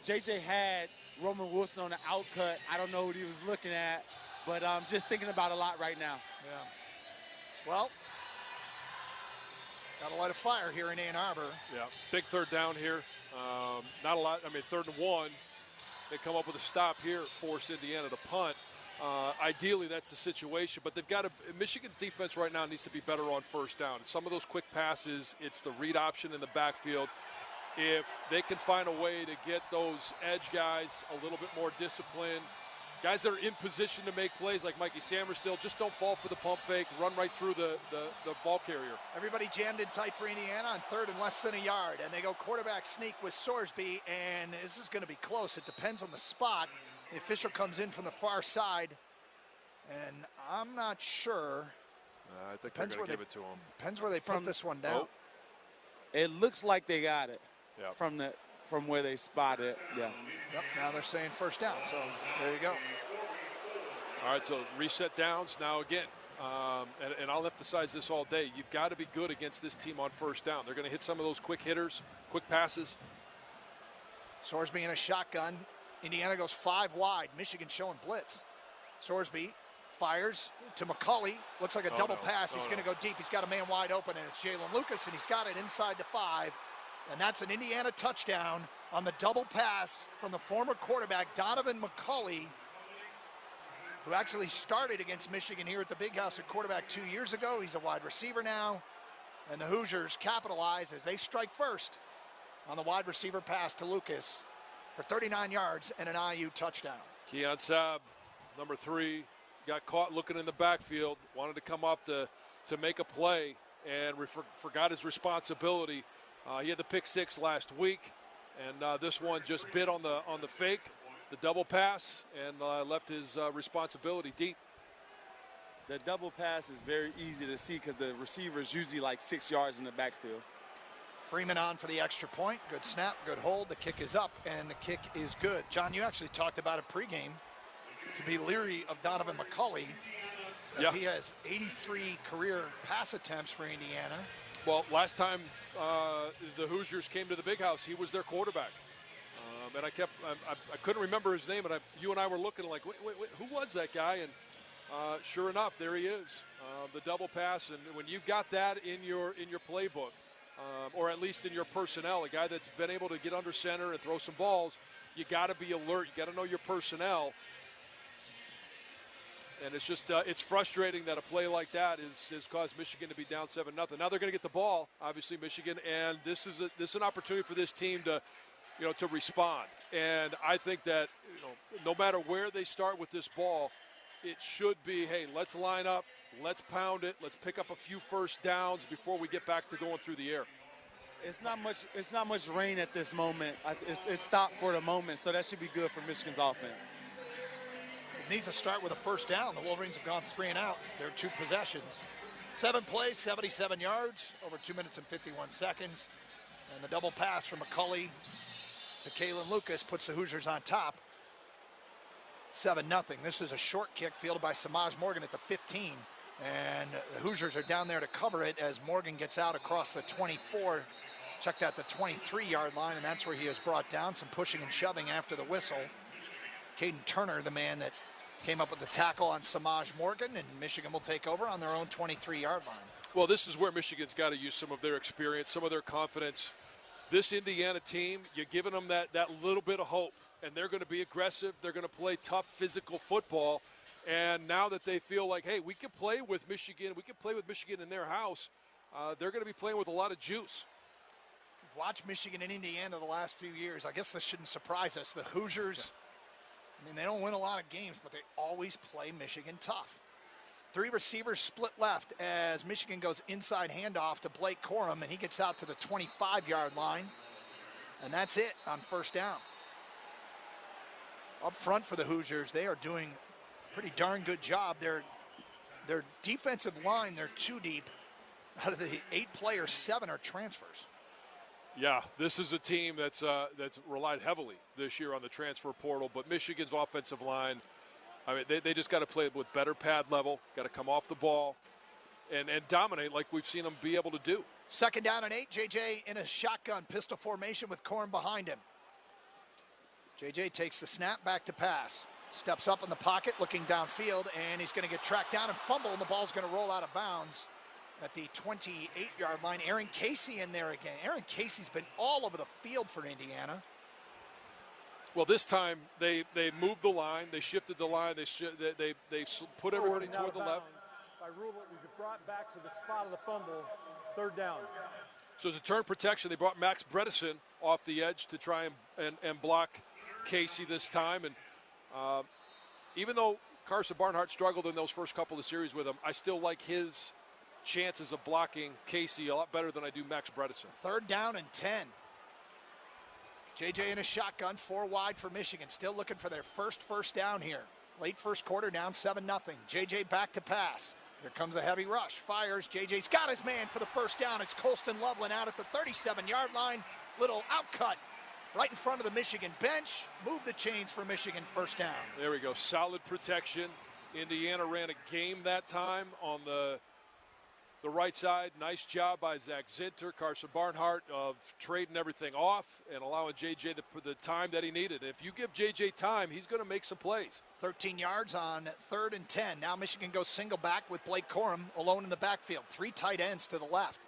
JJ had Roman Wilson on the outcut. I don't know what he was looking at, but I'm just thinking about a lot right now. Yeah. Well, got a lot of fire here in Ann Arbor. Yeah, big 3rd down here. Not a lot. I mean, 3rd and 1. They come up with a stop here, force Indiana to punt. Ideally, that's the situation. But they've got to. Michigan's defense right now needs to be better on 1st down. Some of those quick passes, it's the read option in the backfield. If they can find a way to get those edge guys a little bit more disciplined, Guys that are in position to make plays like Mikey Samerstill, just don't fall for the pump fake, run right through the ball carrier. Everybody jammed in tight for Indiana on 3rd and less than a yard, and they go quarterback sneak with Sorsby, and this is going to be close. It depends on the spot. The official comes in from the far side, and I'm not sure. I think they're going to give it to him. Depends where they put this one down. It looks like they got it yeah. from where they spotted it. Yeah. Yep, now they're saying first down, so there you go. All right, so reset downs now again. And I'll emphasize this all day. You've got to be good against this team on first down. They're going to hit some of those quick hitters, quick passes. Sorsby in a shotgun. Indiana goes 5 wide. Michigan showing blitz. Sorsby fires to McCulley. Looks like a double pass. He's going to go deep. He's got a man wide open, and it's Jalen Lucas, and he's got it inside the 5. And that's an Indiana touchdown on the double pass from the former quarterback, Donovan McCulley, who actually started against Michigan here at the Big House at quarterback 2 years ago. He's a wide receiver now. And the Hoosiers capitalize as they strike first on the wide receiver pass to Lucas for 39 yards and an IU touchdown. Keon Sabb, number 3, got caught looking in the backfield, wanted to come up to make a play, and forgot his responsibility. He had the pick 6 last week, and this one just bit on the fake, the double pass, and left his responsibility deep. The double pass is very easy to see because the receiver is usually like 6 yards in the backfield. Freeman on for the extra point. Good snap, good hold. The kick is up, and the kick is good. John, you actually talked about it pregame to be leery of Donovan McCulley, as he has 83 career pass attempts for Indiana. Well, last time the Hoosiers came to the Big House, he was their quarterback. And I couldn't remember his name, and you and I were looking like, wait, who was that guy? And sure enough, there he is, the double pass. And when you've got that in your playbook, or at least in your personnel, a guy that's been able to get under center and throw some balls, you got to be alert. You got to know your personnel. And it's just it's frustrating that a play like that has caused Michigan to be down 7-0. Now they're going to get the ball, obviously, Michigan, and this is an opportunity for this team to respond. And I think that no matter where they start with this ball, it should be, hey, let's line up, let's pound it, let's pick up a few first downs before we get back to going through the air. It's not much rain at this moment. It's stopped for the moment, so that should be good for Michigan's offense. It needs to start with a first down. The Wolverines have gone 3 and out. They're 2 possessions. 7 plays, 77 yards, over 2 minutes and 51 seconds. And the double pass from McCulley to Kalen Lucas puts the Hoosiers on top. 7-0. This is a short kick fielded by Samaj Morgan at the 15. And the Hoosiers are down there to cover it as Morgan gets out across the 24. Checked out the 23-yard line, and that's where he is brought down. Some pushing and shoving after the whistle. Caden Turner, the man that came up with the tackle on Samaj Morgan, and Michigan will take over on their own 23-yard line. Well, this is where Michigan's got to use some of their experience, some of their confidence. This Indiana team, you're giving them that little bit of hope, and they're going to be aggressive. They're going to play tough physical football. And now that they feel like, hey, we can play with Michigan, in their house, they're going to be playing with a lot of juice. If you've watched Michigan and Indiana the last few years, I guess this shouldn't surprise us. The Hoosiers, I mean, they don't win a lot of games, but they always play Michigan tough. 3 receivers split left as Michigan goes inside handoff to Blake Corum, and he gets out to the 25-yard line. And that's it on first down. Up front for the Hoosiers, they are doing a pretty darn good job. Their defensive line, they're 2 deep. Out of the 8 players, 7 are transfers. Yeah, this is a team that's relied heavily this year on the transfer portal, but Michigan's offensive line, I mean, they just got to play with better pad level, got to come off the ball and dominate like we've seen them be able to do. 2nd down and 8, JJ in a shotgun pistol formation with Corum behind him. JJ takes the snap, back to pass. Steps up in the pocket, looking downfield, and he's going to get tracked down and fumble, and the ball's going to roll out of bounds at the 28-yard line. Aaron Casey in there again. Aaron Casey's been all over the field for Indiana. Well, this time they moved the line, they shifted the line, they put everybody toward the left. By rule, we brought back to the spot of the fumble, 3rd down. So as a turn protection, they brought Max Bredesen off the edge to try and block Casey this time. And even though Carson Barnhart struggled in those first couple of series with him, I still like his chances of blocking Casey a lot better than I do Max Bredesen. 3rd down and 10. JJ in a shotgun, 4 wide for Michigan. Still looking for their first down here. Late first quarter, down 7-0. JJ back to pass. Here comes a heavy rush. Fires. JJ's got his man for the first down. It's Colston Loveland out at the 37-yard line. Little outcut right in front of the Michigan bench. Move the chains for Michigan, first down. There we go. Solid protection. Indiana ran a game that time on the right side. Nice job by Zach Zinter, Carson Barnhart, of trading everything off and allowing JJ the time that he needed. If you give JJ time, he's going to make some plays. 13 yards on 3rd and 10. Now Michigan goes single back with Blake Corum alone in the backfield. 3 tight ends to the left.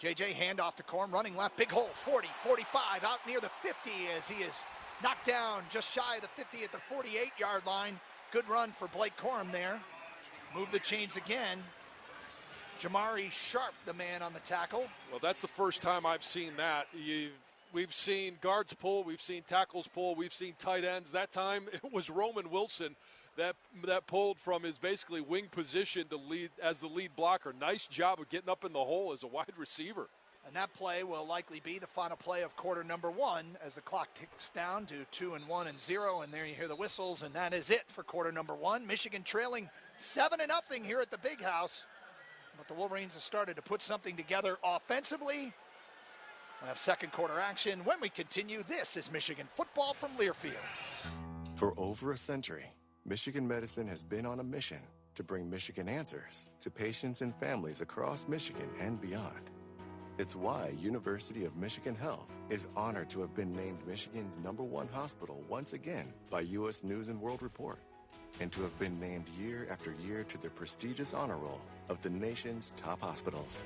JJ handoff to Corum, running left, big hole, 40, 45, out near the 50 as he is knocked down just shy of the 50 at the 48-yard line. Good run for Blake Corum there. Move the chains again. Jamari Sharp, the man on the tackle. Well, that's the first time I've seen that. We've seen guards pull, we've seen tackles pull, we've seen tight ends. That time it was Roman Wilson that pulled from his basically wing position to lead as the lead blocker. Nice job of getting up in the hole as a wide receiver. And that play will likely be the final play of quarter number 1 as the clock ticks down to 2-1 and 0. And there you hear the whistles, and that is it for quarter number 1. Michigan trailing 7-0 here at the Big House. But the Wolverines have started to put something together offensively. We'll have second quarter action when we continue. This is Michigan football from Learfield. For over a century, Michigan Medicine has been on a mission to bring Michigan answers to patients and families across Michigan and beyond. It's why University of Michigan Health is honored to have been named Michigan's #1 hospital once again by U.S. News & World Report, and to have been named year after year to the prestigious honor roll of the nation's top hospitals.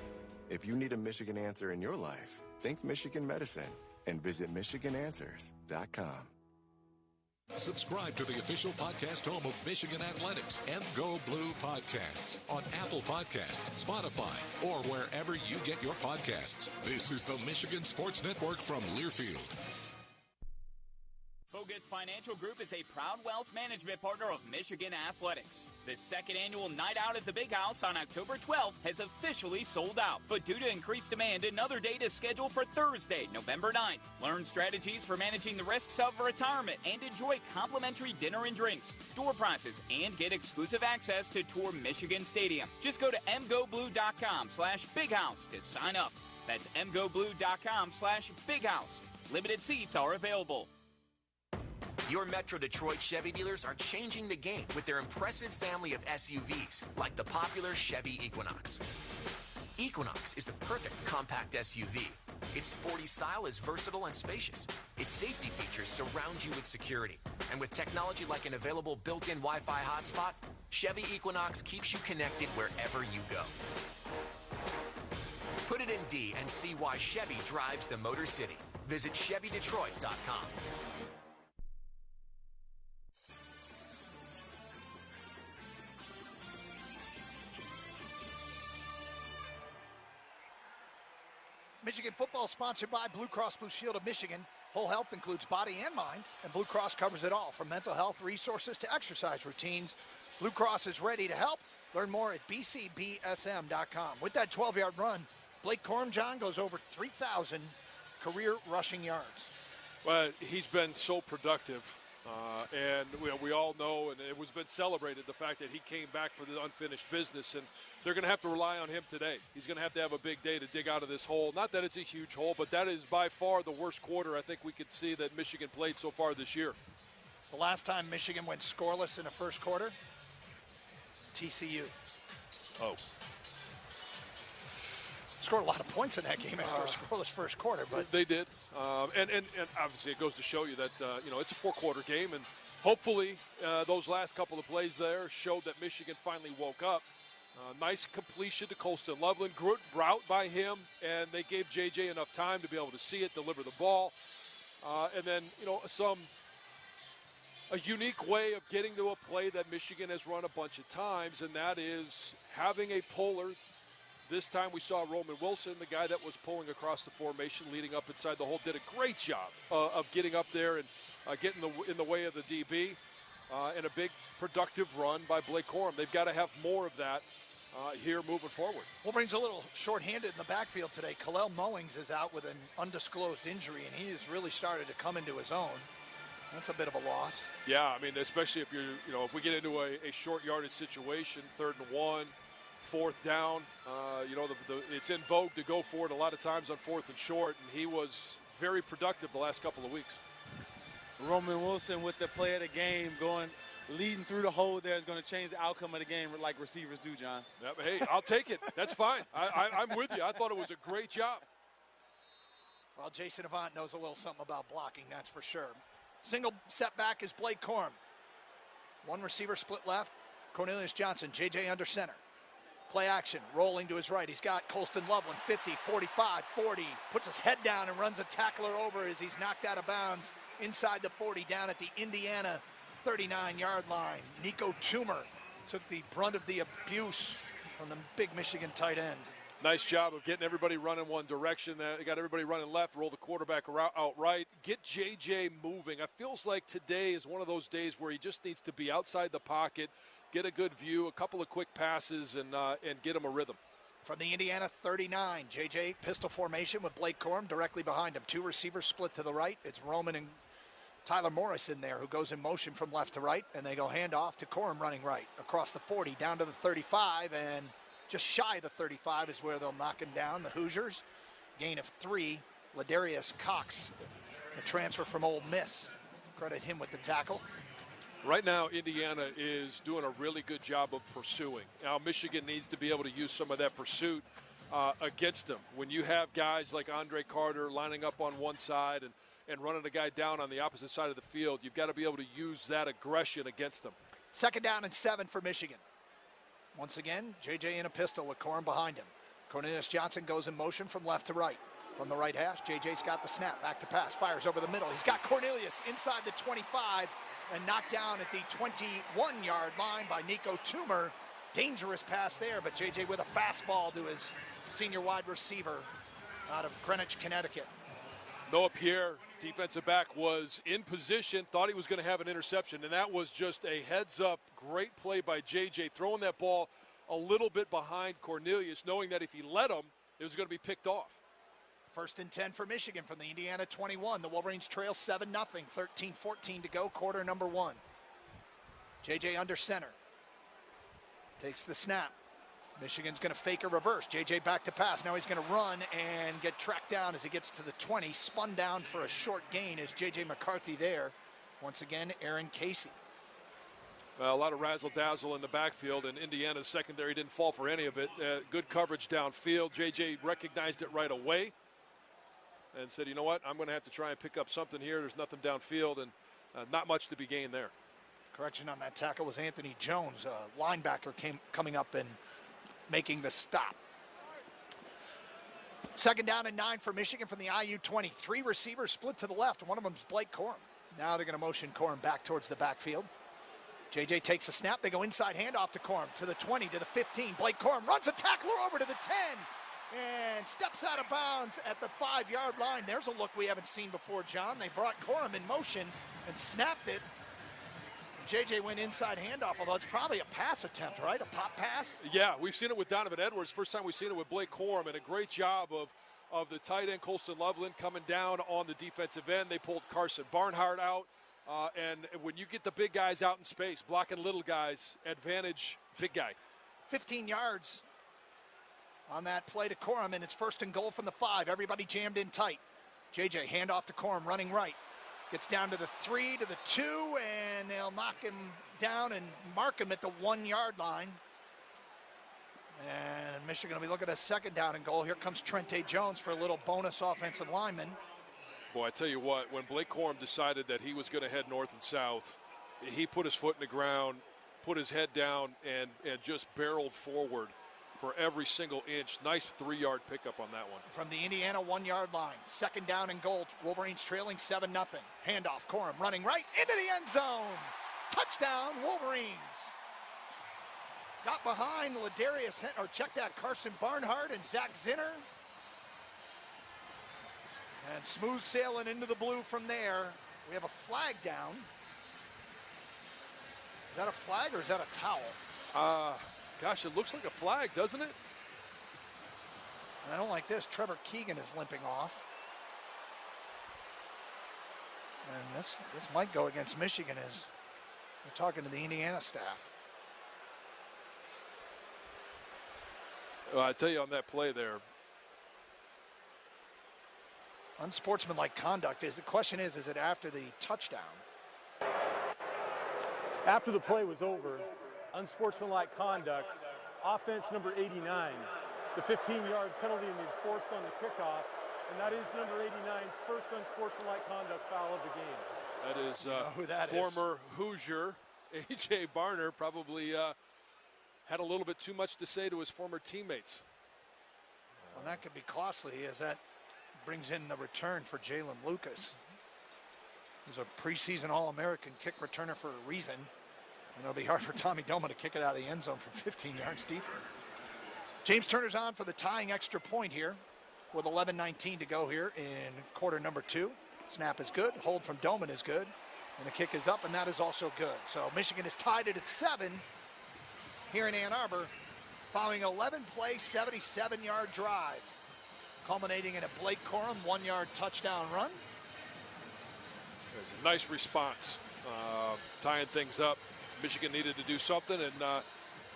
If you need a Michigan answer in your life, think Michigan Medicine and visit michigananswers.com. Subscribe to the official podcast home of Michigan Athletics, Go Blue Podcasts, on Apple Podcasts, Spotify, or wherever you get your podcasts. This is the Michigan Sports Network from Learfield. Fogut Financial Group is a proud wealth management partner of Michigan Athletics. The second annual Night Out at the Big House on October 12th has officially sold out. But due to increased demand, another date is scheduled for Thursday, November 9th. Learn strategies for managing the risks of retirement and enjoy complimentary dinner and drinks, door prizes, and get exclusive access to tour Michigan Stadium. Just go to mgoblue.com/bighouse to sign up. That's mgoblue.com/bighouse. Limited seats are available. Your Metro Detroit Chevy dealers are changing the game with their impressive family of SUVs, like the popular Chevy Equinox. Equinox is the perfect compact SUV. Its sporty style is versatile and spacious. Its safety features surround you with security. And with technology like an available built-in Wi-Fi hotspot, Chevy Equinox keeps you connected wherever you go. Put it in D and see why Chevy drives the Motor City. Visit ChevyDetroit.com. Michigan football sponsored by Blue Cross Blue Shield of Michigan. Whole health includes body and mind, and Blue Cross covers it all, from mental health resources to exercise routines. Blue Cross is ready to help. Learn more at bcbsm.com. With that 12-yard run, Blake Corum, John, goes over 3,000 career rushing yards. Well, he's been so productive. And we all know, and it was been celebrated, the fact that he came back for the unfinished business, and they're going to have to rely on him today. He's going to have a big day to dig out of this hole. Not that it's a huge hole, but that is by far the worst quarter I think we could see that Michigan played so far this year. The last time Michigan went scoreless in the first quarter, TCU. Oh. Scored a lot of points in that game after a scoreless first quarter, but they did, and obviously it goes to show you that it's a 4-quarter game, and hopefully those last couple of plays there showed that Michigan finally woke up. Nice completion to Colston Loveland, good route by him, and they gave JJ enough time to be able to see it, deliver the ball, and then a unique way of getting to a play that Michigan has run a bunch of times, and that is having a puller. This time we saw Roman Wilson, the guy that was pulling across the formation, leading up inside the hole, did a great job of getting up there and getting in the way of the DB. and a big productive run by Blake Corum. They've got to have more of that here moving forward. Wolverines a little shorthanded in the backfield today. Khalil Mullings is out with an undisclosed injury, and he has really started to come into his own. That's a bit of a loss. Yeah, I mean, especially if if we get into a short yardage situation, 3rd and 1, 4th down, it's in vogue to go for it a lot of times on 4th and short, and he was very productive the last couple of weeks. Roman Wilson with the play of the game leading through the hole there is going to change the outcome of the game like receivers do, John. Yep, hey, I'll take it. That's fine. I'm with you. I thought it was a great job. Well, Jason Avant knows a little something about blocking, that's for sure. Single setback is Blake Corum. One receiver split left. Cornelius Johnson, JJ under center. Play action, rolling to his right. He's got Colston Loveland, 50, 45, 40. Puts his head down and runs a tackler over as he's knocked out of bounds inside the 40, down at the Indiana 39-yard line. Nico Toomer took the brunt of the abuse from the big Michigan tight end. Nice job of getting everybody running one direction. They got everybody running left, roll the quarterback out right. Get JJ moving. It feels like today is one of those days where he just needs to be outside the pocket, get a good view, a couple of quick passes, and get him a rhythm. From the Indiana 39, JJ pistol formation with Blake Corum directly behind him. Two receivers split to the right. It's Roman and Tyler Morris in there who goes in motion from left to right, and they go handoff to Corum running right across the 40 down to the 35, and just shy of the 35 is where they'll knock him down. The Hoosiers, gain of 3. Ladarius Cox, a transfer from Ole Miss. Credit him with the tackle. Right now, Indiana is doing a really good job of pursuing. Now, Michigan needs to be able to use some of that pursuit against them. When you have guys like Andre Carter lining up on one side and running a guy down on the opposite side of the field, you've got to be able to use that aggression against them. 2nd down and 7 for Michigan. Once again, JJ in a pistol with Corum behind him. Cornelius Johnson goes in motion from left to right. From the right hash, JJ's got the snap. Back to pass, fires over the middle. He's got Cornelius inside the 25 and knocked down at the 21-yard line by Nico Toomer. Dangerous pass there, but JJ with a fastball to his senior wide receiver out of Greenwich, Connecticut. Noah Pierre, defensive back, was in position, thought he was going to have an interception, and that was just a heads-up, great play by JJ, throwing that ball a little bit behind Cornelius, knowing that if he let him, it was going to be picked off. 1st and 10 for Michigan from the Indiana 21. The Wolverines trail 7-0, 13-14 to go, quarter number 1. JJ under center. Takes the snap. Michigan's going to fake a reverse. JJ back to pass. Now he's going to run and get tracked down as he gets to the 20. Spun down for a short gain is JJ McCarthy there. Once again, Aaron Casey. Well, a lot of razzle-dazzle in the backfield, and Indiana's secondary didn't fall for any of it. Good coverage downfield. JJ recognized it right away and said, you know what, I'm going to have to try and pick up something here. There's nothing downfield, and not much to be gained there. Correction on that tackle was Anthony Jones, a linebacker coming up and making the stop. 2nd down and 9 for Michigan from the IU 20. 3 receivers split to the left. One of them is Blake Corum. Now they're going to motion Corum back towards the backfield. JJ takes the snap. They go inside handoff to Corum to the 20, to the 15. Blake Corum runs a tackler over to the 10 and steps out of bounds at the 5-yard line. There's a look we haven't seen before, John. They brought Corum in motion and snapped it. JJ went inside handoff, although it's probably a pass attempt, right? A pop pass? Yeah, we've seen it with Donovan Edwards. First time we've seen it with Blake Corum, and a great job of the tight end, Colston Loveland, coming down on the defensive end. They pulled Carson Barnhart out, and when you get the big guys out in space, blocking little guys, advantage big guy. 15 yards on that play to Corum, and it's 1st and goal from the 5. Everybody jammed in tight. JJ, handoff to Corum, running right. Gets down to the 3, to the 2, and they'll knock him down and mark him at the 1-yard line. And Michigan will be looking at 2nd down and goal. Here comes Trente Jones for a little bonus offensive lineman. Boy, I tell you what, when Blake Corum decided that he was going to head north and south, he put his foot in the ground, put his head down, and just barreled forward for every single inch. Nice 3-yard pickup on that one. From the Indiana 1-yard line, 2nd down and goal. Wolverines trailing 7-0. Handoff, Corum running right into the end zone. Touchdown, Wolverines. Got behind Ladarius, or check that, Carson Barnhart and Zach Zinner. And smooth sailing into the blue from there. We have a flag down. that a flag or is that a towel? Gosh, it looks like a flag, doesn't it? And I don't like this. Trevor Keegan is limping off. And this might go against Michigan as we're talking to the Indiana staff. Well, I tell you on that play there. Unsportsmanlike conduct. The question is it after the touchdown? After the play was over, unsportsmanlike conduct, offense number 89, the 15-yard penalty enforced on the kickoff, and that is number 89's first unsportsmanlike conduct foul of the game. That is who that former Hoosier A.J. Barner probably had a little bit too much to say to his former teammates. Well, that could be costly as that brings in the return for Jalen Lucas, who's a preseason All-American kick returner for a reason. And it'll be hard for Tommy Doman to kick it out of the end zone from 15 yards deeper. James Turner's on for the tying extra point here with 11:19 to go here in quarter number 2. Snap is good. Hold from Doman is good. And the kick is up, and that is also good. So Michigan is tied it at 7 here in Ann Arbor, following 11-play, 77-yard drive, culminating in a Blake Corum 1-yard touchdown run. There's a nice response, tying things up. Michigan needed to do something, and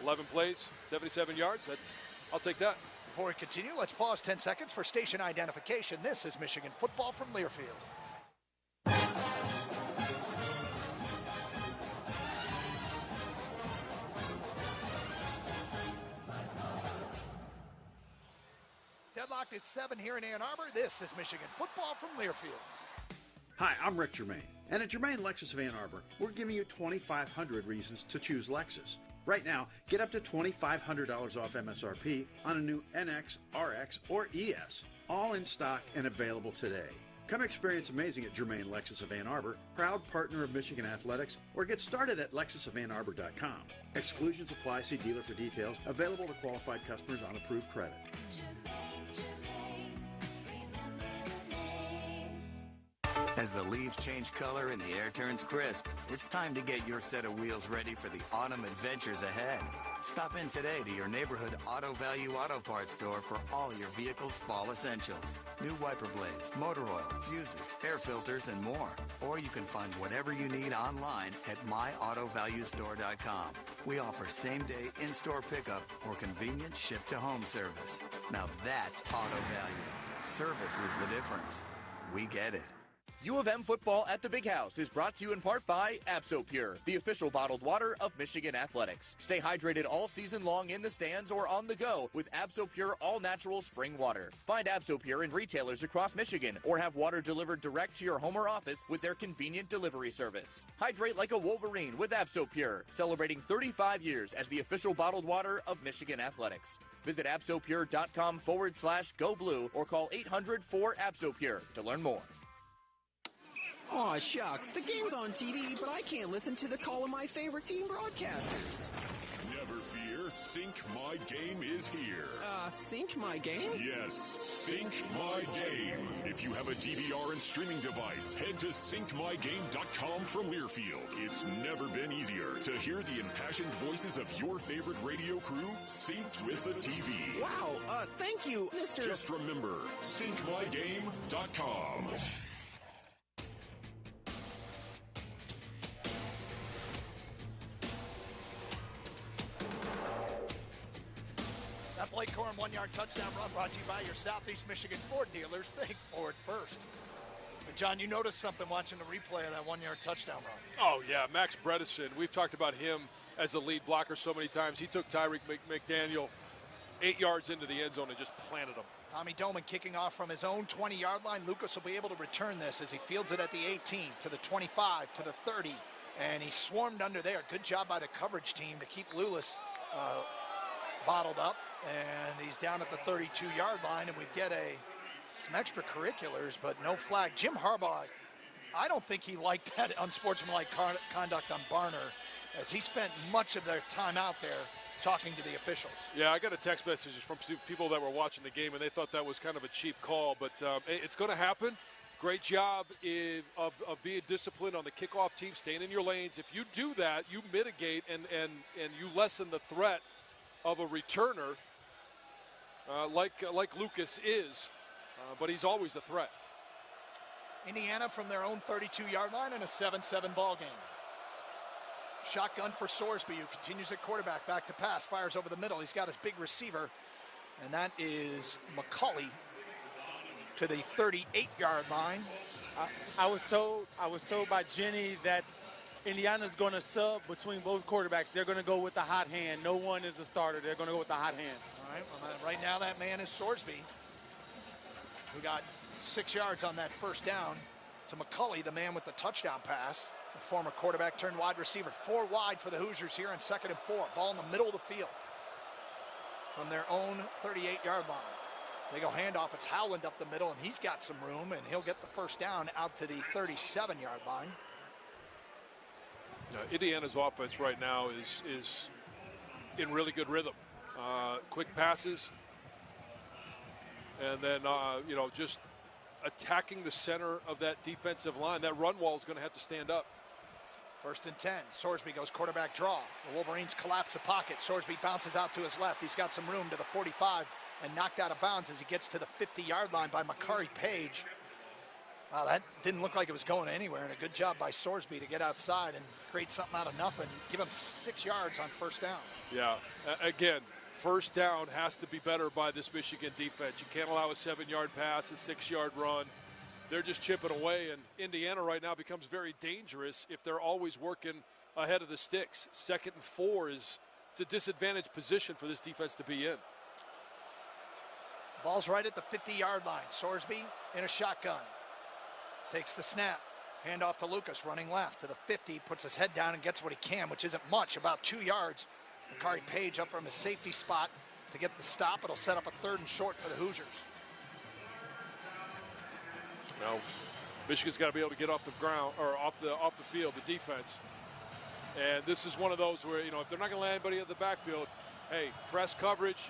11 plays, 77 yards. I'll take that. Before we continue, let's pause 10 seconds for station identification. This is Michigan football from Learfield. Deadlocked at 7 here in Ann Arbor. This is Michigan football from Learfield. Hi, I'm Rick Germain, and at Germain Lexus of Ann Arbor, we're giving you 2,500 reasons to choose Lexus. Right now, get up to $2,500 off MSRP on a new NX, RX, or ES, all in stock and available today. Come experience amazing at Germain Lexus of Ann Arbor, proud partner of Michigan Athletics, or get started at lexusofannarbor.com. Exclusions apply. See dealer for details. Available to qualified customers on approved credit. As the leaves change color and the air turns crisp, it's time to get your set of wheels ready for the autumn adventures ahead. Stop in today to your neighborhood Auto Value Auto Parts store for all your vehicle's fall essentials. New wiper blades, motor oil, fuses, air filters, and more. Or you can find whatever you need online at myautovaluestore.com. We offer same-day in-store pickup or convenient ship-to-home service. Now that's Auto Value. Service is the difference. We get it. U of M football at the Big House is brought to you in part by AbsoPure, the official bottled water of Michigan Athletics. Stay hydrated all season long in the stands or on the go with AbsoPure all-natural spring water. Find AbsoPure in retailers across Michigan or have water delivered direct to your home or office with their convenient delivery service. Hydrate like a Wolverine with AbsoPure, celebrating 35 years as the official bottled water of Michigan Athletics. Visit absopure.com/go blue or call 800-4-ABSOPURE to learn more. Aw, shucks. The game's on TV, but I can't listen to the call of my favorite team broadcasters. Never fear, Sync My Game is here. Sync My Game? Yes, Sync My Game. If you have a DVR and streaming device, head to syncmygame.com from Learfield. It's never been easier to hear the impassioned voices of your favorite radio crew synced with the TV. Wow, thank you, Mr. Just remember, syncmygame.com. That Blake Corum 1-yard touchdown run brought to you by your Southeast Michigan Ford dealers. Think Ford first. But John, you noticed something watching the replay of that 1-yard touchdown run. Oh, yeah, Max Bredesen. We've talked about him as a lead blocker so many times. He took Tyreek McDaniel 8 yards into the end zone and just planted him. Tommy Doman kicking off from his own 20-yard line. Lucas will be able to return this as he fields it at the 18, to the 25, to the 30. And he swarmed under there. Good job by the coverage team to keep Lewis bottled up. And he's down at the 32-yard line, and we've got some extracurriculars, but no flag. Jim Harbaugh, I don't think he liked that unsportsmanlike conduct on Barner, as he spent much of their time out there talking to the officials. Yeah, I got a text message from people that were watching the game, and they thought that was kind of a cheap call, but it's going to happen. Great job of being disciplined on the kickoff team, staying in your lanes. If you do that, you mitigate and you lessen the threat of a returner like Lucas is, but he's always a threat. Indiana from their own 32-yard line in a 7-7 ball game. Shotgun for Sorsby, who continues at quarterback, back to pass, fires over the middle. He's got his big receiver, and that is McCauley to the 38-yard line. I was told by Jenny that Indiana's going to sub between both quarterbacks. They're going to go with the hot hand. No one is the starter. They're going to go with the hot hand. All right, well, right now that man is Sorsby, who got 6 yards on that first down to McCauley, the man with the touchdown pass. The former quarterback turned wide receiver. 4 wide for the Hoosiers here on 2nd and 4. Ball in the middle of the field from their own 38-yard line. They go handoff. It's Howland up the middle, and he's got some room, and he'll get the first down out to the 37-yard line. Indiana's offense right now is in really good rhythm. Quick passes, and then just attacking the center of that defensive line. That run wall is going to have to stand up. 1st and 10. Sorsby goes quarterback draw. The Wolverines collapse the pocket. Sorsby bounces out to his left. He's got some room to the 45 and knocked out of bounds as he gets to the 50-yard line by Makari Page. Wow, that didn't look like it was going anywhere, and a good job by Sorsby to get outside and create something out of nothing. Give him 6 yards on first down. Yeah, again, first down has to be better by this Michigan defense. You can't allow a 7-yard pass, a 6-yard run. They're just chipping away, and Indiana right now becomes very dangerous if they're always working ahead of the sticks. 2nd and 4 it's a disadvantaged position for this defense to be in. Ball's right at the 50-yard line. Sorsby in a shotgun. Takes the snap. Handoff to Lucas, running left to the 50, puts his head down and gets what he can, which isn't much, about 2 yards. Makari Page up from his safety spot to get the stop. It'll set up a 3rd and short for the Hoosiers. Now, Michigan's got to be able to get off the ground or off the field, the defense. And this is one of those where, if they're not going to land anybody at the backfield, hey, press coverage.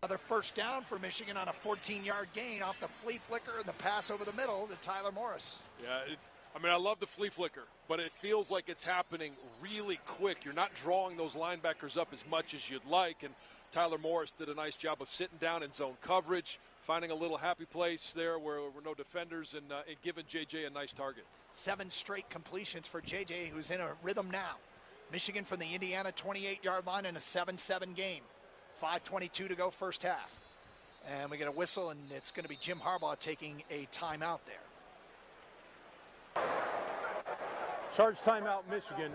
Another first down for Michigan on a 14-yard gain off the flea flicker and the pass over the middle to Tyler Morris. Yeah, I love the flea flicker, but it feels like it's happening really quick. You're not drawing those linebackers up as much as you'd like, and Tyler Morris did a nice job of sitting down in zone coverage, finding a little happy place there where there were no defenders, and giving J.J. a nice target. 7 straight completions for J.J., who's in a rhythm now. Michigan from the Indiana 28-yard line in a 7-7 game. 5:22 to go first half. And we get a whistle, and it's going to be Jim Harbaugh taking a timeout there. Charge timeout, Michigan.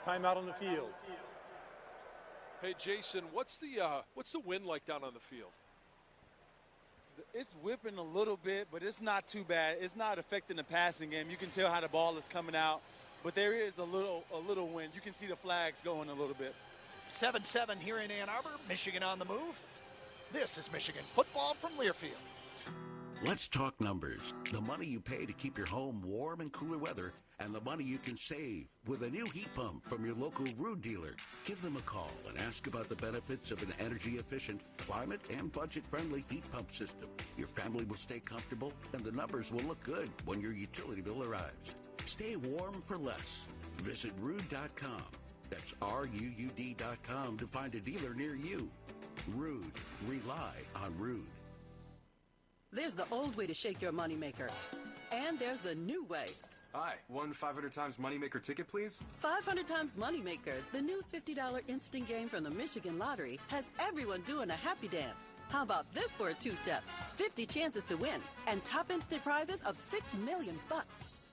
Timeout on the field. Hey, Jason, what's the wind like down on the field? It's whipping a little bit, but it's not too bad. It's not affecting the passing game. You can tell how the ball is coming out, but there is a little wind. You can see the flags going a little bit. 7-7 here in Ann Arbor. Michigan on the move. This is Michigan football from Learfield. Let's talk numbers. The money you pay to keep your home warm in cooler weather, and the money you can save with a new heat pump from your local Ruud dealer. Give them a call and ask about the benefits of an energy-efficient, climate and budget-friendly heat pump system. Your family will stay comfortable, and the numbers will look good when your utility bill arrives. Stay warm for less. Visit Ruud.com. That's RUUD.com to find a dealer near you. Ruud. Rely on Ruud. There's the old way to shake your moneymaker. And there's the new way. Hi, one 500 times moneymaker ticket, please. 500 times moneymaker, the new $50 instant game from the Michigan Lottery, has everyone doing a happy dance. How about this for a two-step? 50 chances to win and top instant prizes of $6 million.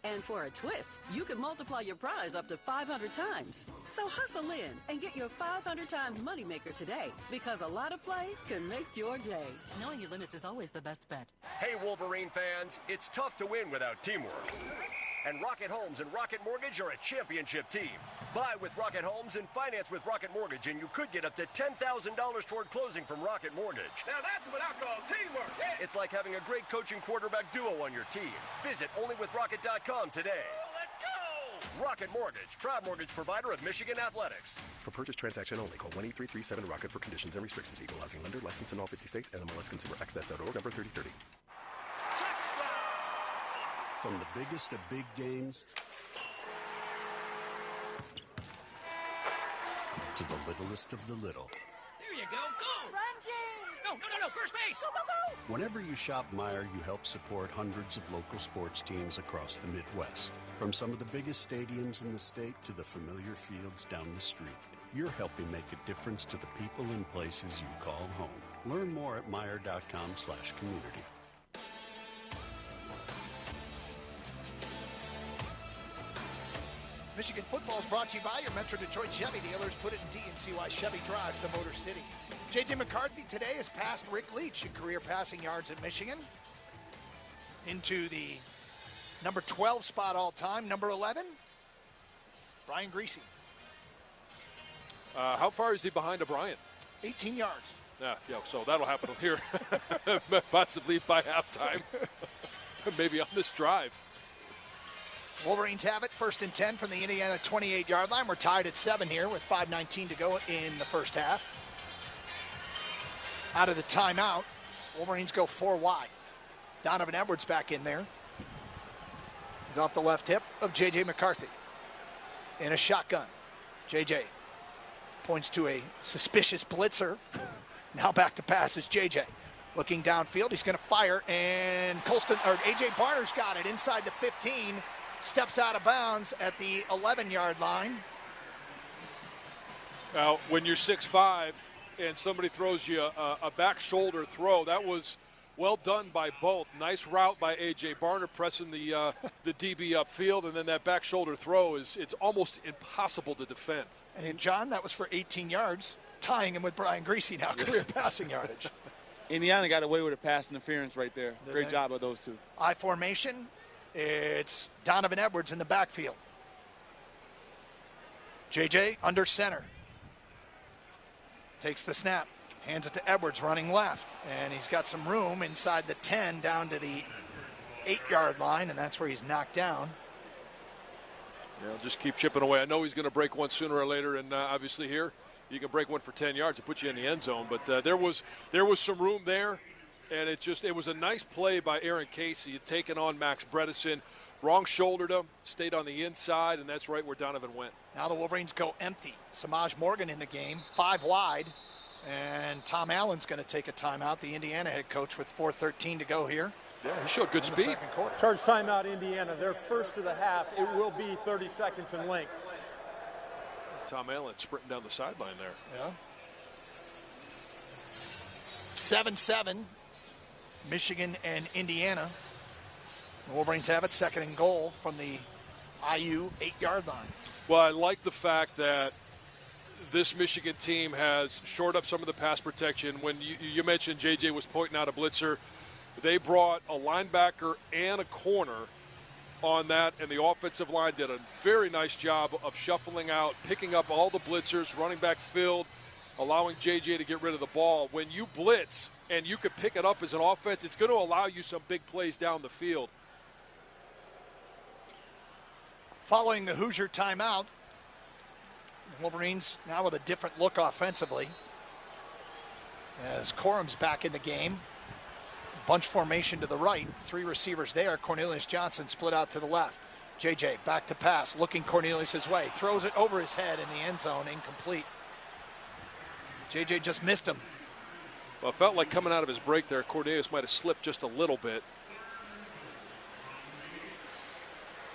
And for a twist, you can multiply your prize up to 500 times. So hustle in and get your 500 times moneymaker today, because a lot of play can make your day. Knowing your limits is always the best bet. Hey, Wolverine fans, it's tough to win without teamwork. And Rocket Homes and Rocket Mortgage are a championship team. Buy with Rocket Homes and finance with Rocket Mortgage, and you could get up to $10,000 toward closing from Rocket Mortgage. Now that's what I call teamwork. Yeah. It's like having a great coaching quarterback duo on your team. Visit onlywithrocket.com today. Let's go! Rocket Mortgage, proud mortgage provider of Michigan Athletics. For purchase transaction only, call 1-833-7-ROCKET for conditions and restrictions. Equalizing lender, licensed in all 50 states, NMLSConsumerAccess.org, number 3030. From the biggest of big games to the littlest of the little. There you go. Go! Run, James! No, first base! Go, go, go! Whenever you shop Meijer, you help support hundreds of local sports teams across the Midwest. From some of the biggest stadiums in the state to the familiar fields down the street. You're helping make a difference to the people and places you call home. Learn more at Meijer.com/community. Michigan football is brought to you by your Metro Detroit Chevy dealers. Put it in D and see why Chevy drives the Motor City. J.J. McCarthy today has passed Rick Leach in career passing yards at Michigan into the number 12 spot all time. Number 11, Brian Griese. How far is he behind O'Brien? 18 yards. Yeah, so that'll happen here, possibly by halftime, maybe on this drive. Wolverines have it, 1st and 10 from the Indiana 28-yard line. We're tied at 7 here with 5:19 to go in the first half. Out of the timeout, Wolverines go 4 wide. Donovan Edwards back in there. He's off the left hip of J.J. McCarthy in a shotgun. J.J. points to a suspicious blitzer. Now back to pass is J.J. Looking downfield, he's going to fire, and A.J. Barner's got it inside the 15. Steps out of bounds at the 11-yard line. Now, when you're 6'5", and somebody throws you a back shoulder throw, that was well done by both. Nice route by A.J. Barner pressing the DB upfield, and then that back shoulder throw it's almost impossible to defend. And John, that was for 18 yards, tying him with Brian Griese now, career passing yardage. Indiana got away with a pass interference right there. Great job of those two. I formation. It's Donovan Edwards in the backfield. J.J. under center. Takes the snap. Hands it to Edwards running left. And he's got some room inside the 10 down to the 8-yard line, and that's where he's knocked down. Yeah, just keep chipping away. I know he's going to break one sooner or later, and obviously here you can break one for 10 yards and put you in the end zone. But there was some room there, and it was a nice play by Aaron Casey, taking on Max Bredesen. Wrong shouldered him, stayed on the inside, and that's right where Donovan went. Now the Wolverines go empty. Samaj Morgan in the game, 5 wide, and Tom Allen's going to take a timeout, the Indiana head coach, with 4:13 to go here. Yeah, he showed good speed. Charge timeout, Indiana. Their first of the half. It will be 30 seconds in length. Tom Allen sprinting down the sideline there. Yeah. 7-7, Michigan and Indiana. The Wolverines have it, 2nd and goal from the IU 8-yard line. Well, I like the fact that this Michigan team has shored up some of the pass protection. When you mentioned JJ was pointing out a blitzer, they brought a linebacker and a corner on that, and the offensive line did a very nice job of shuffling out, picking up all the blitzers, running back field, allowing JJ to get rid of the ball. When you blitz and you could pick it up as an offense, it's going to allow you some big plays down the field. Following the Hoosier timeout, Wolverines now with a different look offensively. As Corum's back in the game. Bunch formation to the right. 3 receivers there. Cornelius Johnson split out to the left. JJ back to pass, looking Cornelius' way. Throws it over his head in the end zone, incomplete. JJ just missed him. Well, it felt like coming out of his break there, Cornelius might have slipped just a little bit.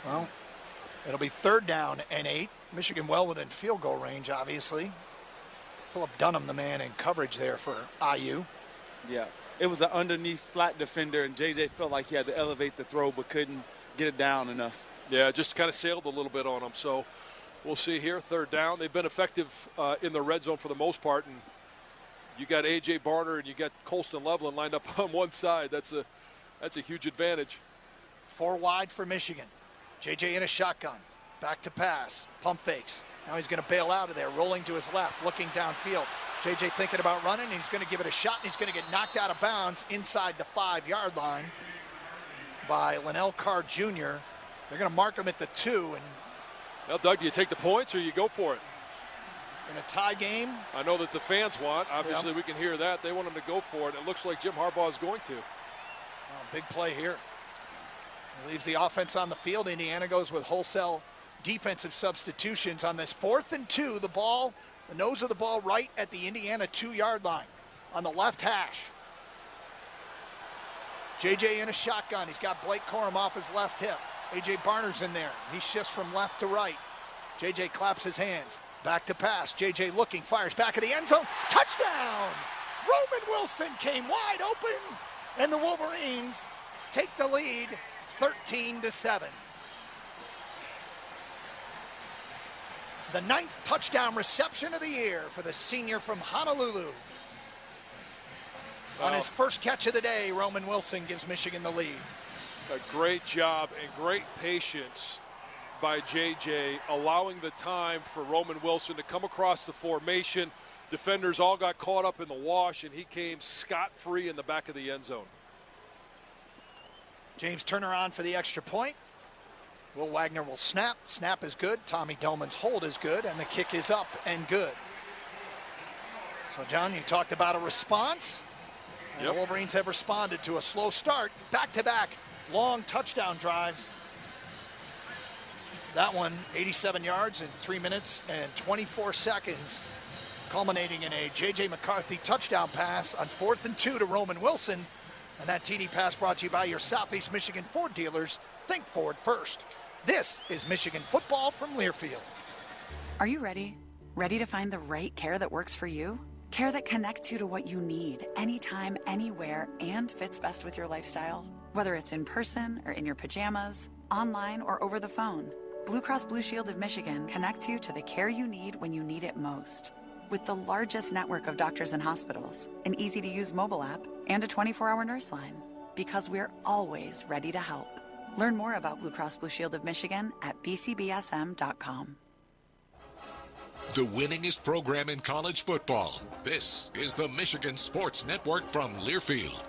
Well, it'll be 3rd down and 8. Michigan well within field goal range, obviously. Philip Dunham, the man in coverage there for IU. Yeah, it was an underneath flat defender, and JJ felt like he had to elevate the throw but couldn't get it down enough. Yeah, just kind of sailed a little bit on him. So we'll see here, 3rd down. They've been effective in the red zone for the most part, and you got A.J. Barner and you got Colston Loveland lined up on one side. That's a huge advantage. 4 wide for Michigan. JJ in a shotgun. Back to pass. Pump fakes. Now he's going to bail out of there. Rolling to his left. Looking downfield. JJ thinking about running. And he's going to give it a shot. And he's going to get knocked out of bounds inside the 5-yard line by Linnell Carr Jr. They're going to mark him at the 2. And now, Doug, do you take the points or you go for it? In a tie game. I know that the fans want. Obviously, we can hear that. They want him to go for it. It looks like Jim Harbaugh is going to. Oh, big play here. He leaves the offense on the field. Indiana goes with wholesale defensive substitutions on this 4th and 2. The ball, the nose of the ball right at the Indiana 2-yard line on the left hash. JJ in a shotgun. He's got Blake Corum off his left hip. A.J. Barner's in there. He shifts from left to right. JJ claps his hands. Back to pass. JJ looking, fires back of the end zone. Touchdown! Roman Wilson came wide open, and the Wolverines take the lead 13-7. The 9th touchdown reception of the year for the senior from Honolulu. On his first catch of the day, Roman Wilson gives Michigan the lead. A great job and great patience by JJ, allowing the time for Roman Wilson to come across the formation. Defenders all got caught up in the wash, and he came scot-free in the back of the end zone. James Turner on for the extra point. Will Wagner will snap. Snap is good. Tommy Doman's hold is good, and the kick is up and good. So, John, you talked about a response. And the Wolverines have responded to a slow start. Back-to-back long touchdown drives. That one, 87 yards in 3 minutes and 24 seconds, culminating in a J.J. McCarthy touchdown pass on 4th and 2 to Roman Wilson. And that TD pass brought to you by your Southeast Michigan Ford dealers. Think Ford first. This is Michigan football from Learfield. Are you ready? Ready to find the right care that works for you? Care that connects you to what you need, anytime, anywhere, and fits best with your lifestyle? Whether it's in person or in your pajamas, online or over the phone, Blue Cross Blue Shield of Michigan connects you to the care you need when you need it most. With the largest network of doctors and hospitals, an easy-to-use mobile app, and a 24-hour nurse line. Because we're always ready to help. Learn more about Blue Cross Blue Shield of Michigan at bcbsm.com. The winningest program in college football. This is the Michigan Sports Network from Learfield.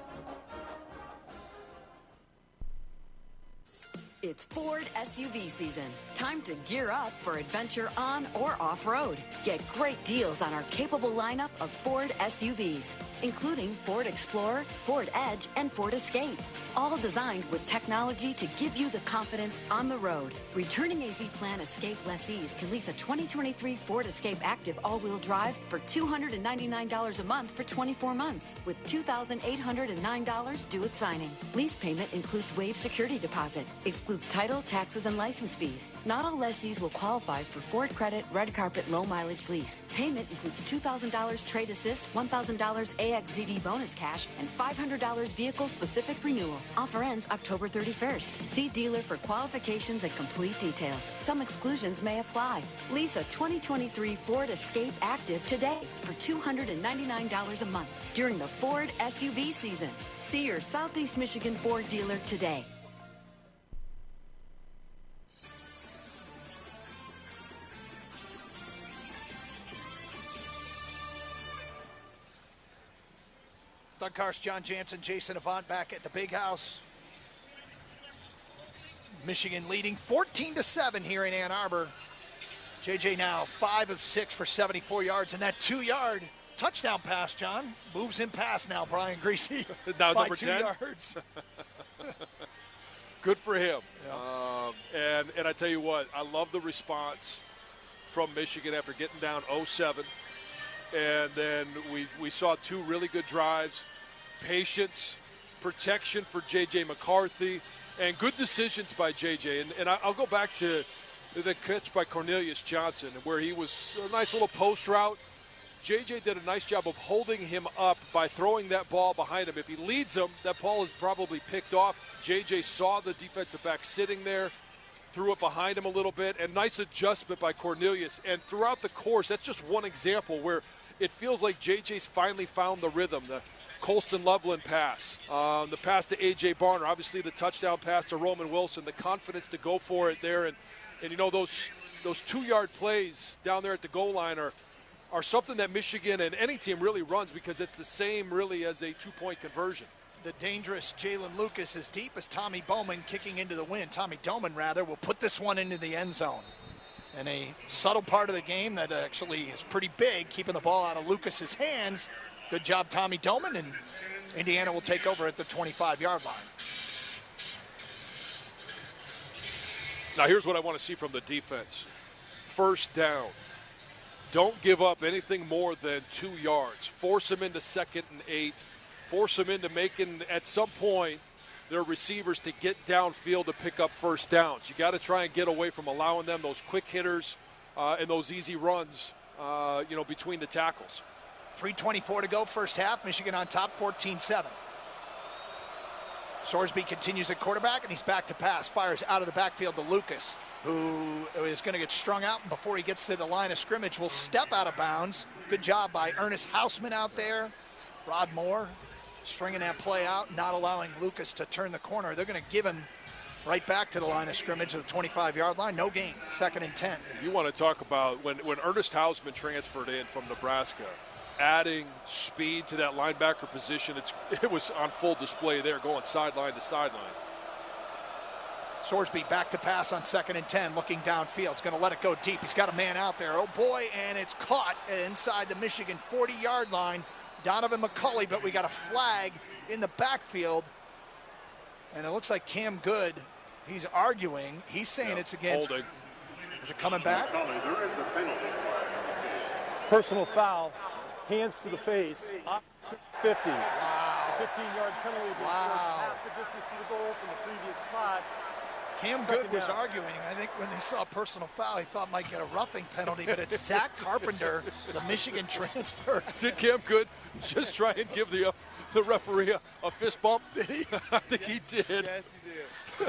It's Ford SUV season. Time to gear up for adventure on or off-road. Get great deals on our capable lineup of Ford SUVs, including Ford Explorer, Ford Edge, and Ford Escape. All designed with technology to give you the confidence on the road. Returning AZ Plan Escape lessees can lease a 2023 Ford Escape Active all-wheel drive for $299 a month for 24 months, with $2,809 due at signing. Lease payment includes waived security deposit, excludes title, taxes, and license fees. Not all lessees will qualify for Ford Credit Red Carpet Low Mileage Lease. Payment includes $2,000 Trade Assist, $1,000 AXZD bonus cash, and $500 vehicle-specific renewal. Offer ends October 31st. See dealer for qualifications and complete details. Some exclusions may apply. Lease a 2023 Ford Escape Active today for $299 a month during the Ford SUV season. See your Southeast Michigan Ford dealer today. Doug Karst, John Jansen, Jason Avant back at the Big House. Michigan leading 14-7 here in Ann Arbor. JJ now 5 of 6 for 74 yards, and that 2-yard touchdown pass, John, moves him past now Brian Greasy now by number 2 10? yards. Good for him. Yeah. And I tell you what, I love the response from Michigan after getting down 0-7. And then we saw 2 really good drives, patience, protection for J.J. McCarthy, and good decisions by J.J. And I'll go back to the catch by Cornelius Johnson, where he was a nice little post route. J.J. did a nice job of holding him up by throwing that ball behind him. If he leads him, that ball is probably picked off. J.J. saw the defensive back sitting there, threw it behind him a little bit, and nice adjustment by Cornelius. And throughout the course, that's just one example where it feels like J.J.'s finally found the rhythm. The Colston Loveland pass, the pass to A.J. Barner, obviously the touchdown pass to Roman Wilson, the confidence to go for it there. And you know, those 2-yard plays down there at the goal line are something that Michigan and any team really runs, because it's the same really as a 2-point conversion. The dangerous Jalen Lucas is deep as Tommy Bowman kicking into the wind. Tommy Doman, rather, will put this one into the end zone. And a subtle part of the game that actually is pretty big, keeping the ball out of Lucas's hands. Good job, Tommy Doman, and Indiana will take over at the 25-yard line. Now here's what I want to see from the defense. First down. Don't give up anything more than 2 yards. Force them into 2nd and 8. Force them into making, at some point, their receivers to get downfield to pick up first downs. You got to try and get away from allowing them those quick hitters and those easy runs, between the tackles. 3:24 to go, first half. Michigan on top, 14-7. Sorsby continues at quarterback, and he's back to pass. Fires out of the backfield to Lucas, who is going to get strung out, and before he gets to the line of scrimmage will step out of bounds. Good job by Ernest Hausman out there. Rod Moore stringing that play out, not allowing Lucas to turn the corner. They're going to give him right back to the line of scrimmage at the 25-yard line. No gain, 2nd and 10. You want to talk about when Ernest Hausman transferred in from Nebraska, adding speed to that linebacker position. It was on full display there, going sideline to sideline. Sorsby back to pass on 2nd and 10, looking downfield. He's going to let it go deep. He's got a man out there. Oh, boy, and it's caught inside the Michigan 40-yard line. Donovan McCulley, but we got a flag in the backfield. And it looks like Cam Good, he's arguing. He's saying it's against. Holding. Is it coming back? There is a penalty. Personal foul. Hands to the face. Up to 50. Wow. 15-yard penalty. Wow. Half the distance to the goal from the previous spot. Cam Good was arguing. I think when they saw a personal foul, he thought might get a roughing penalty, but it's Zach Carpenter, the Michigan transfer. Did Cam Good just try and give the referee a fist bump? Did he? I think he did. Yes, he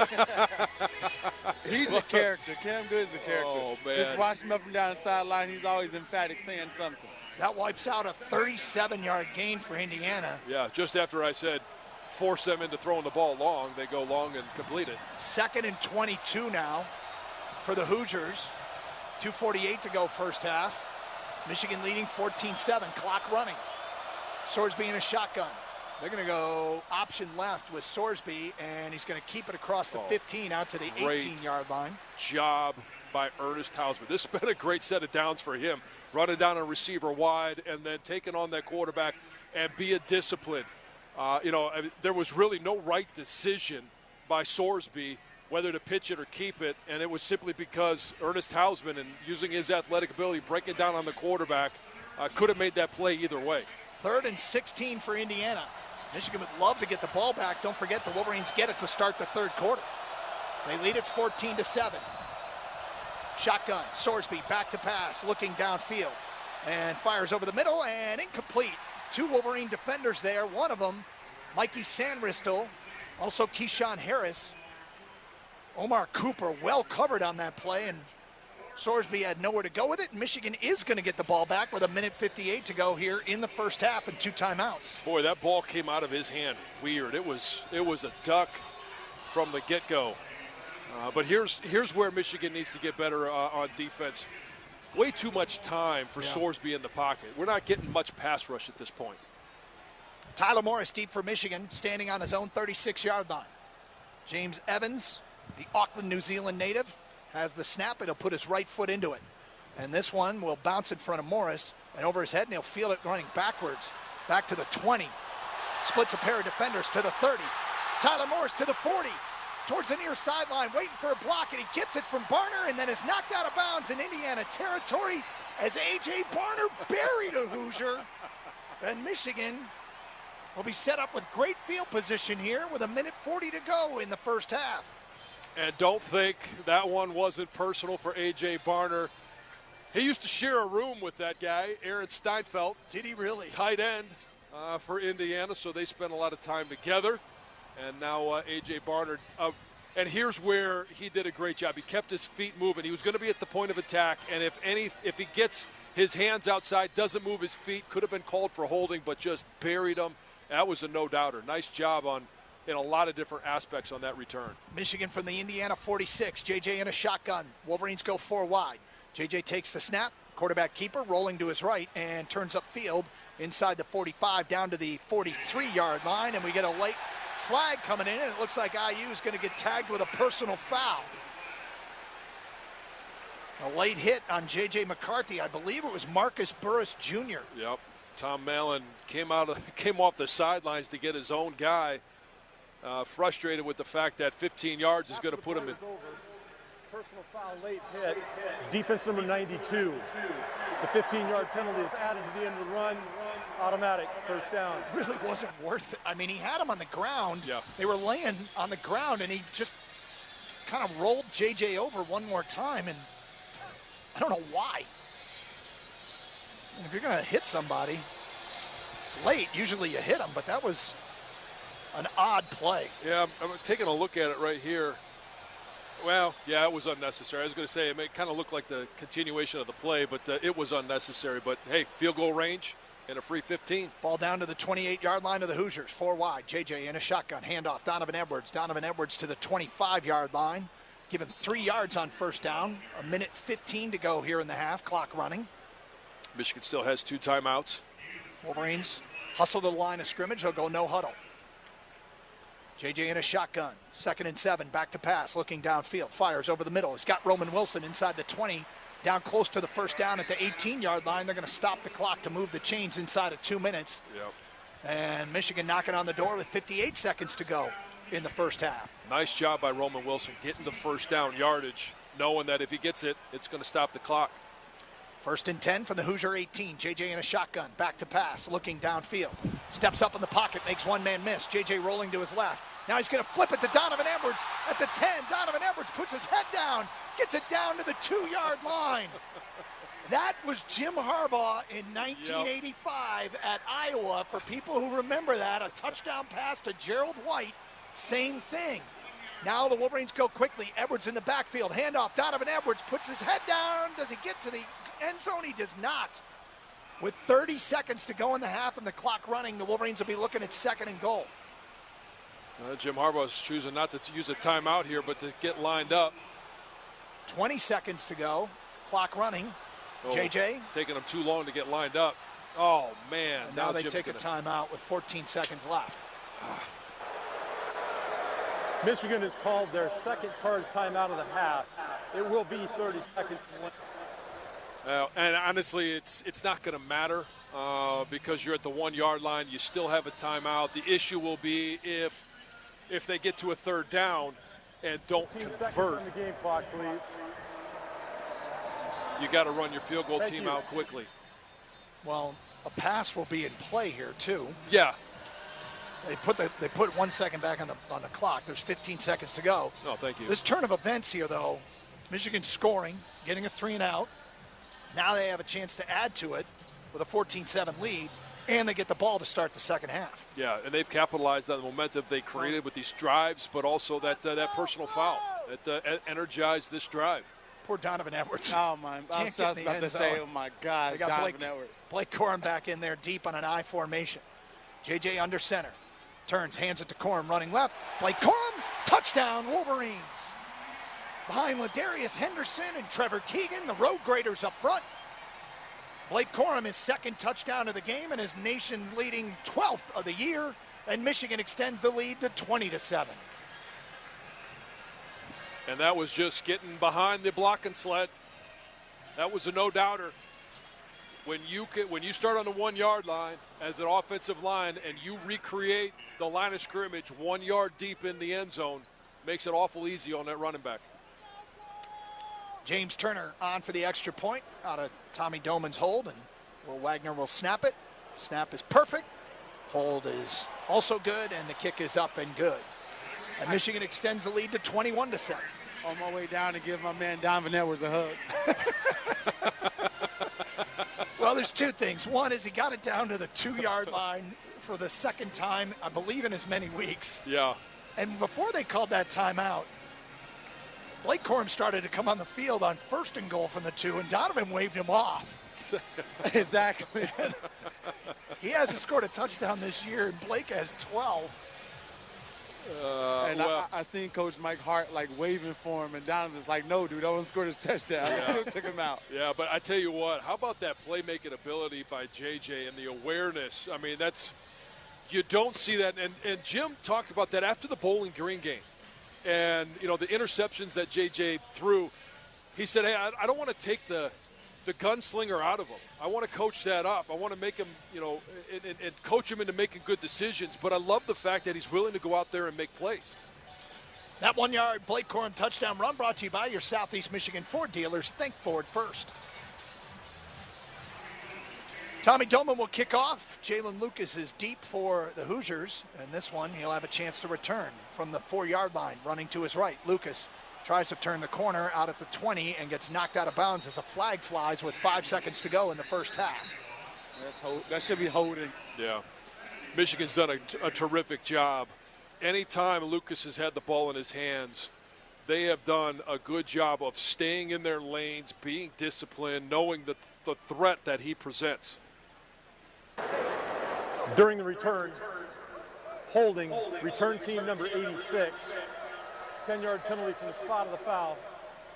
did. He's a character. Cam Good's a character. Oh, man. Just watch him up and down the sideline. He's always emphatic saying something. That wipes out a 37-yard gain for Indiana. Yeah, just after I said force them into throwing the ball long, they go long and complete it. 2nd and 22 now for the Hoosiers. 2:48 to go first half. Michigan leading 14-7, clock running. Sorsby in a shotgun. They're going to go option left with Sorsby, and he's going to keep it across the 15 out to the 18-yard line. Job by Ernest Hausman. This has been a great set of downs for him. Running down a receiver wide and then taking on that quarterback and be a discipline. There was really no right decision by Sorsby whether to pitch it or keep it, and it was simply because Ernest Hausman, and using his athletic ability, breaking down on the quarterback, could have made that play either way. 3rd and 16 for Indiana. Michigan would love to get the ball back. Don't forget the Wolverines get it to start the 3rd quarter. They lead it 14-7. Shotgun, Sorsby back to pass, looking downfield, and fires over the middle, and incomplete. 2 Wolverine defenders there. One of them, Mikey Sanristel, also Keyshawn Harris. Omar Cooper well covered on that play, and Sorsby had nowhere to go with it. Michigan is going to get the ball back with 1:58 to go here in the first half and 2 timeouts. Boy, that ball came out of his hand weird. It was a duck from the get-go. But here's where Michigan needs to get better on defense. Way too much time for Sorsby in the pocket. We're not getting much pass rush at this point. Tyler Morris deep for Michigan, standing on his own 36-yard line. James Evans, the Auckland, New Zealand native, has the snap, and he'll put his right foot into it. And this one will bounce in front of Morris and over his head, and he'll feel it running backwards. Back to the 20. Splits a pair of defenders to the 30. Tyler Morris to the 40. Towards the near sideline, waiting for a block, and he gets it from Barner and then is knocked out of bounds in Indiana territory as A.J. Barner buried a Hoosier. And Michigan will be set up with great field position here with 1:40 to go in the first half. And don't think that one wasn't personal for A.J. Barner. He used to share a room with that guy, Aaron Steinfeld. Did he really? Tight end for Indiana, so they spent a lot of time together. And now A.J. Barner, and here's where he did a great job. He kept his feet moving. He was going to be at the point of attack, and if he gets his hands outside, doesn't move his feet, could have been called for holding, but just buried him. That was a no-doubter. Nice job in a lot of different aspects on that return. Michigan from the Indiana 46. J.J. in a shotgun. Wolverines go 4 wide. J.J. takes the snap. Quarterback keeper rolling to his right and turns upfield inside the 45 down to the 43-yard line, and we get a late flag coming in, and it looks like IU is going to get tagged with a personal foul. A late hit on J.J. McCarthy. I believe it was Marcus Burris Jr. Yep. Tom Mallon came off the sidelines to get his own guy. Frustrated with the fact that 15 yards is going to put him in. Personal foul, late hit. Defense number 92. The 15-yard penalty is added to the end of the run. Automatic first down. Really wasn't worth it. I mean, he had him on the ground. Yeah. They were laying on the ground, and he just kind of rolled JJ over one more time, and I don't know why. And if you're going to hit somebody late, usually you hit them, but that was an odd play. Yeah, I'm taking a look at it right here. Well, yeah, it was unnecessary. I was going to say it kind of looked like the continuation of the play, but it was unnecessary. But, hey, field goal range and a free 15. Ball down to the 28-yard line of the Hoosiers. 4 wide. JJ in a shotgun. Handoff. Donovan Edwards. Donovan Edwards to the 25-yard line. Give him 3 yards on first down. 1:15 to go here in the half. Clock running. Michigan still has 2 timeouts. Wolverines hustle to the line of scrimmage. They'll go no huddle. JJ in a shotgun. 2nd and 7. Back to pass. Looking downfield. Fires over the middle. He's got Roman Wilson inside the 20. Down close to the first down at the 18-yard line. They're going to stop the clock to move the chains inside of 2 minutes. Yep. And Michigan knocking on the door with 58 seconds to go in the first half. Nice job by Roman Wilson getting the first down yardage, knowing that if he gets it, it's going to stop the clock. 1st and 10 from the Hoosier 18. JJ in a shotgun. Back to pass. Looking downfield. Steps up in the pocket. Makes one man miss. JJ rolling to his left. Now he's going to flip it to Donovan Edwards at the 10. Donovan Edwards puts his head down. Gets it down to the 2-yard line. That was Jim Harbaugh in 1985 at Iowa. For people who remember that, a touchdown pass to Gerald White. Same thing. Now the Wolverines go quickly. Edwards in the backfield. Handoff. Donovan Edwards puts his head down. Does he get to the end zone? He does not. With 30 seconds to go in the half and the clock running, the Wolverines will be looking at 2nd and goal. Jim Harbaugh is choosing not to use a timeout here, but to get lined up. 20 seconds to go. Clock running. JJ. Taking him too long to get lined up. Oh, man. And now they take a timeout with 14 seconds left. Michigan has called their second charge timeout of the half. It will be 30 seconds. And honestly, it's not going to matter because you're at the 1 yard line. You still have a timeout. The issue will be if they get to a third down and don't convert. On the game clock, please. You got to run your field goal team out quickly. Well, a pass will be in play here too. Yeah. They put 1 second back on the clock. There's 15 seconds to go. Oh, thank you. This turn of events here, though, Michigan scoring, getting a 3-and-out. Now they have a chance to add to it with a 14-7 lead, and they get the ball to start the second half. Yeah, and they've capitalized on the momentum they created with these drives, but also that personal foul that energized this drive. Poor Donovan Edwards. Oh, my. I was just about to say, oh, my God, they got Donovan Edwards. Blake Corum back in there deep on an I formation. JJ under center. Turns, hands it to Corum, running left. Blake Corum, touchdown, Wolverines. Behind Ladarius Henderson and Trevor Keegan, the road graders up front. Blake Corum, his second touchdown of the game and his nation-leading 12th of the year, and Michigan extends the lead to 20-7. And that was just getting behind the blocking sled. That was a no-doubter. When you start on the 1 yard line as an offensive line and you recreate the line of scrimmage 1 yard deep in the end zone, makes it awful easy on that running back. James Turner on for the extra point out of Tommy Doman's hold, and Will Wagner will snap it. Snap is perfect. Hold is also good, and the kick is up and good. And Michigan extends the lead to 21-7. On my way down to give my man Donovan Edwards a hug. Well, there's two things. One is he got it down to the 2 yard line for the second time, I believe, in as many weeks. Yeah. And before they called that timeout, Blake Corum started to come on the field on 1st and goal from the 2, and Donovan waved him off. Exactly. He hasn't scored a touchdown this year, and Blake has 12. I seen Coach Mike Hart waving for him, and Donovan's like, "No, dude, I want to score this touchdown." Yeah. Took him out. Yeah, but I tell you what, how about that playmaking ability by JJ and the awareness? I mean, you don't see that. And Jim talked about that after the Bowling Green game, and the interceptions that JJ threw. He said, "Hey, I don't want to take the gunslinger out of him. I want to coach that up. I want to make him, and coach him into making good decisions. But I love the fact that he's willing to go out there and make plays." That 1 yard Blake Corum touchdown run brought to you by your Southeast Michigan Ford dealers. Think Ford first. Tommy Doman will kick off. Jalen Lucas is deep for the Hoosiers. And this one, he'll have a chance to return from the 4 yard line, running to his right. Lucas tries to turn the corner out at the 20 and gets knocked out of bounds as a flag flies with 5 seconds to go in the first half. That should be holding. Yeah. Michigan's done a terrific job. Anytime Lucas has had the ball in his hands, they have done a good job of staying in their lanes, being disciplined, knowing the threat that he presents. During the return, holding return team number 86. 10-yard penalty from the spot of the foul.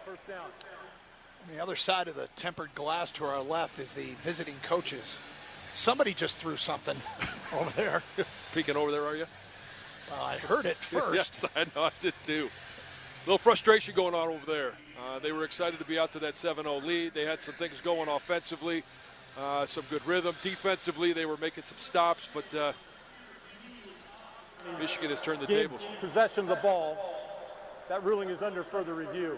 First down. On the other side of the tempered glass to our left is the visiting coaches. Somebody just threw something over there. Peeking over there, are you? Well, I heard it first. Yes, I know, I did too. A little frustration going on over there. They were excited to be out to that 7-0 lead. They had some things going offensively, some good rhythm. Defensively, they were making some stops, but Michigan has turned the tables. Possession of the ball. That ruling is under further review.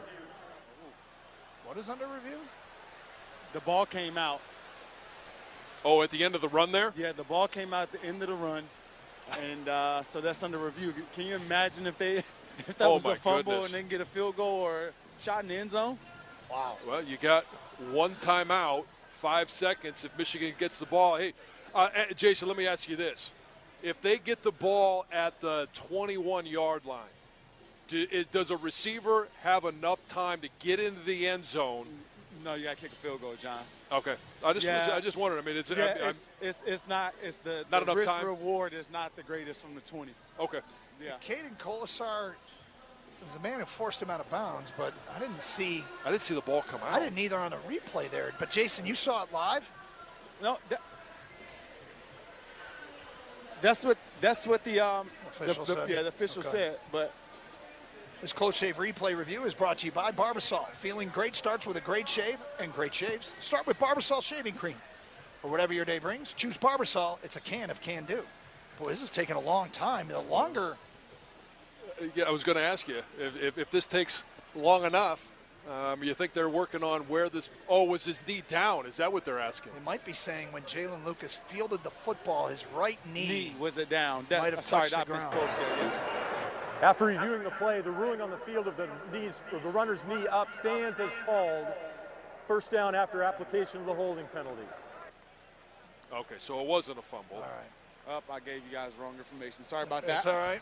What is under review? The ball came out. Oh, at the end of the run there? Yeah, the ball came out at the end of the run, and so that's under review. Can you imagine if that was a fumble and then get a field goal or shot in the end zone? Wow. Well, you got one timeout, 5 seconds if Michigan gets the ball. Hey, Jason, let me ask you this. If they get the ball at the 21-yard line, does a receiver have enough time to get into the end zone? No, you got to kick a field goal, John. Okay. I just wondered. I mean, it's not. It's the enough risk time. Reward is not the greatest from the 20. Okay. Yeah. Caden Colasar was the man who forced him out of bounds, but I didn't see the ball come out. I didn't either on the replay there. But Jason, you saw it live? No. That's what the official said. Yeah, the official said. But this close shave replay review is brought to you by Barbasol. Feeling great starts with a great shave, and great shaves start with Barbasol shaving cream. For whatever your day brings, choose Barbasol. It's a can of Can Do. Boy, this is taking a long time. The longer. Yeah, I was going to ask you if this takes long enough. You think they're working on where this? Oh, was his knee down? Is that what they're asking? They might be saying when Jalen Lucas fielded the football, his right knee was it down? Might have touched the ground. After reviewing the play, the ruling on the field of the runner's knee up stands as called. First down after application of the holding penalty. Okay, so it wasn't a fumble. All right. I gave you guys wrong information. Sorry about that. That's all right.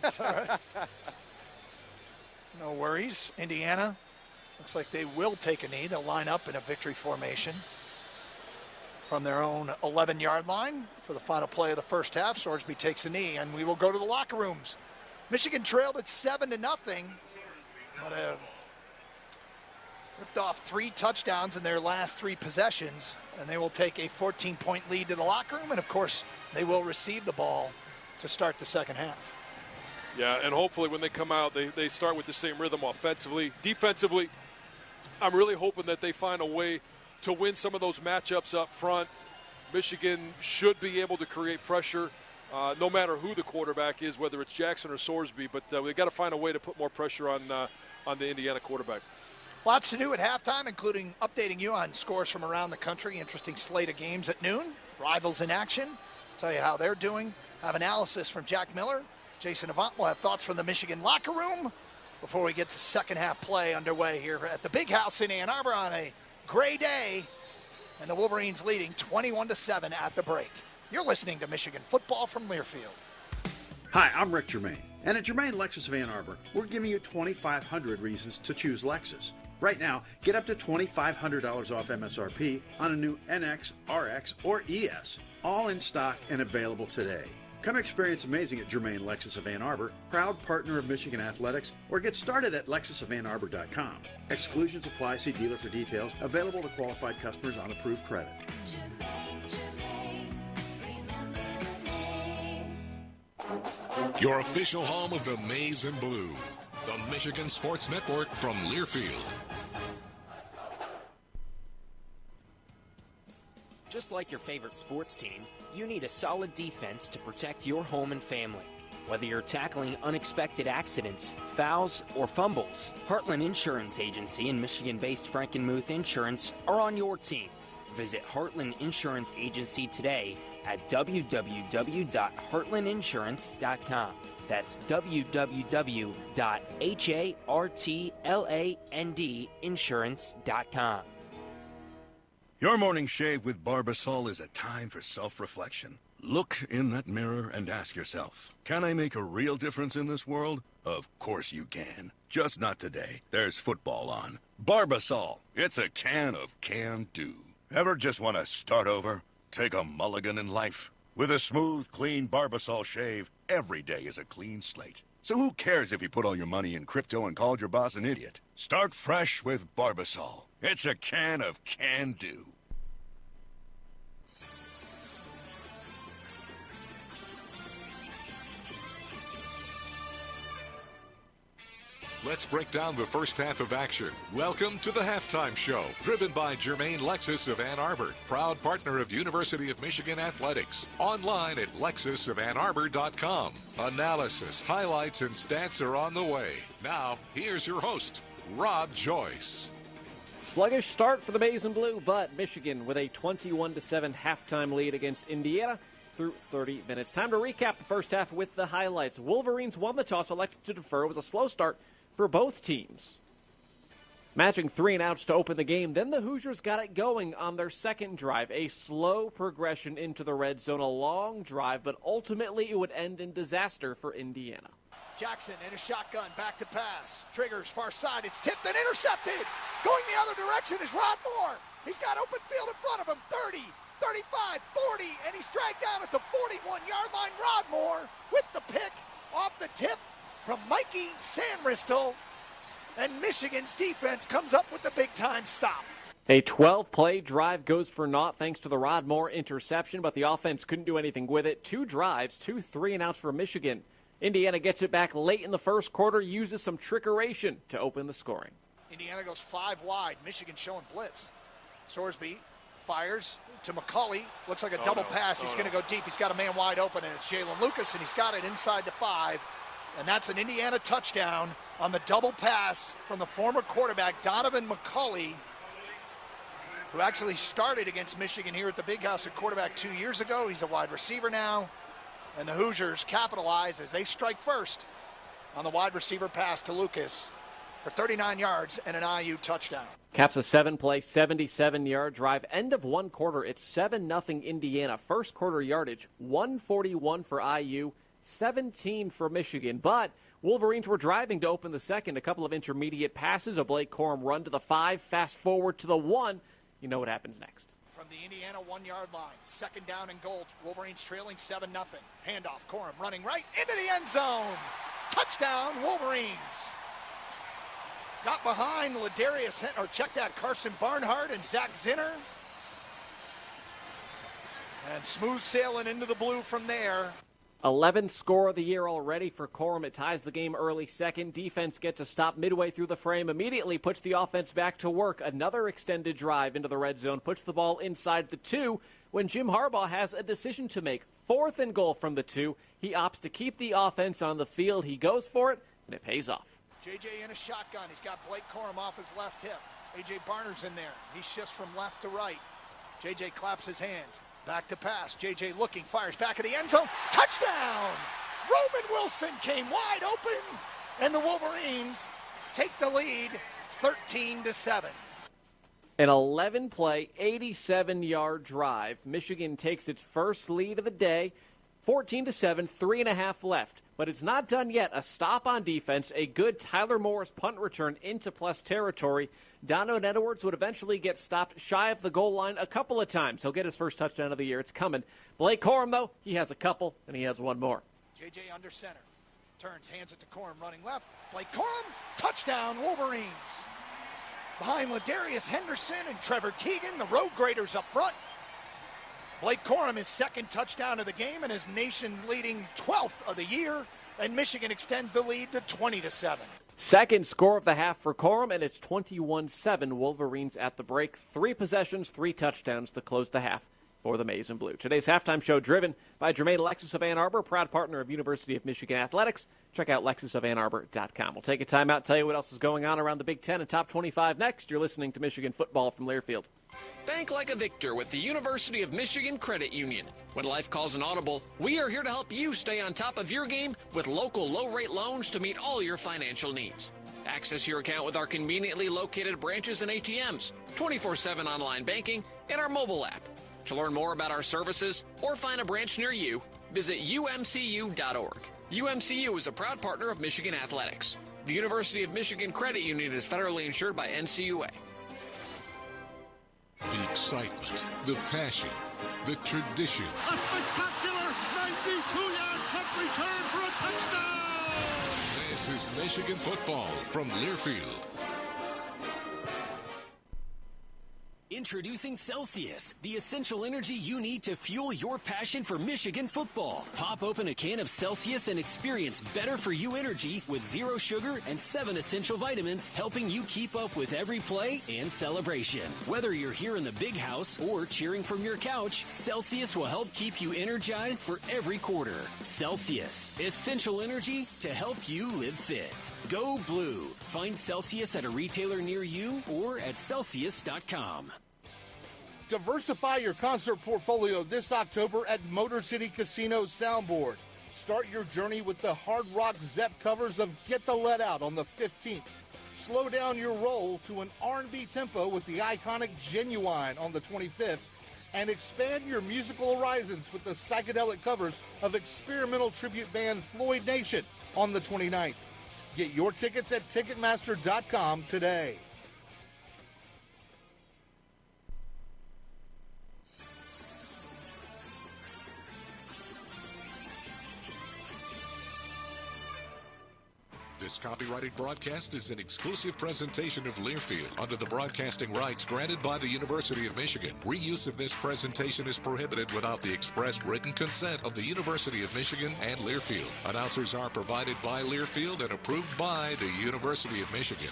That's all right. No worries. Indiana looks like they will take a knee. They'll line up in a victory formation from their own 11-yard line for the final play of the first half. Sorsby takes a knee, and we will go to the locker rooms. Michigan trailed at 7-0, but have ripped off 3 touchdowns in their last 3 possessions, and they will take a 14-point lead to the locker room, and of course, they will receive the ball to start the second half. Yeah, and hopefully when they come out, they start with the same rhythm offensively. Defensively, I'm really hoping that they find a way to win some of those matchups up front. Michigan should be able to create pressure no matter who the quarterback is, whether it's Jackson or Sorsby, but we've got to find a way to put more pressure on the Indiana quarterback. Lots to do at halftime, including updating you on scores from around the country. Interesting slate of games at noon. Rivals in action. Tell you how they're doing. Have analysis from Jack Miller. Jason Avant will have thoughts from the Michigan locker room before we get to second half play underway here at the Big House in Ann Arbor on a gray day, and the Wolverines leading 21-7 at the break. You're listening to Michigan football from Learfield. Hi, I'm Rick Germain, and at Germain Lexus of Ann Arbor, we're giving you 2,500 reasons to choose Lexus. Right now, get up to $2,500 off MSRP on a new NX, RX, or ES, all in stock and available today. Come experience amazing at Germain Lexus of Ann Arbor, proud partner of Michigan Athletics, or get started at lexusofannarbor.com. Exclusions apply. See dealer for details. Available to qualified customers on approved credit. Your official home of the Maize and Blue, the Michigan Sports Network from Learfield. Just like your favorite sports team, you need a solid defense to protect your home and family. Whether you're tackling unexpected accidents, fouls, or fumbles, Heartland Insurance Agency and Michigan-based Frankenmuth Insurance are on your team. Visit Heartland Insurance Agency today at www.heartlandinsurance.com. That's www.heartlandinsurance.com. Your morning shave with Barbasol is a time for self-reflection. Look in that mirror and ask yourself, can I make a real difference in this world? Of course you can. Just not today. There's football on. Barbasol. It's a can of Can Do. Ever just want to start over? Take a mulligan in life? With a smooth, clean Barbasol shave, every day is a clean slate. So who cares if you put all your money in crypto and called your boss an idiot? Start fresh with Barbasol. It's a can of Can Do. Let's break down the first half of action. Welcome to the Halftime Show, driven by Germain Lexus of Ann Arbor, proud partner of University of Michigan Athletics. Online at lexusofannarbor.com. Analysis, highlights, and stats are on the way. Now, here's your host, Rob Joyce. Sluggish start for the Maize and Blue, but Michigan with a 21-7 halftime lead against Indiana through 30 minutes. Time to recap the first half with the highlights. Wolverines won the toss, elected to defer. It was a slow start for both teams. Matching 3 and outs to open the game. Then the Hoosiers got it going on their second drive. A slow progression into the red zone, a long drive, but ultimately it would end in disaster for Indiana. Jackson in a shotgun, back to pass. Triggers far side, it's tipped and intercepted. Going the other direction is Rod Moore. He's got open field in front of him, 30, 35, 40, and he's dragged down at the 41-yard line. Rod Moore with the pick off the tip from Mikey Samristel, and Michigan's defense comes up with the big-time stop. A 12-play drive goes for naught thanks to the Rod Moore interception, but the offense couldn't do anything with it. 2 drives, 2 3-and-outs for Michigan. Indiana gets it back late in the first quarter, uses some trickeration to open the scoring. Indiana goes 5 wide. Michigan showing blitz. Sorsby fires to McCulley. Looks like a double pass. He's going to go deep. He's got a man wide open, and it's Jalen Lucas, and he's got it inside the 5. And that's an Indiana touchdown on the double pass from the former quarterback, Donovan McCulley, who actually started against Michigan here at the Big House at quarterback 2 years ago. He's a wide receiver now. And the Hoosiers capitalize as they strike first on the wide receiver pass to Lucas for 39 yards and an IU touchdown. Caps a 7-play, 77-yard drive. End of one quarter, it's 7-0 Indiana. First quarter yardage, 141 for IU, 17 for Michigan. But Wolverines were driving to open the second. A couple of intermediate passes, a Blake Corum run to the 5, fast forward to the 1. You know what happens next. From the Indiana 1-yard line, second down and goal. Wolverines trailing 7-0. Handoff, Corum running right into the end zone. Touchdown, Wolverines. Got behind Ladarius, or check that, Carson Barnhart and Zach Zinner. And smooth sailing into the blue from there. 11th score of the year already for Corum. It ties the game early second. Defense gets a stop midway through the frame, immediately puts the offense back to work. Another extended drive into the red zone, puts the ball inside the 2 when Jim Harbaugh has a decision to make. 4th and goal from the 2. He opts to keep the offense on the field. He goes for it, and it pays off. JJ in a shotgun. He's got Blake Corum off his left hip. A.J. Barner's in there. He shifts from left to right. JJ claps his hands. Back to pass. JJ looking, fires back of the end zone. Touchdown! Roman Wilson came wide open, and the Wolverines take the lead 13-7. An 11-play, 87-yard drive. Michigan takes its first lead of the day, 14-7, 3.5 left. But it's not done yet. A stop on defense, a good Tyler Morris punt return into plus territory. Donovan Edwards would eventually get stopped shy of the goal line a couple of times. He'll get his first touchdown of the year. It's coming. Blake Corum, though, he has a couple, and he has one more. JJ under center. Turns, hands it to Corum, running left. Blake Corum, touchdown, Wolverines. Behind Ladarius Henderson and Trevor Keegan, the road graders up front. Blake Corum, his second touchdown of the game and his nation-leading 12th of the year, and Michigan extends the lead to 20-7. Second score of the half for Corum, and it's 21-7. Wolverines at the break. 3 possessions, 3 touchdowns to close the half for the Maize and Blue. Today's halftime show driven by Jermaine Lexus of Ann Arbor, proud partner of University of Michigan Athletics. Check out lexusofannarbor.com. We'll take a time out, tell you what else is going on around the Big Ten and Top 25 next. You're listening to Michigan Football from Learfield. Bank like a victor with the University of Michigan Credit Union. When life calls an audible, we are here to help you stay on top of your game with local low-rate loans to meet all your financial needs. Access your account with our conveniently located branches and ATMs, 24/7 online banking, and our mobile app. To learn more about our services or find a branch near you, visit umcu.org. UMCU is a proud partner of Michigan Athletics. The University of Michigan Credit Union is federally insured by NCUA. The excitement, the passion, the tradition. A spectacular 92-yard punt return for a touchdown! This is Michigan football from Learfield. Introducing Celsius, the essential energy you need to fuel your passion for Michigan football. Pop open a can of Celsius and experience better-for-you energy with 0 sugar and 7 essential vitamins, helping you keep up with every play and celebration. Whether you're here in the big house or cheering from your couch, Celsius will help keep you energized for every quarter. Celsius, essential energy to help you live fit. Go Blue. Find Celsius at a retailer near you or at Celsius.com. Diversify your concert portfolio this October at Motor City Casino Soundboard. Start your journey with the hard rock Zepp covers of Get the Let Out on the 15th. Slow down your roll to an R&B tempo with the iconic Genuine on the 25th. And expand your musical horizons with the psychedelic covers of experimental tribute band Floyd Nation on the 29th. Get your tickets at Ticketmaster.com today. The This copyrighted broadcast is an exclusive presentation of Learfield under the broadcasting rights granted by the University of Michigan. Reuse of this presentation is prohibited without the express written consent of the University of Michigan and Learfield. Announcers are provided by Learfield and approved by the University of Michigan.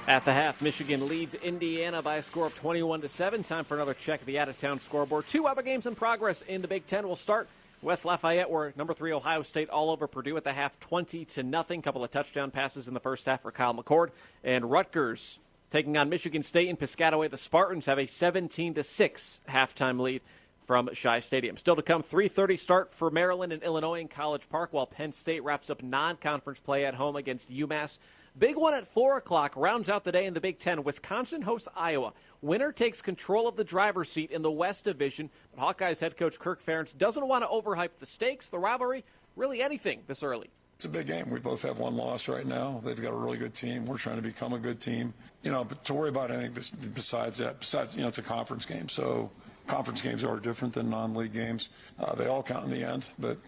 At the half, Michigan leads Indiana by a score of 21-7. Time for another check of the out-of-town scoreboard. Two other games in progress in the Big Ten. We'll start West Lafayette, where number 3 Ohio State all over Purdue at the half, 20-0. Couple of touchdown passes in the first half for Kyle McCord. And Rutgers taking on Michigan State in Piscataway. The Spartans have a 17-6 halftime lead from Shai Stadium. Still to come, 3:30 start for Maryland and Illinois in College Park, while Penn State wraps up non-conference play at home against UMass. Big one at 4 o'clock rounds out the day in the Big Ten. Wisconsin hosts Iowa. Winner takes control of the driver's seat in the West Division. But Hawkeyes head coach Kirk Ferentz doesn't want to overhype the stakes, the rivalry, really anything this early. It's a big game. We both have one loss right now. They've got a really good team. We're trying to become a good team. But to worry about anything besides that, it's a conference game. So conference games are different than non-league games. They all count in the end. But,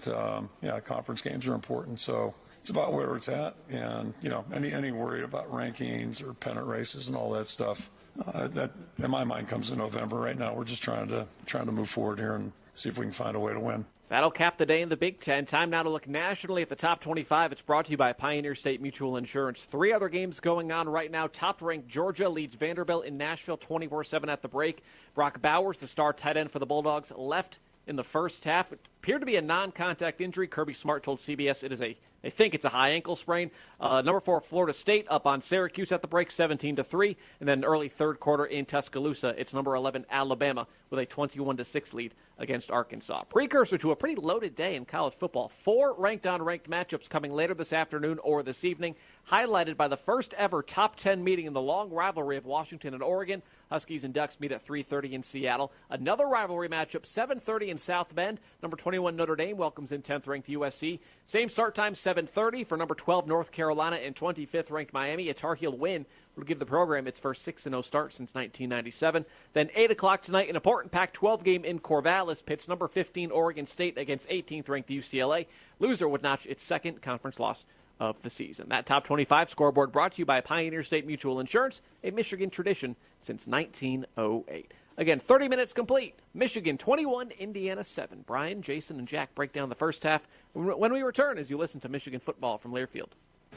conference games are important. So it's about where it's at. And, any worry about rankings or pennant races and all that stuff, that in my mind comes in November. Right now, we're just trying to move forward here and see if we can find a way to win. That'll cap the day in the Big Ten. Time now to look nationally at the top 25. It's brought to you by Pioneer State Mutual Insurance. 3 other games going on right now. Top-ranked Georgia leads Vanderbilt in Nashville 24-7 at the break. Brock Bowers, the star tight end for the Bulldogs, left in the first half. It appeared to be a non-contact injury. Kirby Smart told CBS they think it's a high ankle sprain. Number 4, Florida State up on Syracuse at the break, 17-3. And then early third quarter in Tuscaloosa, it's number 11, Alabama, with a 21-6 lead against Arkansas. Precursor to a pretty loaded day in college football. 4 ranked-on-ranked matchups coming later this afternoon or this evening, highlighted by the first ever top 10 meeting in the long rivalry of Washington and Oregon. Huskies and Ducks meet at 3:30 in Seattle. Another rivalry matchup, 7:30 in South Bend. Number 21 Notre Dame welcomes in 10th-ranked USC. Same start time, 7:30 for number 12 North Carolina and 25th-ranked Miami. A Tar Heel win will give the program its first 6-0 start since 1997. Then 8 o'clock tonight, an important Pac-12 game in Corvallis pits number 15 Oregon State against 18th-ranked UCLA. Loser would notch its second conference loss of the season. That top 25 scoreboard brought to you by Pioneer State Mutual Insurance, a Michigan tradition since 1908. Again, 30 minutes complete. Michigan 21, Indiana 7. Brian, Jason, and Jack break down the first half when we return as you listen to Michigan football from Learfield.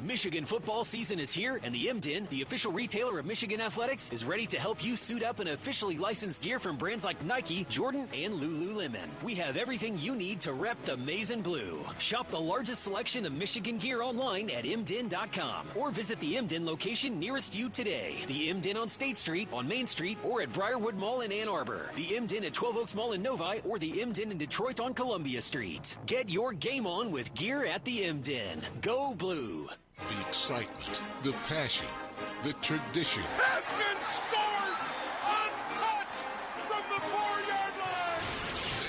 Michigan football season is here, and the MDIN, the official retailer of Michigan Athletics, is ready to help you suit up in officially licensed gear from brands like Nike, Jordan, and Lululemon. We have everything you need to rep the maize and blue. Shop the largest selection of Michigan gear online at MDIN.com or visit the MDIN location nearest you today. The MDIN on State Street, on Main Street, or at Briarwood Mall in Ann Arbor. The MDIN at 12 Oaks Mall in Novi, or the MDIN in Detroit on Columbia Street. Get your game on with gear at the MDIN. Go Blue! The excitement, the passion, the tradition. Haskins scores untouched from the 4-yard line.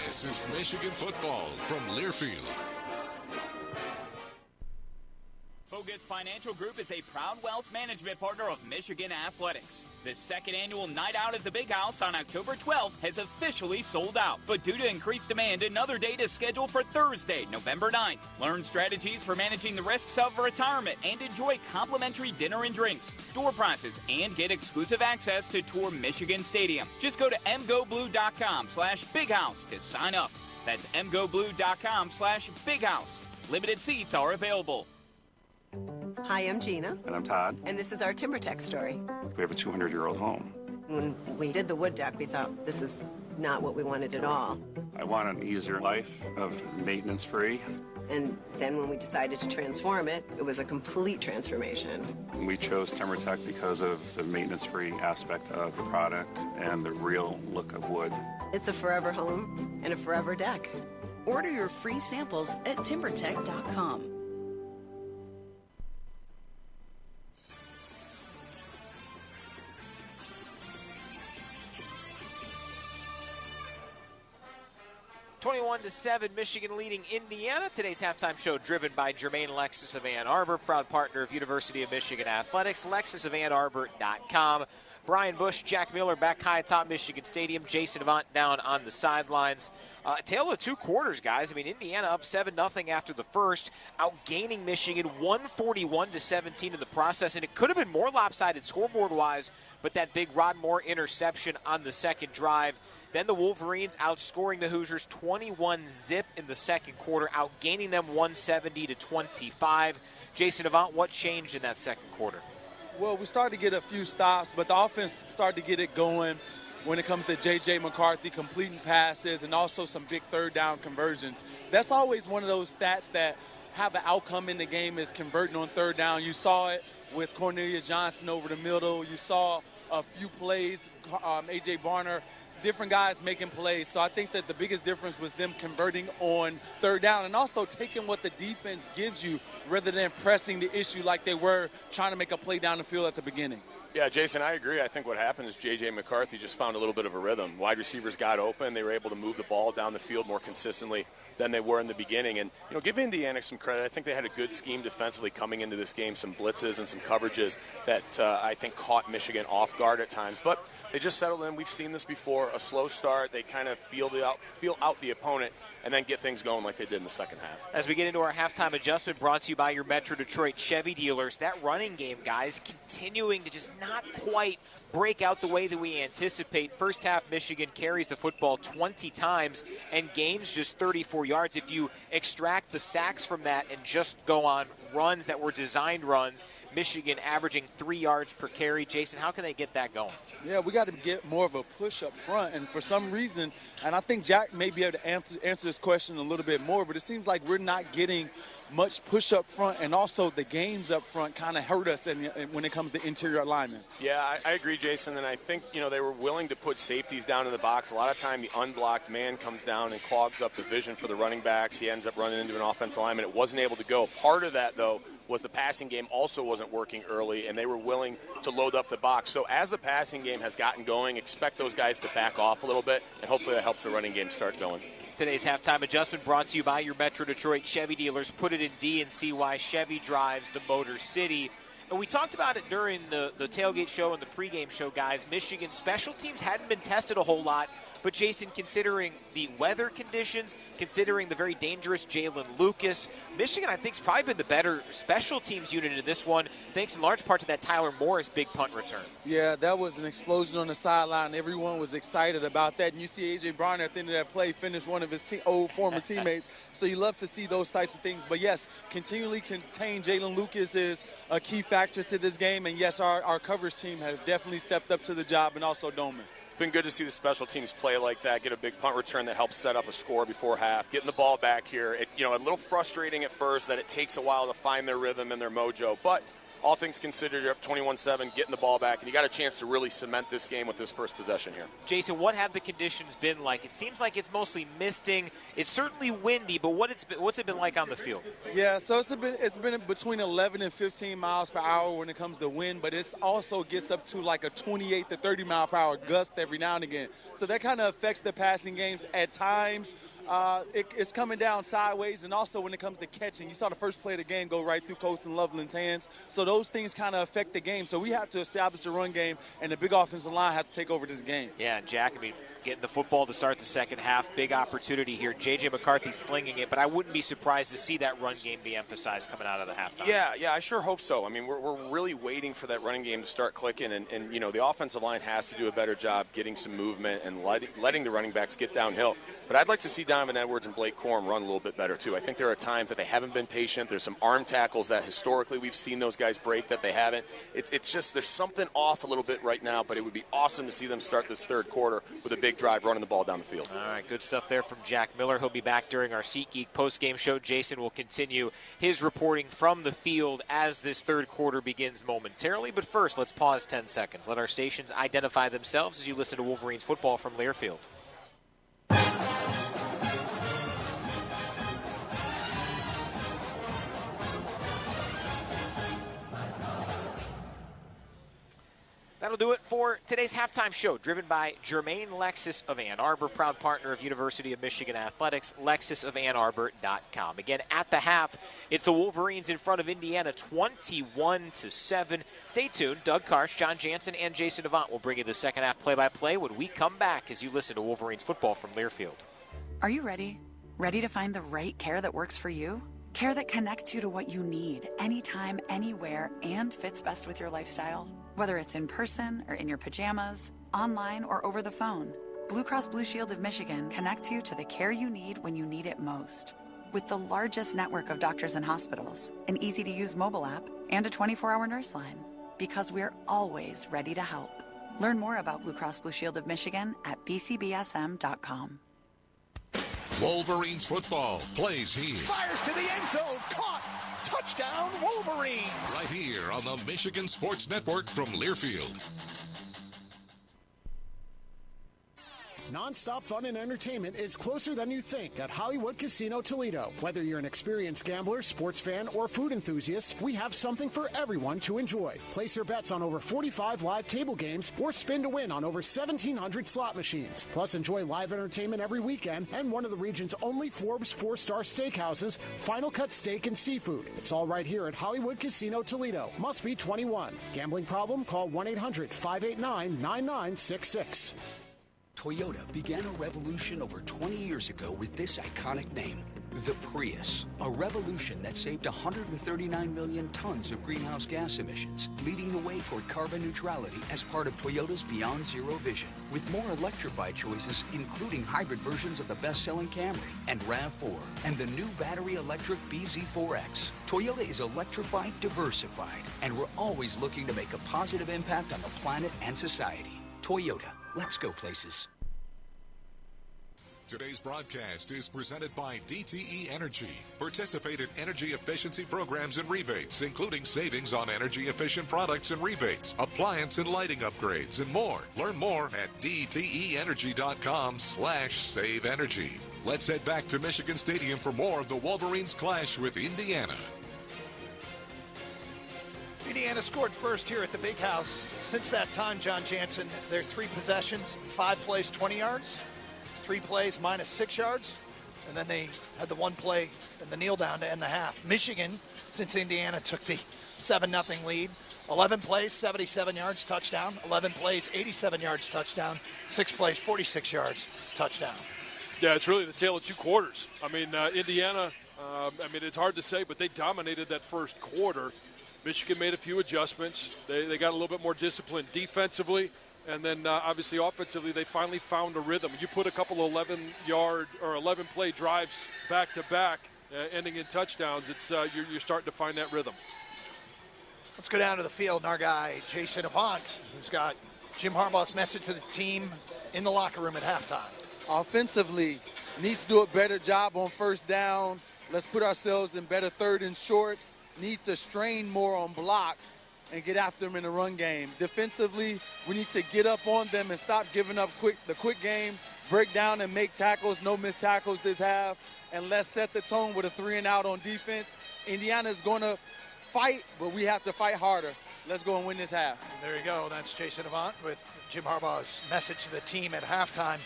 This is Michigan football from Learfield. Fogut Financial Group is a proud wealth management partner of Michigan Athletics. The second annual Night Out at the Big House on October 12th has officially sold out. But due to increased demand, another date is scheduled for Thursday, November 9th. Learn strategies for managing the risks of retirement and enjoy complimentary dinner and drinks, door prizes, and get exclusive access to tour Michigan Stadium. Just go to mgoblue.com/bighouse to sign up. That's mgoblue.com/bighouse. Limited seats are available. Hi, I'm Gina. And I'm Todd. And this is our TimberTech story. We have a 200-year-old home. When we did the wood deck, we thought this is not what we wanted at all. I want an easier life of maintenance-free. And then when we decided to transform it, it was a complete transformation. We chose TimberTech because of the maintenance-free aspect of the product and the real look of wood. It's a forever home and a forever deck. Order your free samples at timbertech.com. 21-7, Michigan leading Indiana. Today's halftime show driven by Jermaine Lexus of Ann Arbor, proud partner of University of Michigan Athletics, lexusofannarbor.com. Brian Bush, Jack Miller back high atop Michigan Stadium. Jason Avant down on the sidelines. Tale of two quarters, guys. I mean, Indiana up 7-0 after the first, outgaining Michigan 141-17 in the process, and it could have been more lopsided scoreboard-wise, but that big Rod Moore interception on the second drive. Then the Wolverines outscoring the Hoosiers 21-0 in the second quarter, outgaining them 170-25. Jason Avant, what changed in that second quarter? Well, we started to get a few stops, but the offense started to get it going when it comes to J.J. McCarthy completing passes and also some big third down conversions. That's always one of those stats that have an outcome in the game is converting on third down. You saw it with Cornelius Johnson over the middle. You saw a few plays, A.J. Barner, different guys making plays. So I think that the biggest difference was them converting on third down and also taking what the defense gives you rather than pressing the issue like they were trying to make a play down the field at the beginning. Yeah, Jason, I agree. I think what happened is J.J. McCarthy just found a little bit of a rhythm. Wide receivers got open. They were able to move the ball down the field more consistently than they were in the beginning. And, give Indiana some credit. I think they had a good scheme defensively coming into this game, some blitzes and some coverages that I think caught Michigan off guard at times. But they just settled in. We've seen this before. A slow start. They kind of feel out the opponent and then get things going like they did in the second half. As we get into our halftime adjustment, brought to you by your Metro Detroit Chevy dealers, that running game, guys, continuing to just not quite break out the way that we anticipate. First half, Michigan carries the football 20 times and gains just 34 yards. If you extract the sacks from that and just go on runs that were designed runs, Michigan averaging 3 yards per carry. Jason, how can they get that going? Yeah, we got to get more of a push up front. And for some reason, and I think Jack may be able to answer this question a little bit more, but it seems like we're not getting much push up front, and also the games up front kind of hurt us when it comes to interior alignment. Yeah, I agree, Jason, and I think, they were willing to put safeties down in the box. A lot of time the unblocked man comes down and clogs up the vision for the running backs. He ends up running into an offensive lineman. It wasn't able to go. Part of that, though, was the passing game also wasn't working early, and they were willing to load up the box. So as the passing game has gotten going, expect those guys to back off a little bit, and hopefully that helps the running game start going. Today's halftime adjustment brought to you by your Metro Detroit Chevy dealers. Put it in D and see why Chevy drives the Motor City. And we talked about it during the tailgate show and the pregame show, guys. Michigan special teams hadn't been tested a whole lot. But, Jason, considering the weather conditions, considering the very dangerous Jalen Lucas, Michigan, I think, has probably been the better special teams unit in this one, thanks in large part to that Tyler Morris big punt return. Yeah, that was an explosion on the sideline. Everyone was excited about that. And you see A.J. Barner at the end of that play finish one of his old former teammates. So you love to see those types of things. But, yes, continually contain Jalen Lucas is a key factor to this game. And, yes, our coverage team has definitely stepped up to the job, and also Doman. Been good to see the special teams play like that, get a big punt return that helps set up a score before half, getting the ball back here. A little frustrating at first that it takes a while to find their rhythm and their mojo, but all things considered, you're up 21-7, getting the ball back, and you got a chance to really cement this game with this first possession here. Jason, what have the conditions been like? It seems like it's mostly misting. It's certainly windy, but what's it been like on the field? Yeah, so it's been between 11 and 15 miles per hour when it comes to wind, but it also gets up to like a 28 to 30 mile per hour gust every now and again. So that kind of affects the passing games at times. It's coming down sideways, and also when it comes to catching, you saw the first play of the game go right through Colston Loveland's hands. So those things kind of affect the game. So we have to establish a run game, and the big offensive line has to take over this game. Yeah, Jack, getting the football to start the second half, big opportunity here. J.J. McCarthy slinging it, but I wouldn't be surprised to see that run game be emphasized coming out of the halftime. Yeah, I sure hope so. We're really waiting for that running game to start clicking, and the offensive line has to do a better job getting some movement and letting the running backs get downhill. But I'd like to see Donovan Edwards and Blake Corum run a little bit better, too. I think there are times that they haven't been patient. There's some arm tackles that historically we've seen those guys break that they haven't. It's just there's something off a little bit right now, but it would be awesome to see them start this third quarter with a big drive running the ball down the field. All right, good stuff there from Jack Miller. He'll be back during our SeatGeek postgame show. Jason will continue his reporting from the field as this third quarter begins momentarily. But first, let's pause 10 seconds. Let our stations identify themselves as you listen to Wolverines football from Learfield. That'll do it for today's halftime show, driven by Germain Lexus of Ann Arbor, proud partner of University of Michigan Athletics, lexusofannarbor.com. Again, at the half, it's the Wolverines in front of Indiana, 21-7. Stay tuned. Doug Karsh, John Jansen, and Jason Avant will bring you the second half play-by-play when we come back as you listen to Wolverines football from Learfield. Are you ready? Ready to find the right care that works for you? Care that connects you to what you need, anytime, anywhere, and fits best with your lifestyle? Whether it's in person or in your pajamas, online or over the phone, Blue Cross Blue Shield of Michigan connects you to the care you need when you need it most. With the largest network of doctors and hospitals, an easy-to-use mobile app, and a 24-hour nurse line. Because we're always ready to help. Learn more about Blue Cross Blue Shield of Michigan at bcbsm.com. Wolverines football plays here. Fires to the end zone. Caught. Touchdown, Wolverines. Right here on the Michigan Sports Network from Learfield. Non-stop fun and entertainment is closer than you think at Hollywood Casino Toledo. Whether you're an experienced gambler, sports fan, or food enthusiast, we have something for everyone to enjoy. Place your bets on over 45 live table games or spin to win on over 1,700 slot machines. Plus, enjoy live entertainment every weekend and one of the region's only Forbes 4-star steakhouses, Final Cut Steak and Seafood. It's all right here at Hollywood Casino Toledo. Must be 21. Gambling problem? Call 1-800-589-9966. Toyota began a revolution over 20 years ago with this iconic name, the Prius. A revolution that saved 139 million tons of greenhouse gas emissions, leading the way toward carbon neutrality as part of Toyota's Beyond Zero vision. With more electrified choices, including hybrid versions of the best-selling Camry and RAV4, and the new battery electric BZ4X. Toyota is electrified, diversified, and we're always looking to make a positive impact on the planet and society. Toyota. Let's go places. Today's broadcast is presented by DTE Energy. Participate in energy efficiency programs and rebates, including savings on energy-efficient products and rebates, appliance and lighting upgrades, and more. Learn more at DTEEnergy.com/save energy. Let's head back to Michigan Stadium for more of the Wolverines clash with Indiana. Indiana scored first here at the Big House. Since that time, John Jansen, their 3 possessions, 5 plays, 20 yards, 3 plays, -6 yards, and then they had the 1 play and the kneel down to end the half. Michigan, since Indiana took the 7-0 lead, 11 plays, 77 yards, touchdown, 11 plays, 87 yards, touchdown, 6 plays, 46 yards, touchdown. Yeah, it's really the tale of 2 quarters. I mean, Indiana, it's hard to say, but they dominated that first quarter. Michigan made a few adjustments. They got a little bit more disciplined defensively, and then obviously offensively they finally found a rhythm. You put a couple of 11-yard or 11-play drives back-to-back, ending in touchdowns. It's you're starting to find that rhythm. Let's go down to the field, and our guy Jason Avant, who's got Jim Harbaugh's message to the team in the locker room at halftime. Offensively, needs to do a better job on first down. Let's put ourselves in better third and shorts. Need to strain more on blocks and get after them in the run game. Defensively, we need to get up on them and stop giving up the quick game, break down and make tackles, no missed tackles this half, and let's set the tone with a 3-and-out on defense. Indiana's going to fight, but we have to fight harder. Let's go and win this half. There you go. That's Jason Avant with Jim Harbaugh's message to the team at halftime.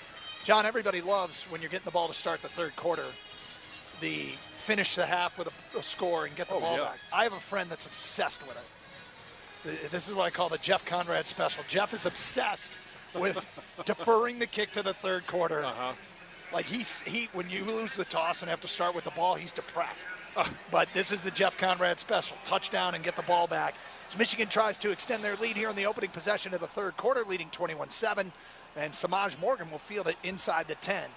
John, everybody loves when you're getting the ball to start the third quarter, the finish the half with a score and get the ball back. I have a friend that's obsessed with it. This is what I call the Jeff Conrad special. Jeff is obsessed with deferring the kick to the third quarter. Like he when you lose the toss and have to start with the ball, he's depressed. But this is the Jeff Conrad special. Touchdown and get the ball back. So Michigan tries to extend their lead here in the opening possession of the third quarter, leading 21-7. And Samaj Morgan will field it inside the 10.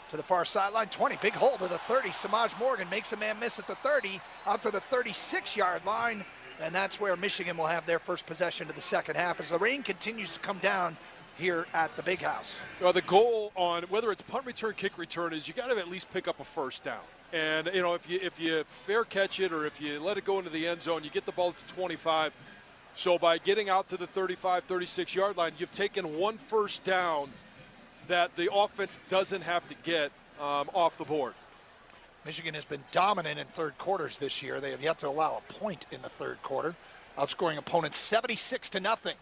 To the far sideline, 20, big hole to the 30. Samaj Morgan makes a man miss at the 30, out to the 36-yard line, and that's where Michigan will have their first possession of the second half as the rain continues to come down here at the Big House. Well, the goal on whether it's punt return, kick return is you got to at least pick up a first down. And, if you fair catch it or if you let it go into the end zone, you get the ball to 25. So by getting out to the 35, 36-yard line, you've taken one first down that the offense doesn't have to get off the board. Michigan has been dominant in third quarters this year. They have yet to allow a point in the third quarter, outscoring opponents 76-0.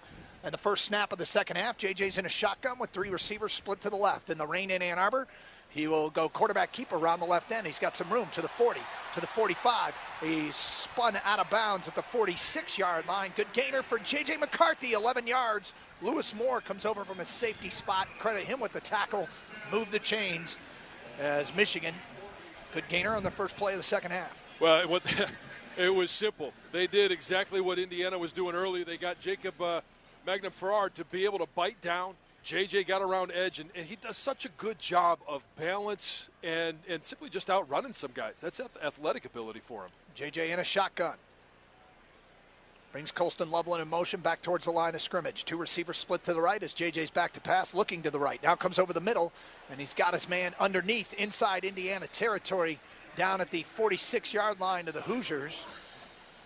And the first snap of the second half, JJ's in a shotgun with 3 receivers split to the left. In the rain in Ann Arbor, he will go quarterback keep around the left end. He's got some room to the 40, to the 45. He's spun out of bounds at the 46-yard line. Good gainer for J.J. McCarthy, 11 yards. Lewis Moore comes over from his safety spot. Credit him with the tackle. Move the chains as Michigan. Good gainer on the first play of the second half. Well, it was simple. They did exactly what Indiana was doing early. They got Jacob Magnum Farrar to be able to bite down. JJ got around edge, and he does such a good job of balance and simply just outrunning some guys. That's athletic ability for him. JJ in a shotgun. Brings Colston Loveland in motion back towards the line of scrimmage. 2 receivers split to the right as JJ's back to pass, looking to the right. Now comes over the middle, and he's got his man underneath inside Indiana territory. Down at the 46-yard line of the Hoosiers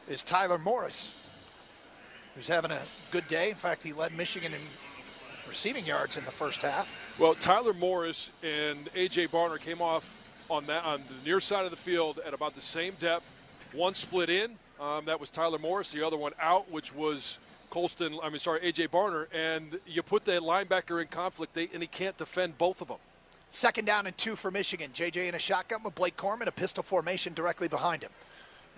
is Tyler Morris, who's having a good day. In fact, he led Michigan in receiving yards in the first half. Well, Tyler Morris and A.J. Barner came off on the near side of the field at about the same depth. One split in. That was Tyler Morris. The other one out, which was A.J. Barner. And you put that linebacker in conflict, and he can't defend both of them. 2nd down and 2 for Michigan. JJ in a shotgun with Blake Corman, a pistol formation directly behind him.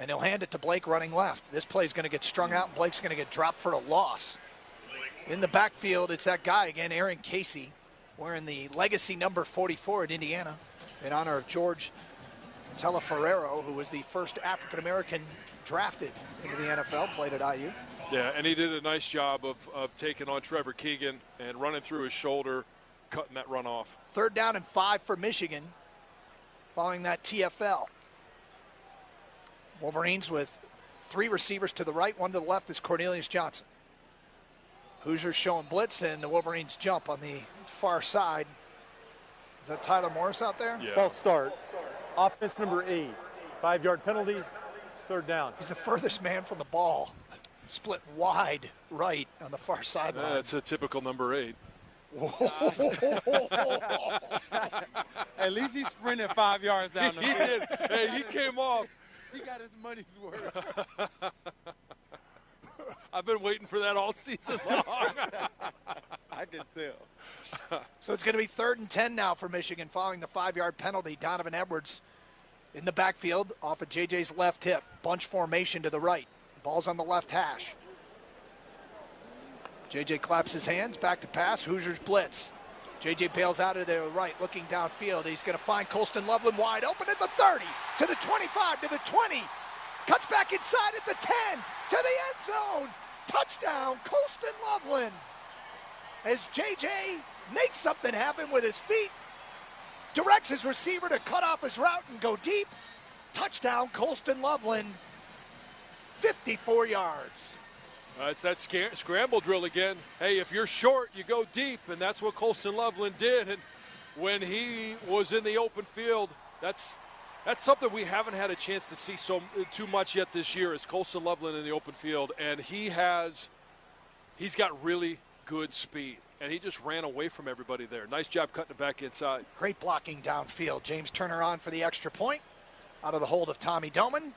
And he'll hand it to Blake running left. This play is going to get strung out, and Blake's going to get dropped for a loss. In the backfield, it's that guy again, Aaron Casey, wearing the legacy number 44 at Indiana in honor of George Teleferrero, who was the first African-American drafted into the NFL, played at IU. Yeah, and he did a nice job of taking on Trevor Keegan and running through his shoulder, cutting that run off. 3rd down and 5 for Michigan following that TFL. Wolverines with 3 receivers to the right, 1 to the left is Cornelius Johnson. Hoosiers showing blitz, and the Wolverines jump on the far side. Is that Tyler Morris out there? Yeah. False start. Offense number 8. 5-yard penalty, 3rd down. He's the furthest man from the ball. Split wide right on the far sideline. That's a typical number 8. At least he sprinted 5 yards down the field. He did. Hey, he came off. He got his money's worth. I've been waiting for that all season long. I can tell. So it's going to be 3rd and 10 now for Michigan following the 5-yard penalty. Donovan Edwards in the backfield off of JJ's left hip. Bunch formation to the right. Ball's on the left hash. JJ claps his hands, back to pass. Hoosiers blitz. JJ bails out of there to the right, looking downfield. He's going to find Colston Loveland wide open at the 30, to the 25, to the 20. Cuts back inside at the 10, to the end zone. Touchdown, Colston Loveland. As JJ makes something happen with his feet, directs his receiver to cut off his route and go deep. Touchdown, Colston Loveland, 54 yards. It's that scramble drill again. Hey, if you're short, you go deep, and that's what Colston Loveland did. And when he was in the open field, that's something we haven't had a chance to see too much yet this year, is Colston Loveland in the open field. And he's got really good speed, and he just ran away from everybody there. Nice job cutting it back inside. Great blocking downfield. James Turner on for the extra point out of the hold of Tommy Doman.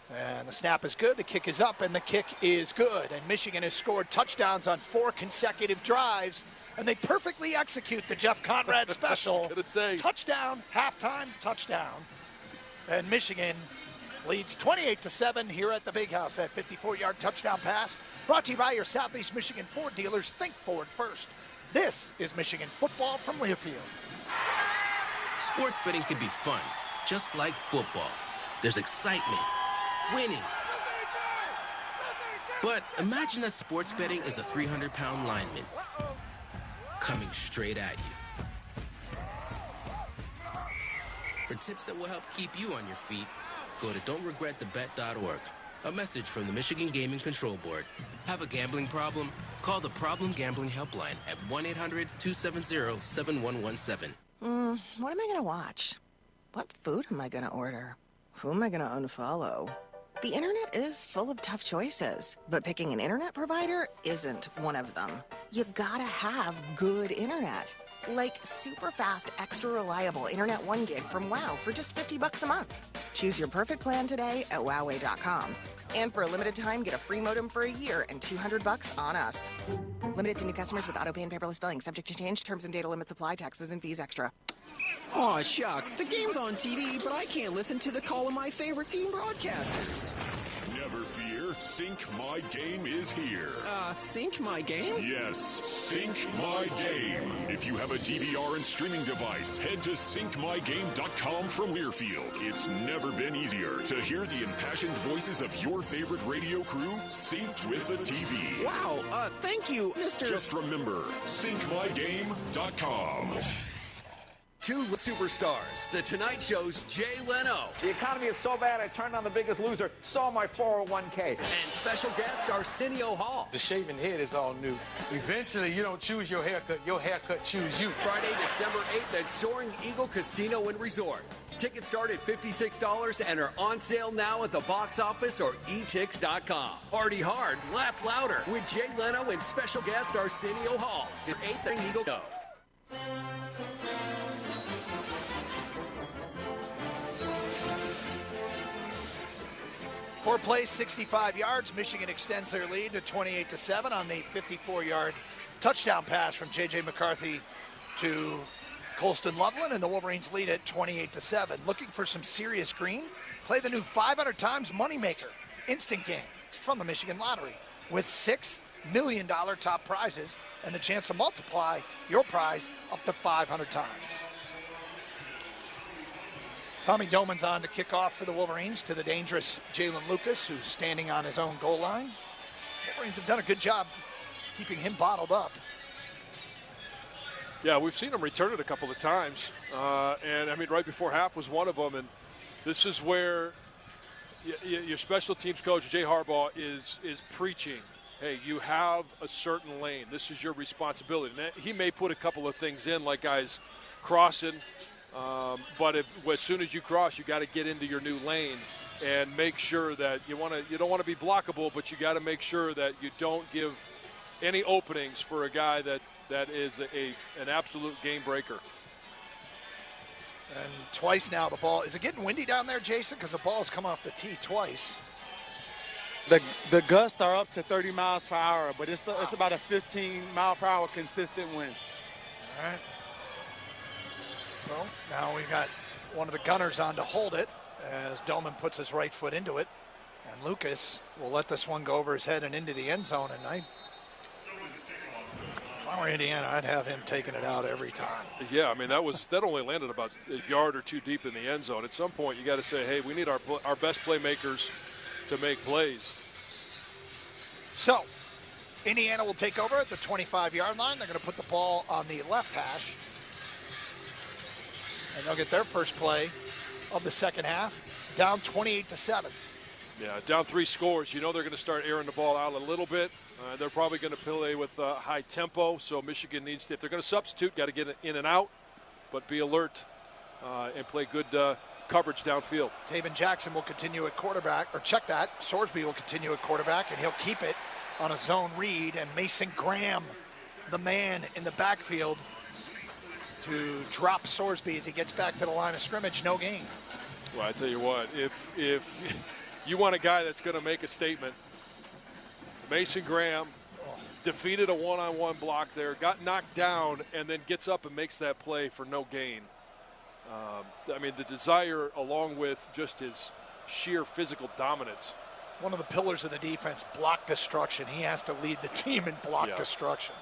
And the snap is good, the kick is up, and the kick is good. And Michigan has scored touchdowns on 4 consecutive drives, and they perfectly execute the Jeff Conrad special. I was gonna say. Touchdown, halftime, touchdown. And Michigan leads 28-7 here at the Big House. That 54-yard touchdown pass brought to you by your Southeast Michigan Ford dealers. Think Ford first. This is Michigan football from Learfield. Sports betting can be fun, just like football. There's excitement, winning. But imagine that sports betting is a 300-pound lineman coming straight at you. For tips that will help keep you on your feet, go to don'tregretthebet.org. A message from the Michigan Gaming Control Board. Have a gambling problem? Call the Problem Gambling Helpline at 1-800-270-7117. What am I going to watch? What food am I going to order? Who am I going to unfollow? The internet is full of tough choices, but picking an internet provider isn't one of them. You gotta have good internet. Like super fast, extra reliable internet 1 gig from WOW for just $50 a month. Choose your perfect plan today at Wowway.com. And for a limited time, get a free modem for a year and $200 on us. Limited to new customers with auto-pay and paperless billing. Subject to change. Terms and data limits apply. Taxes and fees extra. Aw, shucks. The game's on TV, but I can't listen to the call of my favorite team broadcasters. Never fear. Sync My Game is here. Sync My Game? Yes, Sync My Game. If you have a DVR and streaming device, head to syncmygame.com from Learfield. It's never been easier to hear the impassioned voices of your favorite radio crew synced with the TV. Wow, thank you, Mr. Just remember, syncmygame.com. Two superstars. The Tonight Show's Jay Leno. The economy is so bad, I turned on The Biggest Loser, saw my 401k. And special guest Arsenio Hall. The shaving head is all new. Eventually, you don't choose your haircut choose you. Friday, December 8th at Soaring Eagle Casino and Resort. Tickets start at $56 and are on sale now at the box office or etix.com. Party hard, laugh louder with Jay Leno and special guest Arsenio Hall. To 8th and Eagle Go. Four plays, 65 yards. Michigan extends their lead to 28-7 on the 54-yard touchdown pass from J.J. McCarthy to Colston Loveland, and the Wolverines lead at 28-7. Looking for some serious green? Play the new 500 times moneymaker instant game from the Michigan Lottery with $6 million top prizes and the chance to multiply your prize up to 500 times. Tommy Doman's on to kick off for the Wolverines to the dangerous Jalen Lucas, who's standing on his own goal line. Wolverines have done a good job keeping him bottled up. Yeah, we've seen him return it a couple of times. And, I mean, right before half was one of them. And this is where your special teams coach, Jay Harbaugh, is preaching, hey, you have a certain lane. This is your responsibility. And he may put a couple of things in, like guys crossing. But as soon as you cross, you got to get into your new lane and make sure that you don't want to be blockable, but you got to make sure that you don't give any openings for a guy that is an absolute game breaker. And twice now the ball, is it getting windy down there, Jason? Because the ball's come off the tee twice. The gusts are up to 30 miles per hour, but it's about a 15 mile per hour consistent wind. All right. So now we've got one of the gunners on to hold it as Doman puts his right foot into it. And Lucas will let this one go over his head and into the end zone. And if I were Indiana, I'd have him taking it out every time. Yeah, I mean, that only landed about a yard or two deep in the end zone. At some point, you got to say, hey, we need our best playmakers to make plays. So Indiana will take over at the 25-yard line. They're going to put the ball on the left hash. And they'll get their first play of the second half, down 28-7. Yeah, down 3 scores. You know they're going to start airing the ball out a little bit. They're probably going to play with high tempo, so Michigan needs to, if they're going to substitute, got to get it in and out, but be alert and play good coverage downfield. Taven Jackson will continue at quarterback, or check that. Sorsby will continue at quarterback, and he'll keep it on a zone read, and Mason Graham, the man in the backfield, to drop Sorsby as he gets back to the line of scrimmage. No gain. Well, I tell you what, if you want a guy that's going to make a statement, Mason Graham defeated a one-on-one block there, got knocked down, and then gets up and makes that play for no gain. I mean, the desire along with just his sheer physical dominance. One of the pillars of the defense, block destruction. He has to lead the team in block destruction.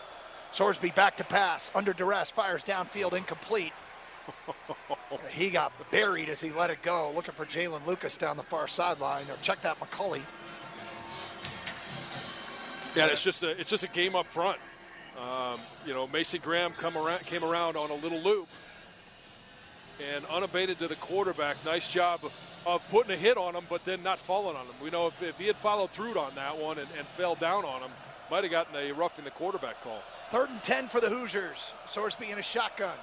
Sorsby back to pass, under duress, fires downfield, incomplete. He got buried as he let it go, looking for Jalen Lucas down the far sideline. Or check that, McCulley. Yeah, it's just a game up front. Mason Graham came around on a little loop and unabated to the quarterback. Nice job of putting a hit on him, but then not falling on him. We know if he had followed through on that one and fell down on him, might have gotten a roughing the quarterback call. 3rd and 10 for the Hoosiers. Sorsby in a shotgun.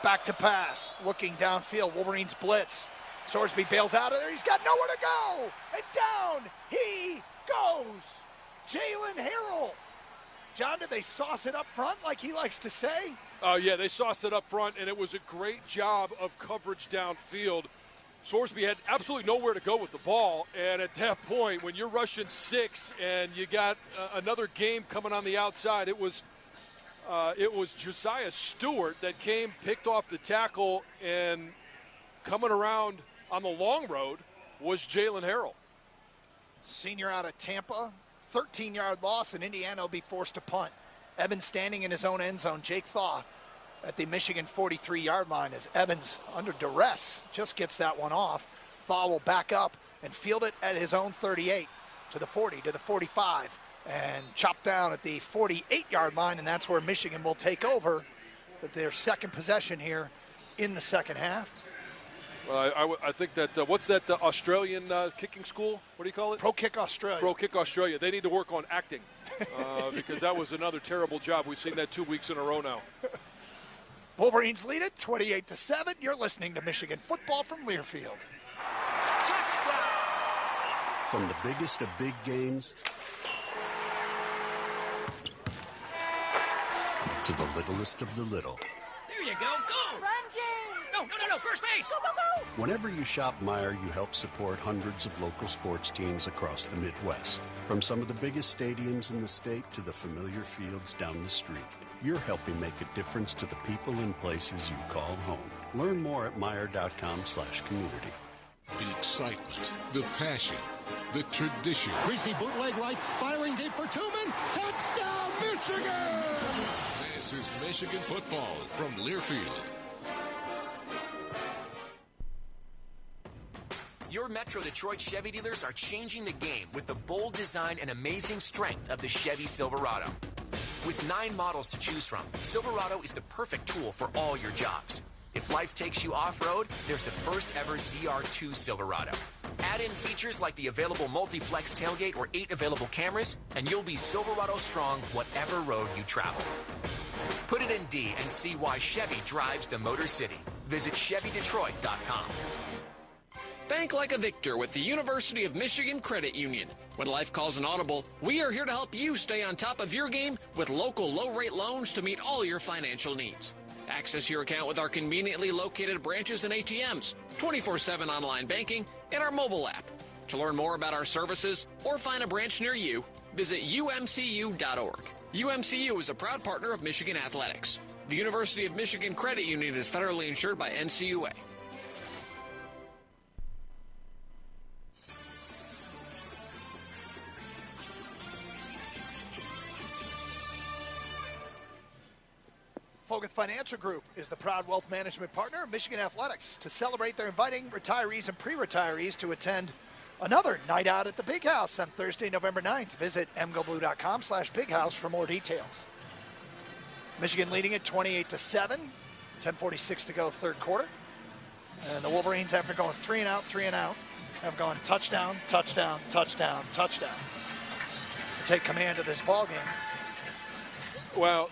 Back to pass, looking downfield. Wolverines blitz. Sorsby bails out of there. He's got nowhere to go. And down he goes. Jalen Harrell. John, did they sauce it up front like he likes to say? Oh, yeah, they sauced it up front, and it was a great job of coverage downfield. Sorsby had absolutely nowhere to go with the ball, and at that point, when you're rushing 6 and you got another game coming on the outside, it was Josiah Stewart that came, picked off the tackle, and coming around on the long road was Jalen Harrell. Senior out of Tampa, 13-yard loss, and Indiana will be forced to punt. Evans standing in his own end zone. Jake Thaw at the Michigan 43-yard line as Evans, under duress, just gets that one off. Thaw will back up and field it at his own 38 to the 40, to the 45, and chop down at the 48-yard line, and that's where Michigan will take over with their second possession here in the second half. Well, I think that, what's that Australian kicking school? What do you call it? Pro Kick Australia. Pro Kick Australia. They need to work on acting because that was another terrible job. We've seen that 2 weeks in a row now. Wolverines lead it 28-7. You're listening to Michigan football from Learfield. From the biggest of big games to the littlest of the little. There you go. Go! Run, James! No, first base! Go, go, go! Whenever you shop Meijer, you help support hundreds of local sports teams across the Midwest. From some of the biggest stadiums in the state to the familiar fields down the street. You're helping make a difference to the people and places you call home. Learn more at Meijer.com/community. The excitement, the passion, the tradition. Greasy bootleg right, firing deep for Tooman. Touchdown, Michigan! This is Michigan football from Learfield. Your Metro Detroit Chevy dealers are changing the game with the bold design and amazing strength of the Chevy Silverado. With 9 models to choose from, Silverado is the perfect tool for all your jobs. If life takes you off-road, there's the first ever ZR2 Silverado. Add in features like the available multi-flex tailgate or 8 available cameras, and you'll be Silverado strong whatever road you travel. Put it in D and see why Chevy drives the Motor City. Visit ChevyDetroit.com. Bank like a victor with the University of Michigan Credit Union. When life calls an audible, we are here to help you stay on top of your game with local low-rate loans to meet all your financial needs. Access your account with our conveniently located branches and ATMs, 24/7 online banking, and our mobile app. To learn more about our services or find a branch near you, visit umcu.org. UMCU is a proud partner of Michigan Athletics. The University of Michigan Credit Union is federally insured by NCUA. Foguth Financial Group is the proud wealth management partner of Michigan Athletics. To celebrate, they're inviting retirees and pre-retirees to attend another night out at the Big House on Thursday, November 9th. Visit mgoblue.com/bighouse for more details. Michigan leading it 28-7, 10:46 to go, third quarter. And the Wolverines, after going 3 and out, have gone touchdown, touchdown, touchdown, touchdown to take command of this ball game. Well,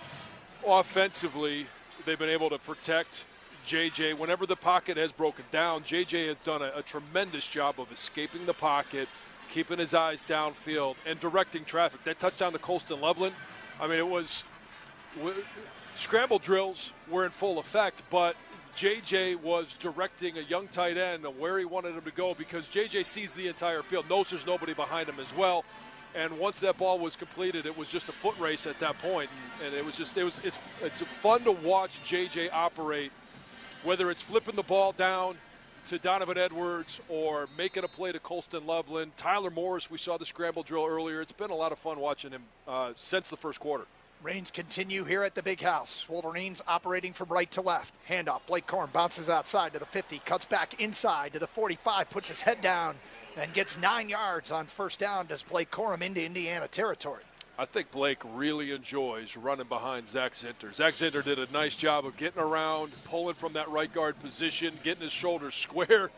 offensively, they've been able to protect JJ. Whenever the pocket has broken down, JJ has done a tremendous job of escaping the pocket, keeping his eyes downfield, and directing traffic. That touchdown to Colston Loveland, I mean, it was scramble drills were in full effect, but JJ was directing a young tight end where he wanted him to go because JJ sees the entire field, knows there's nobody behind him as well. And once that ball was completed, it was just a foot race at that point. And it's fun to watch JJ operate, whether it's flipping the ball down to Donovan Edwards or making a play to Colston Loveland. Tyler Morris, we saw the scramble drill earlier. It's been a lot of fun watching him since the first quarter. Rains continue here at the Big House. Wolverines operating from right to left. Handoff. Blake Corum bounces outside to the 50, cuts back inside to the 45, puts his head down, and gets 9 yards on first down. Does Blake Corum into Indiana territory? I think Blake really enjoys running behind Zach Zinter. Zach Zinter did a nice job of getting around, pulling from that right guard position, getting his shoulders square,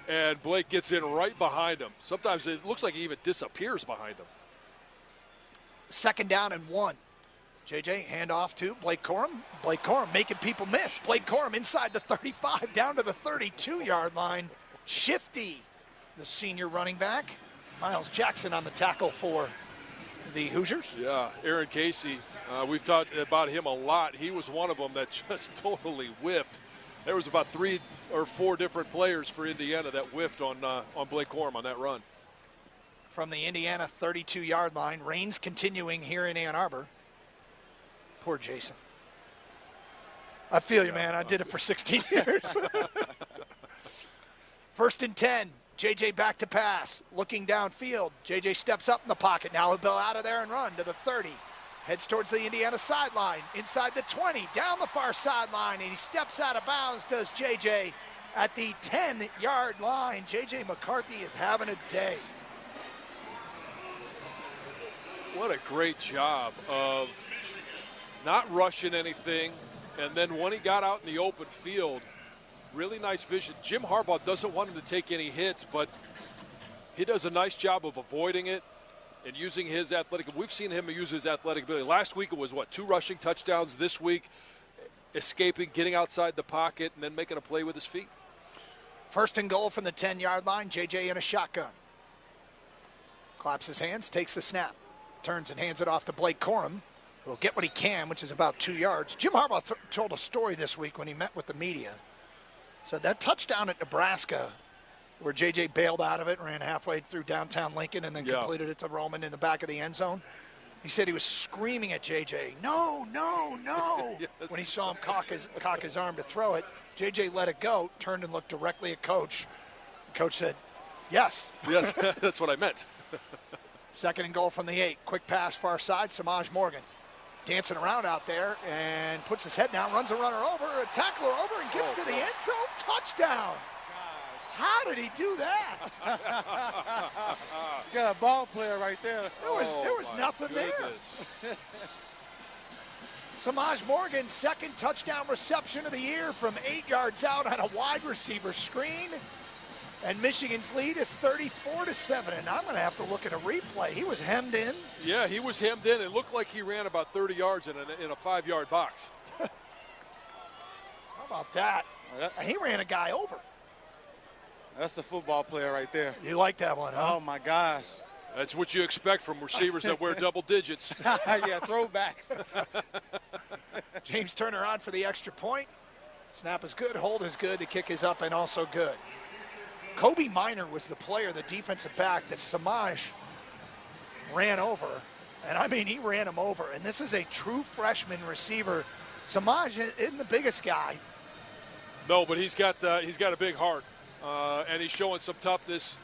and Blake gets in right behind him. Sometimes it looks like he even disappears behind him. 2nd down and 1. JJ, handoff to Blake Corum. Blake Corum making people miss. Blake Corum inside the 35, down to the 32-yard line. Shifty, the senior running back. Miles Jackson on the tackle for the Hoosiers. Yeah, Aaron Casey. We've talked about him a lot. He was one of them that just totally whiffed. There was about 3 or 4 different players for Indiana that whiffed on Blake Corum on that run. From the Indiana 32-yard line, rains continuing here in Ann Arbor. Poor Jason. I feel you, man. I did it for 16 years. 1st and 10. JJ back to pass, looking downfield. JJ steps up in the pocket. Now he'll go out of there and run to the 30. Heads towards the Indiana sideline, inside the 20, down the far sideline, and he steps out of bounds, does JJ at the 10-yard line. JJ McCarthy is having a day. What a great job of not rushing anything, and then when he got out in the open field, really nice vision. Jim Harbaugh doesn't want him to take any hits, but he does a nice job of avoiding it and using his athletic. We've seen him use his athletic ability. Last week it was, 2 rushing touchdowns. This week, escaping, getting outside the pocket, and then making a play with his feet. 1st and goal from the 10-yard line. JJ in a shotgun. Claps his hands, takes the snap. Turns and hands it off to Blake Corum, who will get what he can, which is about 2 yards. Jim Harbaugh told a story this week when he met with the media. So that touchdown at Nebraska, where J.J. bailed out of it, ran halfway through downtown Lincoln, and then completed it to Roman in the back of the end zone. He said he was screaming at J.J., no, no, no, yes. When he saw him cock his arm to throw it. J.J. let it go, turned and looked directly at Coach. Coach said, yes. Yes, that's what I meant. 2nd and goal from the 8. Quick pass far side, Samaj Morgan. Dancing around out there and puts his head down, runs a runner over, a tackler over, and gets to the end zone. Touchdown. How did he do that? You got a ball player right there. There was nothing there. Samaj Morgan's 2nd touchdown reception of the year from 8 yards out on a wide receiver screen. And Michigan's lead is 34-7, and I'm going to have to look at a replay. He was hemmed in. Yeah, he was hemmed in. It looked like he ran about 30 yards in a 5-yard box. How about that? He ran a guy over. That's a football player right there. You like that one, huh? Oh, my gosh. That's what you expect from receivers that wear double digits. Yeah, throwbacks. James Turner on for the extra point. Snap is good, hold is good, the kick is up and also good. Kobe Minor was the player, the defensive back, that Samaj ran over. And, I mean, he ran him over. And this is a true freshman receiver. Samaj isn't the biggest guy. No, but he's got a big heart. And he's showing some toughness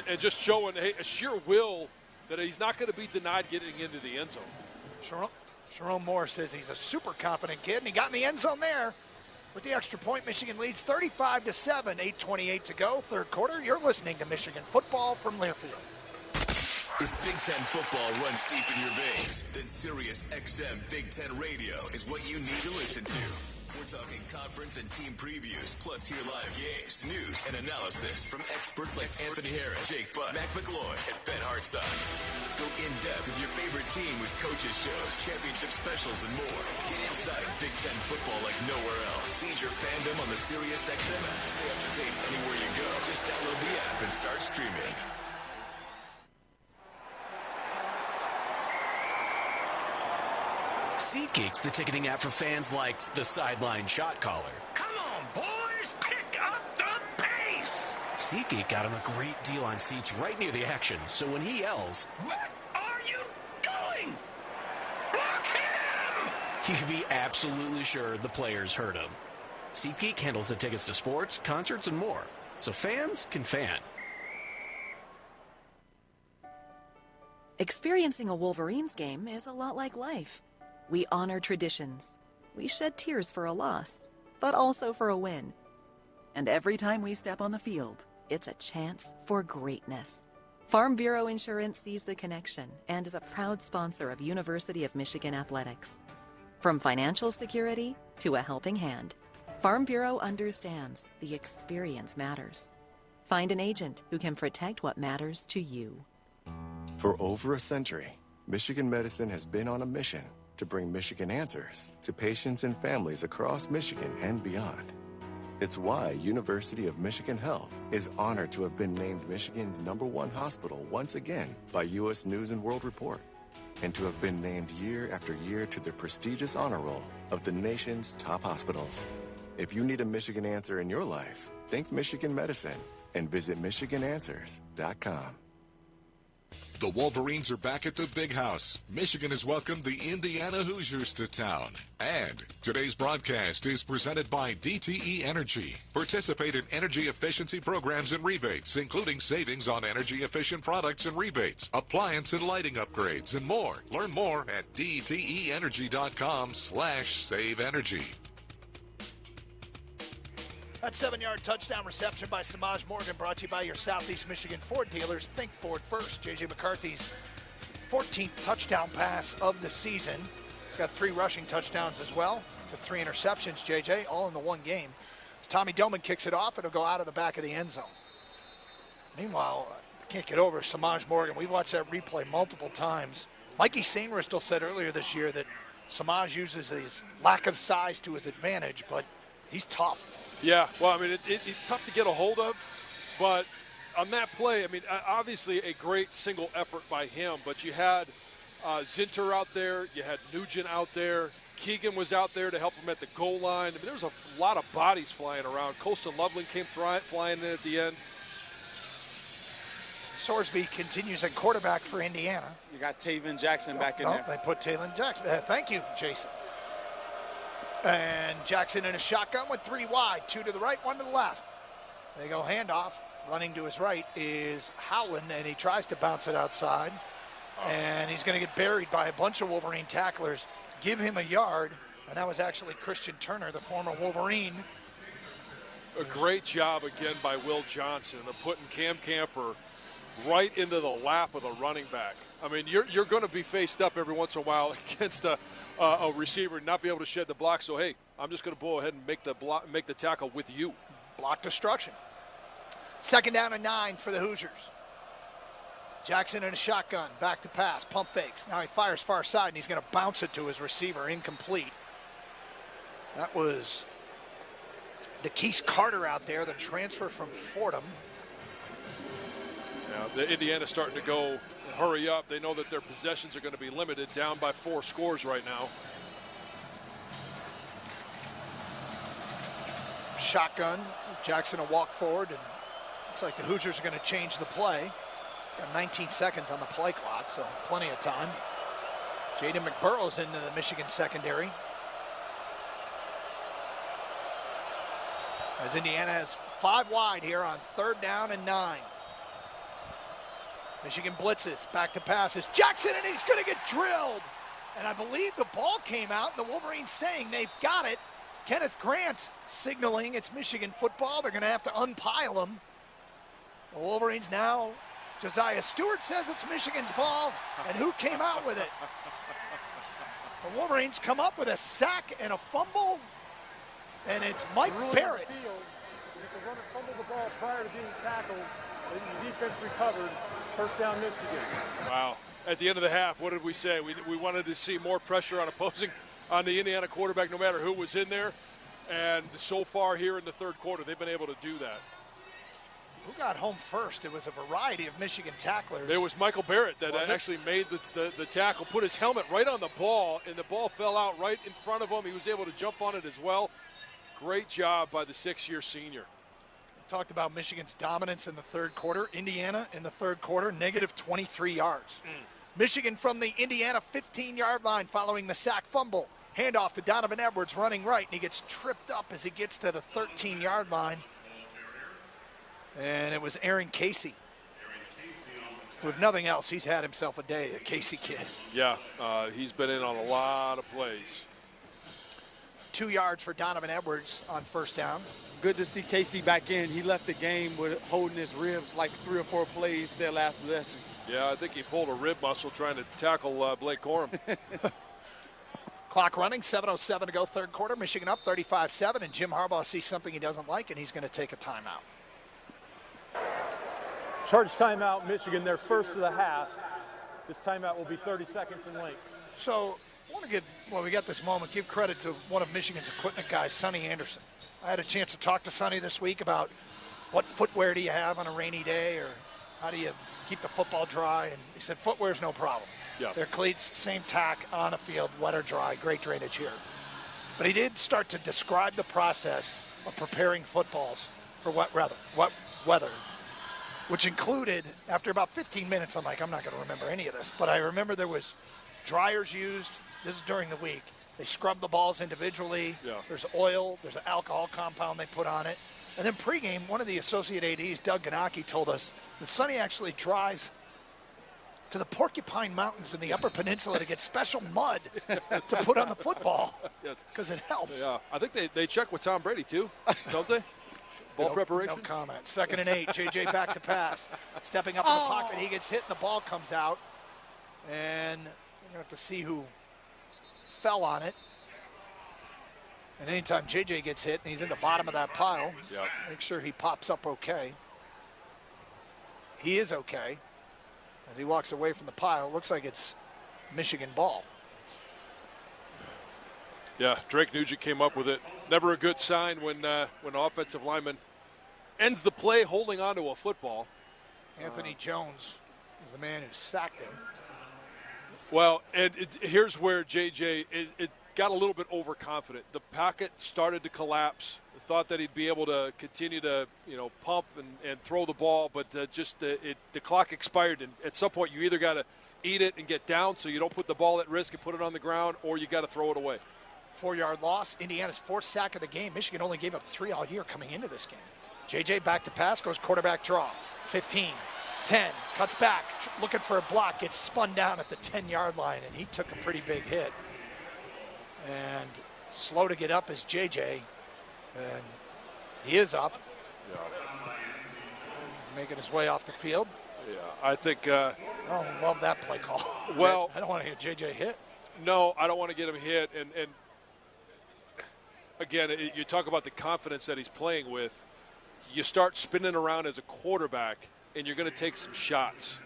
and just showing a sheer will that he's not going to be denied getting into the end zone. Sharon Moore says he's a super confident kid, and he got in the end zone there. With the extra point, Michigan leads 35-7, 8:28 to go, 3rd quarter. You're listening to Michigan football from Learfield. If Big Ten football runs deep in your veins, then Sirius XM Big Ten Radio is what you need to listen to. We're talking conference and team previews, plus hear live games, news, and analysis from experts like Anthony Harris, Jake Butt, Mac McLeod, and Ben Hartzog. Go in-depth with your favorite team with coaches shows, championship specials, and more. Get inside Big Ten football like nowhere else. Feed your fandom on the Sirius XM app. Stay up to date anywhere you go. Just download the app and start streaming. SeatGeek's the ticketing app for fans like the sideline shot caller. Come on, boys, pick up the pace. SeatGeek got him a great deal on seats right near the action, so when he yells, "What are you doing? Block him!" he can be absolutely sure the players heard him. SeatGeek handles the tickets to sports, concerts, and more, so fans can fan. Experiencing a Wolverines game is a lot like life. We honor traditions. We shed tears for a loss, but also for a win. And every time we step on the field, it's a chance for greatness. Farm Bureau Insurance sees the connection and is a proud sponsor of University of Michigan athletics. From financial security to a helping hand, Farm Bureau understands the experience matters. Find an agent who can protect what matters to you. For over a century, Michigan Medicine has been on a mission to bring Michigan answers to patients and families across Michigan and beyond. It's why University of Michigan Health is honored to have been named Michigan's #1 hospital once again by U.S. News & World Report, and to have been named year after year to the prestigious honor roll of the nation's top hospitals. If you need a Michigan answer in your life, think Michigan Medicine and visit MichiganAnswers.com. The Wolverines are back at the Big House. Michigan has welcomed the Indiana Hoosiers to town. And today's broadcast is presented by DTE Energy. Participate in energy efficiency programs and rebates, including savings on energy-efficient products and rebates, appliance and lighting upgrades, and more. Learn more at dteenergy.com/saveenergy. That 7-yard touchdown reception by Samaj Morgan, brought to you by your Southeast Michigan Ford dealers. Think Ford first. J.J. McCarthy's 14th touchdown pass of the season. He's got 3 rushing touchdowns as well. To 3 interceptions, J.J., all in the one game. As Tommy Doman kicks it off, it'll go out of the back of the end zone. Meanwhile, I can't get over Samaj Morgan. We've watched that replay multiple times. Mikey Sainristil said earlier this year that Samaj uses his lack of size to his advantage, but he's tough. Yeah, well, I mean, it's tough to get a hold of, but on that play, I mean, obviously a great single effort by him, but you had Zinter out there, you had Nugent out there, Keegan was out there to help him at the goal line. I mean, there was a lot of bodies flying around. Colston Loveland came flying in at the end. Sorsby continues at quarterback for Indiana. You got Taven Jackson back in there. They put Taven Jackson. Thank you, Jason. And Jackson in a shotgun with 3 wide, 2 to the right, 1 to the left. They go handoff. Running to his right is Howland, and he tries to bounce it outside. And he's going to get buried by a bunch of Wolverine tacklers. Give him a yard, and that was actually Christian Turner, the former Wolverine. A great job again by Will Johnson of putting Cam Camper right into the lap of the running back. I mean, you're going to be faced up every once in a while against a receiver and not be able to shed the block. So, hey, I'm just going to go ahead and make the tackle with you. Block destruction. 2nd down and 9 for the Hoosiers. Jackson in a shotgun, back to pass, pump fakes. Now he fires far side, and he's going to bounce it to his receiver, incomplete. That was DeKeese Carter out there, the transfer from Fordham. Now, the Indiana's starting to go and hurry up. They know that their possessions are going to be limited, down by 4 scores right now. Shotgun, Jackson will walk forward, and looks like the Hoosiers are going to change the play. Got 19 seconds on the play clock, so plenty of time. Jaden McBurrow's into the Michigan secondary. As Indiana has 5 wide here on 3rd down and 9. Michigan blitzes, back to passes. Jackson, and he's going to get drilled. And I believe the ball came out, and the Wolverines saying they've got it. Kenneth Grant signaling it's Michigan football. They're going to have to unpile them. The Wolverines now, Josiah Stewart says it's Michigan's ball, and who came out with it? The Wolverines come up with a sack and a fumble, and it's Mike Barrett. If the runner fumbled the ball prior to being tackled, and the defense recovered, first down Michigan. Wow. At the end of the half, what did we say? We wanted to see more pressure on the Indiana quarterback, no matter who was in there. And so far here in the 3rd quarter, they've been able to do that. Who got home first? It was a variety of Michigan tacklers. It was Michael Barrett that actually made the tackle, put his helmet right on the ball, and the ball fell out right in front of him. He was able to jump on it as well. Great job by the 6-year senior. We talked about Michigan's dominance in the 3rd quarter. Indiana in the 3rd quarter, negative 23 yards. Michigan from the Indiana 15-yard line following the sack fumble. Handoff to Donovan Edwards running right, and he gets tripped up as he gets to the 13-yard line. And it was Aaron Casey. With nothing else, he's had himself a day, the Casey kid. Yeah, he's been in on a lot of plays. 2 yards for Donovan Edwards on 1st down. Good to see Casey back in. He left the game with holding his ribs like 3 or 4 plays their last possession. Yeah, I think he pulled a rib muscle trying to tackle Blake Corum. Clock running, 7:07 to go, 3rd quarter. Michigan up 35-7, and Jim Harbaugh sees something he doesn't like, and he's going to take a timeout. Charge timeout, Michigan, their first of the half. This timeout will be 30 seconds in length. So we got this moment, give credit to one of Michigan's equipment guys, Sonny Anderson. I had a chance to talk to Sonny this week about what footwear do you have on a rainy day, or how do you keep the football dry, and he said footwear's no problem. Yeah. Their cleats, same tack on the field, wet or dry, great drainage here. But he did start to describe the process of preparing footballs for wet weather, which included, after about 15 minutes, I'm like, I'm not going to remember any of this, but I remember there was dryers used. This is during the week. They scrub the balls individually. Yeah. There's oil. There's an alcohol compound they put on it. And then pregame, one of the associate ADs, Doug Ganaki, told us that Sonny actually drives to the Porcupine Mountains in the Upper Peninsula to get special mud to put on the football because it helps. Yeah, I think they check with Tom Brady, too, don't they? Ball preparation? No comment. 2nd and 8. J.J. back to pass. Stepping up in the pocket. He gets hit, and the ball comes out. And we're going to have to see who fell on it. And anytime J.J. gets hit and he's in the bottom of that pile, make sure he pops up okay. He is okay. As he walks away from the pile, it looks like it's Michigan ball. Yeah, Drake Nugent came up with it. Never a good sign when an offensive lineman ends the play holding onto a football. Anthony Jones is the man who sacked him. Well, and here's where J.J. it got a little bit overconfident. The pocket started to collapse. Thought that he'd be able to continue to, pump and throw the ball, but the clock expired, and at some point you either got to eat it and get down so you don't put the ball at risk and put it on the ground, or you got to throw it away. 4-yard loss. Indiana's 4th sack of the game. Michigan only gave up 3 all year coming into this game. J.J. back to pass, goes quarterback draw. 15, 10, cuts back, looking for a block, gets spun down at the 10-yard line, and he took a pretty big hit. And slow to get up is J.J., and he is up. Yeah. Making his way off the field. Yeah, I think. I don't love that play call. Well, I don't want to get J.J. hit. No, I don't want to get him hit. And again, you talk about the confidence that he's playing with. You start spinning around as a quarterback, and you're going to take some shots.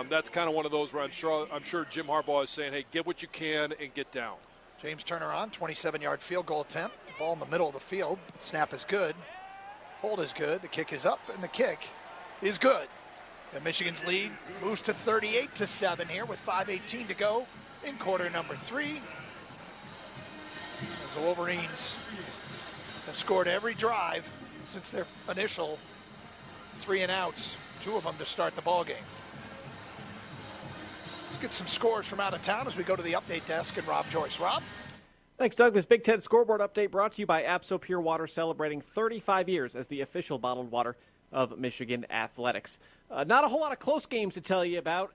That's kind of one of those where I'm sure Jim Harbaugh is saying, hey, get what you can and get down. James Turner on, 27-yard field goal attempt. Ball in the middle of the field. Snap is good. Hold is good. The kick is up, and the kick is good. And Michigan's lead moves to 38-7 here with 5:18 to go in quarter number 3. As the Wolverines have scored every drive since their initial 3 and outs, 2 of them to start the ball game. Let's get some scores from out of town as we go to the update desk and Rob Joyce. Rob? Thanks, Doug. This Big Ten scoreboard update brought to you by Abso Pure Water, celebrating 35 years as the official bottled water of Michigan athletics. Not a whole lot of close games to tell you about.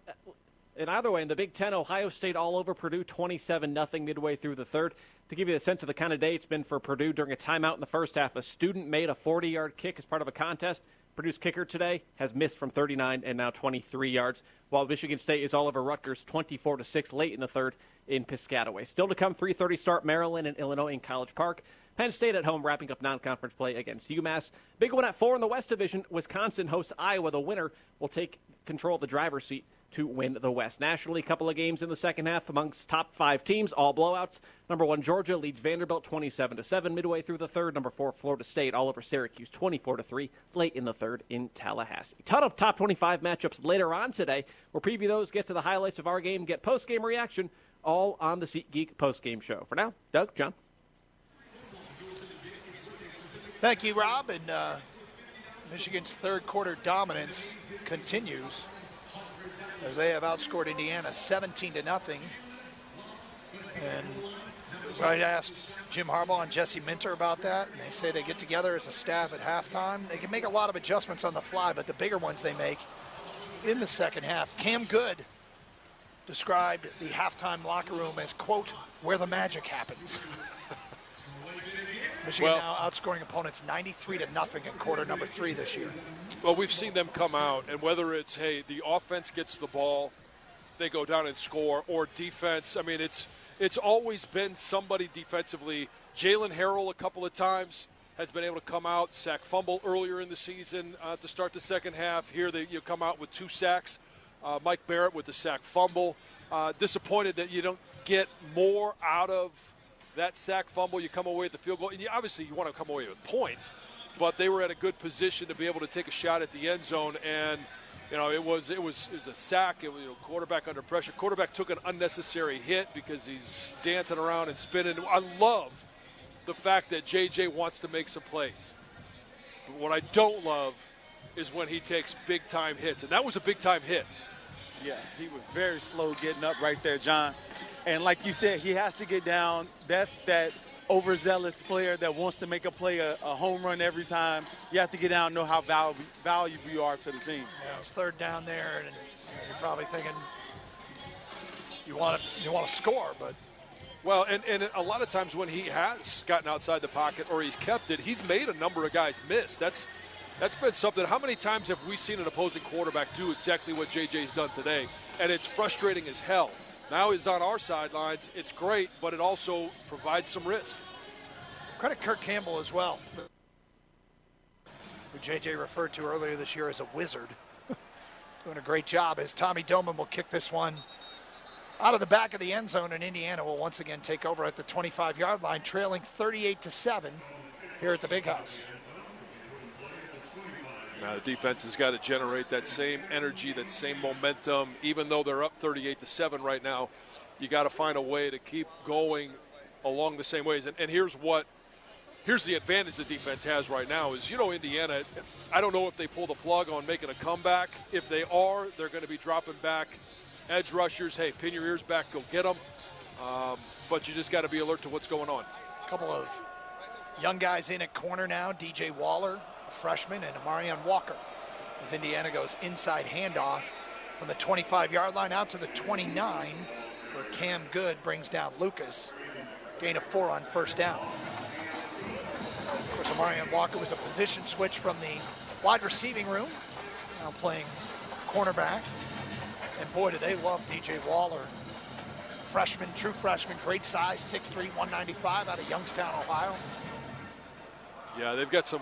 In either way, in the Big Ten, Ohio State all over Purdue 27-0 midway through the third. To give you a sense of the kind of day it's been for Purdue, during a timeout in the first half, a student made a 40-yard kick as part of a contest. Purdue's kicker today has missed from 39 and now 23 yards, while Michigan State is all over Rutgers 24-6 late in the third in Piscataway. Still to come, 3:30 start, Maryland and Illinois in College Park. Penn State at home wrapping up non-conference play against UMass. Big one at 4 in the West Division. Wisconsin hosts Iowa. The winner will take control of the driver's seat to win the West. Nationally, a couple of games in the second half amongst top 5 teams, all blowouts. Number 1, Georgia leads Vanderbilt 27-7 midway through the third. Number 4, Florida State all over Syracuse 24-3 late in the third in Tallahassee. Ton of top 25 matchups later on today. We'll preview those, get to the highlights of our game, get post-game reaction, all on the SeatGeek post-game show. For now, Doug, John. Thank you, Rob. And Michigan's third quarter dominance continues as they have outscored Indiana 17-0. And I asked Jim Harbaugh and Jesse Minter about that, and they say they get together as a staff at halftime. They can make a lot of adjustments on the fly, but the bigger ones they make in the second half. Cam Good described the halftime locker room as, quote, where the magic happens. Michigan now outscoring opponents 93-0 in quarter number 3 this year. Well, we've seen them come out, and whether it's, hey, the offense gets the ball, they go down and score, or defense, I mean, it's always been somebody defensively. Jalen Harrell a couple of times has been able to come out, sack fumble earlier in the season to start the second half. Here you come out with 2 sacks. Mike Barrett with the sack fumble. Disappointed that you don't get more out of that sack fumble, you come away with the field goal. And obviously you want to come away with points, but they were at a good position to be able to take a shot at the end zone. And it was a sack. It was quarterback under pressure. Quarterback took an unnecessary hit because he's dancing around and spinning. I love the fact that JJ wants to make some plays. But what I don't love is when he takes big-time hits, and that was a big-time hit. Yeah, he was very slow getting up right there, John. And like you said, he has to get down. That's that overzealous player that wants to make a play, a home run every time. You have to get down and know how valuable you are to the team. Yeah, it's third down there, and you're probably thinking you want to score, but. Well, and a lot of times when he has gotten outside the pocket or he's kept it, he's made a number of guys miss. That's been something. How many times have we seen an opposing quarterback do exactly what JJ's done today? And it's frustrating as hell. Now he's on our sidelines. It's great, but it also provides some risk. Credit Kirk Campbell as well, who JJ referred to earlier this year as a wizard. Doing a great job as Tommy Doman will kick this one out of the back of the end zone, and Indiana will once again take over at the 25-yard line, trailing 38-7 here at the Big House. Now the defense has got to generate that same energy, that same momentum. Even though they're up 38-7 right now, you got to find a way to keep going along the same ways. And here's the advantage the defense has right now is, Indiana, I don't know if they pull the plug on making a comeback. If they are, they're going to be dropping back edge rushers. Hey, pin your ears back, go get them. But you just got to be alert to what's going on. A couple of young guys in at corner now, DJ Waller, freshman, and Amarion Walker, as Indiana goes inside handoff from the 25-yard line out to the 29, where Cam Good brings down Lucas. Gain of 4 on first down. Of course, Amarion Walker was a position switch from the wide receiving room, now playing cornerback. And boy, do they love DJ Waller. Freshman, true freshman, great size, 6'3", 195 out of Youngstown, Ohio. Yeah, they've got some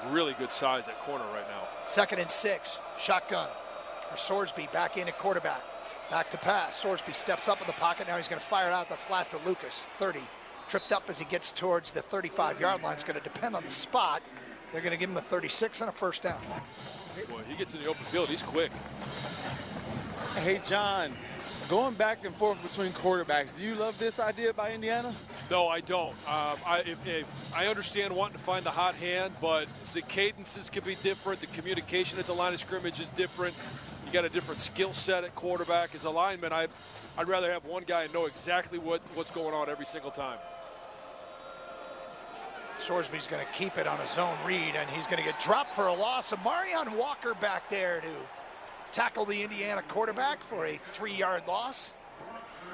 really good size at corner right now. 2nd and 6, shotgun for Sorsby, back in at quarterback. Back to pass. Sorsby steps up in the pocket. Now he's going to fire it out the flat to Lucas. 30. Tripped up as he gets towards the 35-yard line. It's going to depend on the spot. They're going to give him a 36 and a first down. Boy, he gets in the open field. He's quick. Hey, John, going back and forth between quarterbacks, do you love this idea by Indiana? No, I don't. I understand wanting to find the hot hand, but the cadences can be different. The communication at the line of scrimmage is different. You got a different skill set at quarterback. As a lineman, I'd rather have one guy and know exactly what's going on every single time. Sorsby's going to keep it on a zone read, and he's going to get dropped for a loss. Amarion Walker back there to tackle the Indiana quarterback for a 3-yard loss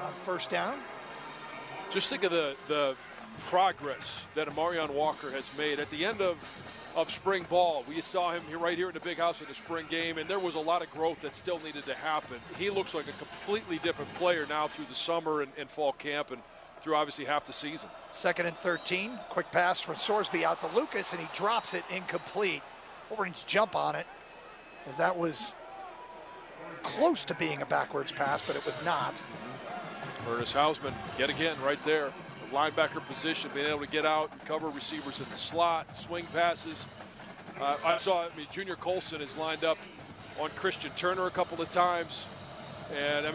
on first down. Just think of the progress that Amarion Walker has made at the end of spring ball. We saw him right here in the Big House in the spring game, and there was a lot of growth that still needed to happen. He looks like a completely different player now through the summer and fall camp and through obviously half the season. 2nd and 13, quick pass from Sorsby out to Lucas, and he drops it incomplete. Wolverines jump on it, as that was close to being a backwards pass, but it was not. Ernest Hausman, yet again, right there. The linebacker position, being able to get out and cover receivers in the slot, swing passes. Junior Colson is lined up on Christian Turner a couple of times. And,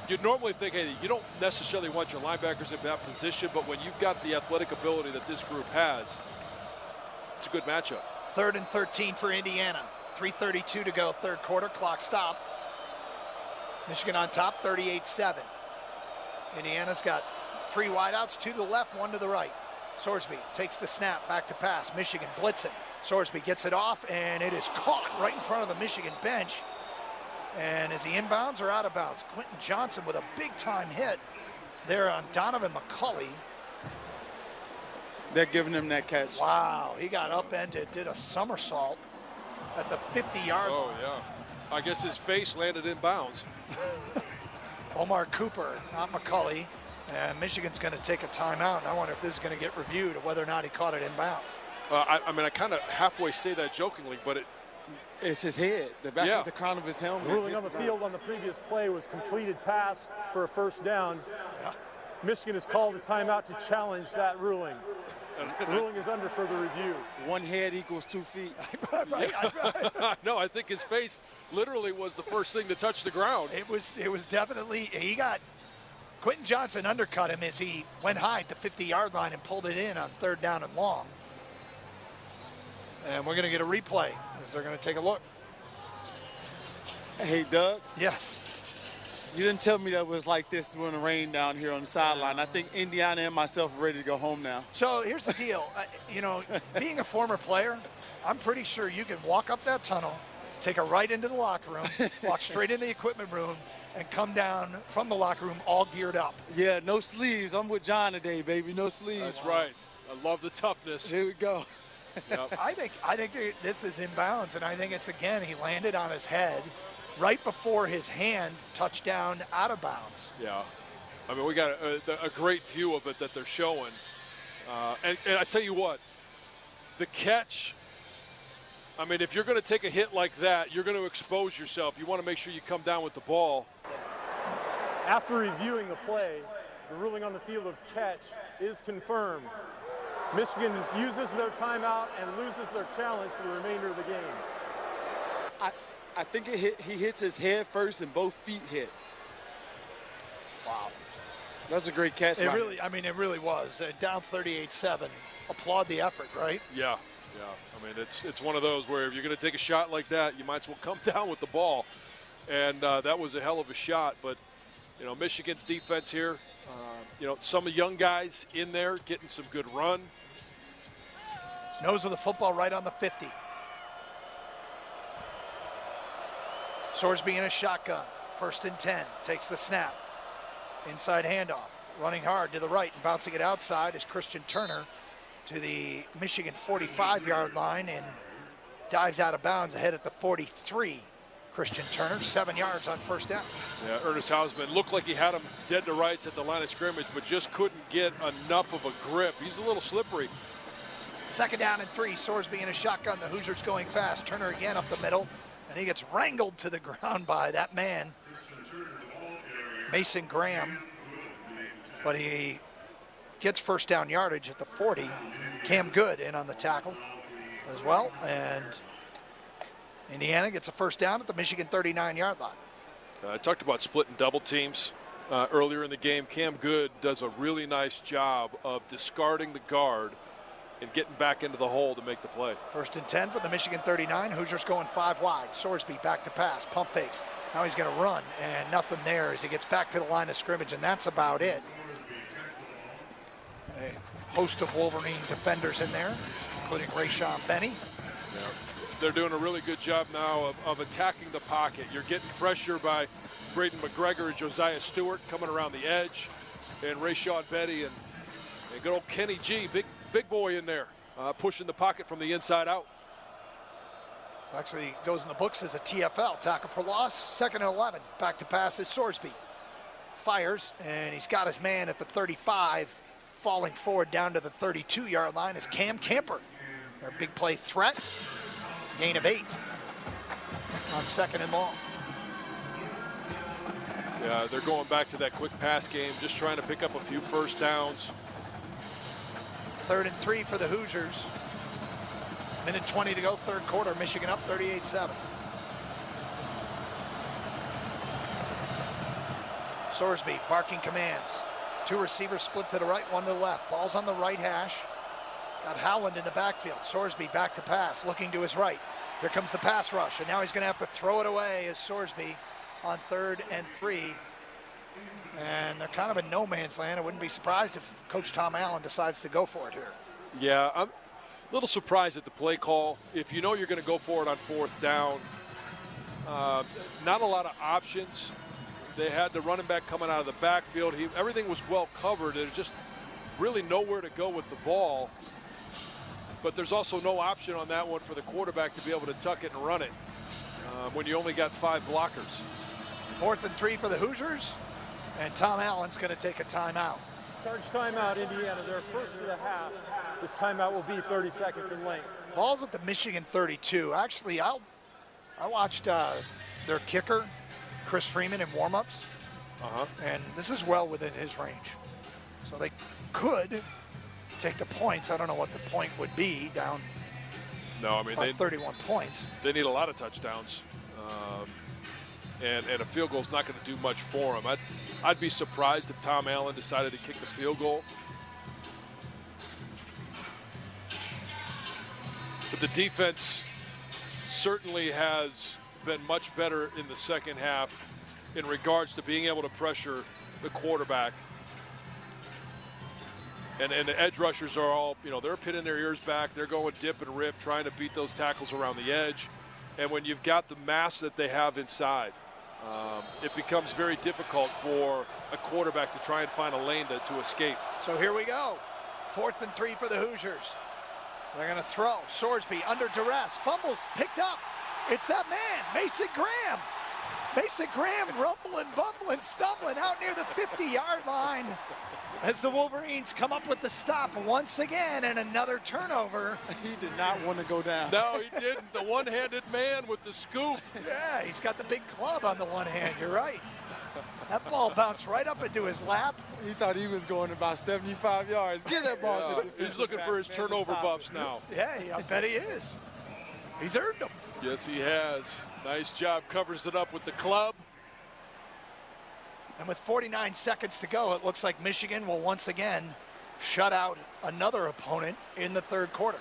you'd normally think, hey, you don't necessarily want your linebackers in that position, but when you've got the athletic ability that this group has, it's a good matchup. 3rd and 13 for Indiana. 3:32 to go, third quarter, clock stop. Michigan on top, 38-7. Indiana's got 3 wideouts, 2 to the left, 1 to the right. Sorsby takes the snap, back to pass. Michigan blitzing. Sorsby gets it off, and it is caught right in front of the Michigan bench. And is he inbounds or out of bounds? Quentin Johnson with a big-time hit there on Donovan McCulley. They're giving him that catch. Wow, he got upended, did a somersault at the 50-yard line. Oh, yeah. I guess his face landed in bounds. Omar Cooper, not McCulley. And Michigan's going to take a timeout, and I wonder if this is going to get reviewed, whether or not he caught it in bounds. I kind of halfway say that jokingly, but It's his head, the back of the crown of his helmet. Ruling on the field on the previous play was completed pass for a first down. Yeah. Michigan has called a timeout to challenge that ruling. The ruling is under further review. 1 head equals 2 feet. No, I think his face literally was the first thing to touch the ground. It was definitely, he got, Quentin Johnson undercut him as he went high at the 50-yard line and pulled it in on 3rd down and long. And we're going to get a replay as they're going to take a look. Hey, Doug. Yes. You didn't tell me that it was like this during the rain down here on the sideline. I think Indiana and myself are ready to go home now. So here's the deal. Being a former player, I'm pretty sure you can walk up that tunnel, take a right into the locker room, walk straight in the equipment room, and come down from the locker room all geared up. Yeah, no sleeves. I'm with John today, baby. No sleeves. That's right. I love the toughness. Here we go. Yep. I think this is inbounds, and I think it's, again, he landed on his head right before his hand touched down out of bounds. Yeah. I mean, we got a great view of it that they're showing. And I tell you what, the catch, I mean, if you're going to take a hit like that, you're going to expose yourself. You want to make sure you come down with the ball. After reviewing the play, the ruling on the field of catch is confirmed. Michigan uses their timeout and loses their challenge for the remainder of the game. I think he hits his head first and both feet hit. Wow. That's a great catch. It really was. Down 38-7. Applaud the effort, right? Yeah. I mean, it's one of those where if you're going to take a shot like that, you might as well come down with the ball. And that was a hell of a shot. But, Michigan's defense here, some young guys in there getting some good run. Nose of the football right on the 50. Sorsby in a shotgun. 1st and 10. Takes the snap. Inside handoff. Running hard to the right and bouncing it outside is Christian Turner to the Michigan 45-yard line and dives out of bounds ahead at the 43. Christian Turner, 7 yards on 1st down. Yeah, Ernest Hausman looked like he had him dead to rights at the line of scrimmage, but just couldn't get enough of a grip. He's a little slippery. 2nd down and 3. Sorsby in a shotgun. The Hoosiers going fast. Turner again up the middle. And he gets wrangled to the ground by that man, Mason Graham. But he gets 1st down yardage at the 40. Cam Good in on the tackle as well. And Indiana gets a 1st down at the Michigan 39-yard line. I talked about splitting double teams earlier in the game. Cam Good does a really nice job of discarding the guard and getting back into the hole to make the play. 1st and 10 for the Michigan 39. Hoosiers going 5 wide. Sorsby back to pass. Pump fakes. Now he's going to run, and nothing there as he gets back to the line of scrimmage, and that's about it. A host of Wolverine defenders in there, including Rayshawn Benny. Yeah. They're doing a really good job now of attacking the pocket. You're getting pressure by Braden McGregor and Josiah Stewart coming around the edge, and Rayshawn Benny and good old Kenny G, big boy in there, pushing the pocket from the inside out. So actually goes in the books as a TFL, tackle for loss. 2nd and 11, back to pass is Sorsby. Fires, and he's got his man at the 35, falling forward down to the 32-yard line is Cam Camper. Their big play threat, gain of 8 on 2nd and long. Yeah, they're going back to that quick pass game, just trying to pick up a few 1st downs. 3rd and 3 for the Hoosiers. 1:20 to go, 3rd quarter. Michigan up 38-7. Sorsby barking commands. 2 receivers split to the right, 1 to the left. Ball's on the right hash. Got Howland in the backfield. Sorsby back to pass, looking to his right. Here comes the pass rush, and now he's going to have to throw it away as Sorsby on 3rd and 3. And they're kind of in no man's land. I wouldn't be surprised if Coach Tom Allen decides to go for it here. Yeah, I'm a little surprised at the play call. If you know you're going to go for it on 4th down, not a lot of options. They had the running back coming out of the backfield. Everything was well covered. There's just really nowhere to go with the ball. But there's also no option on that one for the quarterback to be able to tuck it and run it when you only got 5 blockers. 4th and 3 for the Hoosiers. And Tom Allen's going to take a timeout. Charge timeout, Indiana. Their first of the half. This timeout will be 30 seconds in length. Ball's at the Michigan 32. Actually, I'll I watched their kicker, Chris Freeman, in warm-ups, and this is well within his range. So they could take the points. I don't know what the point would be down. No, I mean, they 31 points. They need a lot of touchdowns, and a field goal is not going to do much for them. I'd be surprised if Tom Allen decided to kick the field goal. But the defense certainly has been much better in the second half in regards to being able to pressure the quarterback. And the edge rushers are all, they're pinning their ears back. They're going dip and rip, trying to beat those tackles around the edge. And when you've got the mass that they have inside, it becomes very difficult for a quarterback to try and find a lane to escape. So here we go. 4th and 3 for the Hoosiers. They're going to throw. Sorsby under duress. Fumbles picked up. It's that man, Mason Graham. Mason Graham rumbling, bumbling, stumbling out near the 50-yard line as the Wolverines come up with the stop once again and another turnover. He did not want to go down. No, he didn't. The one-handed man with the scoop. Yeah, he's got the big club on the one hand. You're right. That ball bounced right up into his lap. He thought he was going about 75 yards. Give that ball to the He's looking for his turnover buffs now. Yeah, I bet he is. He's earned them. Yes, he has. Nice job. Covers it up with the club. And with 49 seconds to go, it looks like Michigan will once again shut out another opponent in the third quarter.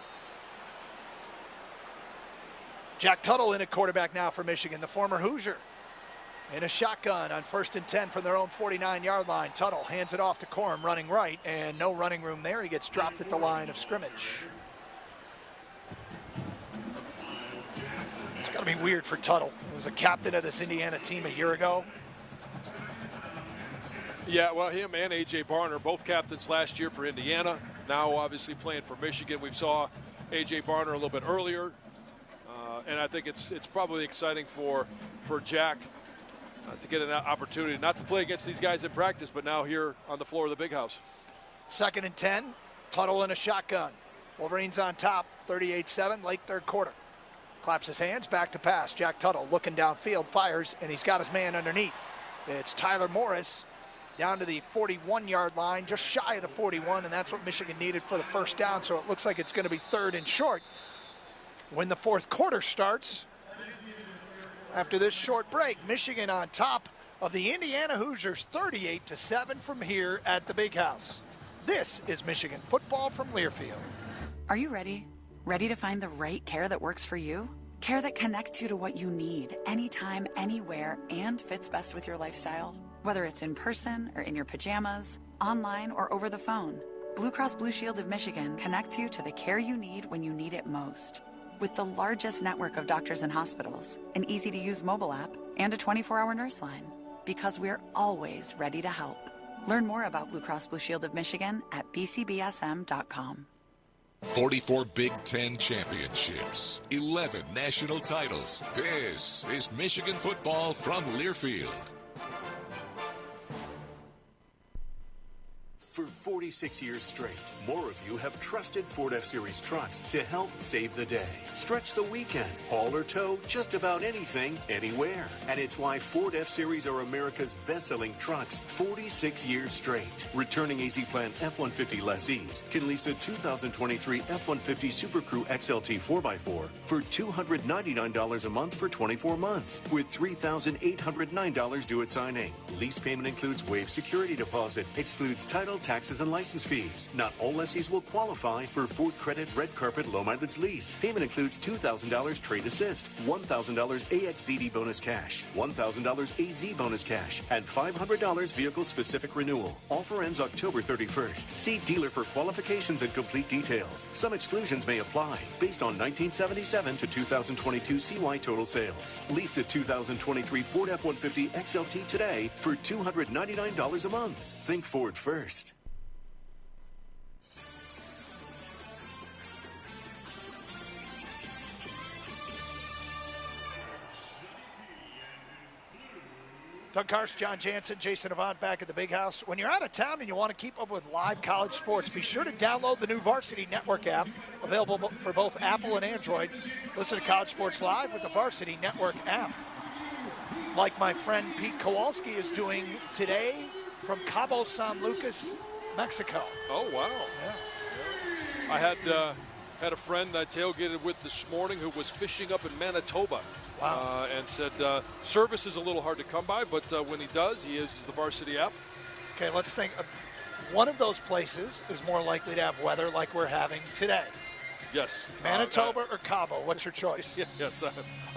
Jack Tuttle in at quarterback now for Michigan, the former Hoosier. In a shotgun on 1st and 10 from their own 49-yard line. Tuttle hands it off to Corum running right, and no running room there. He gets dropped at the line of scrimmage. It's got to be weird for Tuttle. He was a captain of this Indiana team a year ago. Yeah, well, him and A.J. Barner, both captains last year for Indiana. Now obviously playing for Michigan. We saw A.J. Barner a little bit earlier. And I think it's probably exciting for Jack to get an opportunity, not to play against these guys in practice, but now here on the floor of the Big House. 2nd and 10, Tuttle in a shotgun. Wolverines on top, 38-7, late third quarter. Claps his hands, back to pass. Jack Tuttle looking downfield, fires, and he's got his man underneath. It's Tyler Morris down to the 41-yard line, just shy of the 41, and that's what Michigan needed for the first down, so it looks like it's going to be 3rd and short when the fourth quarter starts. After this short break, Michigan on top of the Indiana Hoosiers 38-7 from here at the Big House. This is Michigan football from Learfield. Are you ready? Ready to find the right care that works for you? Care that connects you to what you need, anytime, anywhere, and fits best with your lifestyle? Whether it's in person or in your pajamas, online or over the phone, Blue Cross Blue Shield of Michigan connects you to the care you need when you need it most. With the largest network of doctors and hospitals, an easy-to-use mobile app, and a 24-hour nurse line. Because we're always ready to help. Learn more about Blue Cross Blue Shield of Michigan at bcbsm.com. 44 Big Ten championships, 11 national titles. This is Michigan football from Learfield. For 46 years straight, more of you have trusted Ford F-Series trucks to help save the day. Stretch the weekend, haul or tow just about anything, anywhere. And it's why Ford F-Series are America's best-selling trucks 46 years straight. Returning AZ Plan F-150 lessees can lease a 2023 F-150 Super Crew XLT 4x4 for $299 a month for 24 months, with $3,809 due at signing. Lease payment includes waived security deposit, excludes title, taxes, and license fees. Not all lessees will qualify for Ford Credit Red Carpet Low Mileage Lease. Payment includes $2,000 Trade Assist, $1,000 AXCD Bonus Cash, $1,000 AZ Bonus Cash, and $500 Vehicle Specific Renewal. Offer ends October 31st. See dealer for qualifications and complete details. Some exclusions may apply based on 1977 to 2022 CY total sales. Lease a 2023 Ford F-150 XLT today for $299 a month. Think Ford first. Doug Karst, John Jansen, Jason Avant back at the Big House. When you're out of town and you want to keep up with live college sports, be sure to download the new Varsity Network app, available for both Apple and Android. Listen to College Sports Live with the Varsity Network app. Like my friend Pete Kowalski is doing today from Cabo San Lucas, Mexico. Oh, wow. Yeah. I had a friend I tailgated with this morning who was fishing up in Manitoba. Wow. And said service is a little hard to come by, but when he does, he uses the Varsity app. Okay, let's think. One of those places is more likely to have weather like we're having today. Yes. Manitoba or Cabo? What's your choice? Yes.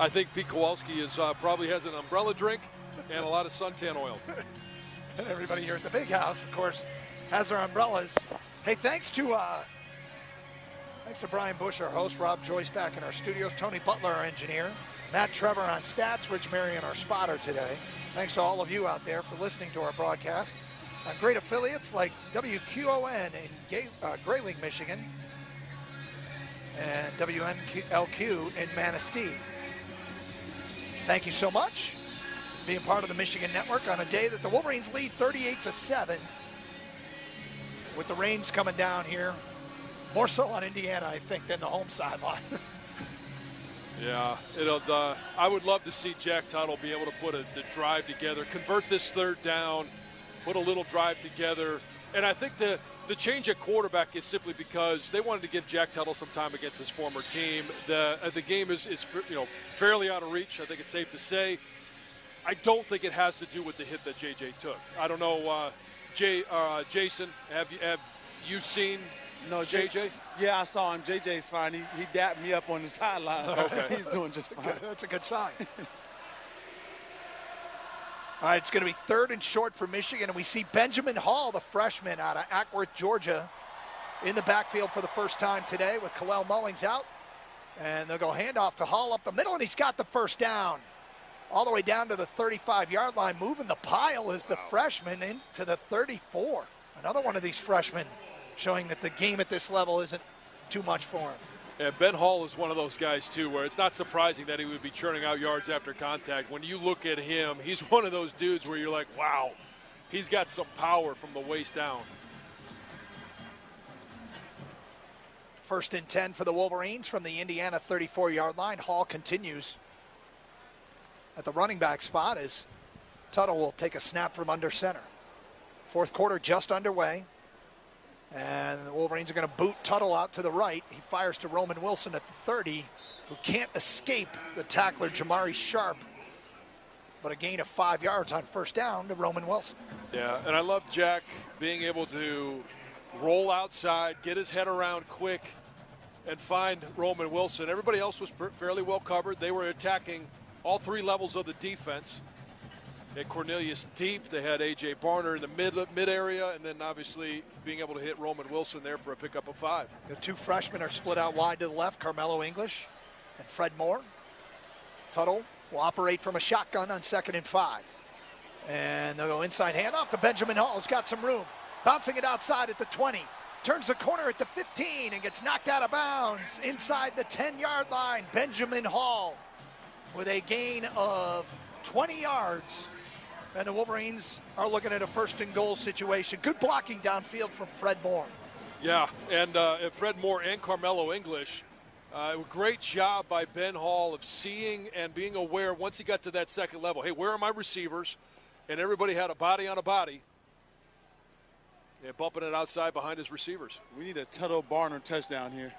I think Pete Kowalski probably has an umbrella drink and a lot of suntan oil. And everybody here at the Big House, of course, has their umbrellas. Hey, thanks to Brian Bush, our host, Rob Joyce back in our studios, Tony Butler, our engineer, Matt Trevor on stats, Rich Marion, our spotter today. Thanks to all of you out there for listening to our broadcast on great affiliates like WQON in Grayling, Michigan, and WMLQ in Manistee. Thank you so much for being part of the Michigan Network on a day that the Wolverines lead 38-7 with the rains coming down here. More so on Indiana, I think, than the home sideline. Yeah, I would love to see Jack Tuttle be able to put the drive together, convert this third down, put a little drive together. And I think the change at quarterback is simply because they wanted to give Jack Tuttle some time against his former team. The game is fairly out of reach, I think it's safe to say. I don't think it has to do with the hit that JJ took. I don't know, Jason, have you seen JJ? Yeah, I saw him. JJ's fine. He dapped me up on the sideline. Okay. He's doing just fine. That's a good sign. All right, it's going to be 3rd and short for Michigan, and we see Benjamin Hall, the freshman out of Ackworth, Georgia, in the backfield for the first time today with Kalel Mullings out. And they'll go handoff to Hall up the middle, and he's got the first down. All the way down to the 35-yard line. Moving the pile is the freshman into the 34. Another one of these freshmen showing that the game at this level isn't too much for him. Yeah, Ben Hall is one of those guys, too, where it's not surprising that he would be churning out yards after contact. When you look at him, he's one of those dudes where you're like, wow, he's got some power from the waist down. 1st and 10 for the Wolverines from the Indiana 34-yard line. Hall continues at the running back spot as Tuttle will take a snap from under center. 4th quarter just underway. And the Wolverines are going to boot Tuttle out to the right. He fires to Roman Wilson at the 30, who can't escape the tackler Jamari Sharp. But a gain of 5 yards on first down to Roman Wilson. Yeah, and I love Jack being able to roll outside, get his head around quick, and find Roman Wilson. Everybody else was fairly well covered. They were attacking all 3 levels of the defense. They had Cornelius deep. They had A.J. Barner in the mid area, and then obviously being able to hit Roman Wilson there for a pickup of 5. The 2 freshmen are split out wide to the left, Carmelo English and Fred Moore. Tuttle will operate from a shotgun on 2nd and 5. And they'll go inside handoff to Benjamin Hall, who's got some room. Bouncing it outside at the 20. Turns the corner at the 15 and gets knocked out of bounds inside the 10-yard line. Benjamin Hall with a gain of 20 yards. And the Wolverines are looking at a 1st and goal situation. Good blocking downfield from Fred Moore. Yeah, and Fred Moore and Carmelo English. Great job by Ben Hall of seeing and being aware once he got to that 2nd level. Hey, where are my receivers? And everybody had a body on a body. And bumping it outside behind his receivers. We need a Tuttle Barner touchdown here.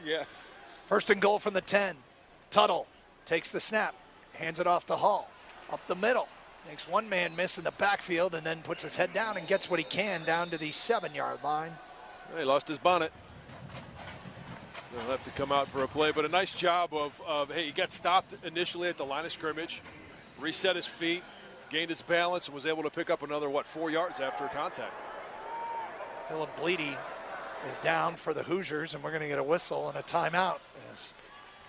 Yes. 1st and goal from the 10. Tuttle takes the snap. Hands it off to Hall. Up the middle. Makes one man miss in the backfield and then puts his head down and gets what he can down to the 7-yard line. He lost his bonnet. He'll have to come out for a play, but a nice job of hey, he got stopped initially at the line of scrimmage, reset his feet, gained his balance, and was able to pick up another, 4 yards after contact. Philip Bleedy is down for the Hoosiers, and we're going to get a whistle and a timeout as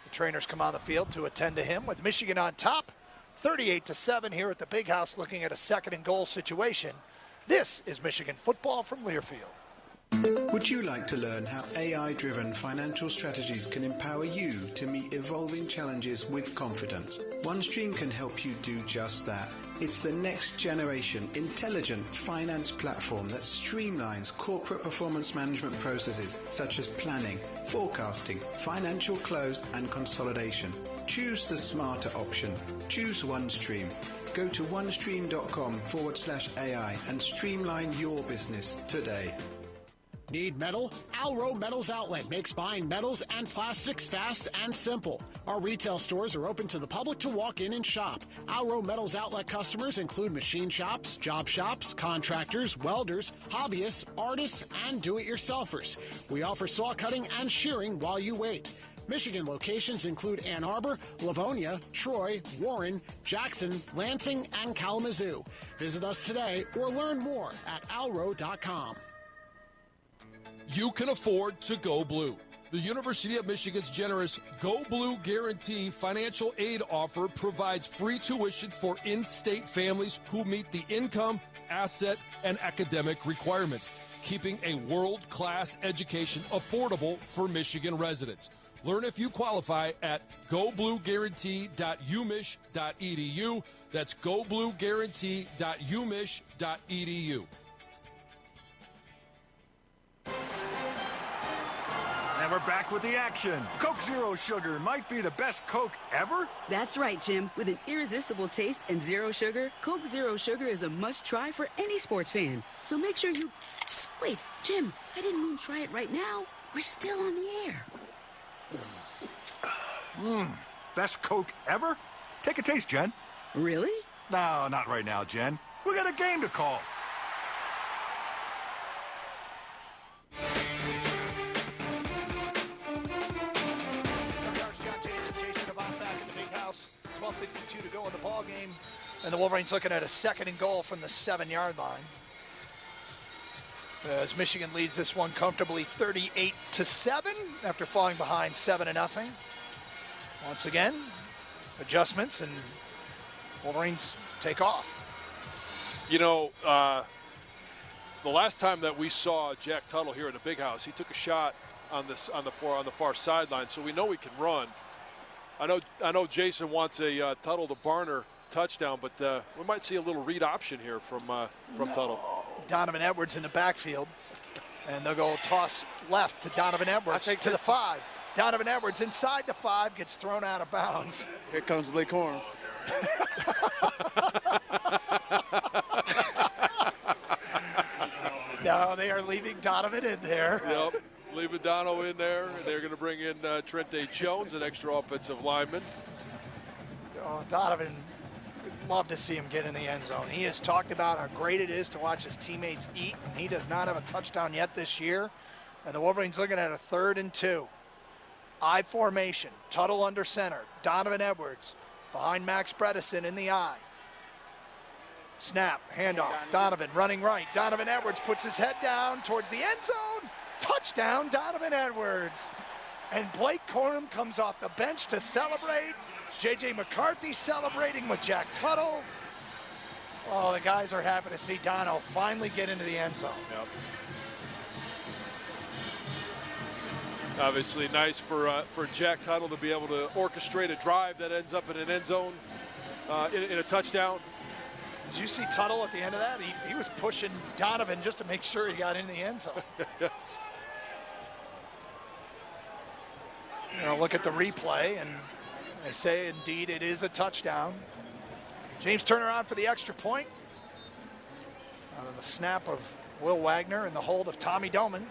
the trainers come on the field to attend to him with Michigan on top, 38-7 here at the Big House, looking at a 2nd and goal situation. This is Michigan football from Learfield. Would you like to learn how AI-driven financial strategies can empower you to meet evolving challenges with confidence? OneStream can help you do just that. It's the next generation intelligent finance platform that streamlines corporate performance management processes such as planning, forecasting, financial close, and consolidation. Choose the smarter option. Choose OneStream. Go to onestream.com/AI and streamline your business today. Need metal? Alro Metals Outlet makes buying metals and plastics fast and simple. Our retail stores are open to the public to walk in and shop. Alro Metals Outlet customers include machine shops, job shops, contractors, welders, hobbyists, artists, and do-it-yourselfers. We offer saw cutting and shearing while you wait. Michigan locations include Ann Arbor, Livonia, Troy, Warren, Jackson, Lansing, and Kalamazoo. Visit us today or learn more at alro.com. You can afford to go blue. The University of Michigan's generous Go Blue Guarantee financial aid offer provides free tuition for in-state families who meet the income, asset, and academic requirements, keeping a world-class education affordable for Michigan residents. Learn if you qualify at goblueguarantee.umich.edu. That's goblueguarantee.umich.edu. And we're back with the action. Coke Zero Sugar might be the best Coke ever. That's right, Jim. With an irresistible taste and zero sugar, Coke Zero Sugar is a must-try for any sports fan. So make sure you... Wait, Jim, I didn't mean try it right now. We're still on the air. Best Coke ever? Take a taste, Jen. Really? No, not right now, Jen. We got a game to call. Jason Avant back at the big house. 12:52 to go in the ball game. And the Wolverines looking at a 2nd and goal from the 7-yard line. As Michigan leads this one comfortably 38-7 after falling behind 7-0. Once again, adjustments and Wolverines take off. You know, the last time that we saw Jack Tuttle here at the big house, he took a shot on the far sideline, so we know he can run. I know Jason wants a Tuttle to Barner touchdown, but we might see a little read option here from Tuttle. Donovan Edwards in the backfield, and they'll go toss left to Donovan Edwards to the 5. Donovan Edwards inside the 5 gets thrown out of bounds. Here comes Blake Corum. No, they are leaving Donovan in there. Yep, leaving Dono in there. They're going to bring in Trente Jones, an extra offensive lineman. Oh, Donovan, love to see him get in the end zone. He has talked about how great it is to watch his teammates eat, and he does not have a touchdown yet this year. And the Wolverines looking at a 3rd and 2. I formation, Tuttle under center, Donovan Edwards behind Max Bredesen in the I. Snap, handoff, Donovan running right. Donovan Edwards puts his head down towards the end zone. Touchdown, Donovan Edwards. And Blake Corum comes off the bench to celebrate. J.J. McCarthy celebrating with Jack Tuttle. Oh, the guys are happy to see Dono finally get into the end zone. Yep. Obviously nice for Jack Tuttle to be able to orchestrate a drive that ends up in an end zone in a touchdown. Did you see Tuttle at the end of that? He was pushing Donovan just to make sure he got in the end zone. Yes. You know, look at the replay, and they say indeed it is a touchdown. James Turner on for the extra point. Out of the snap of Will Wagner and the hold of Tommy Doman.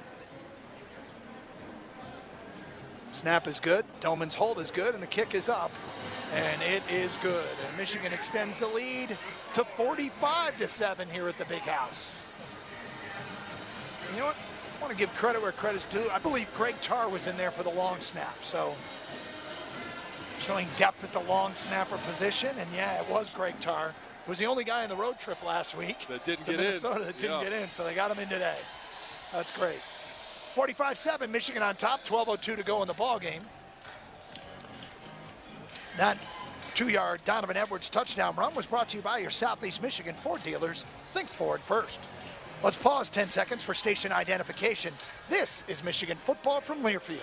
Snap is good, Doman's hold is good, and the kick is up. And it is good. And Michigan extends the lead to 45-7 here at the big house. And you know what? I want to give credit where credit's due. I believe Greg Tarr was in there for the long snap. So showing depth at the long snapper position. And yeah, it was Greg Tarr, who was the only guy on the road trip last week that didn't to get Minnesota in. That didn't get in. So they got him in today. That's great. 45-7, Michigan on top, 12:02 to go in the ball game. That 2-yard Donovan Edwards touchdown run was brought to you by your Southeast Michigan Ford dealers. Think Ford first. Let's pause 10 seconds for station identification. This is Michigan football from Learfield.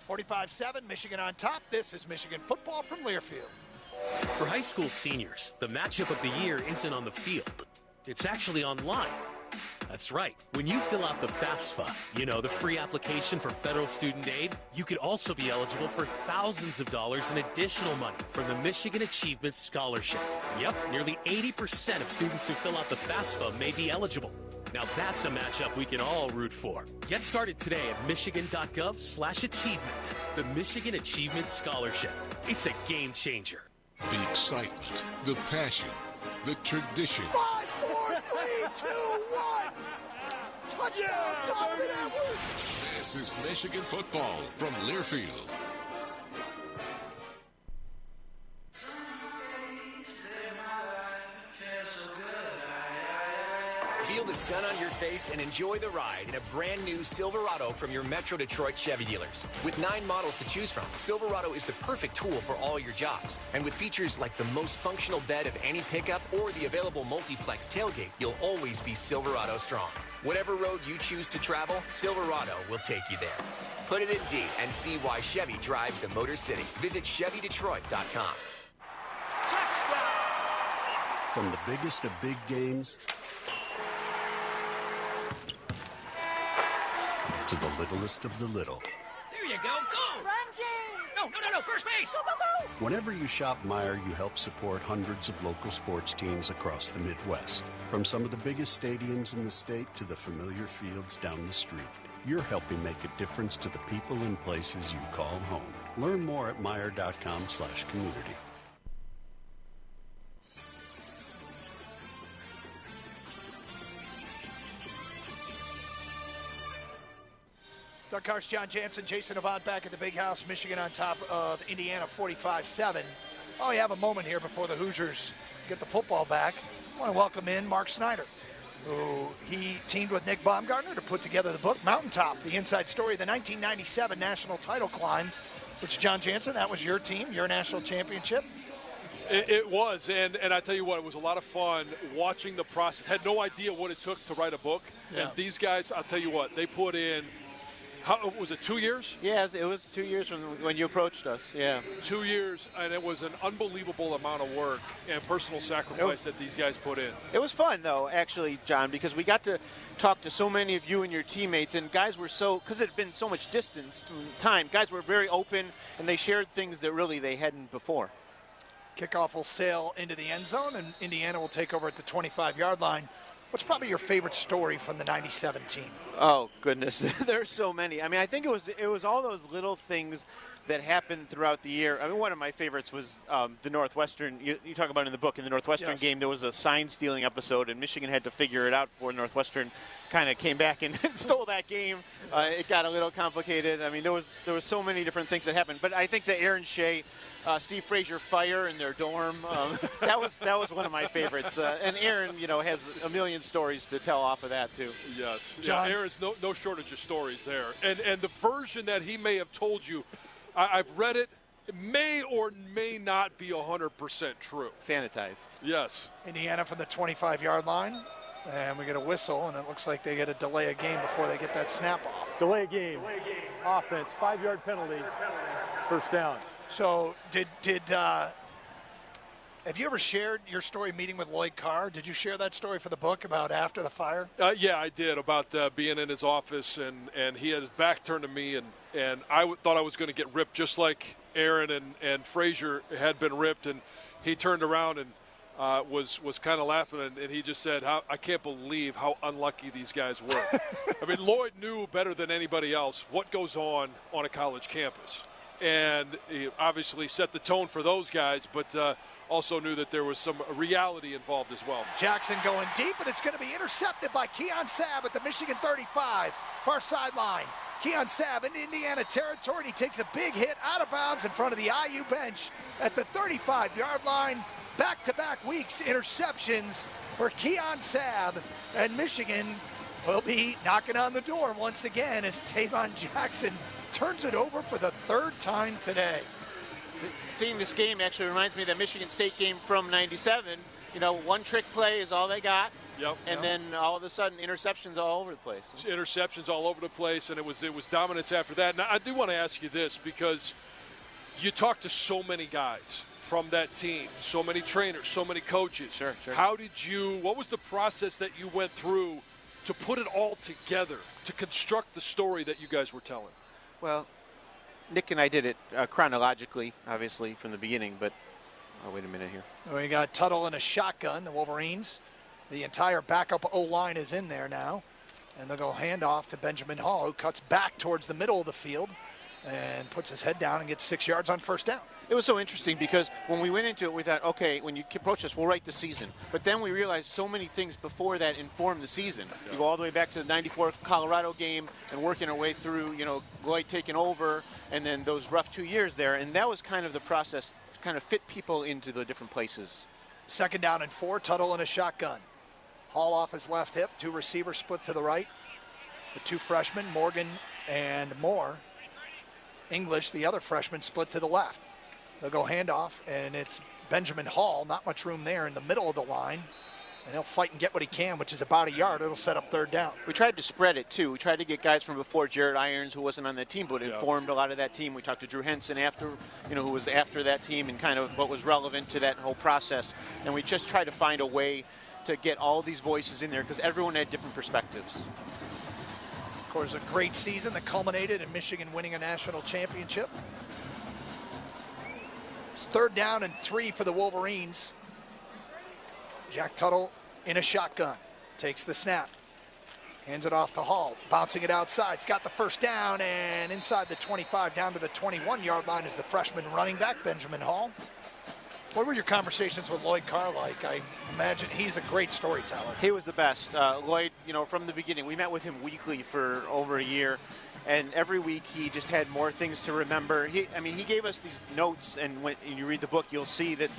.45-7, Michigan on top. This is Michigan football from Learfield. For high school seniors, the matchup of the year isn't on the field. It's actually online. That's right. When you fill out the FAFSA, the free application for federal student aid, you could also be eligible for thousands of dollars in additional money from the Michigan Achievement Scholarship. Yep, nearly 80% of students who fill out the FAFSA may be eligible. Now that's a matchup we can all root for. Get started today at michigan.gov/achievement. The Michigan Achievement Scholarship. It's a game changer. The excitement, the passion, the tradition. 5, 4, 3, 2, 1. Touchdown, Donovan Edwards. This is Michigan football from Learfield. Feel the sun on your face and enjoy the ride in a brand new Silverado from your Metro Detroit Chevy dealers. With 9 models to choose from, Silverado is the perfect tool for all your jobs. And with features like the most functional bed of any pickup or the available multi-flex tailgate, you'll always be Silverado strong. Whatever road you choose to travel, Silverado will take you there. Put it in D and see why Chevy drives the Motor City. Visit ChevyDetroit.com. From the biggest of big games to the littlest of the little. There you go. Go! Run, James! No, first base! Go, go, go! Whenever you shop Meijer, you help support hundreds of local sports teams across the Midwest. From some of the biggest stadiums in the state to the familiar fields down the street, you're helping make a difference to the people and places you call home. Learn more at Meijer.com/community. Doug Karsh, John Jansen, Jason Avant back at the Big House. Michigan on top of Indiana 45-7. Oh, we have a moment here before the Hoosiers get the football back. I want to welcome in Mark Snyder, who he teamed with Nick Baumgartner to put together the book Mountaintop, the inside story of the 1997 national title climb, which, John Jansen, that was your team, your national championship. It was, and I tell you what, it was a lot of fun watching the process. Had no idea what it took to write a book, and these guys, I'll tell you what, they put in. How, was it 2 years? Yes, it was 2 years from when you approached us, yeah. 2 years, and it was an unbelievable amount of work and personal sacrifice that these guys put in. It was fun, though, actually, John, because we got to talk to so many of you and your teammates, and guys were so, because it had been so much distance from time, guys were very open, and they shared things that really they hadn't before. Kickoff will sail into the end zone, and Indiana will take over at the 25-yard line. What's probably your favorite story from the 97 team? Oh, goodness. There's so many. I mean, I think it was all those little things that happened throughout the year. I mean, one of my favorites was the Northwestern. You talk about in the book, in the Northwestern game, there was a sign-stealing episode, and Michigan had to figure it out before Northwestern kind of came back and stole that game. It got a little complicated. I mean, there was so many different things that happened. But I think the Aaron Shea, Steve Frazier fire in their dorm, that was one of my favorites. And Aaron, has a million stories to tell off of that, too. Yes. John? Yeah, Aaron's no shortage of stories there. And the version that he may have told you, I've read it. It may or may not be 100% true. Sanitized. Yes. Indiana from the 25-yard line. And we get a whistle, and it looks like they get a delay of game before they get that snap off. Delay game. Offense. 5-yard penalty. First down. So have you ever shared your story meeting with Lloyd Carr? Did you share that story for the book about after the fire? Yeah, I did, about being in his office, and he had his back turned to me, and I thought I was going to get ripped just like Aaron and Frazier had been ripped, and he turned around and was kind of laughing, and he just said, I can't believe how unlucky these guys were. I mean, Lloyd knew better than anybody else what goes on a college campus. And he obviously set the tone for those guys, but also knew that there was some reality involved as well. Jackson going deep, and it's going to be intercepted by Keon Sabb at the Michigan 35, far sideline. Keon Sabb into Indiana territory, and he takes a big hit out of bounds in front of the IU bench at the 35-yard line. Back-to-back weeks interceptions for Keon Sabb, and Michigan will be knocking on the door once again as Tavon Jackson turns it over for the third time today. Seeing this game actually reminds me of the Michigan State game from '97. You know, one trick play is all they got. Yep. And then all of a sudden, interceptions all over the place. Interceptions all over the place, and it was dominance after that. Now, I do want to ask you this, because you talk to so many guys from that team, so many trainers, so many coaches. Sure. What was the process that you went through to put it all together, to construct the story that you guys were telling? Well, Nick and I did it chronologically, obviously, from the beginning, but wait a minute here. We got Tuttle in a shotgun, the Wolverines. The entire backup O-line is in there now. And they'll go handoff to Benjamin Hall, who cuts back towards the middle of the field and puts his head down and gets 6 yards on first down. It was so interesting because when we went into it, we thought, okay, when you approach us, we'll write the season. But then we realized so many things before that informed the season. Yeah. You go all the way back to the '94 Colorado game and working our way through, you know, Lloyd taking over and then those rough 2 years there. And that was kind of the process to kind of fit people into the different places. 2nd down and 4, Tuttle in a shotgun. Hall off his left hip, 2 receivers split to the right. The 2 freshmen, Morgan and Moore. English, the other freshman, split to the left. They'll go handoff, and it's Benjamin Hall. Not much room there in the middle of the line. And he'll fight and get what he can, which is about a yard. It'll set up 3rd down. We tried to spread it, too. We tried to get guys from before, Jared Irons, who wasn't on that team, but informed a lot of that team. We talked to Drew Henson after, you know, who was after that team and kind of what was relevant to that whole process. And we just tried to find a way to get all these voices in there because everyone had different perspectives. Of course, a great season that culminated in Michigan winning a national championship. It's 3rd down and 3 for the Wolverines. Jack Tuttle in a shotgun. Takes the snap. Hands it off to Hall. Bouncing it outside. He's got the 1st down, and inside the 25 down to the 21-yard line is the freshman running back, Benjamin Hall. What were your conversations with Lloyd Carr like? I imagine he's a great storyteller. He was the best. Lloyd, you know, from the beginning, we met with him weekly for over a year. And every week he just had more things to remember. He gave us these notes, and when you read the book, you'll see that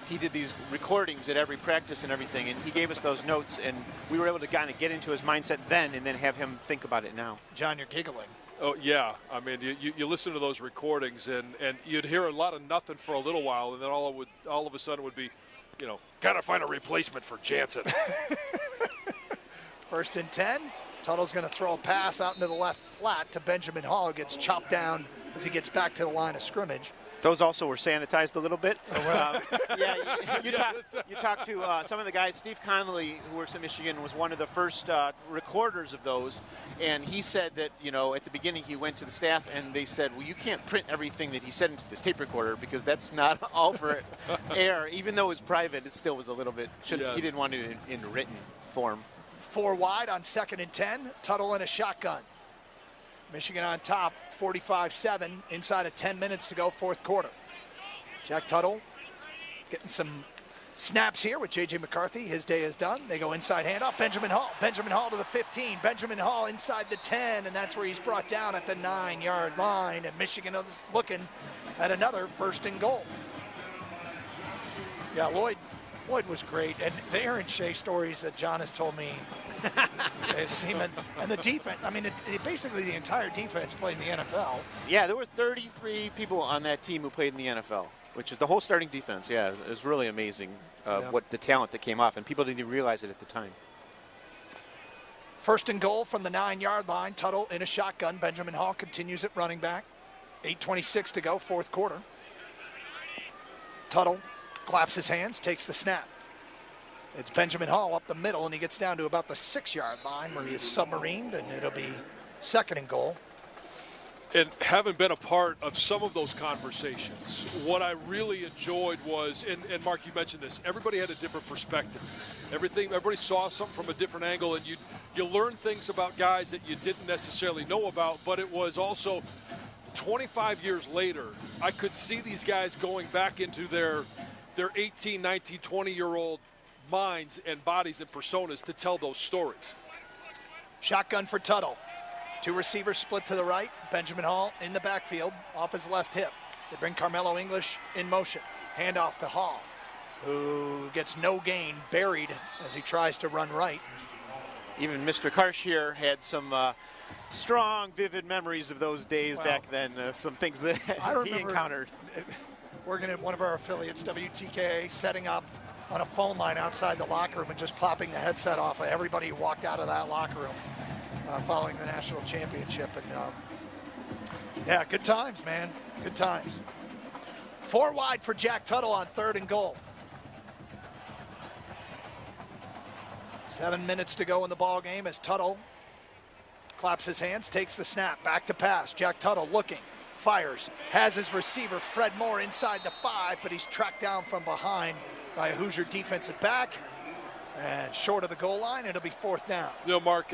he did these recordings at every practice and everything, and he gave us those notes, and we were able to kind of get into his mindset then and then have him think about it now. John, you're giggling. Oh, yeah. I mean, you listen to those recordings, and you'd hear a lot of nothing for a little while, and then all of a sudden would be, you know, got to find a replacement for Jansen. 1st and 10. Tuttle's going to throw a pass out into the left flat to Benjamin Hall, who gets chopped down as he gets back to the line of scrimmage. Those also were sanitized a little bit. You talk to some of the guys. Steve Connolly, who works at Michigan, was one of the first recorders of those, and he said that, you know, at the beginning he went to the staff and they said, well, you can't print everything that he said into this tape recorder because that's not all for air. Even though it was private, it still was a little bit. He didn't want it in written form. 4 wide on 2nd and 10. Tuttle in a shotgun. Michigan on top, 45-7, inside of 10 minutes to go, 4th quarter. Jack Tuttle getting some snaps here with J.J. McCarthy. His day is done. They go inside handoff. Benjamin Hall to the 15. Benjamin Hall inside the 10, and that's where he's brought down at the 9-yard line. And Michigan is looking at another 1st and goal. Yeah, Lloyd was great. And the Aaron Shea stories that John has told me, and the defense, I mean, basically the entire defense played in the NFL. Yeah, there were 33 people on that team who played in the NFL, which is the whole starting defense. Yeah, it was really amazing what the talent that came off, and people didn't even realize it at the time. 1st and goal from the 9-yard line. Tuttle in a shotgun. Benjamin Hall continues at running back. 8:26 to go, 4th quarter. Tuttle claps his hands, takes the snap. It's Benjamin Hall up the middle, and he gets down to about the 6-yard line where he is submarined, and it'll be 2nd and goal. And having been a part of some of those conversations, what I really enjoyed was, and Mark, you mentioned this, everybody had a different perspective. Everybody saw something from a different angle, and you learn things about guys that you didn't necessarily know about, but it was also 25 years later, I could see these guys going back into their 18, 19, 20-year-old minds and bodies and personas to tell those stories. Shotgun for Tuttle. 2 receivers split to the right. Benjamin Hall in the backfield off his left hip. They bring Carmelo English in motion. Handoff to Hall, who gets no gain, buried as he tries to run right. even Mr. Karshier had some strong, vivid memories of those days back then, some things that he encountered. Working at one of our affiliates, WTKA, setting up on a phone line outside the locker room and just plopping the headset off of everybody who walked out of that locker room following the national championship. And yeah, good times, man. Good times. 4 wide for Jack Tuttle on 3rd and goal. 7 minutes to go in the ball game as Tuttle claps his hands, takes the snap, back to pass. Jack Tuttle looking, fires, has his receiver Fred Moore inside the 5, but he's tracked down from behind by a Hoosier defensive back. And short of the goal line, it'll be 4th down. You know, Mark,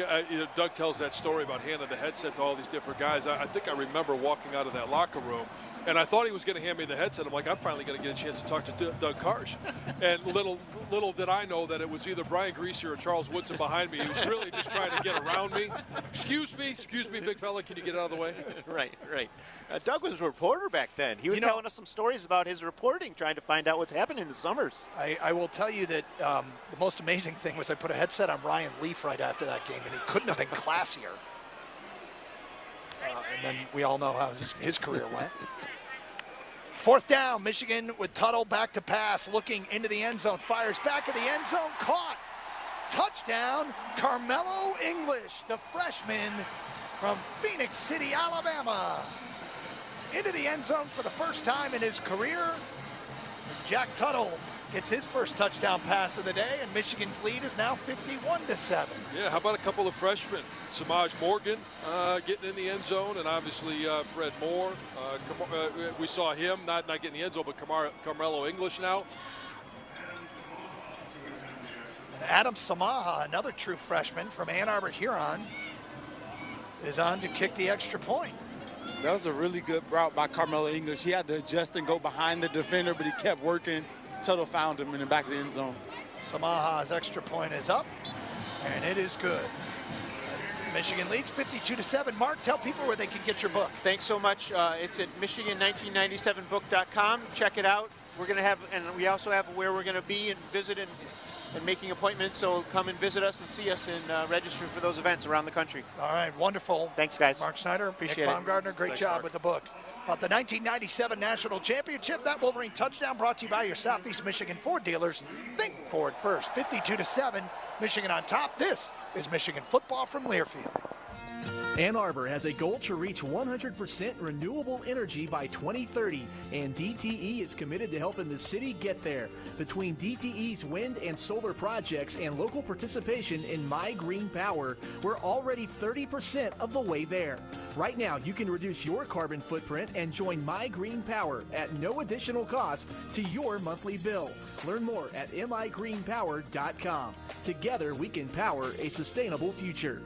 Doug tells that story about handing the headset to all these different guys. I think I remember walking out of that locker room, and I thought he was going to hand me the headset. I'm like, I'm finally going to get a chance to talk to Doug Karsh. And little did I know that it was either Brian Greaser or Charles Woodson behind me. He was really just trying to get around me. Excuse me, big fella. Can you get out of the way? Right. Doug was a reporter back then. He was telling us some stories about his reporting, trying to find out what's happening in the summers. I will tell you that the most amazing thing was I put a headset on Ryan Leaf right after that game, and he couldn't have been classier. And then we all know how his career went. 4th down, Michigan with Tuttle back to pass, looking into the end zone, fires back of the end zone, caught. Touchdown, Carmelo English, the freshman from Phoenix City, Alabama. Into the end zone for the first time in his career. Jack Tuttle gets his first touchdown pass of the day, and Michigan's lead is now 51-7. Yeah, how about a couple of freshmen? Samaj Morgan getting in the end zone, and obviously Fred Moore. We saw him not getting the end zone, but Carmelo English now. And Adam Samaha, another true freshman from Ann Arbor, Huron, is on to kick the extra point. That was a really good route by Carmelo English. He had to adjust and go behind the defender, but he kept working. Tuttle found him in the back of the end zone. Samaha's extra point is up, and it is good. Michigan leads 52-7. Mark, tell people where they can get your book. Thanks so much. It's at Michigan1997book.com. Check it out. We're going to have, and we also have where we're going to be and visit and making appointments. So come and visit us and see us and register for those events around the country. All right, wonderful. Thanks, guys. Mark Schneider, appreciate Nick it. Baumgartner, great Thanks, job Mark. with the book. About the 1997 National Championship, that Wolverine touchdown brought to you by your Southeast Michigan Ford dealers. Think Ford first. 52-7, Michigan on top. This is Michigan football from Learfield. Ann Arbor has a goal to reach 100% renewable energy by 2030, and DTE is committed to helping the city get there. Between DTE's wind and solar projects and local participation in My Green Power, we're already 30% of the way there. Right now, you can reduce your carbon footprint and join My Green Power at no additional cost to your monthly bill. Learn more at migreenpower.com. Together, we can power a sustainable future.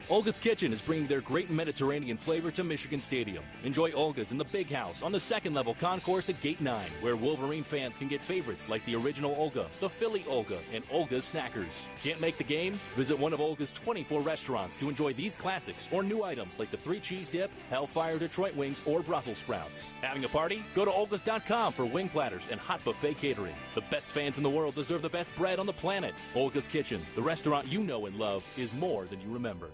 Olga's Kitchen is bringing their great Mediterranean flavor to Michigan Stadium. Enjoy Olga's in the Big House on the second-level concourse at Gate 9, where Wolverine fans can get favorites like the original Olga, the Philly Olga, and Olga's Snackers. Can't make the game? Visit one of Olga's 24 restaurants to enjoy these classics or new items like the 3-cheese dip, Hellfire Detroit wings, or Brussels sprouts. Having a party? Go to Olga's.com for wing platters and hot buffet catering. The best fans in the world deserve the best bread on the planet. Olga's Kitchen, the restaurant you know and love, is more than you remember.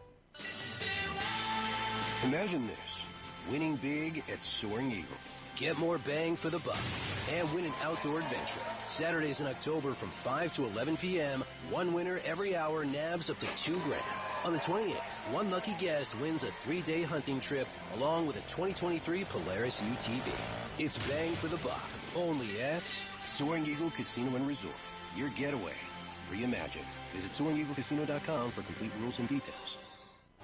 Imagine this, winning big at Soaring Eagle. Get more bang for the buck and win an outdoor adventure. Saturdays in October from 5 to 11 p.m., one winner every hour nabs up to $2,000. On the 28th, one lucky guest wins a 3-day hunting trip along with a 2023 Polaris UTV. It's bang for the buck, only at Soaring Eagle Casino and Resort. Your getaway reimagined. Visit SoaringEagleCasino.com for complete rules and details.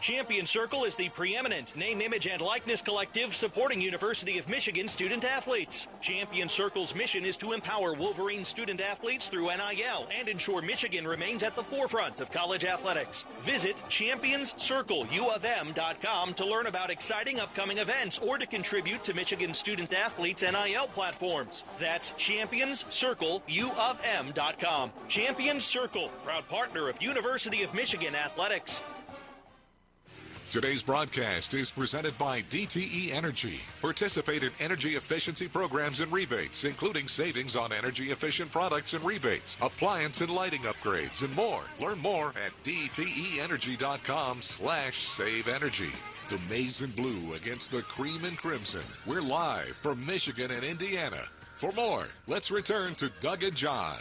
Champion Circle is the preeminent name, image, and likeness collective supporting University of Michigan student athletes. Champion Circle's mission is to empower Wolverine student athletes through NIL and ensure Michigan remains at the forefront of college athletics. Visit championscircleufm.com to learn about exciting upcoming events or to contribute to Michigan student athletes' NIL platforms. That's championscircleufm.com. Champions Circle, proud partner of University of Michigan Athletics. Today's broadcast is presented by DTE Energy. Participate in energy efficiency programs and rebates, including savings on energy-efficient products and rebates, appliance and lighting upgrades, and more. Learn more at dteenergy.com/save-energy. The Maize and Blue against the Cream and Crimson. We're live from Michigan and Indiana. For more, let's return to Doug and John.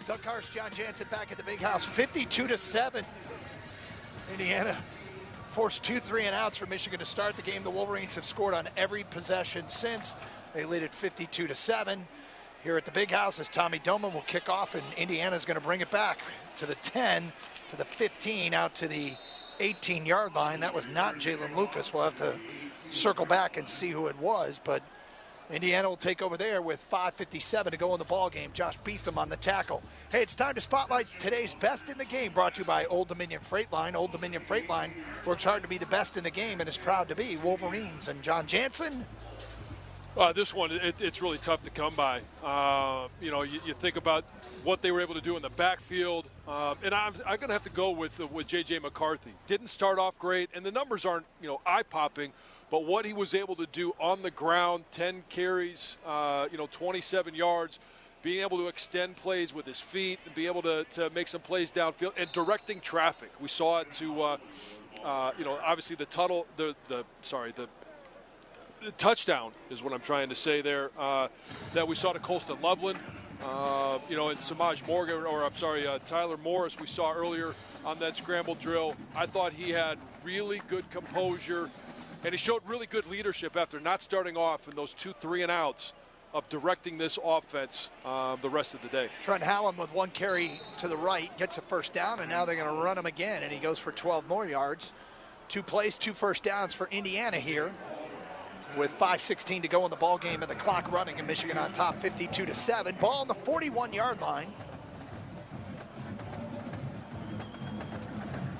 Doug Karst, John Jansen back at the big house, 52-7. Indiana forced 2 3-and-outs for Michigan to start the game. The Wolverines have scored on every possession since. They lead at 52-7. Here at the big house as Tommy Doman will kick off, and Indiana's going to bring it back to the 10, to the 15, out to the 18-yard line. That was not Jalen Lucas. We'll have to circle back and see who it was, but Indiana will take over there with 5:57 to go in the ball game. Josh Beetham on the tackle. Hey, it's time to spotlight today's best in the game, brought to you by Old Dominion Freight Line. Old Dominion Freight Line works hard to be the best in the game and is proud to be Wolverines. And John Jansen? This one, it's really tough to come by. You think about what they were able to do in the backfield, and I'm going to have to go with J.J. McCarthy. Didn't start off great, and the numbers aren't eye-popping, but what he was able to do on the ground, 10 carries, 27 yards, being able to extend plays with his feet, and be able to make some plays downfield, and directing traffic. We saw it to, obviously the touchdown is what I'm trying to say there, that we saw to Colston Loveland, and Samaj Morgan, Tyler Morris we saw earlier on that scramble drill. I thought he had really good composure, and he showed really good leadership after not starting off in those 2 3-and-outs of directing this offense the rest of the day. Trent Hallam with 1 carry to the right gets a first down, and now they're going to run him again, and he goes for 12 more yards. 2 plays, 2 first downs for Indiana here, with 5:16 to go in the ball game and the clock running, and Michigan on top 52-7. Ball on the 41-yard line.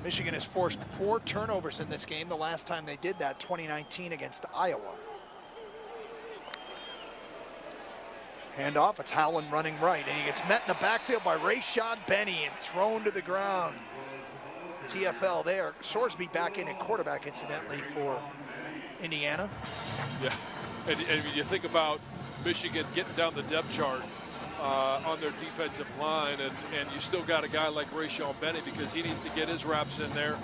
Michigan has forced 4 turnovers in this game. The last time they did that, 2019 against Iowa. Handoff, it's Howland running right, and he gets met in the backfield by Rayshon Benny and thrown to the ground. TFL there. Sorsby back in at quarterback, incidentally, for Indiana. Yeah, and you think about Michigan getting down the depth chart on their defensive line, and you still got a guy like Rayshon Benny because he needs to get his reps in there.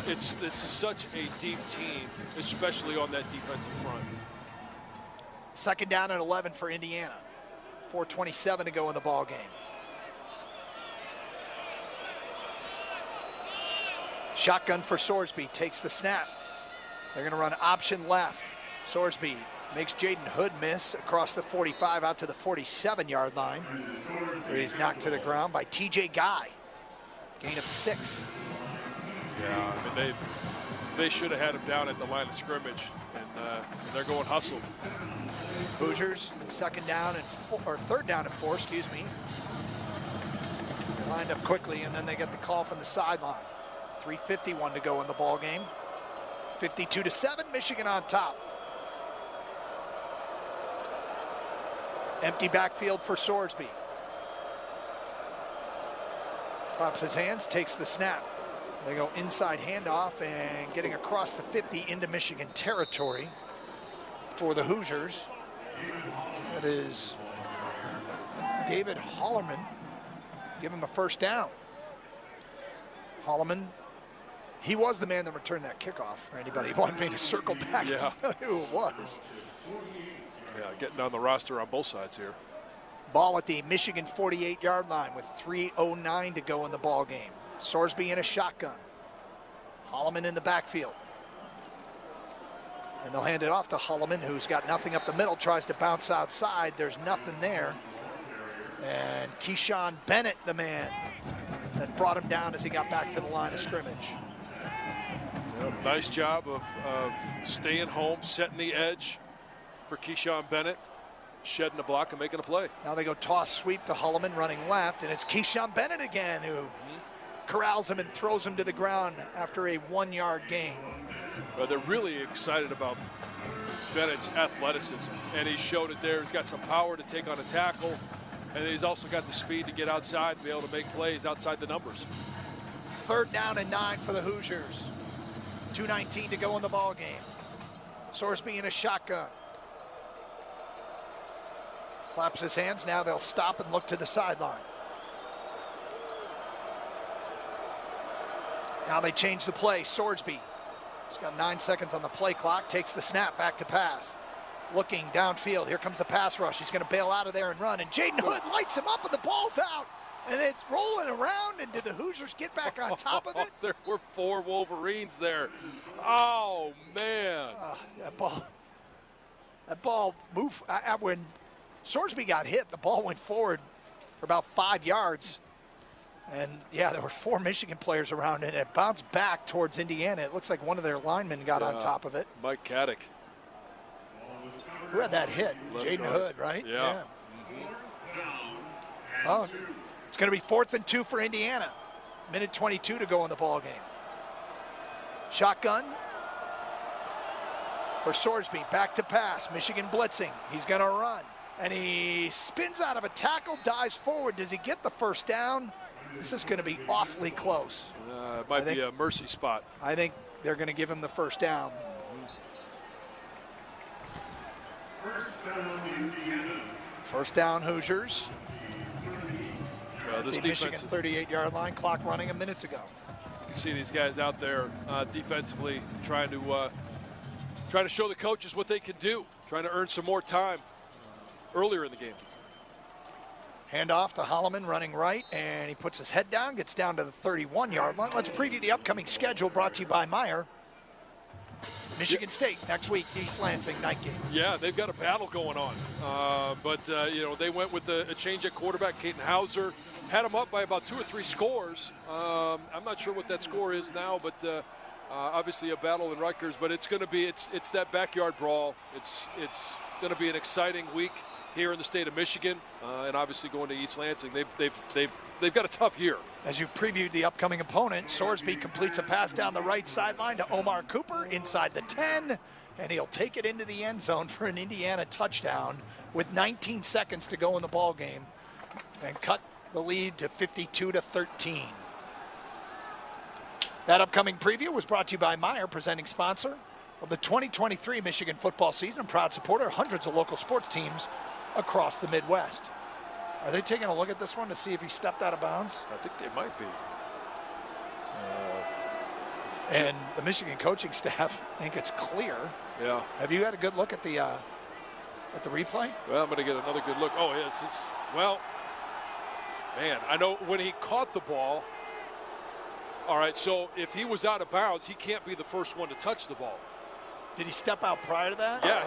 This is such a deep team, especially on that defensive front. Second down and 11 for Indiana. 4:27 to go in the ball game. Shotgun for Sorsby, takes the snap. They're going to run option left. Sorsby makes Jaden Hood miss across the 45 out to the 47-yard line, where he's knocked to the ground by TJ Guy. Gain of 6. Yeah, I mean, they should have had him down at the line of scrimmage, and they're going hustle. Hoosiers, third down and 4, excuse me. They lined up quickly, and then they get the call from the sideline. 3:51 to go in the ball game. 52-7, Michigan on top. Empty backfield for Sorsby. Claps his hands, takes the snap. They go inside handoff and getting across the 50 into Michigan territory for the Hoosiers. That is David Hollerman. Give him a first down. Hollerman, he was the man that returned that kickoff for anybody who wanted me to circle back and tell you who it was. Yeah, getting on the roster on both sides here. Ball at the Michigan 48-yard line with 3:09 to go in the ball game. Sorsby in a shotgun. Holloman in the backfield. And they'll hand it off to Holloman, who's got nothing up the middle, tries to bounce outside. There's nothing there. And Keyshawn Bennett, the man that brought him down as he got back to the line of scrimmage. Yep, nice job of staying home, setting the edge for Keyshawn Bennett, shedding the block and making a play. Now they go toss sweep to Holloman running left, and it's Keyshawn Bennett again who corrals him and throws him to the ground after a 1-yard gain. Well, they're really excited about Bennett's athleticism, and he showed it there. He's got some power to take on a tackle, and he's also got the speed to get outside and be able to make plays outside the numbers. 3rd down and 9 for the Hoosiers. 2:19 to go in the ball game. Sorsby in a shotgun. Claps his hands. Now they'll stop and look to the sideline. Now they change the play. Sorsby. He's got 9 seconds on the play clock. Takes the snap, back to pass. Looking downfield. Here comes the pass rush. He's going to bail out of there and run. And Jaden Hood lights him up and the ball's out. And it's rolling around. And do the Hoosiers get back on top of it? There were 4 Wolverines there. Oh, man. That ball moved. When Sorsby got hit, the ball went forward for about 5 yards. And, yeah, there were 4 Michigan players around it. It bounced back towards Indiana. It looks like one of their linemen got on top of it. Mike Caddick. Who had that hit? Jaden Hood, right? Yeah. Oh, it's going to be 4th and 2 for Indiana. Minute 22 to go in the ball game. Shotgun for Sorsby. Back to pass. Michigan blitzing. He's going to run. And he spins out of a tackle, dives forward. Does he get the first down? This is going to be awfully close. It might be a mercy spot. I think they're going to give him the first down. First down, Hoosiers. This the Michigan 38-yard line, clock running a minute to go. You can see these guys out there defensively trying to show the coaches what they can do, trying to earn some more time earlier in the game. Handoff to Holloman running right, and he puts his head down, gets down to the 31-yard line. Let's preview the upcoming schedule brought to you by Meyer. Michigan State next week, East Lansing night game. Yeah, they've got a battle going on. But they went with a change at quarterback. Caden Hauser had them up by about 2 or 3 scores. I'm not sure what that score is now, but obviously a battle in Rutgers. But it's going to be it's that backyard brawl. It's going to be an exciting week here in the state of Michigan, and obviously going to East Lansing. They've got a tough year. As you previewed the upcoming opponent, Sorsby completes a pass down the right sideline to Omar Cooper inside the 10, and he'll take it into the end zone for an Indiana touchdown with 19 seconds to go in the ball game and cut the lead to 52-13. That upcoming preview was brought to you by Meyer, presenting sponsor of the 2023 Michigan football season, proud supporter of hundreds of local sports teams across the Midwest. Are they taking a look at this one to see if he stepped out of bounds? I think they might be. And the Michigan coaching staff think it's clear. Yeah. Have you had a good look at the replay? Well, I'm going to get another good look. Oh, yes. Man, I know when he caught the ball. All right, so if he was out of bounds, he can't be the first one to touch the ball. Did he step out prior to that? Yeah.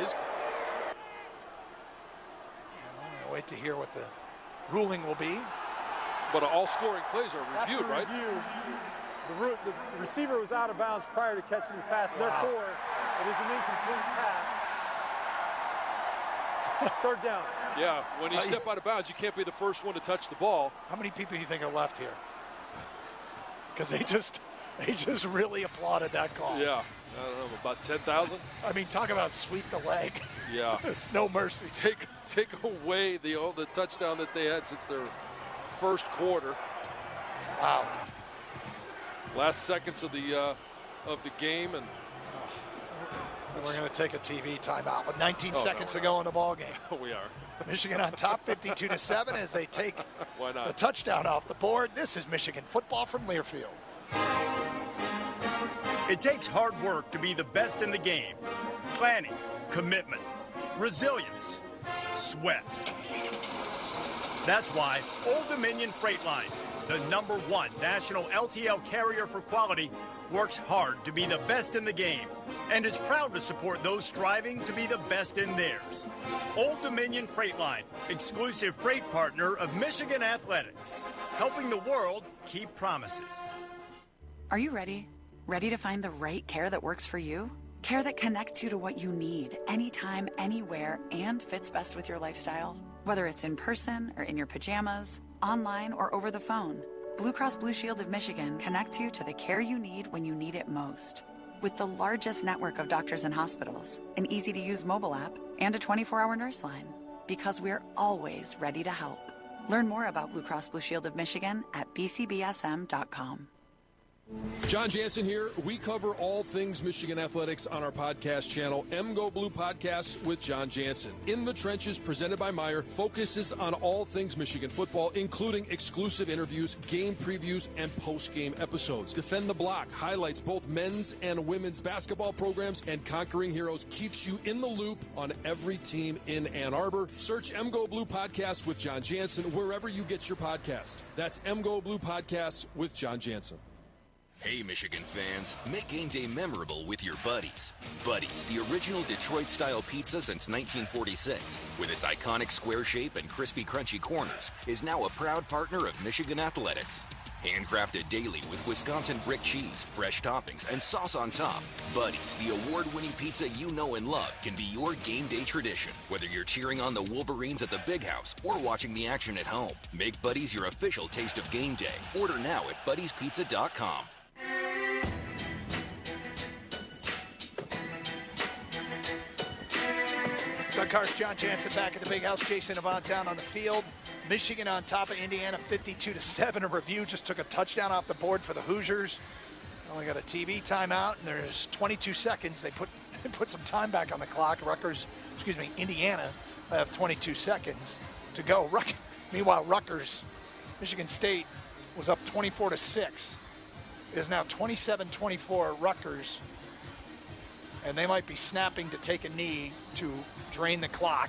I'll wait to hear what the ruling will be. But all scoring plays are reviewed, right? The receiver was out of bounds prior to catching the pass. Wow. Therefore, it is an incomplete pass. 3rd down. Yeah, when you step out of bounds, you can't be the first one to touch the ball. How many people do you think are left here? Because they just really applauded that call. Yeah, I don't know, about 10,000? I mean, talk about sweep the leg. Yeah. There's no mercy. Take away the touchdown that they had since their first quarter. Wow. Last seconds of the game, and we're going to take a TV timeout with 19 seconds to go in the ball game. We are. Michigan on top, 52-7, as they take Why not? the touchdown off the board. This is Michigan football from Learfield. It takes hard work to be the best in the game. Planning, commitment, resilience, sweat. That's why Old Dominion Freight Line, the #1 national LTL carrier for quality, works hard to be the best in the game and is proud to support those striving to be the best in theirs. Old Dominion Freight Line, exclusive freight partner of Michigan Athletics, helping the world keep promises. Are you ready? Ready to find the right care that works for you? Care that connects you to what you need, anytime, anywhere, and fits best with your lifestyle? Whether it's in person or in your pajamas, online or over the phone, Blue Cross Blue Shield of Michigan connects you to the care you need when you need it most. With the largest network of doctors and hospitals, an easy-to-use mobile app, and a 24-hour nurse line. Because we're always ready to help. Learn more about Blue Cross Blue Shield of Michigan at bcbsm.com. John Jansen here. We cover all things Michigan athletics on our podcast channel, MGO Blue Podcasts with John Jansen. In the Trenches, presented by Meyer, focuses on all things Michigan football, including exclusive interviews, game previews, and post-game episodes. Defend the Block highlights both men's and women's basketball programs, and Conquering Heroes keeps you in the loop on every team in Ann Arbor. Search MGO Blue Podcasts with John Jansen wherever you get your podcast. That's MGO Blue Podcasts with John Jansen. Hey, Michigan fans, make game day memorable with your Buddies. Buddies, the original Detroit-style pizza since 1946, with its iconic square shape and crispy, crunchy corners, is now a proud partner of Michigan athletics. Handcrafted daily with Wisconsin brick cheese, fresh toppings, and sauce on top, Buddies, the award-winning pizza you know and love, can be your game day tradition. Whether you're cheering on the Wolverines at the Big House or watching the action at home, make Buddies your official taste of game day. Order now at buddiespizza.com. Doug Karsch, John Jansen back at the Big House. Jason Avant down on the field. Michigan on top of Indiana, 52-7. A review just took a touchdown off the board for the Hoosiers. Only got a TV timeout, and there's 22 seconds. They put some time back on the clock. Indiana have 22 seconds to go. Meanwhile, Rutgers, Michigan State was up 24-6. It is now 27-24 Rutgers. And they might be snapping to take a knee to drain the clock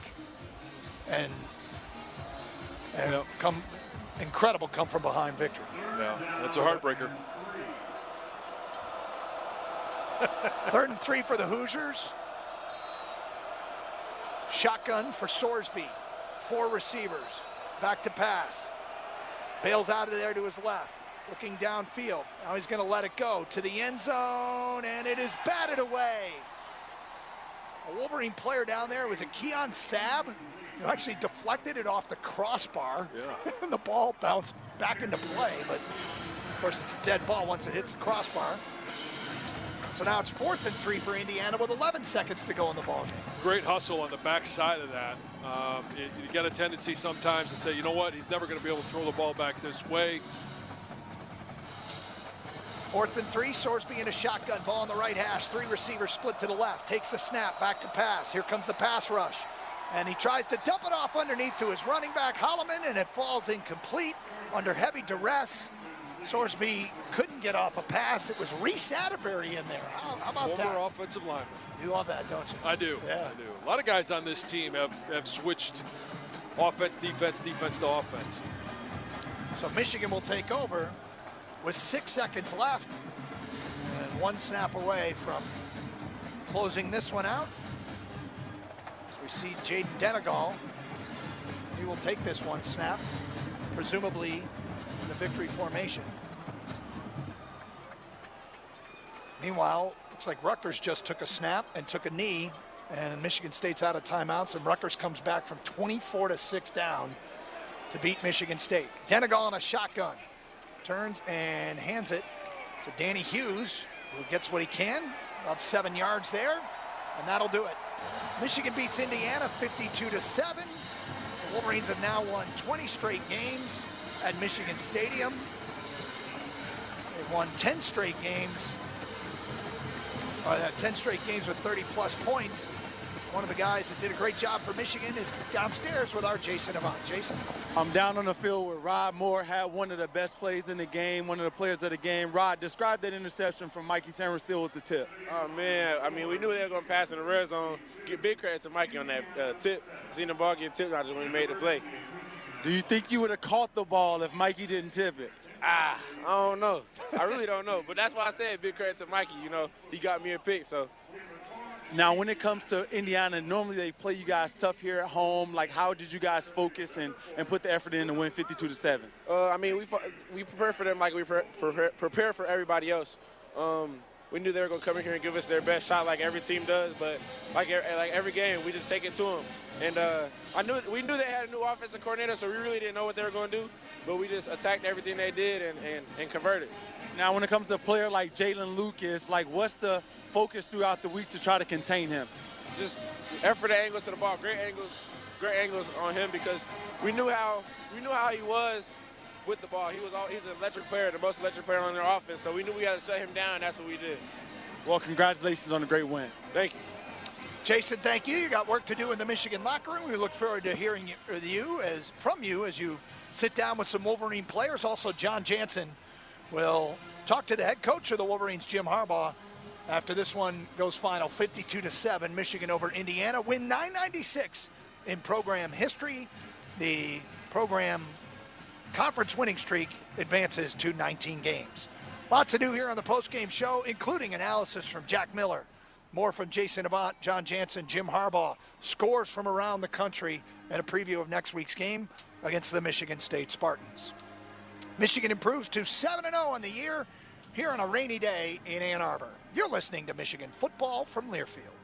and come from behind victory. Yeah, that's a heartbreaker. 3rd and 3 for the Hoosiers. Shotgun for Sorsby. 4 receivers. Back to pass. Bails out of there to his left. Looking downfield. Now he's going to let it go to the end zone, and it is batted away. A Wolverine player down there was a Keon Sabb, who actually deflected it off the crossbar. Yeah. And the ball bounced back into play, but of course it's a dead ball once it hits the crossbar. So now it's 4th and 3 for Indiana with 11 seconds to go in the ballgame. Great hustle on the backside of that. You get a tendency sometimes to say, you know what, he's never going to be able to throw the ball back this way. 4th and 3, Sorsby in a shotgun, ball on the right hash, 3 receivers split to the left, takes the snap, back to pass. Here comes the pass rush, and he tries to dump it off underneath to his running back, Holloman, and it falls incomplete under heavy duress. Sorsby couldn't get off a pass. It was Reese Atterbury in there. How about that? Former offensive lineman. You love that, don't you? I do. Yeah. I do. A lot of guys on this team have switched offense, defense to offense. So Michigan will take over with 6 seconds left and 1 snap away from closing this one out. As we see Jaden Denegal, he will take this 1 snap, presumably in the victory formation. Meanwhile, looks like Rutgers just took a snap and took a knee, and Michigan State's out of timeouts, and Rutgers comes back from 24-6 down to beat Michigan State. Denegal on a shotgun. Turns and hands it to Danny Hughes, who gets what he can, about 7 yards there, and that'll do it. Michigan beats Indiana 52-7. The Wolverines have now won 20 straight games at Michigan Stadium. They've won 10 straight games, 10 straight games with 30-plus points. One of the guys that did a great job for Michigan is downstairs with our Jason Avant. Jason? I'm down on the field where Rod Moore had one of the best plays in the game, one of the players of the game. Rod, describe that interception from Mikey Samuel with the tip. Oh, man. I mean, we knew they were going to pass in the red zone. Give big credit to Mikey on that tip. Seeing the ball get tipped out just when he made the play. Do you think you would have caught the ball if Mikey didn't tip it? I don't know. I really don't know. But that's why I said big credit to Mikey. You know, he got me a pick, so. Now, when it comes to Indiana, normally they play you guys tough here at home. Like, how did you guys focus and put the effort in to win 52-7? I mean, we prepare for them like we prepare for everybody else. We knew they were going to come in here and give us their best shot like every team does, but like every game, we just take it to them. And we knew they had a new offensive coordinator, so we really didn't know what they were going to do, but we just attacked everything they did and converted. Now, when it comes to a player like Jalen Lucas, like, what's the focus throughout the week to try to contain him? Just effort angles to the ball, great angles on him, because we knew how he was with the ball. He's an electric player, the most electric player on their offense. So we knew we had to shut him down. That's what we did. Well, congratulations on a great win. Thank you. Jason, thank you. You got work to do in the Michigan locker room. We look forward to hearing from you as you sit down with some Wolverine players. Also, John Jansen will talk to the head coach of the Wolverines, Jim Harbaugh, after this one goes final 52-7. Michigan over Indiana. Win 996 in program history. The program conference winning streak advances to 19 games. Lots to do here on the post-game show, including analysis from Jack Miller. More from Jason Avant, John Jansen, Jim Harbaugh. Scores from around the country and a preview of next week's game against the Michigan State Spartans. Michigan improves to 7-0 on the year here on a rainy day in Ann Arbor. You're listening to Michigan Football from Learfield.